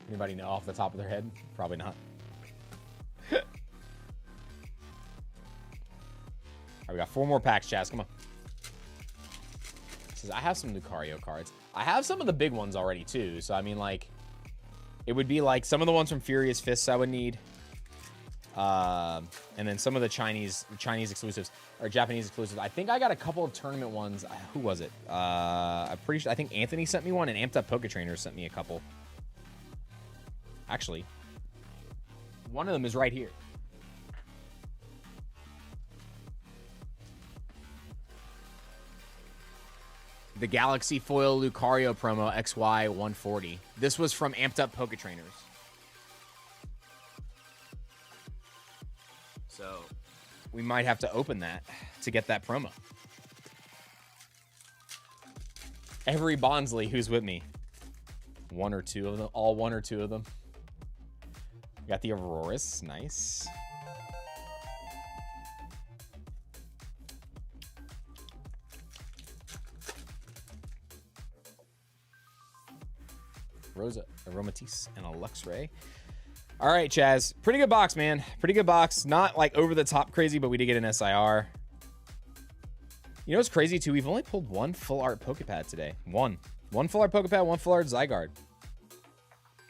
Anybody know off the top of their head? Probably not. All right, we got 4 more packs, Chaz. Come on. It says, I have some Lucario cards. I have some of the big ones already, too. So, I mean, like, it would be like some of the ones from Furious Fists I would need. And then some of the Chinese exclusives or Japanese exclusives. I think I got a couple of tournament ones. Who was it? I'm pretty sure. I think Anthony sent me one, and Amped Up Poke Trainer sent me a couple. Actually, one of them is right here. The Galaxy Foil Lucario promo XY 140. This was from Amped Up Poke Trainers. So we might have to open that to get that promo. Every Bonsly who's with me. 1 or 2 of them. All 1 or 2 of them. Got the Auroras. Nice. Rosa, Aromatisse, and a Luxray. All right, Chaz. Pretty good box, man. Pretty good box. Not like over the top crazy, but we did get an SIR. You know what's crazy, too? We've only pulled 1 full art Pokepad today. One full art Pokepad, 1 full art Zygarde.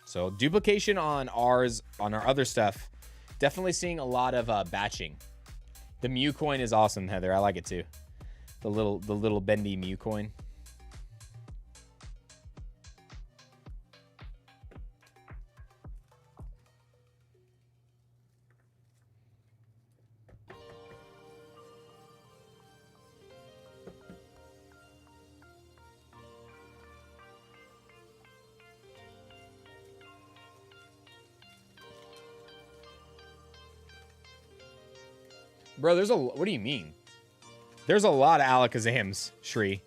So duplication on our other stuff. Definitely seeing a lot of batching. The Mew coin is awesome, Heather. I like it too. The little bendy Mew coin. Bro, what do you mean? There's a lot of Alakazams, Shri.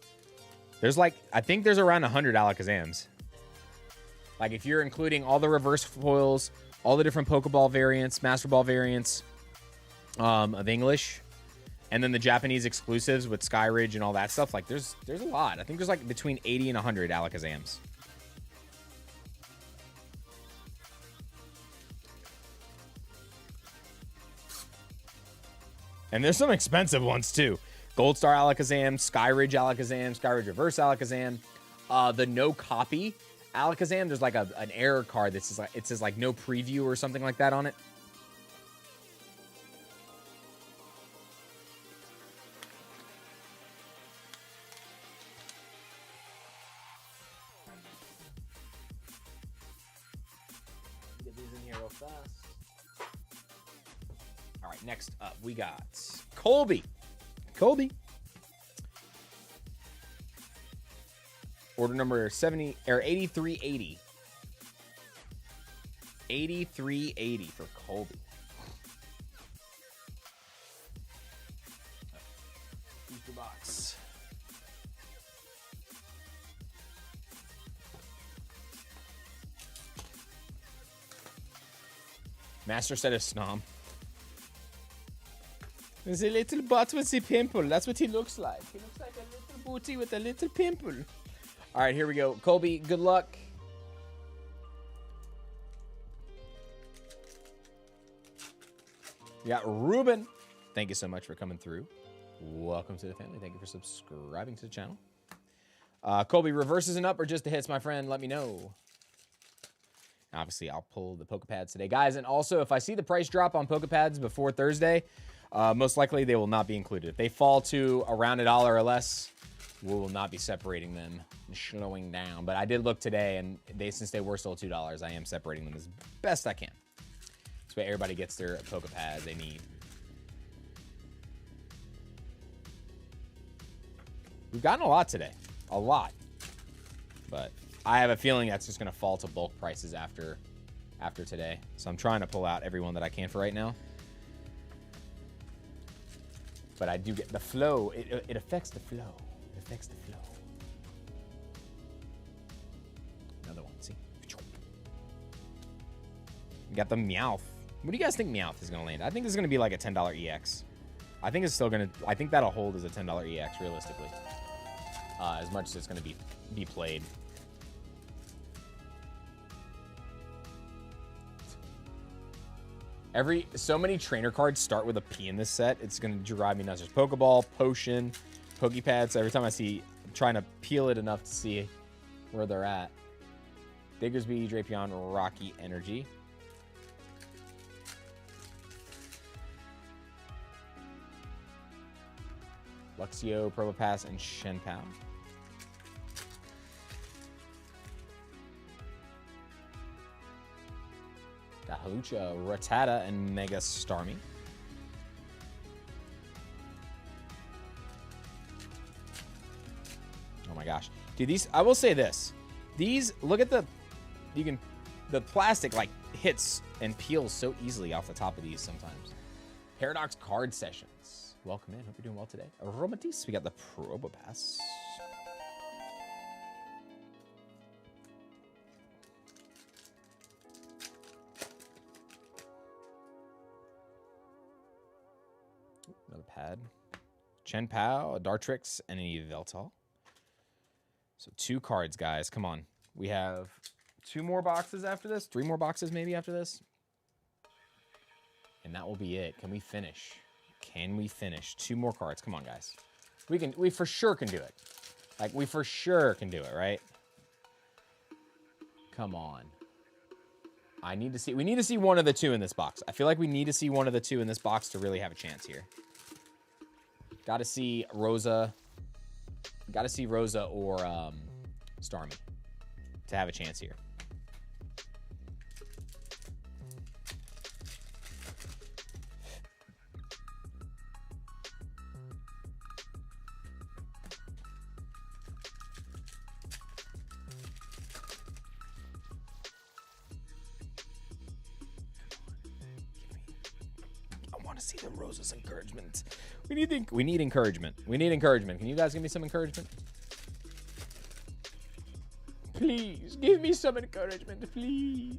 There's like, I think there's around 100 Alakazams. Like if you're including all the reverse foils, all the different Pokeball variants, Master Ball variants of English, and then the Japanese exclusives with Skyridge and all that stuff, like there's a lot. I think there's like between 80 and 100 Alakazams. And there's some expensive ones too. Gold Star Alakazam, Skyridge Alakazam, Skyridge Reverse Alakazam. The no copy Alakazam, there's like an error card that says like, it says like no preview or something like that on it. Get these in here real fast. All right, next up we got Colby. Order number 70 or 8380. 8380 for Colby. Booster box. Master set of Snom. There's a little butt with a pimple. That's what he looks like. He looks like a little booty with a little pimple. All right, here we go. Colby, good luck. We got Ruben. Thank you so much for coming through. Welcome to the family. Thank you for subscribing to the channel. Colby, reverses and up or just the hits, my friend? Let me know. Obviously, I'll pull the Pokepads today. Guys, and also, if I see the price drop on Pokepads before Thursday, most likely they will not be included. If they fall to around $1 or less, we will not be separating them and slowing down. But I did look today, and since they were still $2, I am separating them as best I can. So everybody gets their Pokepad they need. We've gotten a lot today. A lot. But I have a feeling that's just going to fall to bulk prices after today. So I'm trying to pull out everyone that I can for right now. But I do get the flow. It affects the flow. It affects the flow. Another one. See? We got the Meowth. What do you guys think Meowth is going to land? I think this is going to be like a $10 EX. I think it's still going to... I think that'll hold as a $10 EX, realistically. As much as it's going to be played. So many trainer cards start with a P in this set. It's going to drive me nuts. There's Pokeball, Potion, Pokepad. So every time I see... I'm trying to peel it enough to see where they're at. Diggersby, Drapion, Rocky Energy. Luxio, Probopass, and Shenpao. Dahalucha, Rattata, and Mega Starmie. Oh my gosh. Dude, these, I will say this. These, look at the plastic like hits and peels so easily off the top of these sometimes. Paradox Card Sessions. Welcome in. Hope you're doing well today. Aromatisse. We got the Probopass. Another pad. Shenpao, a Dartrix, and an Yveltal. So 2 cards, guys. Come on. We have 2 more boxes after this. 3 more boxes maybe after this. And that will be it. Can we finish? Can we finish? 2 more cards. Come on, guys. We for sure can do it. Like, we for sure can do it, right? Come on. We need to see one of the 2 in this box. I feel like we need to see one of the 2 in this box to really have a chance here. Gotta see Rosa. Gotta see Rosa or Starmie to have a chance here. See the Rosa's encouragement. We need encouragement. We need encouragement. Can you guys give me some encouragement? Please, give me some encouragement, please.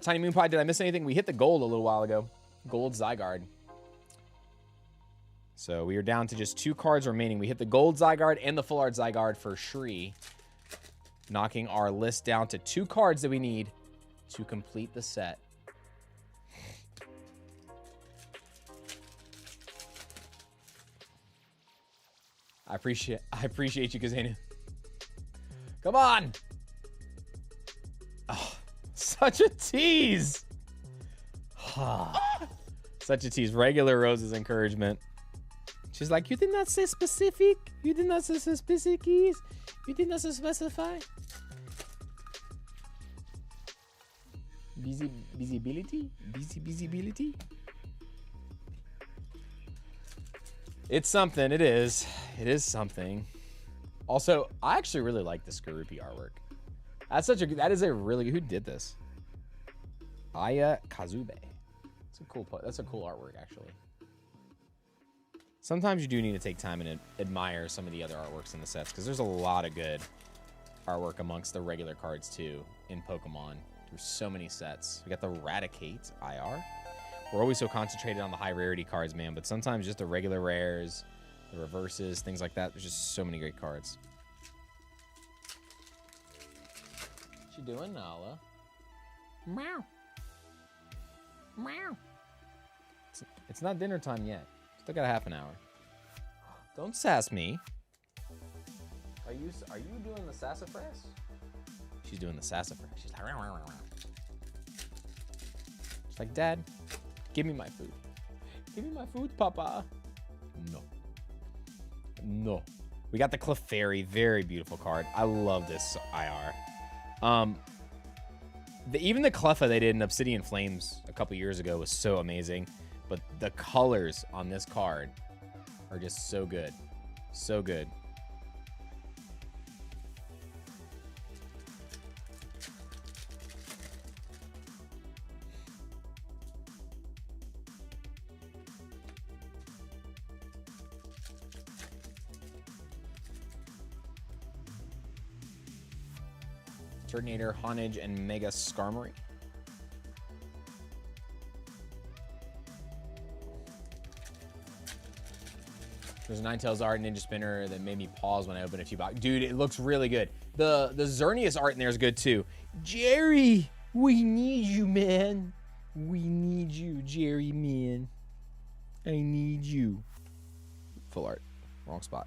Tiny Moon Pie, did I miss anything? We hit the gold a little while ago. Gold Zygarde. So we are down to just 2 cards remaining. We hit the gold Zygarde and the full art Zygarde for Shri, knocking our list down to 2 cards that we need to complete the set. I appreciate you, Kazanu. Come on. Oh, such a tease. Such a tease. Regular Rose's encouragement. She's like, you did not say specific. You did not say specific keys. You did not specify. Visibility? Visibility? It's something. It is. It is something. Also, I actually really like the Skorupi artwork. That is a really, who did this? Aya Kazube. That's a cool artwork, actually. Sometimes you do need to take time and admire some of the other artworks in the sets, because there's a lot of good artwork amongst the regular cards too in Pokemon. There's so many sets. We got the Raticate IR. We're always so concentrated on the high rarity cards, man, but sometimes just the regular rares, the reverses, things like that. There's just so many great cards. What you doing, Nala? Meow. Meow. It's not dinner time yet. Still got a half an hour. Don't sass me. Are you doing the sassafras? She's doing the sassafras. She's like, rah, rah, rah, rah. She's like, Dad, give me my food. Give me my food, Papa. No. No. We got the Clefairy. Very beautiful card. I love this IR. Even the Cleffa they did in Obsidian Flames a couple years ago was so amazing. But the colors on this card are just so good. So good. Turtonator, Honage, and Mega Skarmory. There's a Ninetales art Ninja Spinner that made me pause when I opened a few boxes. Dude, it looks really good. The Xerneas art in there is good too. Jerry, we need you, man. We need you, Jerry, man. I need you. Full art. Wrong spot.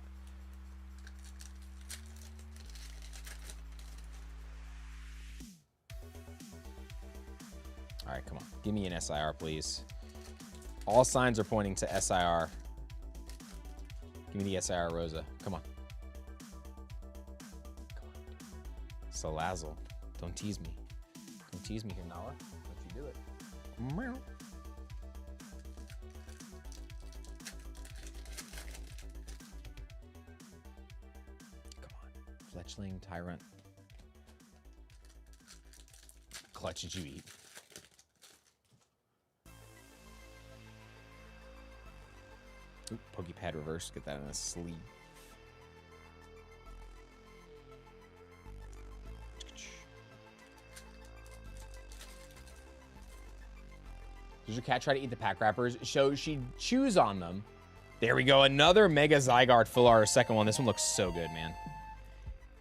All right, come on. Give me an SIR, please. All signs are pointing to SIR. Give me the SIR Rosa. Come on. Come on. Salazzle. Don't tease me. Don't tease me here, Nala. Don't you do it. Meow. Come on. Fletchling, Tyrant. Clutch did you eat? Oop, Pokepad reverse. Get that in a sleeve. Does your cat try to eat the pack wrappers? So she chews on them. There we go. Another Mega Zygarde full art. Second one. This one looks so good, man.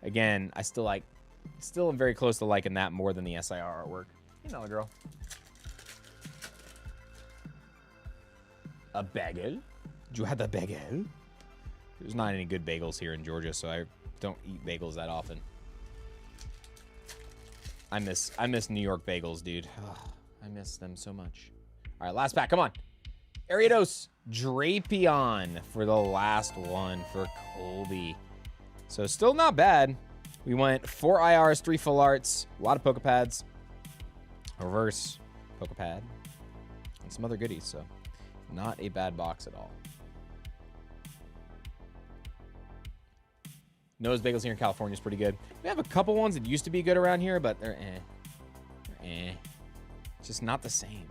Again, I still am very close to liking that more than the SIR artwork. You know, girl. A bagel? You had the bagel? There's not any good bagels here in Georgia, so I don't eat bagels that often. I miss New York bagels, dude. Ugh, I miss them so much. All right, last pack. Come on. Ariados Drapion for the last one for Colby. So still not bad. We went 4 IRs, 3 full arts, a lot of Pokepads, a reverse Pokepad, and some other goodies. So not a bad box at all. Nose Bagels here in California is pretty good. We have a couple ones that used to be good around here, but they're eh. They're eh. It's just not the same.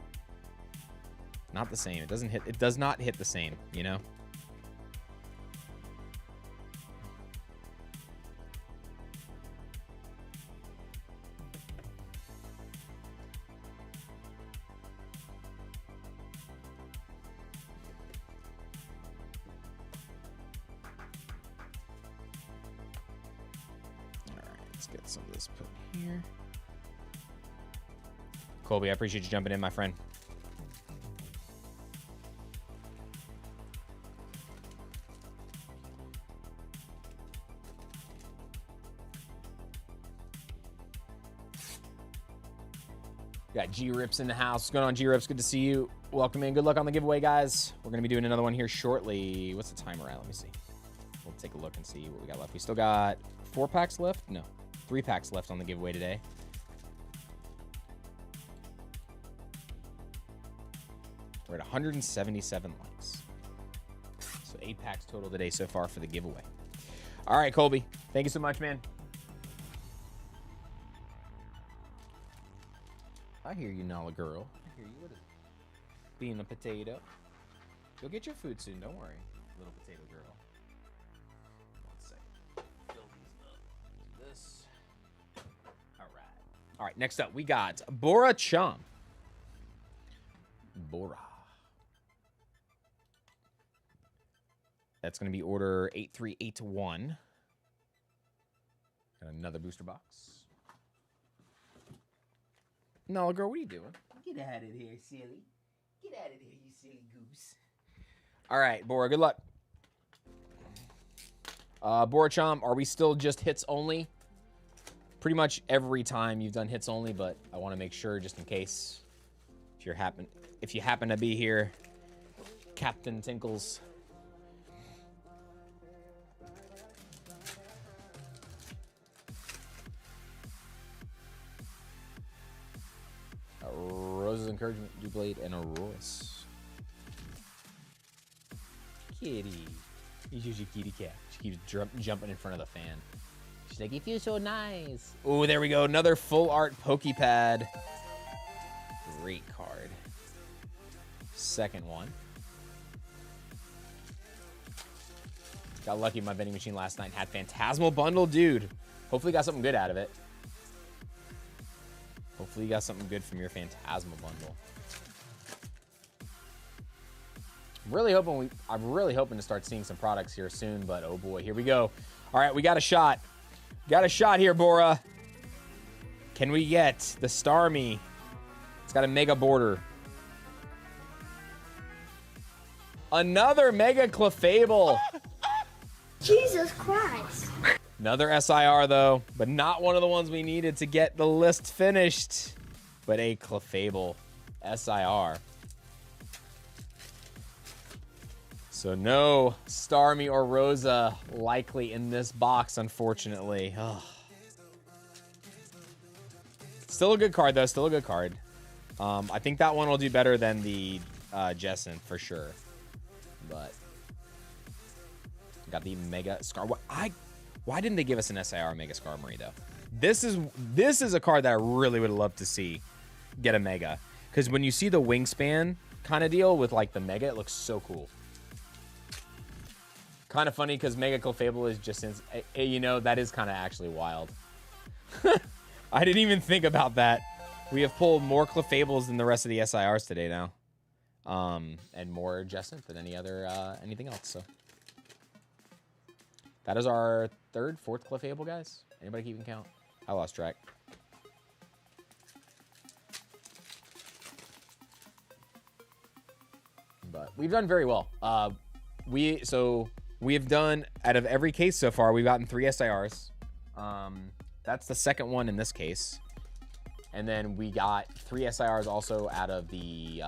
Not the same. It does not hit the same, you know? Get some of this put here. Colby, I appreciate you jumping in, my friend. Got G-Rips in the house. What's going on, G-Rips? Good to see you. Welcome in. Good luck on the giveaway, guys. We're going to be doing another one here shortly. What's the timer at? Let me see. We'll take a look and see what we got left. We still got 4 packs left? No. 3 packs left on the giveaway today. We're at 177 likes. So 8 packs total today so far for the giveaway. All right, Colby. Thank you so much, man. I hear you, Nala girl. I hear you. What is it? Being a potato. You'll get your food soon. Don't worry, little potato girl. All right, next up, we got Bora Chum. Bora. That's going to be order 8381. Got another booster box. No, girl, what are you doing? Get out of here, silly. Get out of here, you silly goose. All right, Bora, good luck. Bora Chum, are we still just hits only? Pretty much every time you've done hits only, but I want to make sure just in case if you happen to be here, Captain Tinkles. Encouragement, Doublade, and Auroras. Kitty. She's usually kitty cat. She keeps jumping in front of the fan. She's like, "You feel so nice." Oh, there we go. Another full art Pokepad. Great card. Second one. Got lucky in my vending machine last night. Had Phantasmal Bundle, dude. Hopefully got something good out of it. Hopefully you got something good from your Phantasmal Bundle. I'm really hoping to start seeing some products here soon, but oh boy, here we go. All right, we got a shot. Got a shot here, Bora. Can we get the Starmie? It's got a mega border. Another Mega Clefable. Jesus Christ. Another SIR, though, but not one of the ones we needed to get the list finished, but a Clefable SIR. So no Starmie or Rosa likely in this box, unfortunately. Ugh. Still a good card, though. Still a good card. I think that one will do better than the Jesson, for sure. But got the Mega Scar. Why didn't they give us an SIR Mega Skarmory, though? This is a card that I really would love to see get a Mega. Because when you see the wingspan kind of deal with, like, the Mega, it looks so cool. Kind of funny because Mega Clefable is just, you know, that is kind of actually wild. I didn't even think about that. We have pulled more Clefables than the rest of the SIRs today now. And more Jesson than anything else, so. That is our fourth Clefable, guys. Anybody keeping count? I lost track. But we've done very well. We have done, out of every case so far, we've gotten 3 SIRs. That's the second one in this case. And then we got 3 SIRs also out of the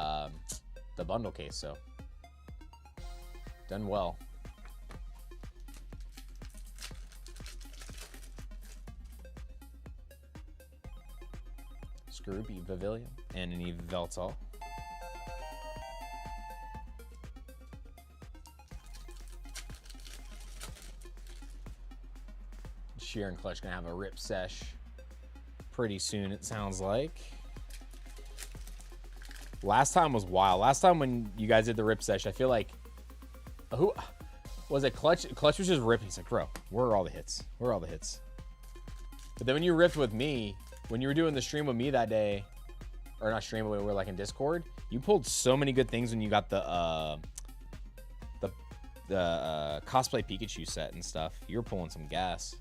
bundle case, so. Done well. Scroopy, Pavilion, and an Yveltal. Sheer and Clutch gonna have a rip sesh pretty soon, it sounds like. Last time was wild. Last time when you guys did the rip sesh, I feel like, who was it? Clutch was just ripping. He's like, bro, where are all the hits? Where are all the hits? But then when you ripped with me, when you were doing the stream with me that day, or not stream, but we were like in Discord, you pulled so many good things when you got the cosplay Pikachu set and stuff. You were pulling some gas.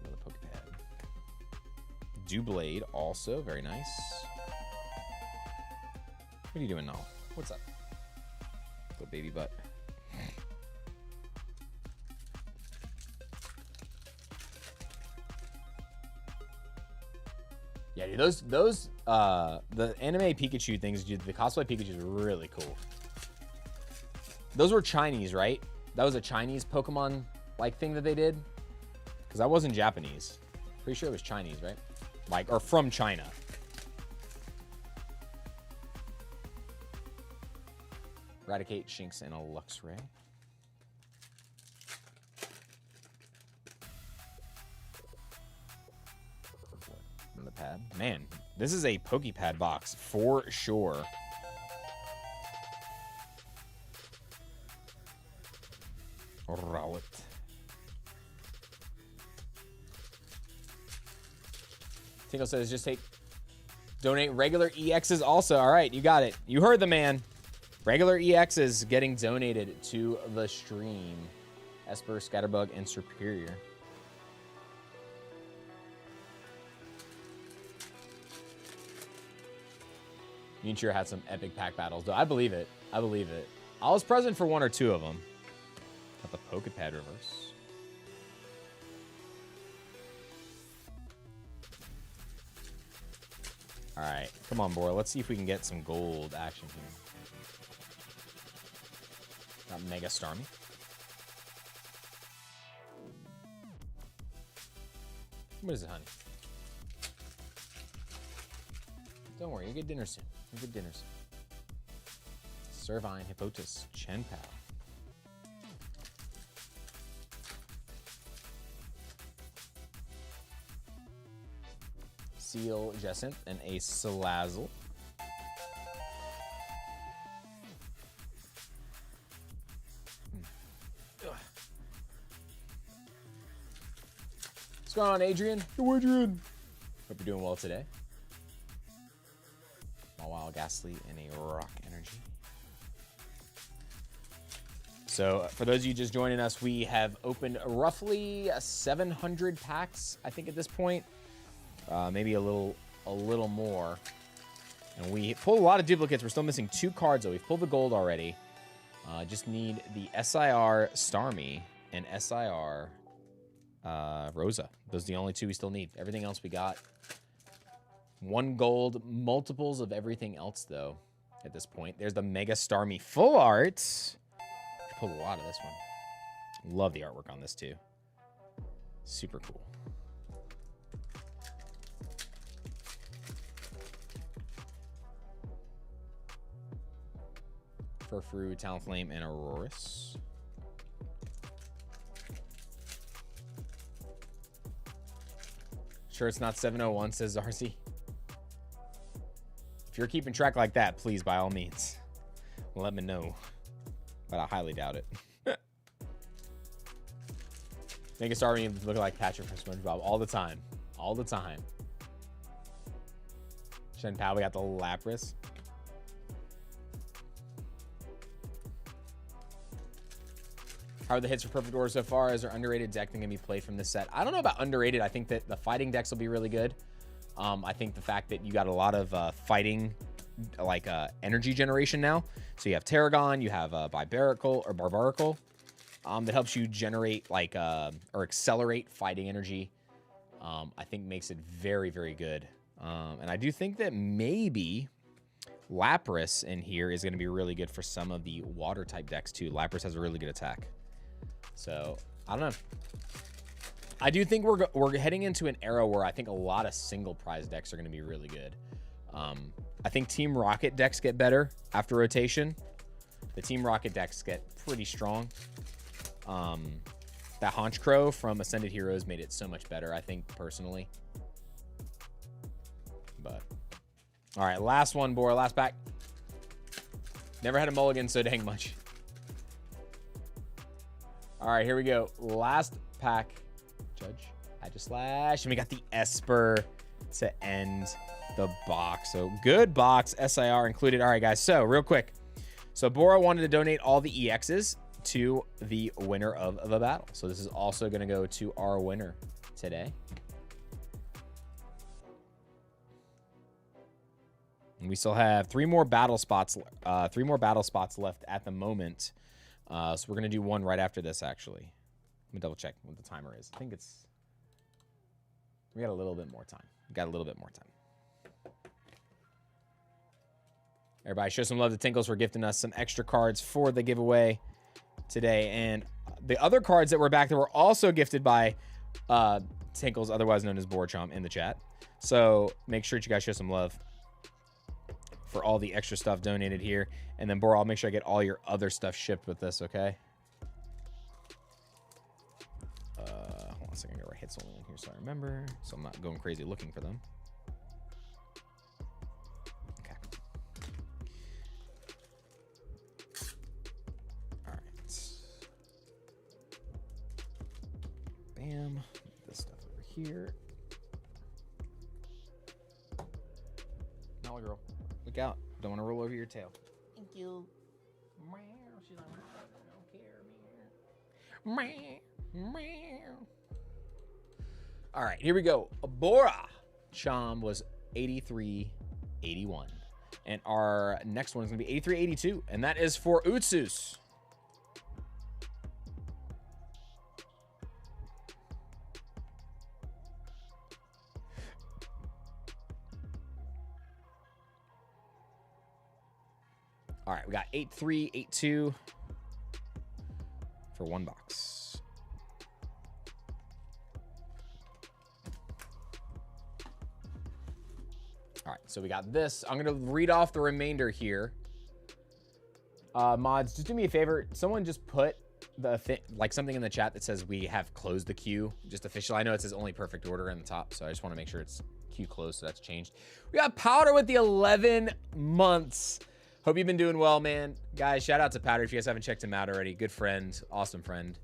Another Pokepad. Doublade also, very nice. What are you doing now? What's up? Little baby butt. Yeah, dude, those the anime Pikachu things, dude, the cosplay Pikachu is really cool. Those were Chinese, right? That was a Chinese Pokemon like thing that they did, because that wasn't Japanese. Pretty sure it was Chinese, right? Like, or from China. Eradicate, Shinx, and a Luxray. The pad. Man, this is a Pokepad box for sure. Rowlet. Tingle says just donate regular EXs also. All right, you got it. You heard the man. Regular EXs getting donated to the stream. Esper, Scatterbug, and Superior. Mewtwo had some epic pack battles, though. I believe it. I believe it. I was present for 1 or 2 of them. Got the Pokepad reverse. All right, come on, boy. Let's see if we can get some gold action here. Got Mega Starmie. What is it, honey? Don't worry, you'll get dinner soon. You'll get dinner soon. Servine, Hippotus, Chenpao. Seal, Jessent, and a Salazzle. What's going on, Adrian? Yo, Adrian. Hope you're doing well today. Wild Ghastly and a Rock Energy. So for those of you just joining us, we have opened roughly 700 packs, I think, at this point. Maybe a little more. And we pulled a lot of duplicates. We're still missing 2 cards, though. We've pulled the gold already. Just need the SIR Starmie and SIR Rosa. Those are the only 2 we still need. Everything else we got. 1 gold, multiples of everything else, though, at this point. There's the Mega Starmie Full Art. Pulled a lot of this one. Love the artwork on this, too. Super cool. Furfrou, Talonflame, and Aurorus. Sure it's not 701, says Zarzi. If you're keeping track like that, please, by all means, let me know. But I highly doubt it. Make it start looking like Patrick from SpongeBob all the time. All the time. Shenpao, we got the Lapras. How are the hits for Perfect Order so far? Is there underrated deck that can be played from this set? I don't know about underrated. I think that the fighting decks will be really good. I think the fact that you got a lot of fighting, like energy generation now. So you have Tarragon, you have Barbaracle, that helps you generate like or accelerate fighting energy. I think makes it very, very good. And I do think that maybe Lapras in here is going to be really good for some of the water type decks too. Lapras has a really good attack. So I don't know. I do think we're heading into an era where I think a lot of single prize decks are going to be really good. I think Team Rocket decks get better after rotation. The Team Rocket decks get pretty strong. That Honchkrow from Ascended Heroes made it so much better, I think, personally. But, all right, last one, Bora, last pack. Never had a mulligan so dang much. All right, here we go. Last pack. Judge, Aegislash, and we got the Esper to end the box. So good box, SIR included. All right, guys, so real quick. So Bora wanted to donate all the EXs to the winner of the battle. So this is also going to go to our winner today. And we still have 3 more battle spots left at the moment. So we're going to do one right after this, actually. Let me double check what the timer is. I think it's... We got a little bit more time. Everybody, show some love to Tinkles for gifting us some extra cards for the giveaway today. And the other cards that were back that were also gifted by Tinkles, otherwise known as Borchomp, in the chat. So make sure that you guys show some love for all the extra stuff donated here. And then, Bora, I'll make sure I get all your other stuff shipped with this, okay? Hold on a second. I got our hits only in here so I remember. So I'm not going crazy looking for them. Okay. All right. Bam. This stuff over here. Molly girl, look out. Don't want to roll over your tail. Thank you. She's like, I don't care, man. All right, here we go. Bora Chom was 83.81. And our next one is going to be 83.82. And that is for Utsus. All right, we got 8382 for one box. All right, so we got this. I'm gonna read off the remainder here. Mods, just do me a favor. Someone just put the thing, like something in the chat that says we have closed the queue. Just official. I know it says only perfect order in the top, so I just want to make sure it's queue closed, so that's changed. We got Powder with the 11 months. Hope you've been doing well, man. Guys, shout out to Powder if you guys haven't checked him out already. Good friend, awesome friend,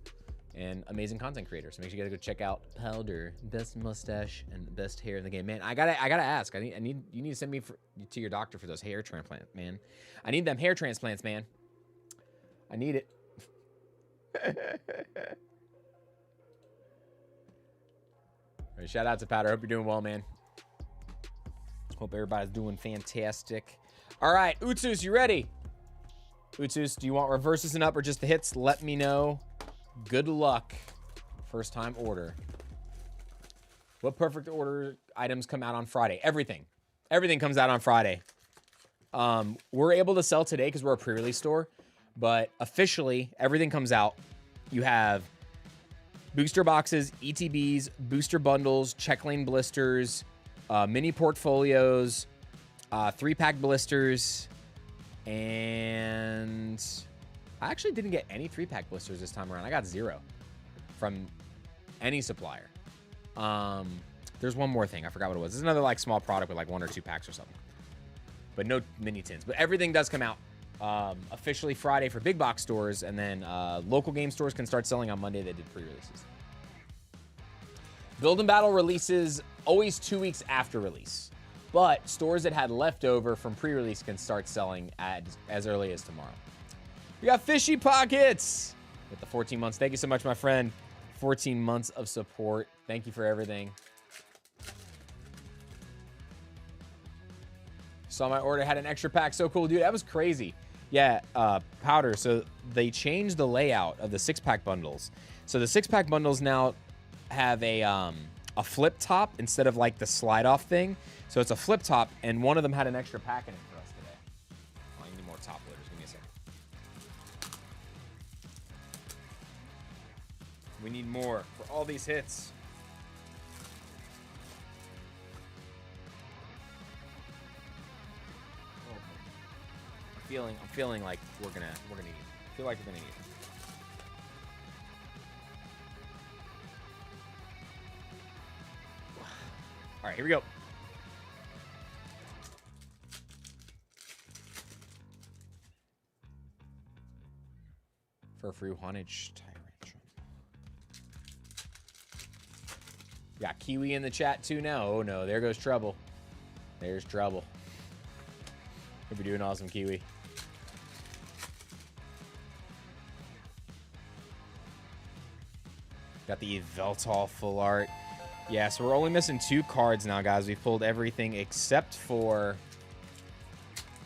and amazing content creator. So make sure you guys go check out Powder. Best mustache and best hair in the game. Man, I gotta ask. You need to send me to your doctor for those hair transplants, man. I need them hair transplants, man. I need it. Right, shout out to Powder. Hope you're doing well, man. Hope everybody's doing fantastic. All right, Utsus, you ready? Utsus, do you want reverses and up or just the hits? Let me know. Good luck. First time order. What perfect order items come out on Friday? Everything. Everything comes out on Friday. We're able to sell today because we're a pre-release store, but officially everything comes out. You have booster boxes, ETBs, booster bundles, check lane blisters, mini portfolios, 3-pack blisters, and I actually didn't get any 3-pack blisters this time around. I got 0 from any supplier. There's one more thing. I forgot what it was. This is another like small product with like 1 or 2 packs or something. But no mini tins. But everything does come out officially Friday for big box stores, and then local game stores can start selling on Monday. They did pre-releases. Build and Battle releases always 2 weeks after release. But stores that had leftover from pre-release can start selling as early as tomorrow. We got Fishy Pockets with the 14 months. Thank you so much, my friend. 14 months of support. Thank you for everything. Saw my order, had an extra pack. So cool, dude. That was crazy. Yeah, Powder. So they changed the layout of the 6-pack bundles. So the 6-pack bundles now have a flip top instead of like the slide off thing. So it's a flip top, and one of them had an extra pack in it for us today. Oh, I need more top loaders. Give me a second. We need more for all these hits. I'm feeling like we're gonna need it. I feel like we're gonna need it. All right, here we go. For Fruhanage Tyrant. Got Kiwi in the chat too now. Oh no, there goes trouble. There's trouble. Hope you're doing awesome, Kiwi. Got the Veltal full art. Yeah, so we're only missing 2 cards now, guys. We've pulled everything except for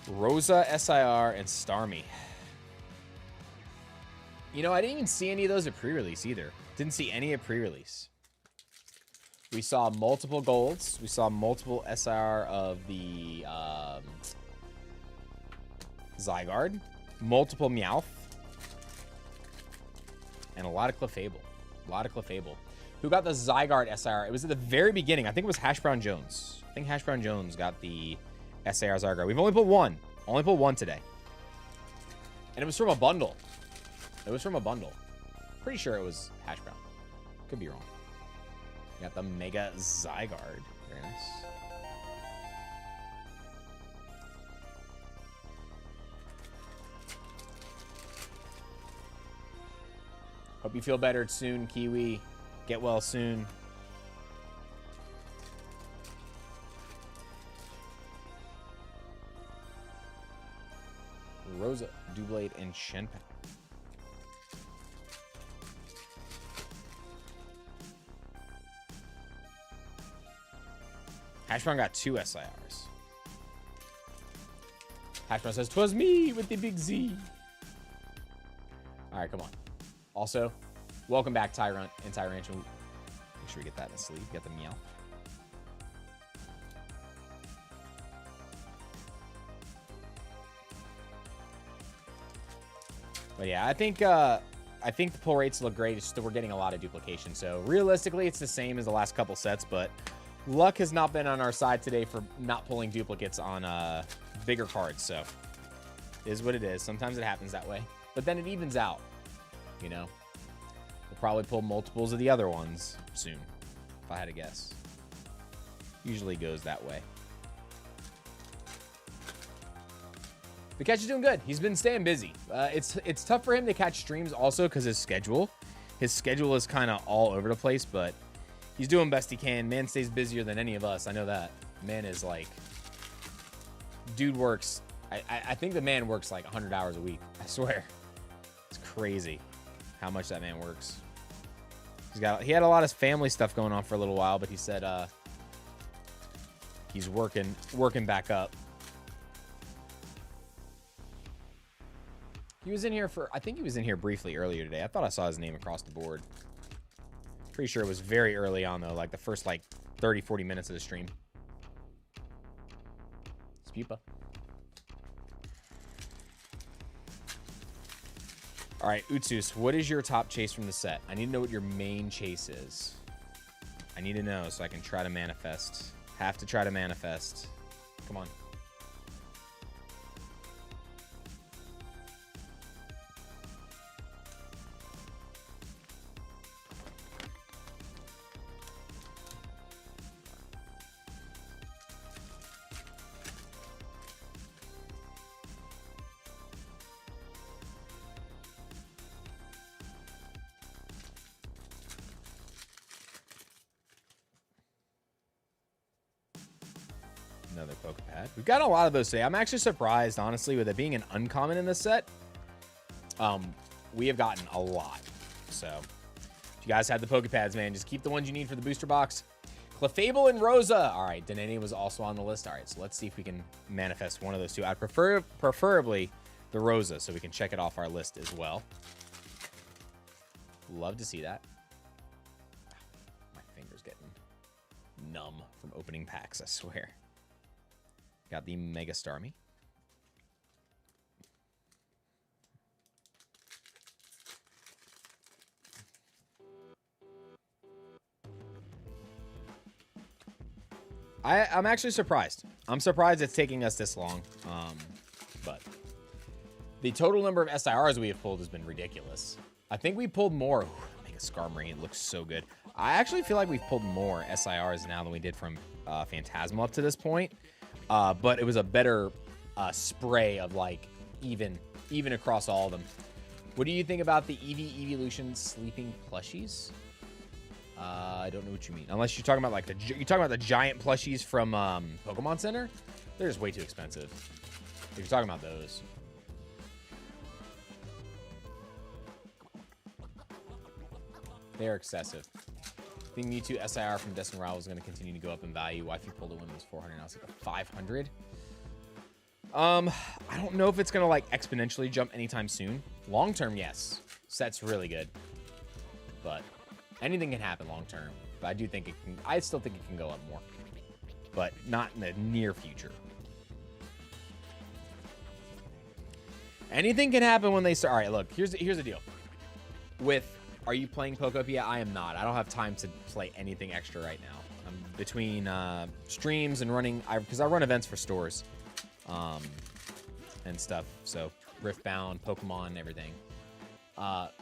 Rosa, SIR, and Starmie. You know, I didn't even see any of those at pre-release either. Didn't see any at pre-release. We saw multiple golds. We saw multiple SIR of the Zygarde. Multiple Meowth. And a lot of Clefable. A lot of Clefable. Who got the Zygarde SIR? It was at the very beginning. I think it was Hash Brown Jones. I think Hash Brown Jones got the SIR Zygarde. We've only pulled 1. Only pulled 1 today. And it was from a bundle. It was from a bundle. Pretty sure it was Hash Brown. Could be wrong. Got the Mega Zygarde. Very nice. Hope you feel better soon, Kiwi. Get well soon. Rosa, Doublade, and Shenpao. Hashbrown got 2 SIRs. Hashbrown says, "'Twas me with the big Z." All right, come on. Also, welcome back, Tyrant and Tyrantula. Make sure we get that in the sleeve. Get the meow. But yeah, I think the pull rates look great. It's still, we're getting a lot of duplication. So realistically, it's the same as the last couple sets, but Luck has not been on our side today for not pulling duplicates on bigger cards, so it is what it is. Sometimes it happens that way, but then it evens out, you know? We'll probably pull multiples of the other ones soon, if I had to guess. Usually goes that way. The catch is doing good. He's been staying busy. It's tough for him to catch streams also because his schedule is kind of all over the place, but he's doing best he can. Man stays busier than any of us. I know that. Man is like, dude works. I think the man works like 100 hours a week. I swear. It's crazy how much that man works. He had a lot of family stuff going on for a little while, but he said he's working back up. He was in here I think he was in here briefly earlier today. I thought I saw his name across the board. Pretty sure it was very early on, though, like the first, like, 30, 40 minutes of the stream. Spupa. All right, Utsus, what is your top chase from the set? I need to know what your main chase is. I need to know so I can try to manifest. Have to try to manifest. Come on. Another Pokepad. We've got a lot of those today. I'm actually surprised, honestly, with it being an uncommon in this set. We have gotten a lot. So, if you guys have the Pokepads, man, just keep the ones you need for the booster box. Clefable and Rosa. All right, Deneni was also on the list. All right, so let's see if we can manifest one of those two. I'd preferably the Rosa, so we can check it off our list as well. Love to see that. My finger's getting numb from opening packs, I swear. Got the Mega Starmie. I'm actually surprised. I'm surprised it's taking us this long. But the total number of SIRs we have pulled has been ridiculous. I think we pulled more. Ooh, Mega Skarmory, it looks so good. I actually feel like we've pulled more SIRs now than we did from Phantasma up to this point. But it was a better spray of like even across all of them. What do you think about the Eevee Evolution sleeping plushies? I don't know what you mean. Unless you're talking about like the giant plushies from Pokemon Center. They're just way too expensive. If you're talking about those. They're excessive. I think Mewtwo SIR from Destin Rao is going to continue to go up in value. Wifey pulled it when it was 400. Now it's like a 500. I don't know if it's going to like exponentially jump anytime soon. Long term, yes. Set's really good. But anything can happen long term. But I do think it can. I still think it can go up more. But not in the near future. Anything can happen when they start. All right, look. Here's the deal. Are you playing Pokopia? I am not. I don't have time to play anything extra right now. I'm between streams and running, because I run events for stores and stuff. So Riftbound, Pokemon, and everything.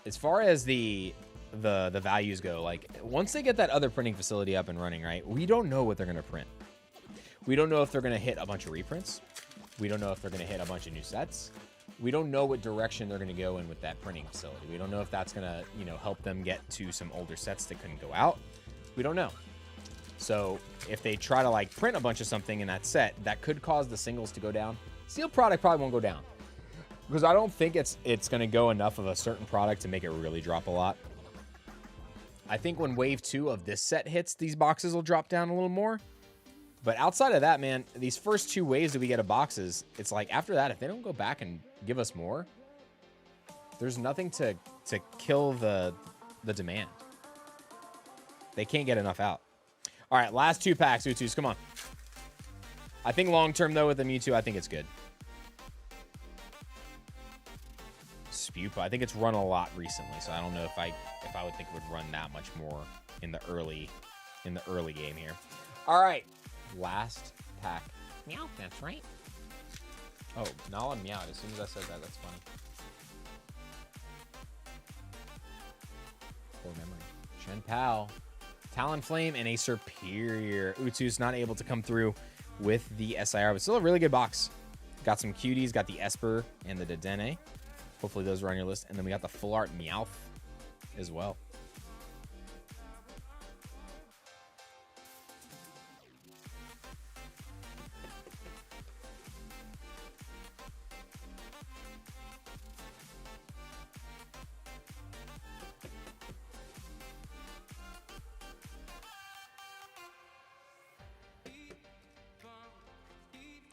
As far as the values go, like once they get that other printing facility up and running, right? We don't know what they're gonna print. We don't know if they're gonna hit a bunch of reprints. We don't know if they're gonna hit a bunch of new sets. We don't know what direction they're going to go in with that printing facility. We don't know if that's going to, help them get to some older sets that couldn't go out. We don't know. So if they try to like print a bunch of something in that set, that could cause the singles to go down. Sealed product probably won't go down because I don't think it's going to go enough of a certain product to make it really drop a lot. I think when wave 2 of this set hits, these boxes will drop down a little more. But outside of that, man, these first 2 waves that we get of boxes, it's like after that, if they don't go back and give us more, there's nothing to kill the demand. They can't get enough out. All right, last 2 packs, Utsus, come on. I think long-term, though, with the Mewtwo, I think it's good. Spupa, I think it's run a lot recently, so I don't know if I would think it would run that much more in the early game here. All right. Last pack. Meow. That's right. Oh, Nala meowed as soon as I said that. That's funny. Poor memory. Shen Pao. Talonflame and a Superior. Utsu's not able to come through with the SIR, but still a really good box. Got some cuties, got the Esper and the Dedenne. Hopefully those are on your list. And then we got the full art Meowth as well.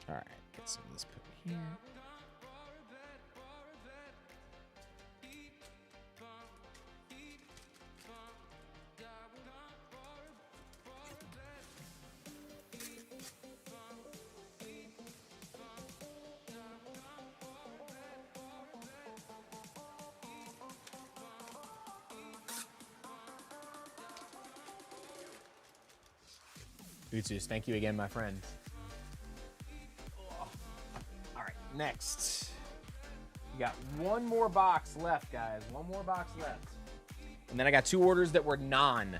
All right, get some of this put here. Utsus, thank you again, my friend. All right, next. We got one more box left, guys. One more box left. And then I got 2 orders that were non-zero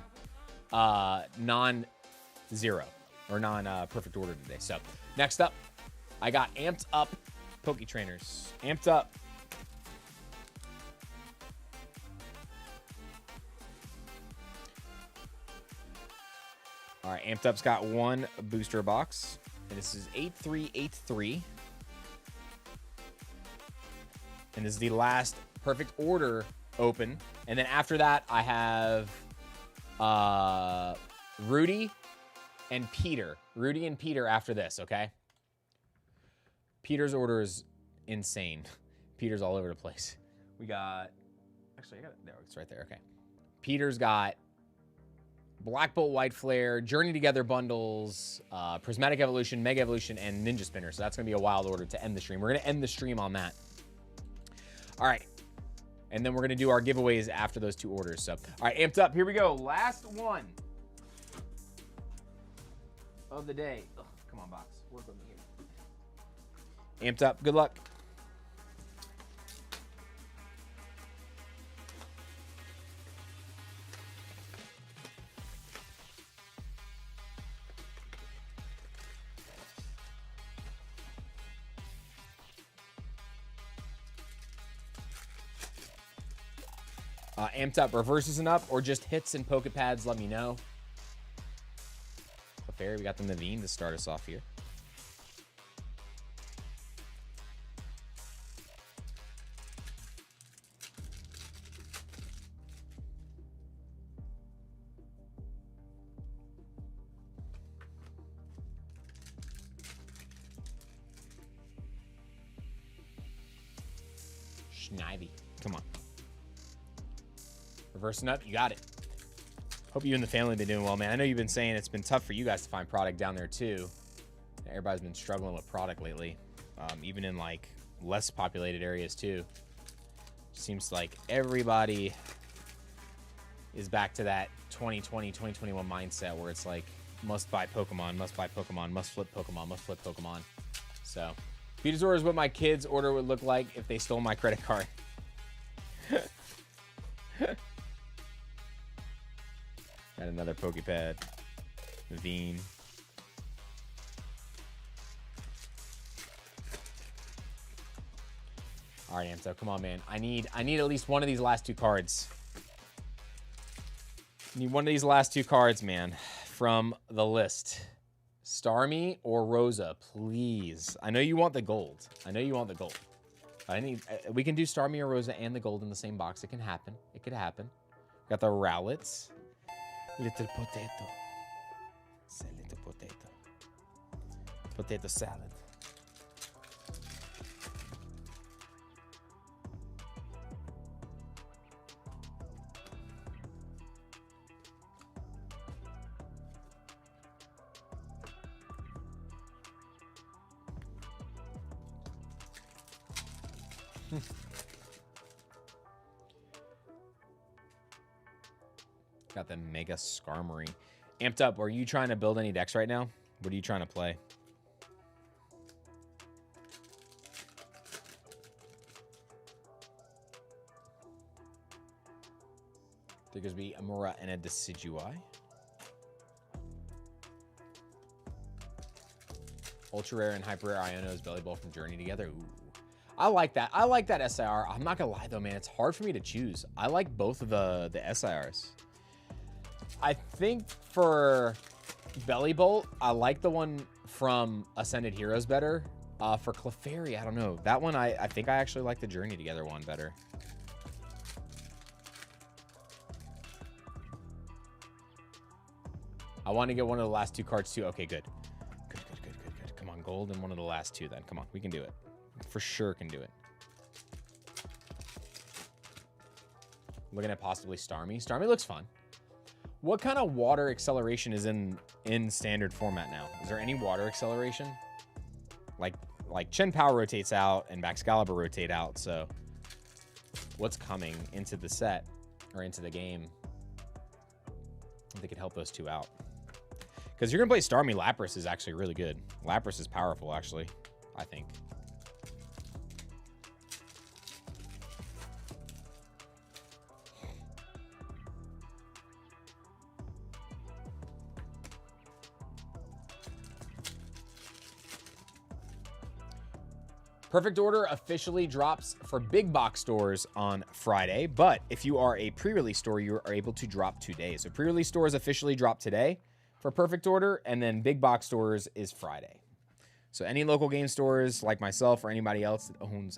or non-perfect order today. So next up, I got Amped Up Poke Trainers. Amped Up. All right, Amped Up's got 1 booster box, and this is 8383. And this is the last perfect order open. And then after that, I have Rudy and Peter. Rudy and Peter after this, okay? Peter's order is insane. Peter's all over the place. We got, actually, I got it. There, it's right there, okay. Peter's got Black Bolt, White Flare, Journey Together bundles, Prismatic Evolution, Mega Evolution, and Ninja Spinner. So that's going to be a wild order to end the stream. We're going to end the stream on that. All right. And then we're going to do our giveaways after those 2 orders. So, all right, Amped Up. Here we go. Last one of the day. Ugh, come on, box. Work with me here. Amped Up. Good luck. Amped Up reverses and up, or just hits and poke pads, let me know. Clefairy, we got the Naveen to start us off here. Snivy, come on. Reversing up, you got it. Hope you and the family have been doing well, man. I know you've been saying it's been tough for you guys to find product down there, too. Everybody's been struggling with product lately, even in, like, less populated areas, too. Seems like everybody is back to that 2020, 2021 mindset where it's like, must buy Pokemon, must buy Pokemon, must flip Pokemon, must flip Pokemon. So, Peter's order is what my kids' order would look like if they stole my credit card. Got another Pokepad. Naveen. All right, Amso, come on, man. I need at least one of these last 2 cards. Need one of these last 2 cards, man, from the list. Starmie or Rosa, please. I know you want the gold. I know you want the gold. We can do Starmie or Rosa and the gold in the same box. It can happen. It could happen. Got the Rowlets. Little potato. Say little potato. Potato salad. Got the Mega Skarmory. Amped Up, are you trying to build any decks right now? What are you trying to play? There's going to be a Mura and a Decidui. Ultra Rare and Hyper Rare Iono's Belly Bowl from Journey together. Ooh. I like that. I like that SIR. I'm not going to lie, though, man. It's hard for me to choose. I like both of the SIRs. I think for Belly Bolt, I like the one from Ascended Heroes better. For Clefairy, I don't know. That one, I think I actually like the Journey Together one better. I want to get one of the last 2 cards, too. Okay, good. Good. Come on, gold and one of the last 2, then. Come on, we can do it. For sure can do it. Looking at possibly Starmie. Starmie looks fun. What kind of water acceleration is in standard format now? Is there any water acceleration? Like Chen Power rotates out and Baxcalibur rotate out, so what's coming into the set or into the game? They could help those 2 out. Because you're going to play Starmie, Lapras is actually really good. Lapras is powerful, actually, I think. Perfect Order officially drops for big box stores on Friday, but if you are a pre-release store, you are able to drop today. So pre-release stores officially drop today for Perfect Order, and then big box stores is Friday. So any local game stores like myself or anybody else that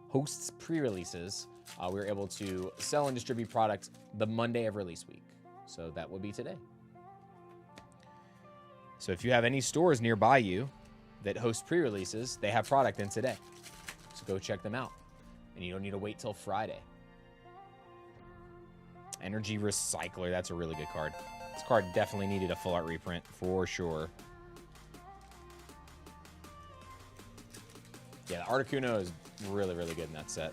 hosts pre-releases, we're able to sell and distribute products the Monday of release week. So that would be today. So if you have any stores nearby you that host pre-releases, they have product in today. So go check them out. And you don't need to wait till Friday. Energy Recycler, that's a really good card. This card definitely needed a full art reprint, for sure. Yeah, the Articuno is really, really good in that set.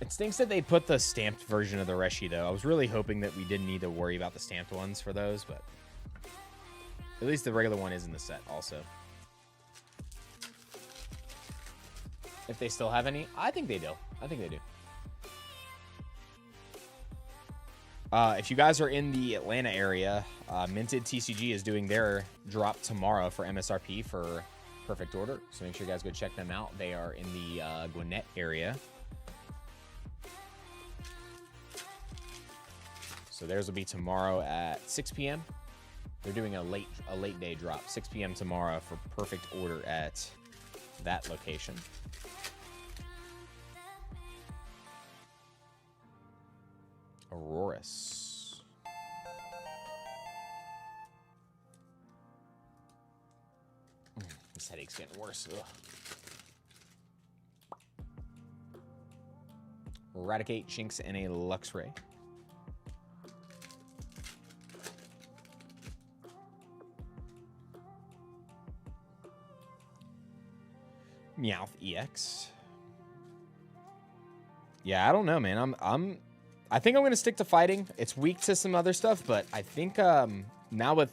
It stinks that they put the stamped version of the Reshi, though. I was really hoping that we didn't need to worry about the stamped ones for those, but at least the regular one is in the set also. If they still have any, I think they do. I think they do. If you guys are in the Atlanta area, Minted TCG is doing their drop tomorrow for MSRP for Perfect Order. So make sure you guys go check them out. They are in the Gwinnett area. So theirs will be tomorrow at 6 p.m. They're doing a late day drop, 6 p.m. tomorrow for Perfect Order at that location. Aurorus. This headache's getting worse. Ugh. Eradicate, Shinx, and a Luxray. Meowth EX. Yeah, I don't know, man. I think I'm gonna stick to fighting. It's weak to some other stuff, but I think now with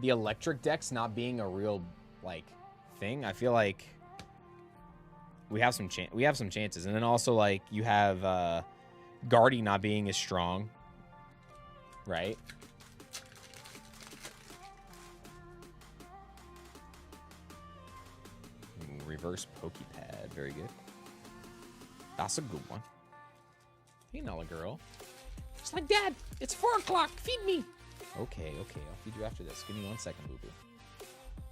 the electric decks not being a real like thing, I feel like we have some chances. And then also like you have Guardy not being as strong, right? Reverse Pokepad, very good. That's a good one. Hey, Nala girl. Just like, Dad, it's 4 o'clock. Feed me. Okay, I'll feed you after this. Give me 1 second, boo-boo.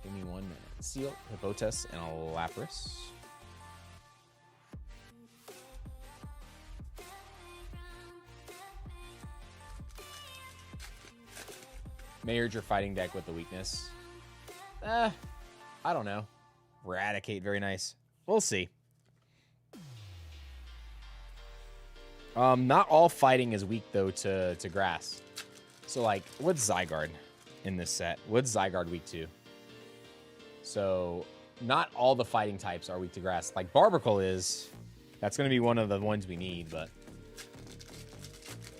Give me 1 minute. Seal, Hippotas, and a Lapras. Mirrored your fighting deck with the weakness. I don't know. Eradicate, very nice. We'll see. Not all fighting is weak, though, to grass. So, like, what's Zygarde in this set? What's Zygarde weak to? So, not all the fighting types are weak to grass. Like, Barbicle is. That's going to be one of the ones we need, but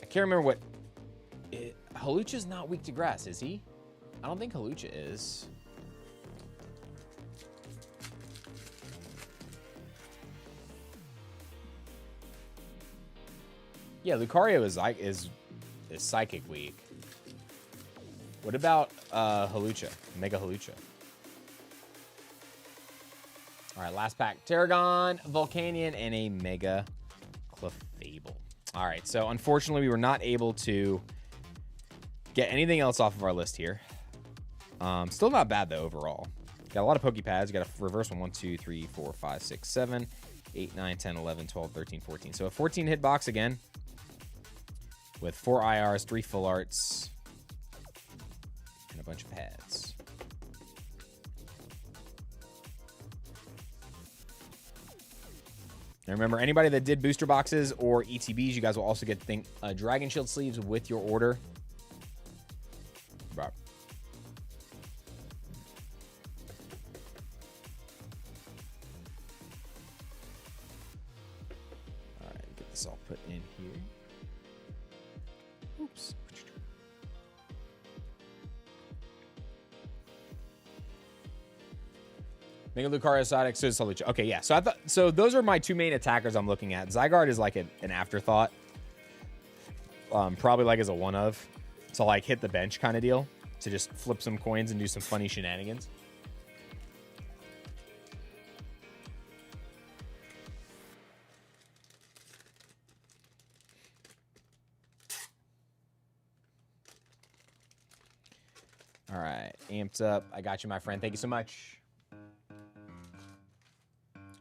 I can't remember what... Hawlucha's not weak to grass, is he? I don't think Hawlucha is. Yeah, Lucario is psychic weak. What about Hawlucha? Mega Hawlucha. All right, last pack. Tarragon, Volcanion, and a Mega Clefable. All right, so unfortunately, we were not able to get anything else off of our list here. Still not bad, though, overall. Got a lot of Pokepads. Got a reverse one. 1, 2, 3, 4, 5, 6, 7, 8, 9, 10, 11, 12, 13, 14. So a 14-hit box again with 4 IRs, 3 full arts, and a bunch of pads. And remember, anybody that did booster boxes or ETBs, you guys will also get Dragon Shield sleeves with your order. Rob. All right, get this all put in here. Oops. Mega Lucario, Psyduck, so is Hawlucha. Okay, yeah. So those are my 2 main attackers I'm looking at. Zygarde is like an afterthought. Probably like as a one-of. To like hit the bench kind of deal. To just flip some coins and do some funny shenanigans. All right, amped up. I got you, my friend. Thank you so much.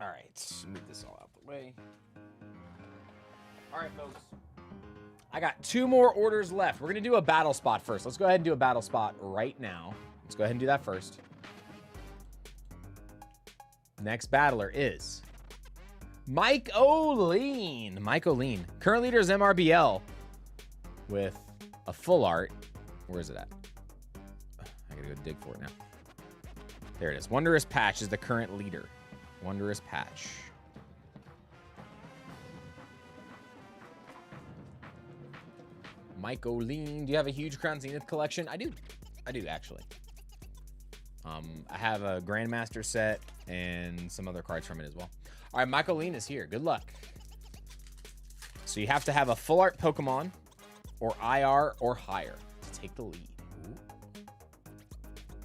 All right, move this all out the way. All right, folks. I got 2 more orders left. We're going to do a battle spot first. Let's go ahead and do a battle spot right now. Let's go ahead and do that first. Next battler is Mike O'Lean. Mike O'Lean. Current leader is MRBL with a full art. Where is it at? I got to go dig for it now. There it is. Wondrous Patch is the current leader. Wondrous Patch. Mike O'Lean. Do you have a huge Crown Zenith collection? I do. I do, actually. I have a Grandmaster set and some other cards from it as well. All right, Mike O'Lean is here. Good luck. So you have to have a full art Pokemon or IR or higher to take the lead. Ooh.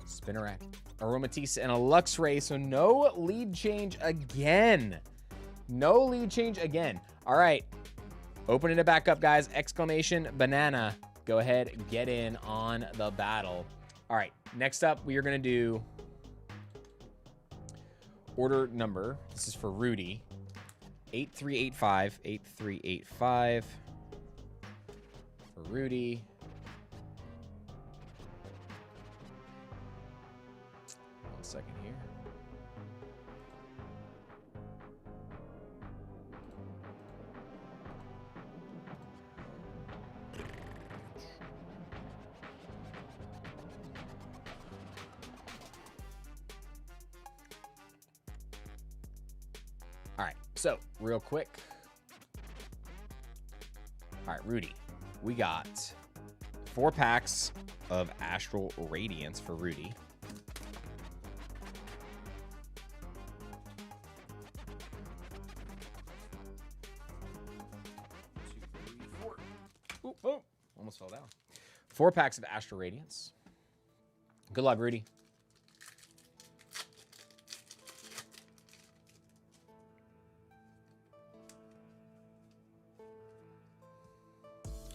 Spinarak, Aromatisse, and a Luxray. So no lead change again. No lead change again. All right. Opening it back up, guys. Exclamation banana. Go ahead, get in on the battle. All right. Next up, we are going to do order number. This is for Rudy. 8385. 8385. For Rudy. One second here. All right, so real quick. All right, Rudy, we got 4 packs of Astral Radiance for Rudy. Ooh, oh, almost fell down. 4 packs of Astral Radiance. Good luck, Rudy.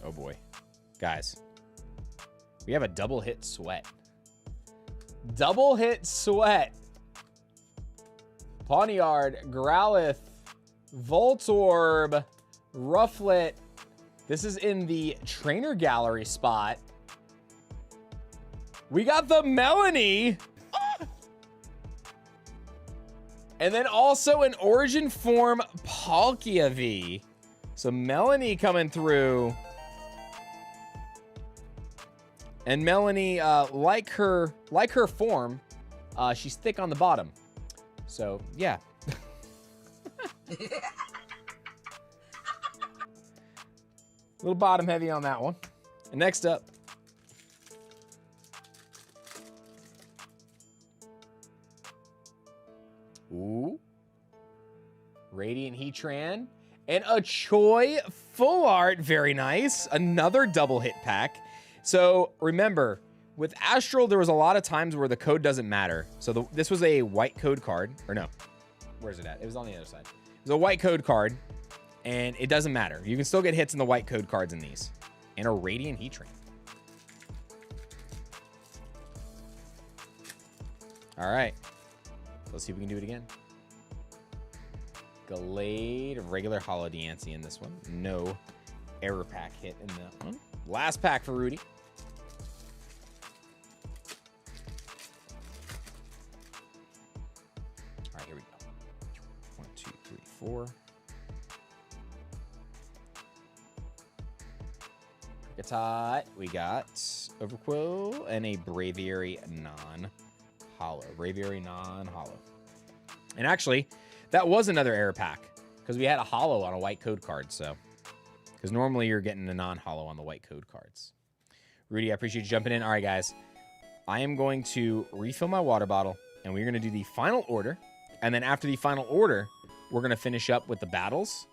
Oh boy. Guys, we have a double hit sweat. Double hit sweat. Pawniard, Growlithe, Voltorb, Rufflet. This is in the trainer gallery spot. We got the Melanie. And then also an Origin Form Palkia V. So Melanie coming through. And Melanie, like her form, she's thick on the bottom. So, yeah. A little bottom heavy on that one. And next up, ooh, Radiant Heatran and a Choi Full Art. Very nice. Another double hit pack. So remember, with Astral, there was a lot of times where the code doesn't matter. So this was a white code card. Or no, where's it at? It was on the other side. It was a white code card, and it doesn't matter. You can still get hits in the white code cards in these. And a Radiant Heatran. All right. Let's see if we can do it again. Gallade, regular Holo Deancey in this one. No error pack hit in that one. Last pack for Rudy. All right, here we go. 1, 2, 3, 4. Kricketot. We got Overquill and a Braviary non-holo. Braviary non-holo. And actually, that was another error pack because we had a holo on a white code card. So, because normally you're getting a non-holo on the white code cards. Rudy, I appreciate you jumping in. All right, guys, I am going to refill my water bottle and we're going to do the final order. And then after the final order, we're going to finish up with the battles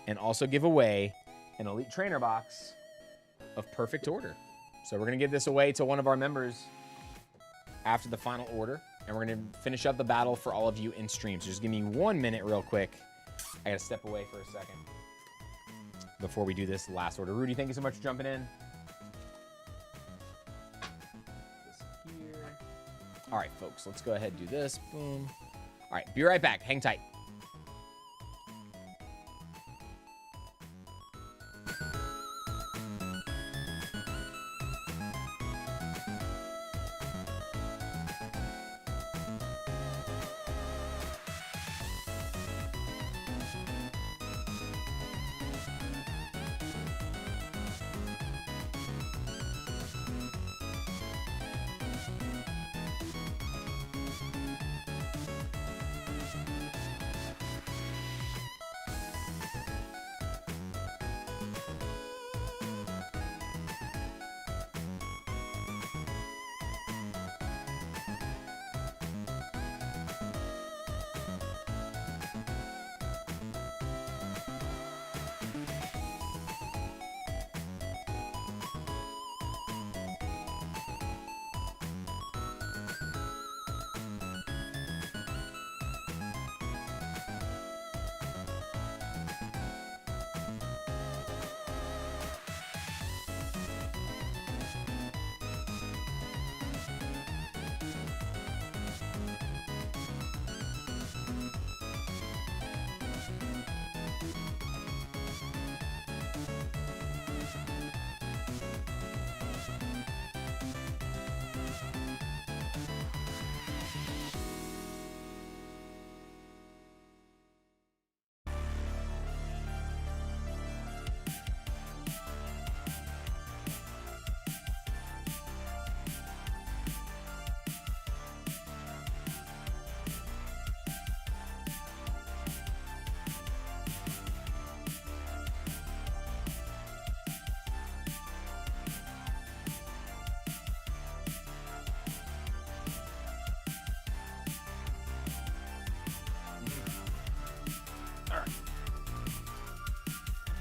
and also give away an Elite Trainer box of perfect order. So we're going to give this away to one of our members after the final order. And we're going to finish up the battle for all of you in stream. So just give me 1 minute real quick. I got to step away for a second before we do this last order. Rudy, thank you so much for jumping in. This here. All right, folks, let's go ahead and do this. Boom. All right, be right back. Hang tight.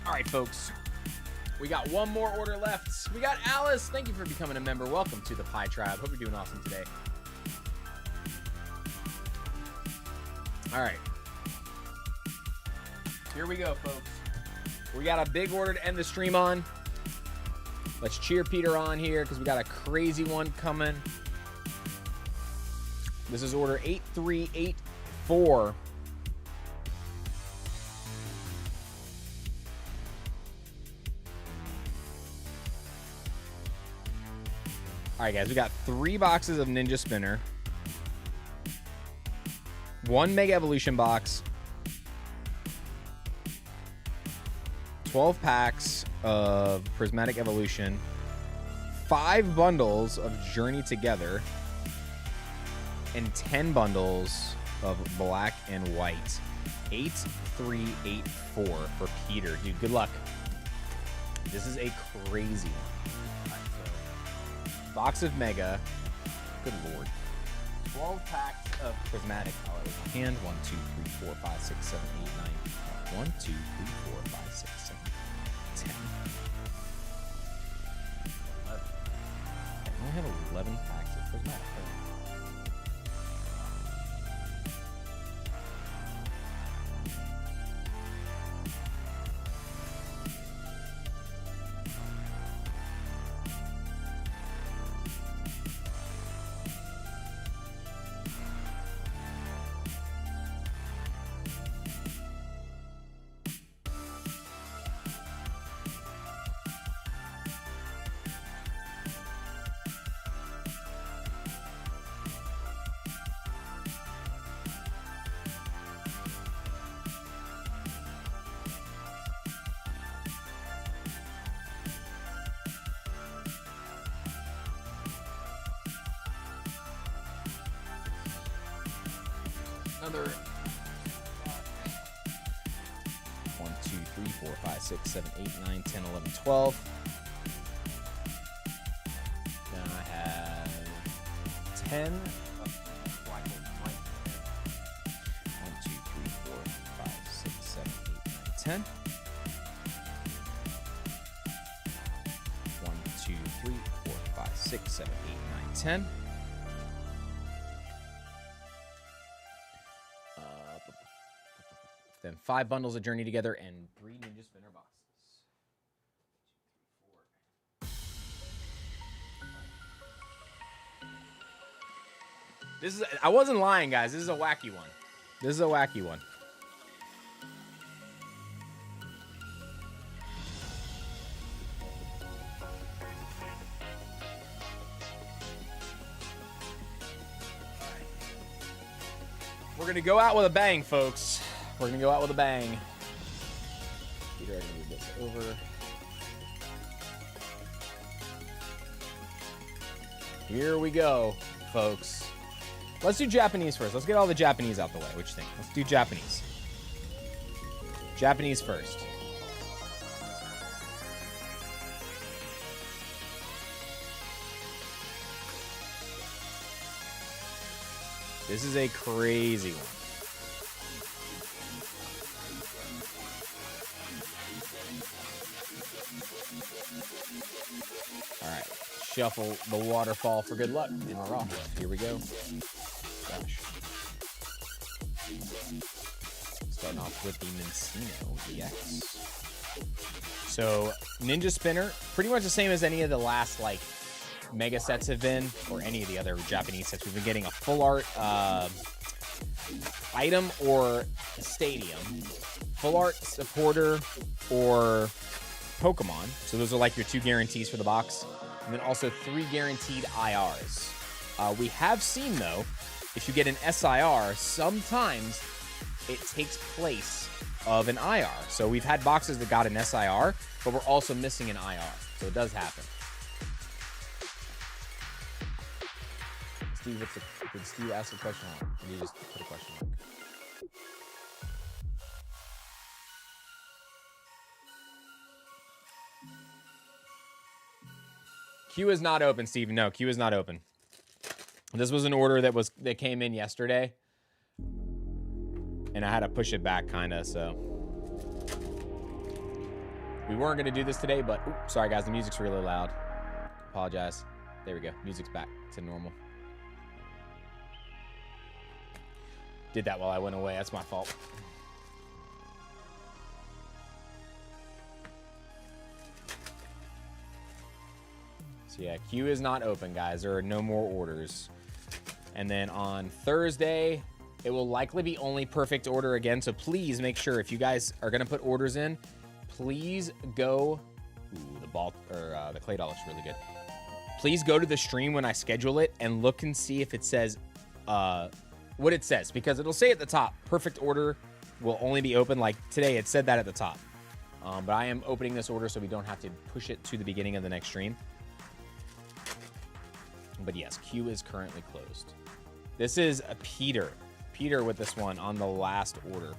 All right, folks. We got one more order left. We got Alice. Thank you for becoming a member. Welcome to the Pie Tribe. Hope you're doing awesome today. All right. Here we go, folks. We got a big order to end the stream on. Let's cheer Peter on here because we got a crazy one coming. This is order 8384. All right, guys, we got 3 boxes of Ninja Spinner, 1 Mega Evolution box, 12 packs of Prismatic Evolution, 5 bundles of Journey Together, and 10 bundles of Black and White. 8384 for Peter. Dude, good luck. This is a crazy one. Right, so, box of Mega. Good lord. 12 packs of prismatic colors. And 1, 2, 3, 4, 5, 6, 7, 8, 9. 1, 2, 3, 4, 5, 6, 7, 10. 11. I only have 11 packs of prismatic. Another 1, 2, 3, 4, 5, 6, 7, 8, 9, 10, 11, 12. Then I have 10 of black and white. 1, 2, 3, 4, 5, 6, 7, 8, 9, 10. 1, 2, 3, 4, 5, 6, 7, 8, 9, 10. Then 5 bundles of Journey Together and 3 Ninja Spinner boxes. 2, 3, 4. This is, I wasn't lying, guys. This is a wacky one. This is a wacky one. We're going to go out with a bang, folks. We're going to go out with a bang. Peter, I'm going to move this over. Here we go, folks. Let's do Japanese first. Let's get all the Japanese out the way. What you think? Let's do Japanese. Japanese first. This is a crazy one. All right, shuffle the waterfall for good luck in our raw. Here we go. Gosh. Starting off with the Mincino EX. So, Ninja Spinner, pretty much the same as any of the last, like, Mega sets have been, or any of the other Japanese sets. We've been getting a full art item or stadium, full art supporter or Pokemon. So those are like your 2 guarantees for the box, and then also 3 guaranteed IRs. We have seen, though, if you get an SIR, sometimes it takes place of an IR. So we've had boxes that got an SIR, but we're also missing an IR. So it does happen. Steve, did Steve ask a question mark? Or did you just put a question mark? Q is not open, Steve. No, Q is not open. This was an order that came in yesterday, and I had to push it back, kind of. So we weren't going to do this today, but sorry, guys, the music's really loud. Apologize. There we go. Music's back to normal. Did that while I went away. That's my fault. So yeah, Q is not open, guys. There are no more orders. And then on Thursday, it will likely be only perfect order again. So please make sure, if you guys are going to put orders in, please go. Ooh, the clay doll looks really good. Please go to the stream when I schedule it and look and see if it says what it says, because it'll say at the top, perfect order will only be open. Like today, it said that at the top. But I am opening this order so we don't have to push it to the beginning of the next stream. But yes, Q is currently closed. This is a Peter with this one on the last order.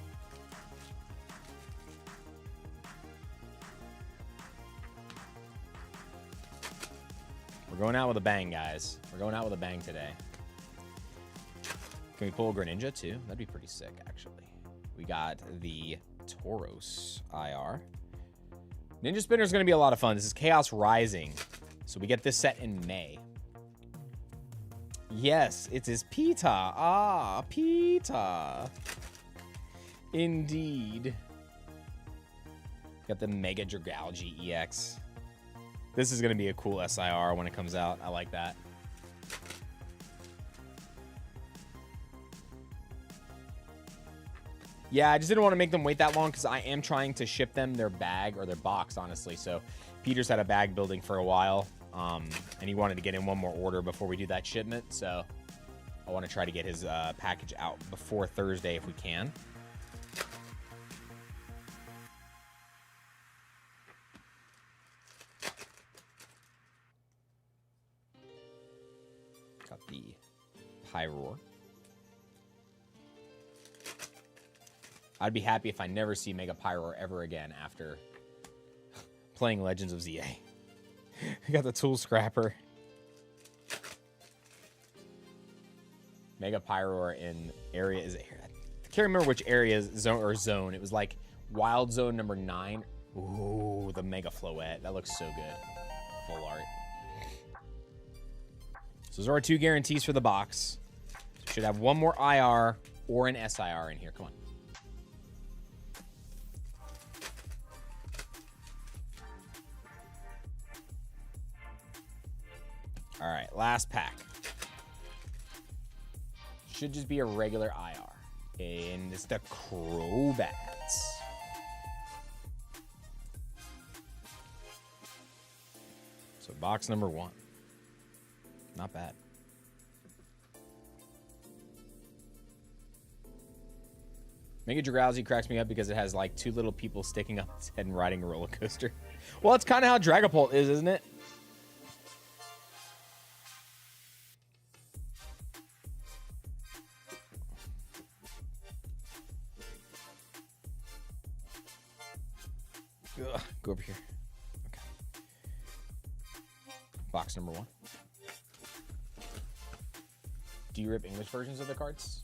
We're going out with a bang, guys. We're going out with a bang today. Can we pull a Greninja, too? That'd be pretty sick, actually. We got the Tauros IR. Ninja Spinner is going to be a lot of fun. This is Chaos Rising. So we get this set in May. Yes, it is Pita. Ah, Pita. Indeed. Got the Mega Dacula GA. This is going to be a cool SIR when it comes out. I like that. Yeah, I just didn't want to make them wait that long because I am trying to ship them their bag or their box, honestly. So Peter's had a bag building for a while, and he wanted to get in one more order before we do that shipment. So I want to try to get his package out before Thursday if we can. Got the Pyroar. I'd be happy if I never see Mega Pyroar ever again after playing Legends of ZA. I got the Tool Scrapper. Mega Pyroar in area is... I can't remember which area zone. It was like Wild Zone number 9. Ooh, the Mega Floette. That looks so good. Full art. So those are our 2 guarantees for the box. Should have one more IR or an SIR in here. Come on. All right, last pack. Should just be a regular IR. And it's the Crobats. So box number 1. Not bad. Mega Drowsy cracks me up because it has like 2 little people sticking up its head and riding a roller coaster. Well, it's kind of how Dragapult is, isn't it? Ugh, go over here. Okay. Box number 1. Do you rip English versions of the cards?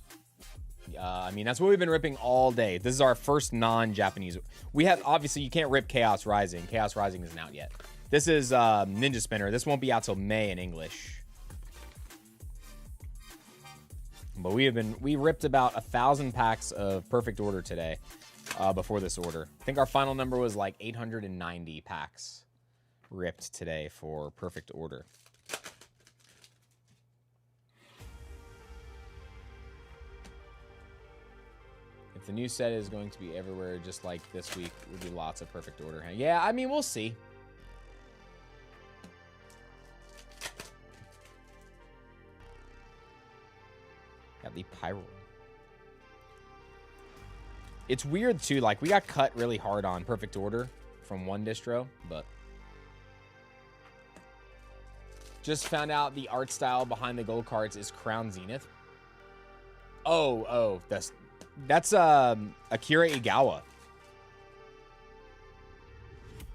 I mean, that's what we've been ripping all day. This is our first non-Japanese. We have, obviously, you can't rip Chaos Rising. Chaos Rising isn't out yet. This is Ninja Spinner. This won't be out till May in English. But we ripped about 1,000 packs of Perfect Order today before this order. I think our final number was like 890 packs ripped today for Perfect Order. If the new set is going to be everywhere just like this week, would be lots of Perfect Order. Yeah, I mean, we'll see. Got the Pyro. It's weird, too. Like, we got cut really hard on Perfect Order from one distro, but... Just found out the art style behind the gold cards is Crown Zenith. Oh, that's Akira Igawa.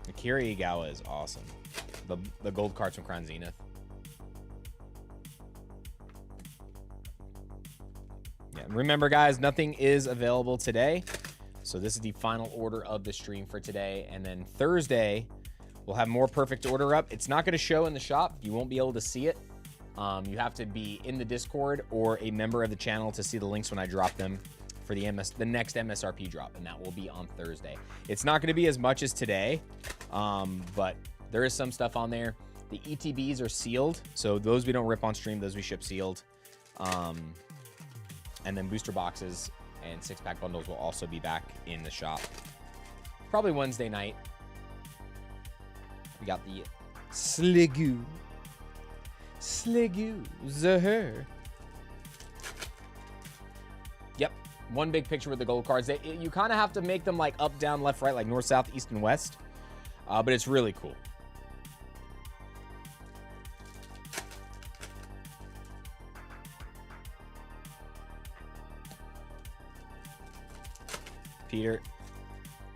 Akira Igawa is awesome. The gold cards from Crown Zenith. Yeah, remember, guys, nothing is available today. So this is the final order of the stream for today. And then Thursday, we'll have more Perfect Order up. It's not going to show in the shop. You won't be able to see it. You have to be in the Discord or a member of the channel to see the links when I drop them for the next MSRP drop, and that will be on Thursday. It's not going to be as much as today, but there is some stuff on there. The ETBs are sealed, so those we don't rip on stream. Those we ship sealed. And then booster boxes and 6-pack bundles will also be back in the shop. Probably Wednesday night. We got the Sliggoo. Sliggoo. Zahur. Yep. One big picture with the gold cards. You kind of have to make them like up, down, left, right, like north, south, east, and west. But it's really cool. Peter,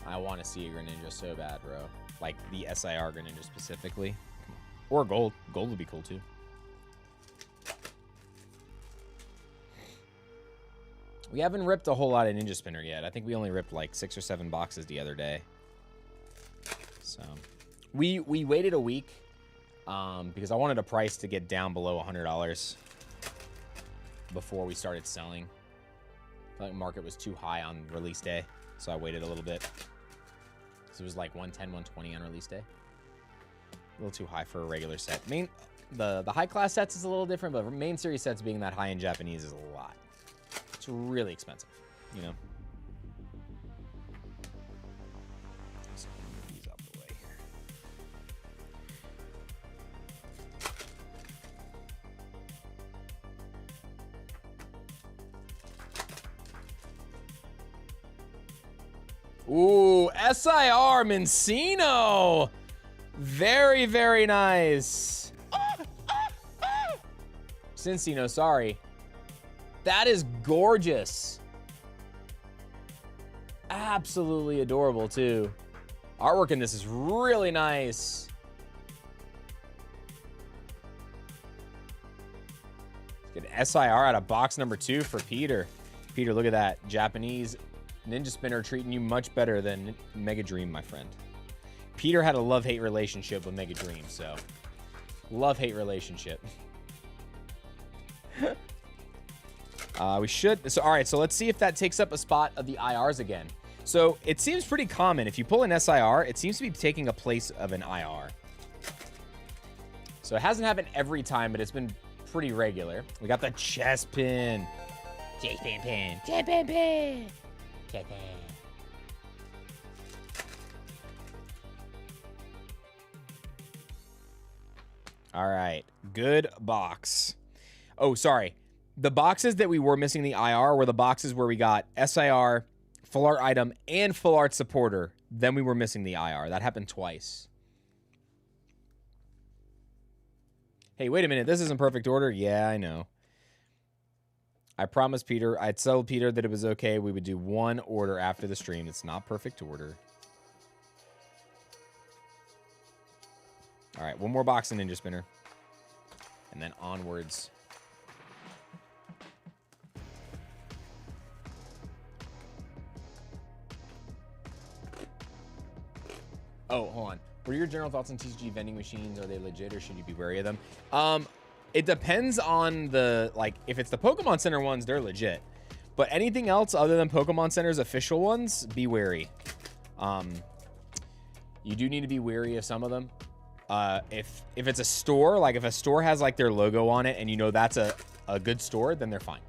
I want to see a Greninja so bad, bro. Like the SIR Greninja specifically. Or gold. Gold would be cool, too. We haven't ripped a whole lot of Ninja Spinner yet. I think we only ripped like 6 or 7 boxes the other day. So, we waited a week because I wanted a price to get down below $100 before we started selling. I felt like the market was too high on release day, so I waited a little bit. So it was like 110, 120 on release day. A little too high for a regular set. The high class sets is a little different, but main series sets being that high in Japanese is a lot. It's really expensive, you know. So move these out the way here. Ooh, SIR Mincino. Very, very nice. Cincino, sorry. That is gorgeous. Absolutely adorable, too. Artwork in this is really nice. Let's get SIR out of box number 2 for Peter. Peter, look at that. Japanese Ninja Spinner treating you much better than Mega Dream, my friend. Peter had a love-hate relationship with Mega Dream, so love-hate relationship. We should. So, all right, so let's see if that takes up a spot of the IRs again. So it seems pretty common. If you pull an SIR, it seems to be taking a place of an IR. So it hasn't happened every time, but it's been pretty regular. We got the chest pin. Chest pin pin. Chest pin pin. Chest pin. All right, good box. Oh, sorry. The boxes that we were missing the IR were the boxes where we got SIR, full art item, and full art supporter. Then we were missing the IR. That happened twice. Hey, wait a minute. This isn't perfect order. Yeah, I know. I promised Peter, I'd tell Peter that it was okay. We would do one order after the stream. It's not perfect order. All right, one more box of Ninja Spinner. And then onwards. Oh, hold on. What are your general thoughts on TCG vending machines? Are they legit or should you be wary of them? It depends on the, like, if it's the Pokemon Center ones, they're legit. But anything else other than Pokemon Center's official ones, be wary. You do need to be wary of some of them. If it's a store, like if a store has like their logo on it and you know that's a good store, then they're fine.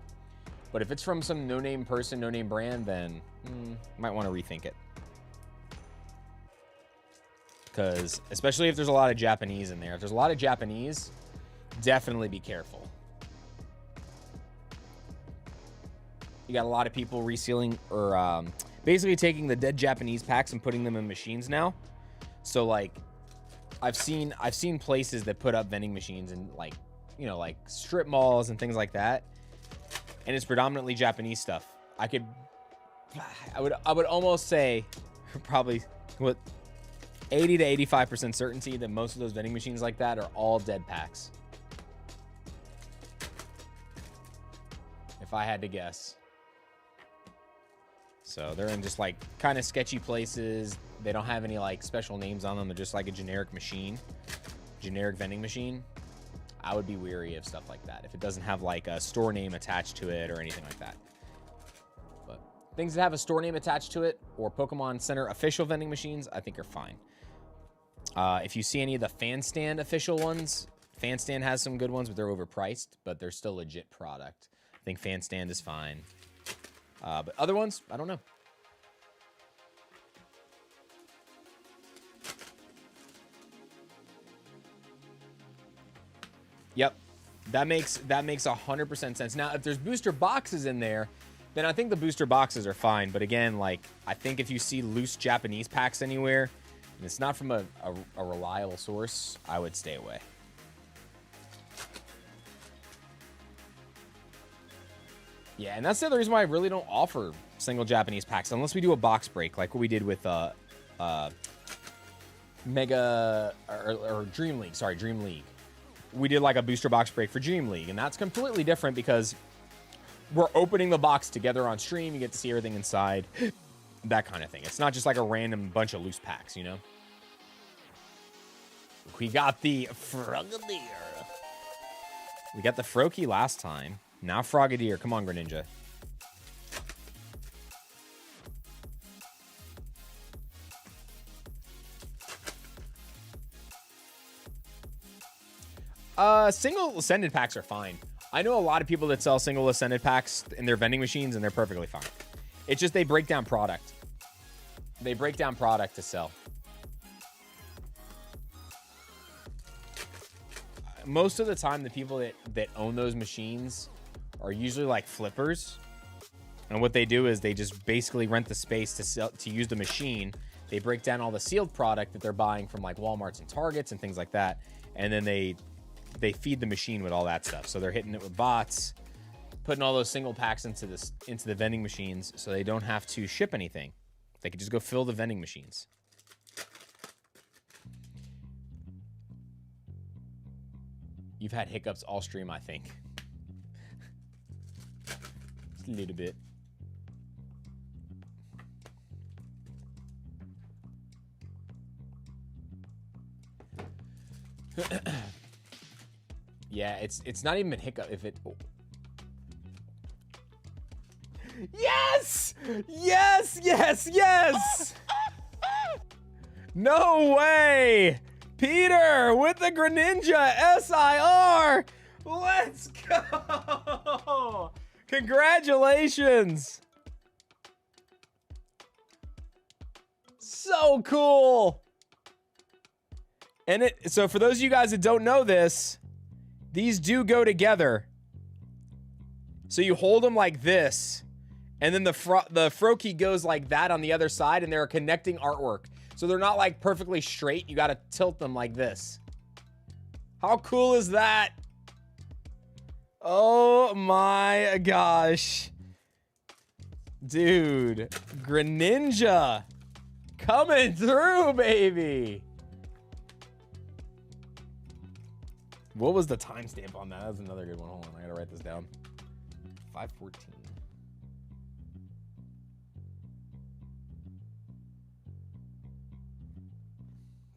But if it's from some no-name person, no-name brand, then might want to rethink it. Because especially if there's a lot of Japanese in there. If there's a lot of Japanese, definitely be careful. You got a lot of people resealing or basically taking the dead Japanese packs and putting them in machines now. So like I've seen places that put up vending machines in like, you know, like strip malls and things like that. And it's predominantly Japanese stuff. I would almost say probably with 80 to 85% certainty that most of those vending machines like that are all dead packs. If I had to guess. So they're in just like kind of sketchy places. They don't have any like special names on them. They're just like a generic machine, generic vending machine. I would be weary of stuff like that if it doesn't have like a store name attached to it or anything like that. But things that have a store name attached to it or Pokemon Center official vending machines, I think are fine. If you see any of the Fan Stand official ones, Fan Stand has some good ones, but they're overpriced, but they're still legit product. I think Fan Stand is fine. But other ones, I don't know. Yep, that makes 100% sense. Now, if there's booster boxes in there, then I think the booster boxes are fine. But again, like I think if you see loose Japanese packs anywhere, and it's not from a reliable source, I would stay away. Yeah, and that's the other reason why I really don't offer single Japanese packs unless we do a box break, like what we did with Mega or Dream League. Sorry, Dream League. We did like a booster box break for Dream League, and that's completely different because we're opening the box together on stream. You get to see everything inside, that kind of thing. It's not just like a random bunch of loose packs, you know? We got the Frogadier. We got the Froakie last time. Now Frogadier. Come on, Greninja. Single ascended packs are fine. I know a lot of people that sell single ascended packs in their vending machines, and they're perfectly fine. It's just they break down product. They break down product to sell. Most of the time, the people that own those machines are usually like flippers. And what they do is they just basically rent the space to use the machine. They break down all the sealed product that they're buying from like Walmarts and Targets and things like that. And then they feed the machine with all that stuff. So they're hitting it with bots, putting all those single packs into the vending machines so they don't have to ship anything. They can just go fill the vending machines. You've had hiccups all stream, I think. Just a little bit. Yeah, it's not even a hiccup if it... Oh. Yes! Yes, yes, yes! No way! Peter with the Greninja SIR! Let's go! Congratulations! So cool! And so for those of you guys that don't know this, these do go together. So you hold them like this, and then the Froakie goes like that on the other side, and they're a connecting artwork. So they're not like perfectly straight. You got to tilt them like this. How cool is that? Oh my gosh. Dude, Greninja coming through, baby. What was the timestamp on that? That was another good one. Hold on, I gotta write this down. 5:14.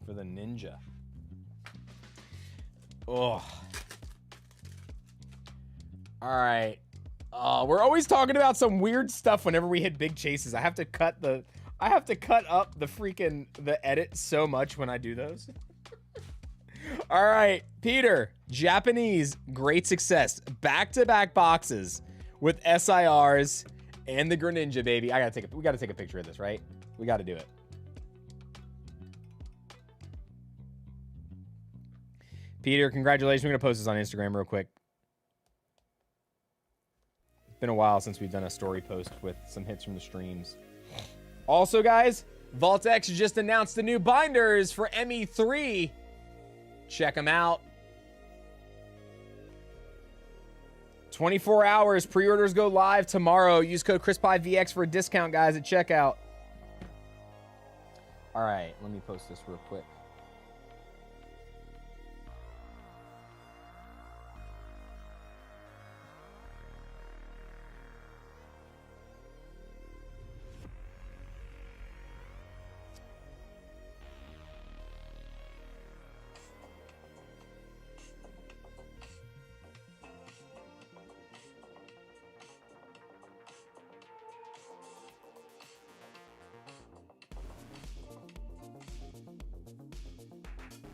For the Ninja. Oh. All right. We're always talking about some weird stuff whenever we hit big chases. I have to cut up the freaking edit so much when I do those. All right, Peter, Japanese, great success. Back-to-back boxes with SIRs and the Greninja, baby. We gotta take a picture of this, right? We gotta do it. Peter, congratulations. We're gonna post this on Instagram real quick. It's been a while since we've done a story post with some hits from the streams. Also, guys, VaultX just announced the new binders for ME3. Check them out. 24 hours. Pre-orders go live tomorrow. Use code CHRISPYVX for a discount, guys, at checkout. All right, let me post this real quick.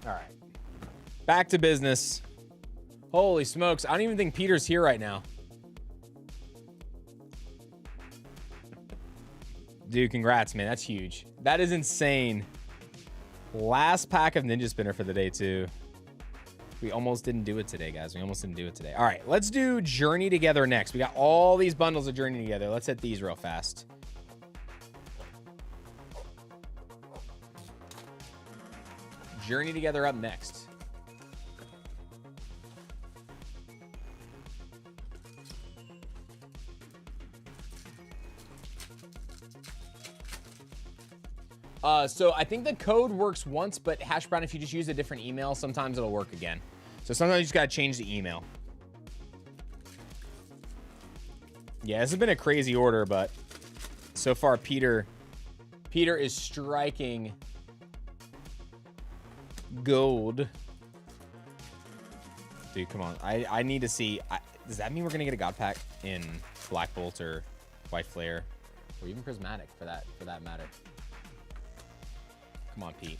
All right. Back to business. Holy smokes. I don't even think Peter's here right now. Dude, congrats, man. That's huge. That is insane. Last pack of Ninja Spinner for the day, too. We almost didn't do it today, guys. We almost didn't do it today. All right, let's do Journey Together next. We got all these bundles of Journey Together. Let's hit these real fast. Journey Together up next. So I think the code works once, but Hash Brown, if you just use a different email, sometimes it'll work again. So sometimes you just gotta change the email. Yeah, this has been a crazy order, but so far Peter is striking gold. Dude, come on. I need to see. Does that mean we're gonna get a God Pack in Black Bolt or White Flare, or even Prismatic for that matter? Come on, Pete.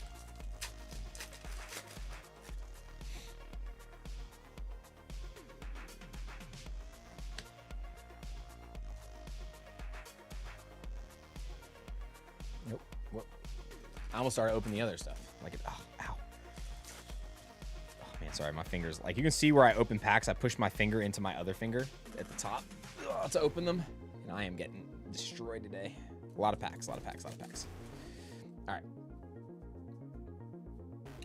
Nope. Whoop. I almost started opening the other stuff. Like it. Oh, ow. Oh man, sorry. My fingers. Like you can see where I open packs. I push my finger into my other finger at the top to open them, and I am getting destroyed today. A lot of packs. A lot of packs. A lot of packs. All right.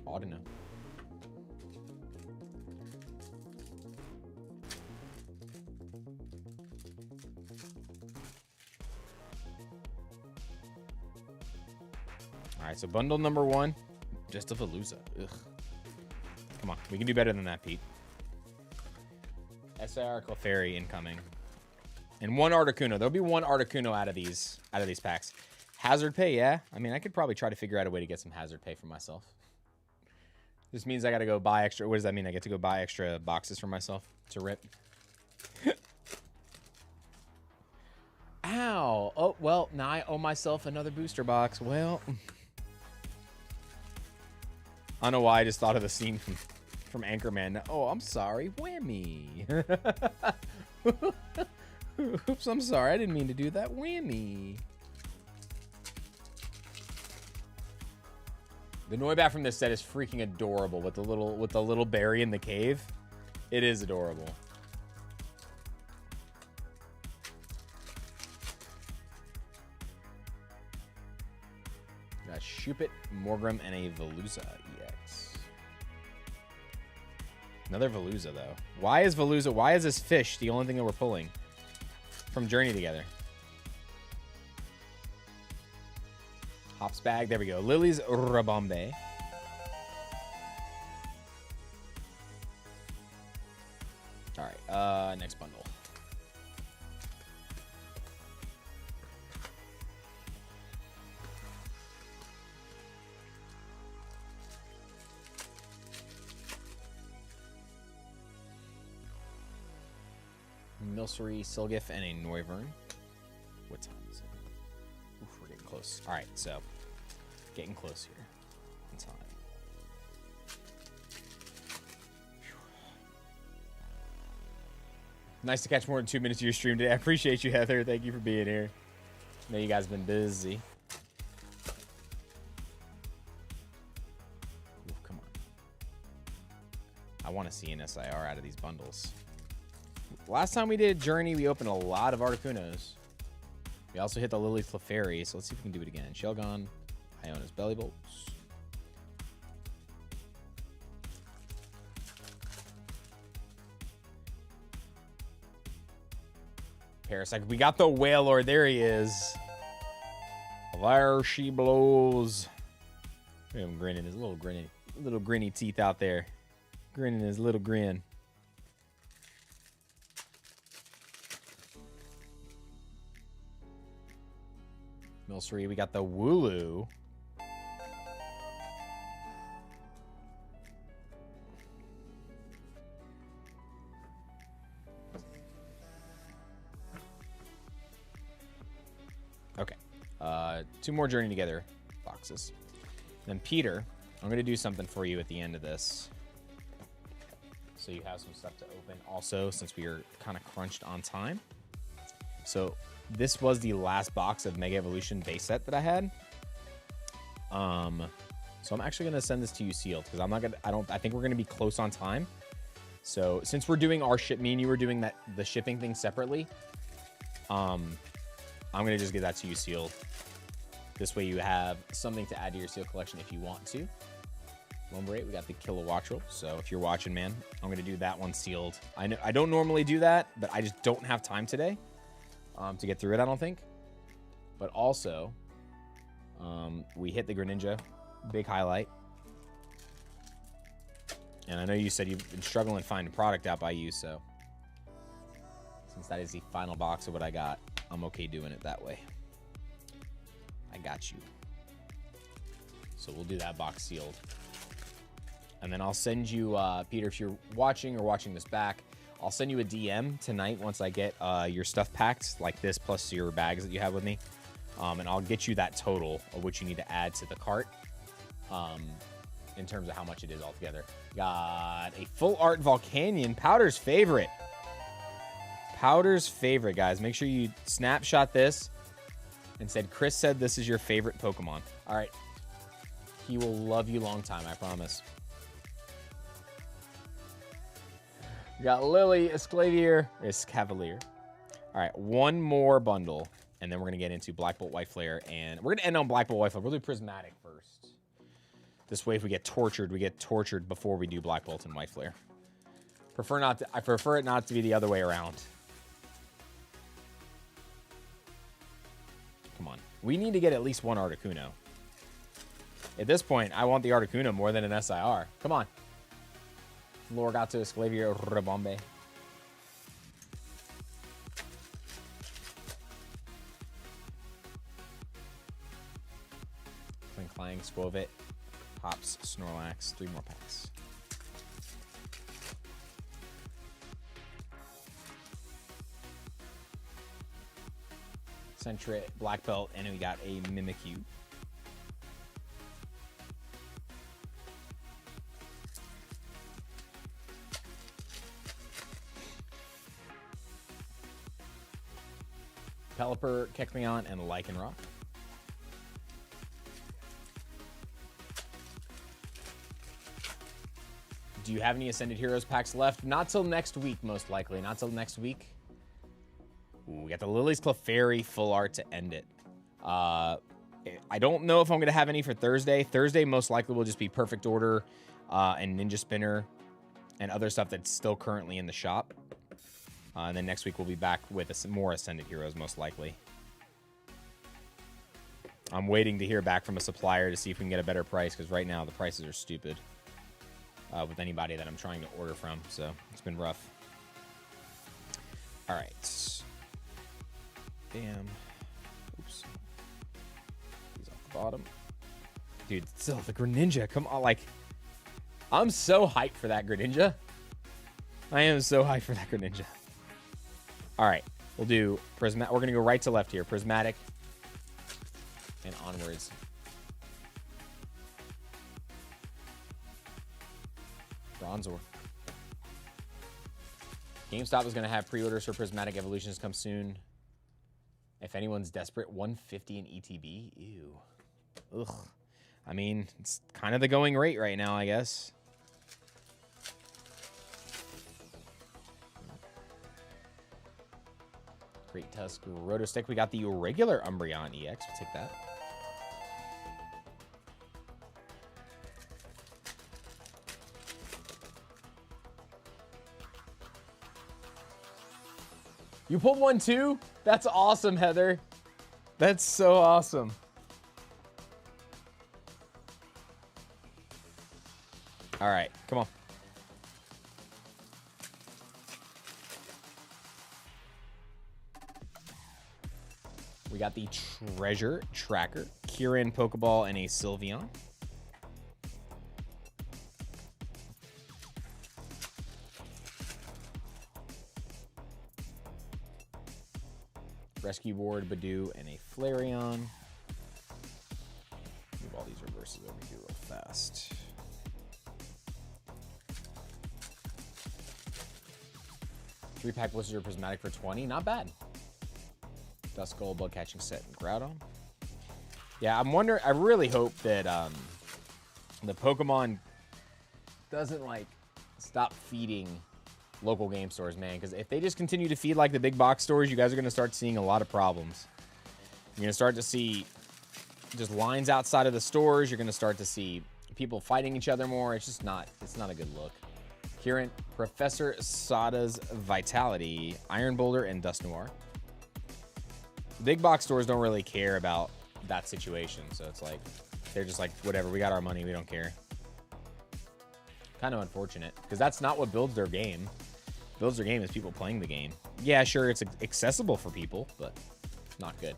Ought to know. All right, so bundle number 1, just a Veluza. Ugh. Come on, we can do better than that, Pete. SIR Clefairy incoming, and 1 Articuno. There'll be 1 Articuno out of these packs. Hazard pay, yeah. I mean, I could probably try to figure out a way to get some hazard pay for myself. This means I gotta go buy extra. What does that mean? I get to go buy extra boxes for myself to rip. Ow. Oh, well, now I owe myself another booster box. Well, I don't know why I just thought of the scene from Anchorman. Oh, I'm sorry. Whammy. Oops, I'm sorry. I didn't mean to do that. Whammy. The Noibat from this set is freaking adorable with the little berry in the cave. It is adorable. Got Shuppet, Morgrem, and a Veluza EX. Another Veluza though. Why is this fish the only thing that we're pulling from Journey together? Hops bag. There we go. Lily's Rabombe. All right. Next bundle. Milcery, Silgif, and a Noivern. What time is it? Oof, we're getting close. All right, so getting close here in time. Whew. Nice to catch more than 2 minutes of your stream today. I appreciate you, Heather. Thank you for being here. I know you guys have been busy. Oof, come on. I want to see an SIR out of these bundles. Last time we did Journey, we opened a lot of Articunos. We also hit the Lily's Clefairy, so let's see if we can do it again. Shelgon, Iona's Belly Bolts. Parasect. We got the Wailord. There he is. There she blows. Look at him grinning. His little grinny teeth out there. Grinning his little grin. Milcery, we got the Wooloo. Okay. 2 more Journey Together boxes. Then Peter, I'm going to do something for you at the end of this. So you have some stuff to open also, since we are kind of crunched on time. So this was the last box of Mega Evolution base set that I had. So I'm actually gonna send this to you sealed because I think we're gonna be close on time. So since we're doing our me and you were doing the shipping thing separately, I'm gonna just get that to you sealed. This way you have something to add to your seal collection if you want to. Number 8, we got the Kilowattrel. So if you're watching, man, I'm gonna do that one sealed. I know I don't normally do that, but I just don't have time today to get through it, I don't think. But also, We hit the Greninja. Big highlight. And I know you said you've been struggling to find a product out by you, so since that is the final box of what I got, I'm okay doing it that way. I got you. So we'll do that box sealed. And then I'll send you, Peter, if you're watching or watching this back, I'll send you a DM tonight once I get your stuff packed, like this plus your bags that you have with me. And I'll get you that total of what you need to add to the cart in terms of how much it is altogether. Got a full art Volcanion, Powder's favorite. Powder's favorite, guys. Make sure you snapshot this and said, Chris said this is your favorite Pokemon. All right. He will love you long time, I promise. We got Lily, Esclavier, Escavalier. All right, one more bundle, and then we're going to get into Black Bolt White Flare, and we're going to end on Black Bolt White Flare. We'll do Prismatic first. This way, if we get tortured before we do Black Bolt and White Flare. I prefer it not to be the other way around. Come on. We need to get at least one Articuno. At this point, I want the Articuno more than an SIR. Come on. Lorgato, Esclavier, Rebombe. Clang, Squovit, Hops, Snorlax. 3 more packs. Sentret, Black Belt, and we got a Mimikyu. Pelipper, Kecleon, and Lycanroc. Do you have any Ascended Heroes packs left? Not till next week, most likely. Not till next week. Ooh, we got the Lily's Clefairy full art to end it. I don't know if I'm going to have any for Thursday. Thursday most likely will just be Perfect Order and Ninja Spinner and other stuff that's still currently in the shop. And then next week we'll be back with more Ascended Heroes, most likely. I'm waiting to hear back from a supplier to see if we can get a better price, because right now the prices are stupid with anybody that I'm trying to order from. So it's been rough. All right. Bam. Oops. He's off the bottom. Dude, still the Greninja. Come on, like, I'm so hyped for that Greninja. I am so hyped for that Greninja. All right, we'll do Prismatic. We're going to go right to left here. Prismatic and onwards. Bronzor. GameStop is going to have pre-orders for Prismatic Evolutions come soon. If anyone's desperate, 150 in ETB. Ew. Ugh. I mean, it's kind of the going rate right now, I guess. Great Tusk, Rotostick. We got the regular Umbreon EX. We'll take that. You pulled one too? That's awesome, Heather. That's so awesome. All right, come on. We got the Treasure Tracker, Kirin, Pokeball, and a Sylveon. Rescue Board, Badoo, and a Flareon. Move all these reverses over here real fast. Three-pack Blizzard Prismatic for 20. Not bad. Duskull, Bug Catching Set, and Groudon. Yeah, I'm wondering. I really hope that the Pokemon doesn't, like, stop feeding local game stores, man. Because if they just continue to feed like the big box stores, you guys are going to start seeing a lot of problems. You're going to start to see just lines outside of the stores. You're going to start to see people fighting each other more. It's just not. It's not a good look. Kirin, Professor Sada's Vitality, Iron Boulder, and Dust Noir. Big box stores don't really care about that situation. So it's like, they're just like, whatever, we got our money, we don't care. Kind of unfortunate, because that's not what builds their game. Builds their game is people playing the game. Yeah, sure, it's accessible for people, but not good.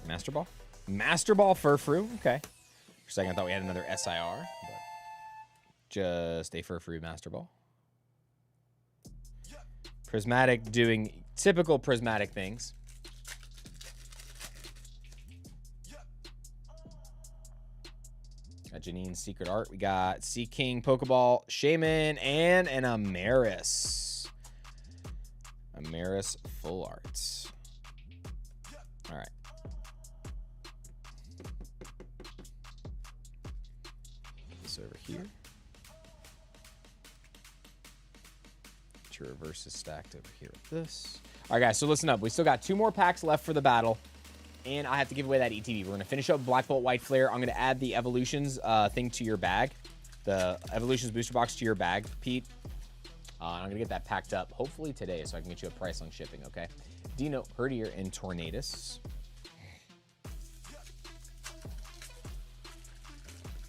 Master Ball? Master Ball Furfrou? Okay. For a second, I thought we had another SIR, but just a Furfrou Master Ball. Prismatic doing typical Prismatic things. Got Janine's Secret Art. We got Sea King, Pokeball, Shaman, and an Amaris. Amaris Full Arts. All right. This over here. Your reverse is stacked over here with this. All right, guys, so listen up. We still got 2 more packs left for the battle, and I have to give away that ETB. We're going to finish up Black Bolt White Flare. I'm going to add the Evolutions thing to your bag, the Evolutions booster box to your bag, Pete. I'm going to get that packed up, hopefully today, so I can get you a price on shipping, okay? Dino, Herdier, and Tornadus.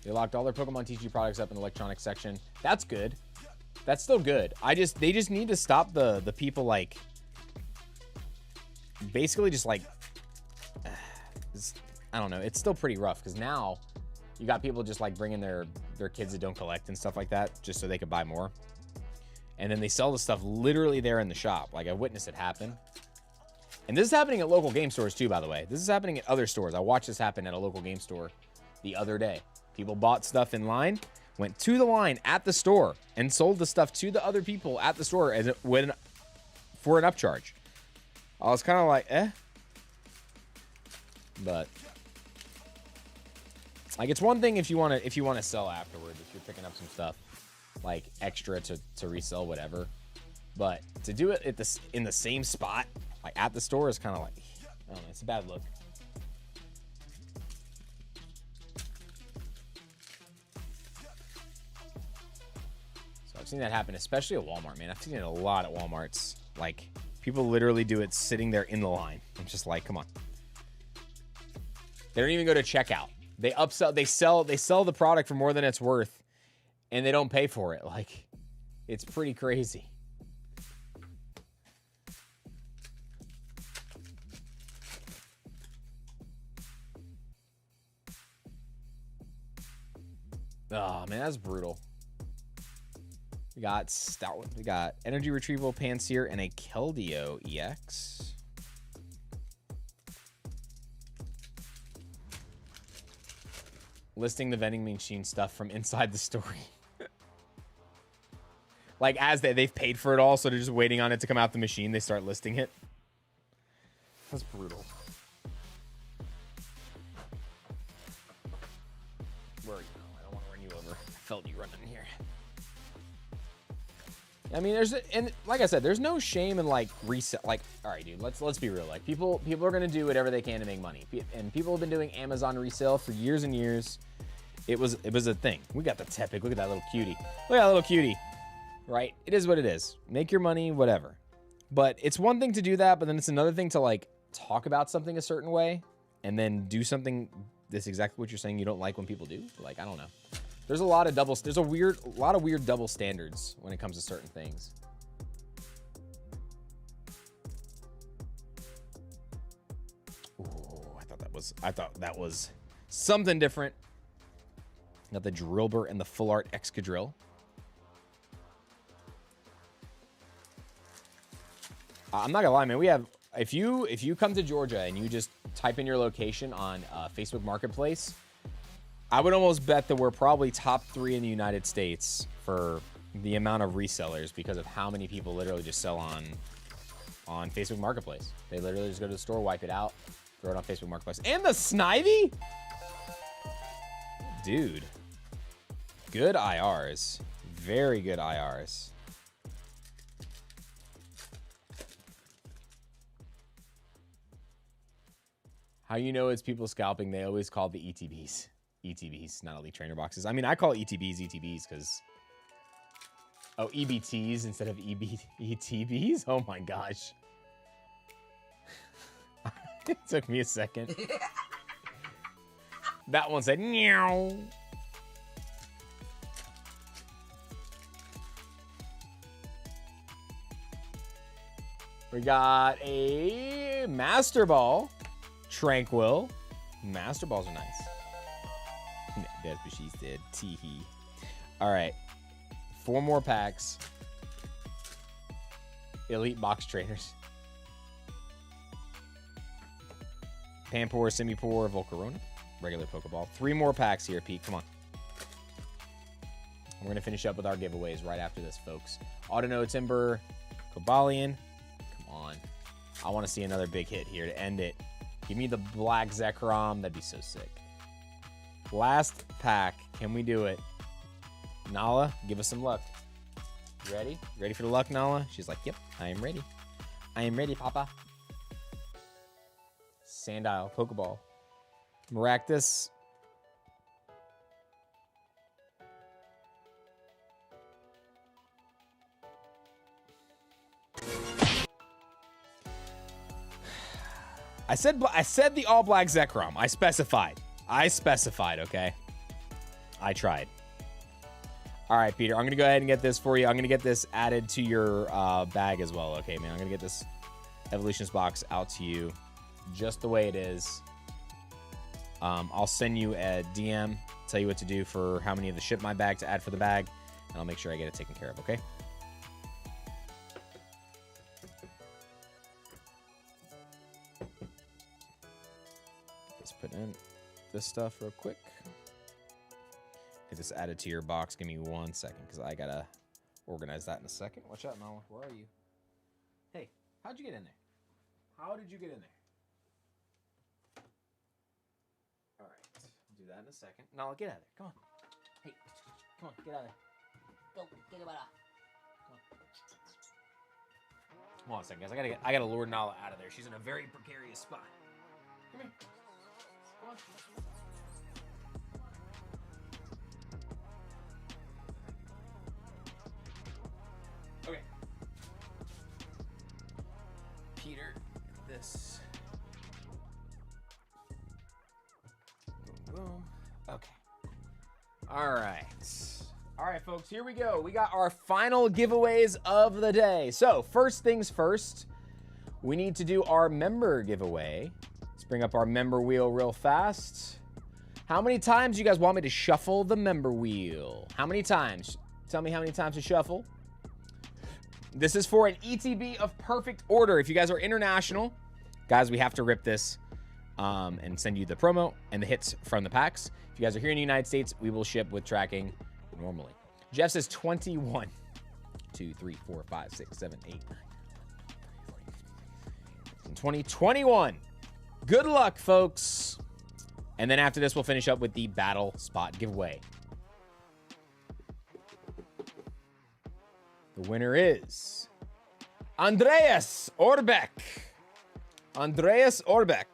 They locked all their Pokemon TCG products up in the electronics section. That's good. That's still good. They just need to stop the people like basically just like I don't know. It's still pretty rough because now you got people just like bringing their kids that don't collect and stuff like that just so they could buy more. And then they sell the stuff literally there in the shop. Like I witnessed it happen. And this is happening at local game stores too, by the way. This is happening at other stores. I watched this happen at a local game store the other day. People bought stuff in line, went to the line at the store and sold the stuff to the other people at the store as it went for an upcharge. I was kind of like, eh. But like, it's one thing if you want to sell afterwards, if you're picking up some stuff like extra to resell, whatever. But to do it at in the same spot, like at the store, is kind of like, I don't know, it's a bad look. I've seen that happen, especially at Walmart, man. I've seen it a lot at Walmarts. Like, people literally do it sitting there in the line. I'm just like, come on. They don't even go to checkout. They upsell, they sell the product for more than it's worth, and they don't pay for it. Like, it's pretty crazy. Oh, man, that's brutal. We got Stout. We got Energy Retrieval, Panseer, and a Keldeo EX. Listing the vending machine stuff from inside the story. Like, as they've paid for it all, so they're just waiting on it to come out the machine, they start listing it. That's brutal. Where are you? I don't want to run you over. I felt you running here. I mean, and like I said, there's no shame in like reset. Like, all right, dude, let's be real. Like, people are gonna do whatever they can to make money, and people have been doing Amazon resale for years and years. It was a thing. We got the Tepic. Look at that little cutie. Look at that little cutie. Right? It is what it is. Make your money, whatever. But it's one thing to do that, but then it's another thing to like talk about something a certain way, and then do something that's exactly what you're saying you don't like when people do. Like, I don't know. There's a lot of there's a lot of weird double standards when it comes to certain things. Ooh, I thought that was something different. Got the Drillbur and the Full Art Excadrill. I'm not gonna lie, man. We have, if you come to Georgia and you just type in your location on Facebook Marketplace, I would almost bet that we're probably top 3 in the United States for the amount of resellers because of how many people literally just sell on Facebook Marketplace. They literally just go to the store, wipe it out, throw it on Facebook Marketplace. And the Snivy? Dude. Good IRs. Very good IRs. How you know it's people scalping, they always call the ETBs. ETBs, not Elite Trainer boxes. I mean, I call ETBs ETBs because Oh, EBTs instead of ETBs? Oh my gosh. It took me a second. That one said, meow. We got a Master Ball. Tranquil. Master Balls are nice. That's what she said. Tee-hee. All right. 4 more packs. Elite Box Trainers. Pampor, Simipour, Volcarona. Regular Pokeball. 3 more packs here, Pete. Come on. We're going to finish up with our giveaways right after this, folks. Audino, Timber, Cobalion. Come on. I want to see another big hit here to end it. Give me the Black Zekrom. That'd be so sick. Last pack. Can we do it? Nala, give us some luck. You ready? Ready for the luck, Nala? She's like, yep, I am ready. I am ready, Papa. Sandile, Pokeball. Maractus. I said the all black Zekrom. I specified, okay? I tried. All right, Peter, I'm going to go ahead and get this for you. I'm going to get this added to your bag as well. Okay, man, I'm going to get this Evolutions box out to you just the way it is. I'll send you a DM, tell you what to do for how many of the ship my bag to add for the bag, and I'll make sure I get it taken care of, okay? Let's put in this stuff real quick. Get this added to your box. Give me 1 second, because I gotta organize that in a second. Watch out, Nala. Where are you? Hey, how'd you get in there? How did you get in there? All right, I'll do that in a second. Nala, get out of there. Come on. Hey, come on, get out of there. Go, get him out. Hold on a second, guys. I gotta lure Nala out of there. She's in a very precarious spot. Come here. Come on. Okay. Peter, this. Boom, boom. Okay. All right. All right, folks, here we go. We got our final giveaways of the day. So, first things first, we need to do our member giveaway. Let's bring up our member wheel real fast. How many times do you guys want me to shuffle the member wheel? How many times? Tell me how many times to shuffle. This is for an ETB of perfect order. If you guys are international, guys, we have to rip this and send you the promo and the hits from the packs. If you guys are here in the United States, we will ship with tracking normally. Jeff says 21. 2, 3, 4, 5, 6, 7, 8, 9, 20, 21. Good luck, folks. And then after this, we'll finish up with the battle spot giveaway. The winner is Andreas Orbeck. Andreas Orbeck.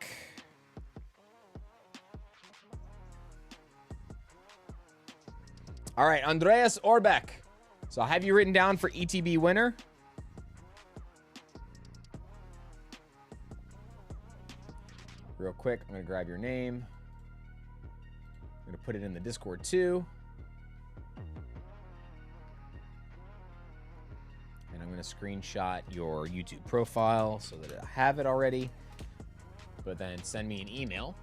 All right, Andreas Orbeck. So I'll have you written down for ETB winner. Real quick, I'm going to grab your name. I'm going to put it in the Discord too. And I'm going to screenshot your YouTube profile so that I have it already. But then send me an email.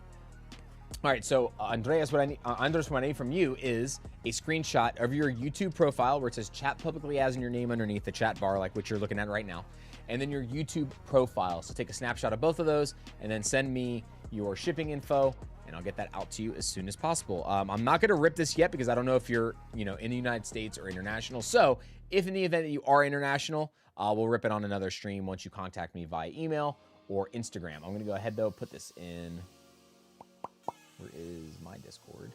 All right, so Andreas, what I need from you is a screenshot of your YouTube profile where it says chat publicly as in your name underneath the chat bar, like what you're looking at right now, and then your YouTube profile. So take a snapshot of both of those and then send me your shipping info, and I'll get that out to you as soon as possible. I'm not going to rip this yet because I don't know if you're, in the United States or international. So if in the event that you are international, we'll rip it on another stream once you contact me via email or Instagram. I'm going to go ahead though, put this in. Where is my Discord?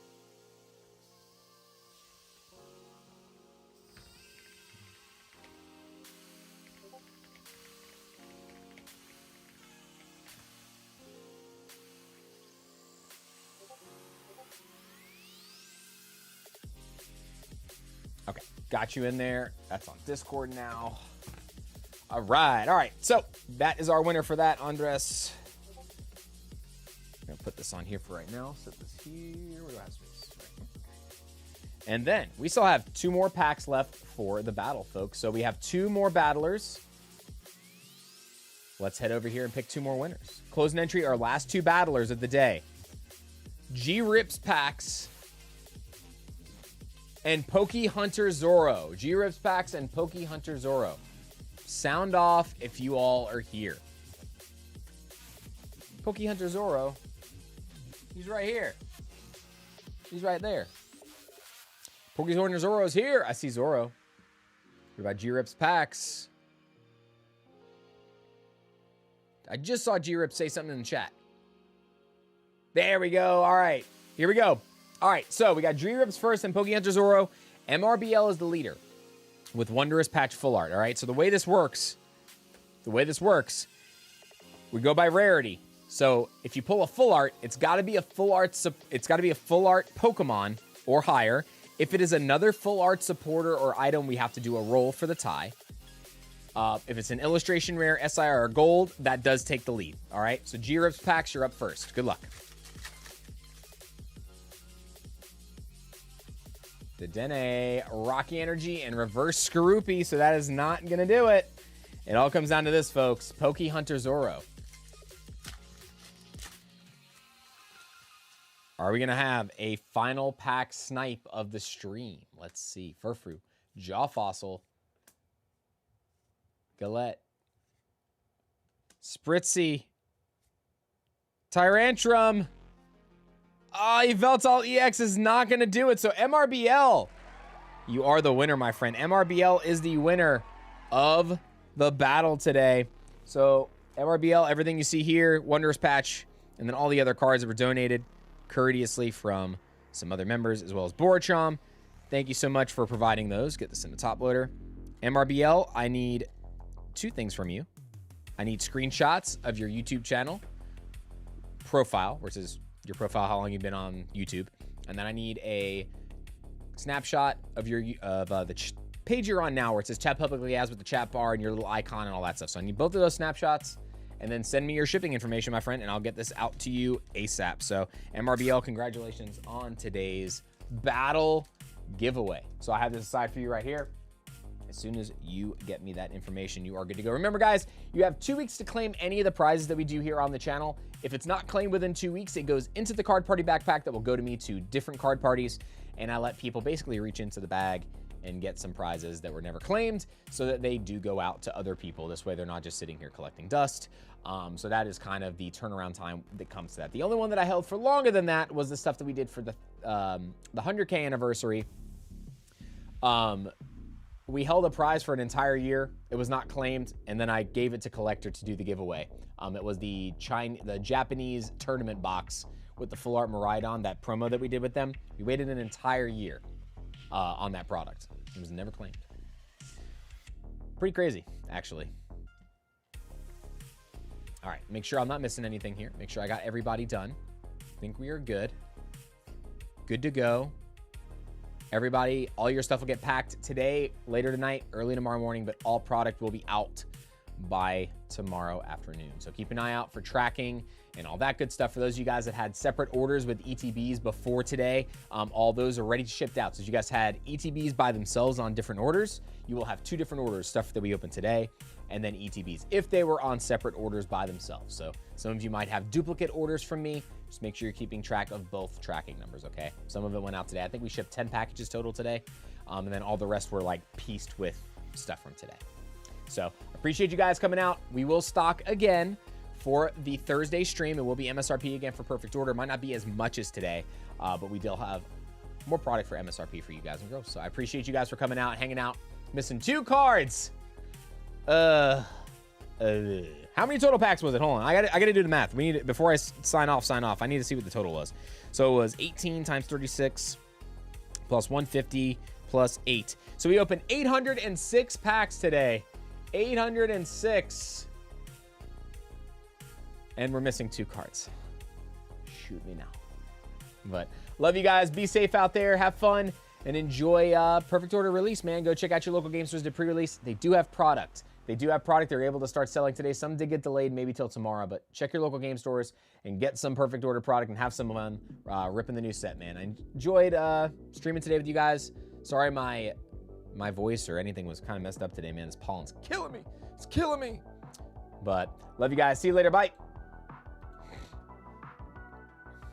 Okay, Got you in there. That's on Discord now. All right. So that is our winner for that, Andres. I'm going to put this on here for right now. Set this here. Where do I have space? Right here. And then we still have 2 more packs left for the battle, folks. So we have 2 more battlers. Let's head over here and pick 2 more winners. Closing entry, our last 2 battlers of the day. G-Rips packs and Poke Hunter Zoro. G-Rips packs and Poke Hunter Zoro. Sound off if you all are here. Poke Hunter Zoro. He's right here. He's right there. Poke Hunter Zoro's here. I see Zoro. What about G-Rips packs? I just saw G-Rips say something in the chat. There we go. All right. Here we go. All right. So we got G-Rips first and Poke Hunter Zoro. MRBL is the leader with Wondrous Patch Full Art. All right. So the way this works, we go by rarity. So if you pull a full art, it's got to be a full art. It's got to be a full art Pokemon or higher. If it is another full art supporter or item, we have to do a roll for the tie. If it's an illustration rare, SIR, or gold, that does take the lead. All right. So G-Rips packs, you're up first. Good luck. Dedenne, Rocky Energy, and Reverse Skorupi. So that is not going to do it. It all comes down to this, folks. Poke Hunter Zoro. Are we going to have a final pack snipe of the stream? Let's see. Furfru, Jaw Fossil, Galette, Spritzy, Tyrantrum. Yveltal EX is not going to do it. So MRBL, you are the winner, my friend. MRBL is the winner of the battle today. So MRBL, everything you see here, Wondrous Patch, and then all the other cards that were donated courteously from some other members, as well as Borchom. Thank you so much for providing those. Get this in the top loader. MRBL, I need 2 things from you. I need screenshots of your YouTube channel profile, which is your profile, how long you've been on YouTube. And then I need a snapshot of your the page you're on now, where it says chat publicly as with the chat bar and your little icon and all that stuff. So I need both of those snapshots. And then send me your shipping information, my friend, and I'll get this out to you ASAP. So MRBL, congratulations on today's battle giveaway. So I have this aside for you right here. As soon as you get me that information, you are good to go. Remember, guys, you have 2 weeks to claim any of the prizes that we do here on the channel. If it's not claimed within 2 weeks, it goes into the card party backpack that will go to me to different card parties. And I let people basically reach into the bag and get some prizes that were never claimed so that they do go out to other people. This way, they're not just sitting here collecting dust. So that is kind of the turnaround time that comes to that. The only one that I held for longer than that was the stuff that we did for the 100K anniversary. We held a prize for an entire year. It was not claimed, and then I gave it to Collector to do the giveaway. It was the Japanese tournament box with the full art Miraidon, that promo that we did with them. We waited an entire year on that product. It was never claimed. Pretty crazy, actually. All right, make sure I'm not missing anything here. Make sure I got everybody done. I think we are good. Good to go. Everybody, all your stuff will get packed today, later tonight, early tomorrow morning, but all product will be out by tomorrow afternoon. So keep an eye out for tracking and all that good stuff. For those of you guys that had separate orders with ETBs before today, all those are ready to shipped out. So if you guys had ETBs by themselves on different orders, you will have 2 different orders, stuff that we opened today, and then ETBs if they were on separate orders by themselves. So some of you might have duplicate orders from me. Just make sure you're keeping track of both tracking numbers, okay? Some of it went out today. I think we shipped 10 packages total today, and then all the rest were like pieced with stuff from today. So appreciate you guys coming out. We will stock again for the Thursday stream. It will be MSRP again for Perfect Order. Might not be as much as today, but we will have more product for MSRP for you guys and girls. So I appreciate you guys for coming out, hanging out. Missing 2 cards. How many total packs was it? Hold on. I gotta do the math. We need it before I sign off. I need to see what the total was. So it was 18 times 36 plus 150 plus 8. So we opened 806 packs today. 806. And we're missing 2 cards. Shoot me now. But love you guys. Be safe out there. Have fun. and enjoy Perfect Order release, man. Go check out your local game stores to pre-release. They do have product. They're able to start selling today. Some did get delayed, maybe till tomorrow, but check your local game stores and get some Perfect Order product and have some fun ripping the new set, man. I enjoyed streaming today with you guys. Sorry my voice or anything was kind of messed up today, man. This pollen's killing me. It's killing me. But love you guys. See you later. Bye.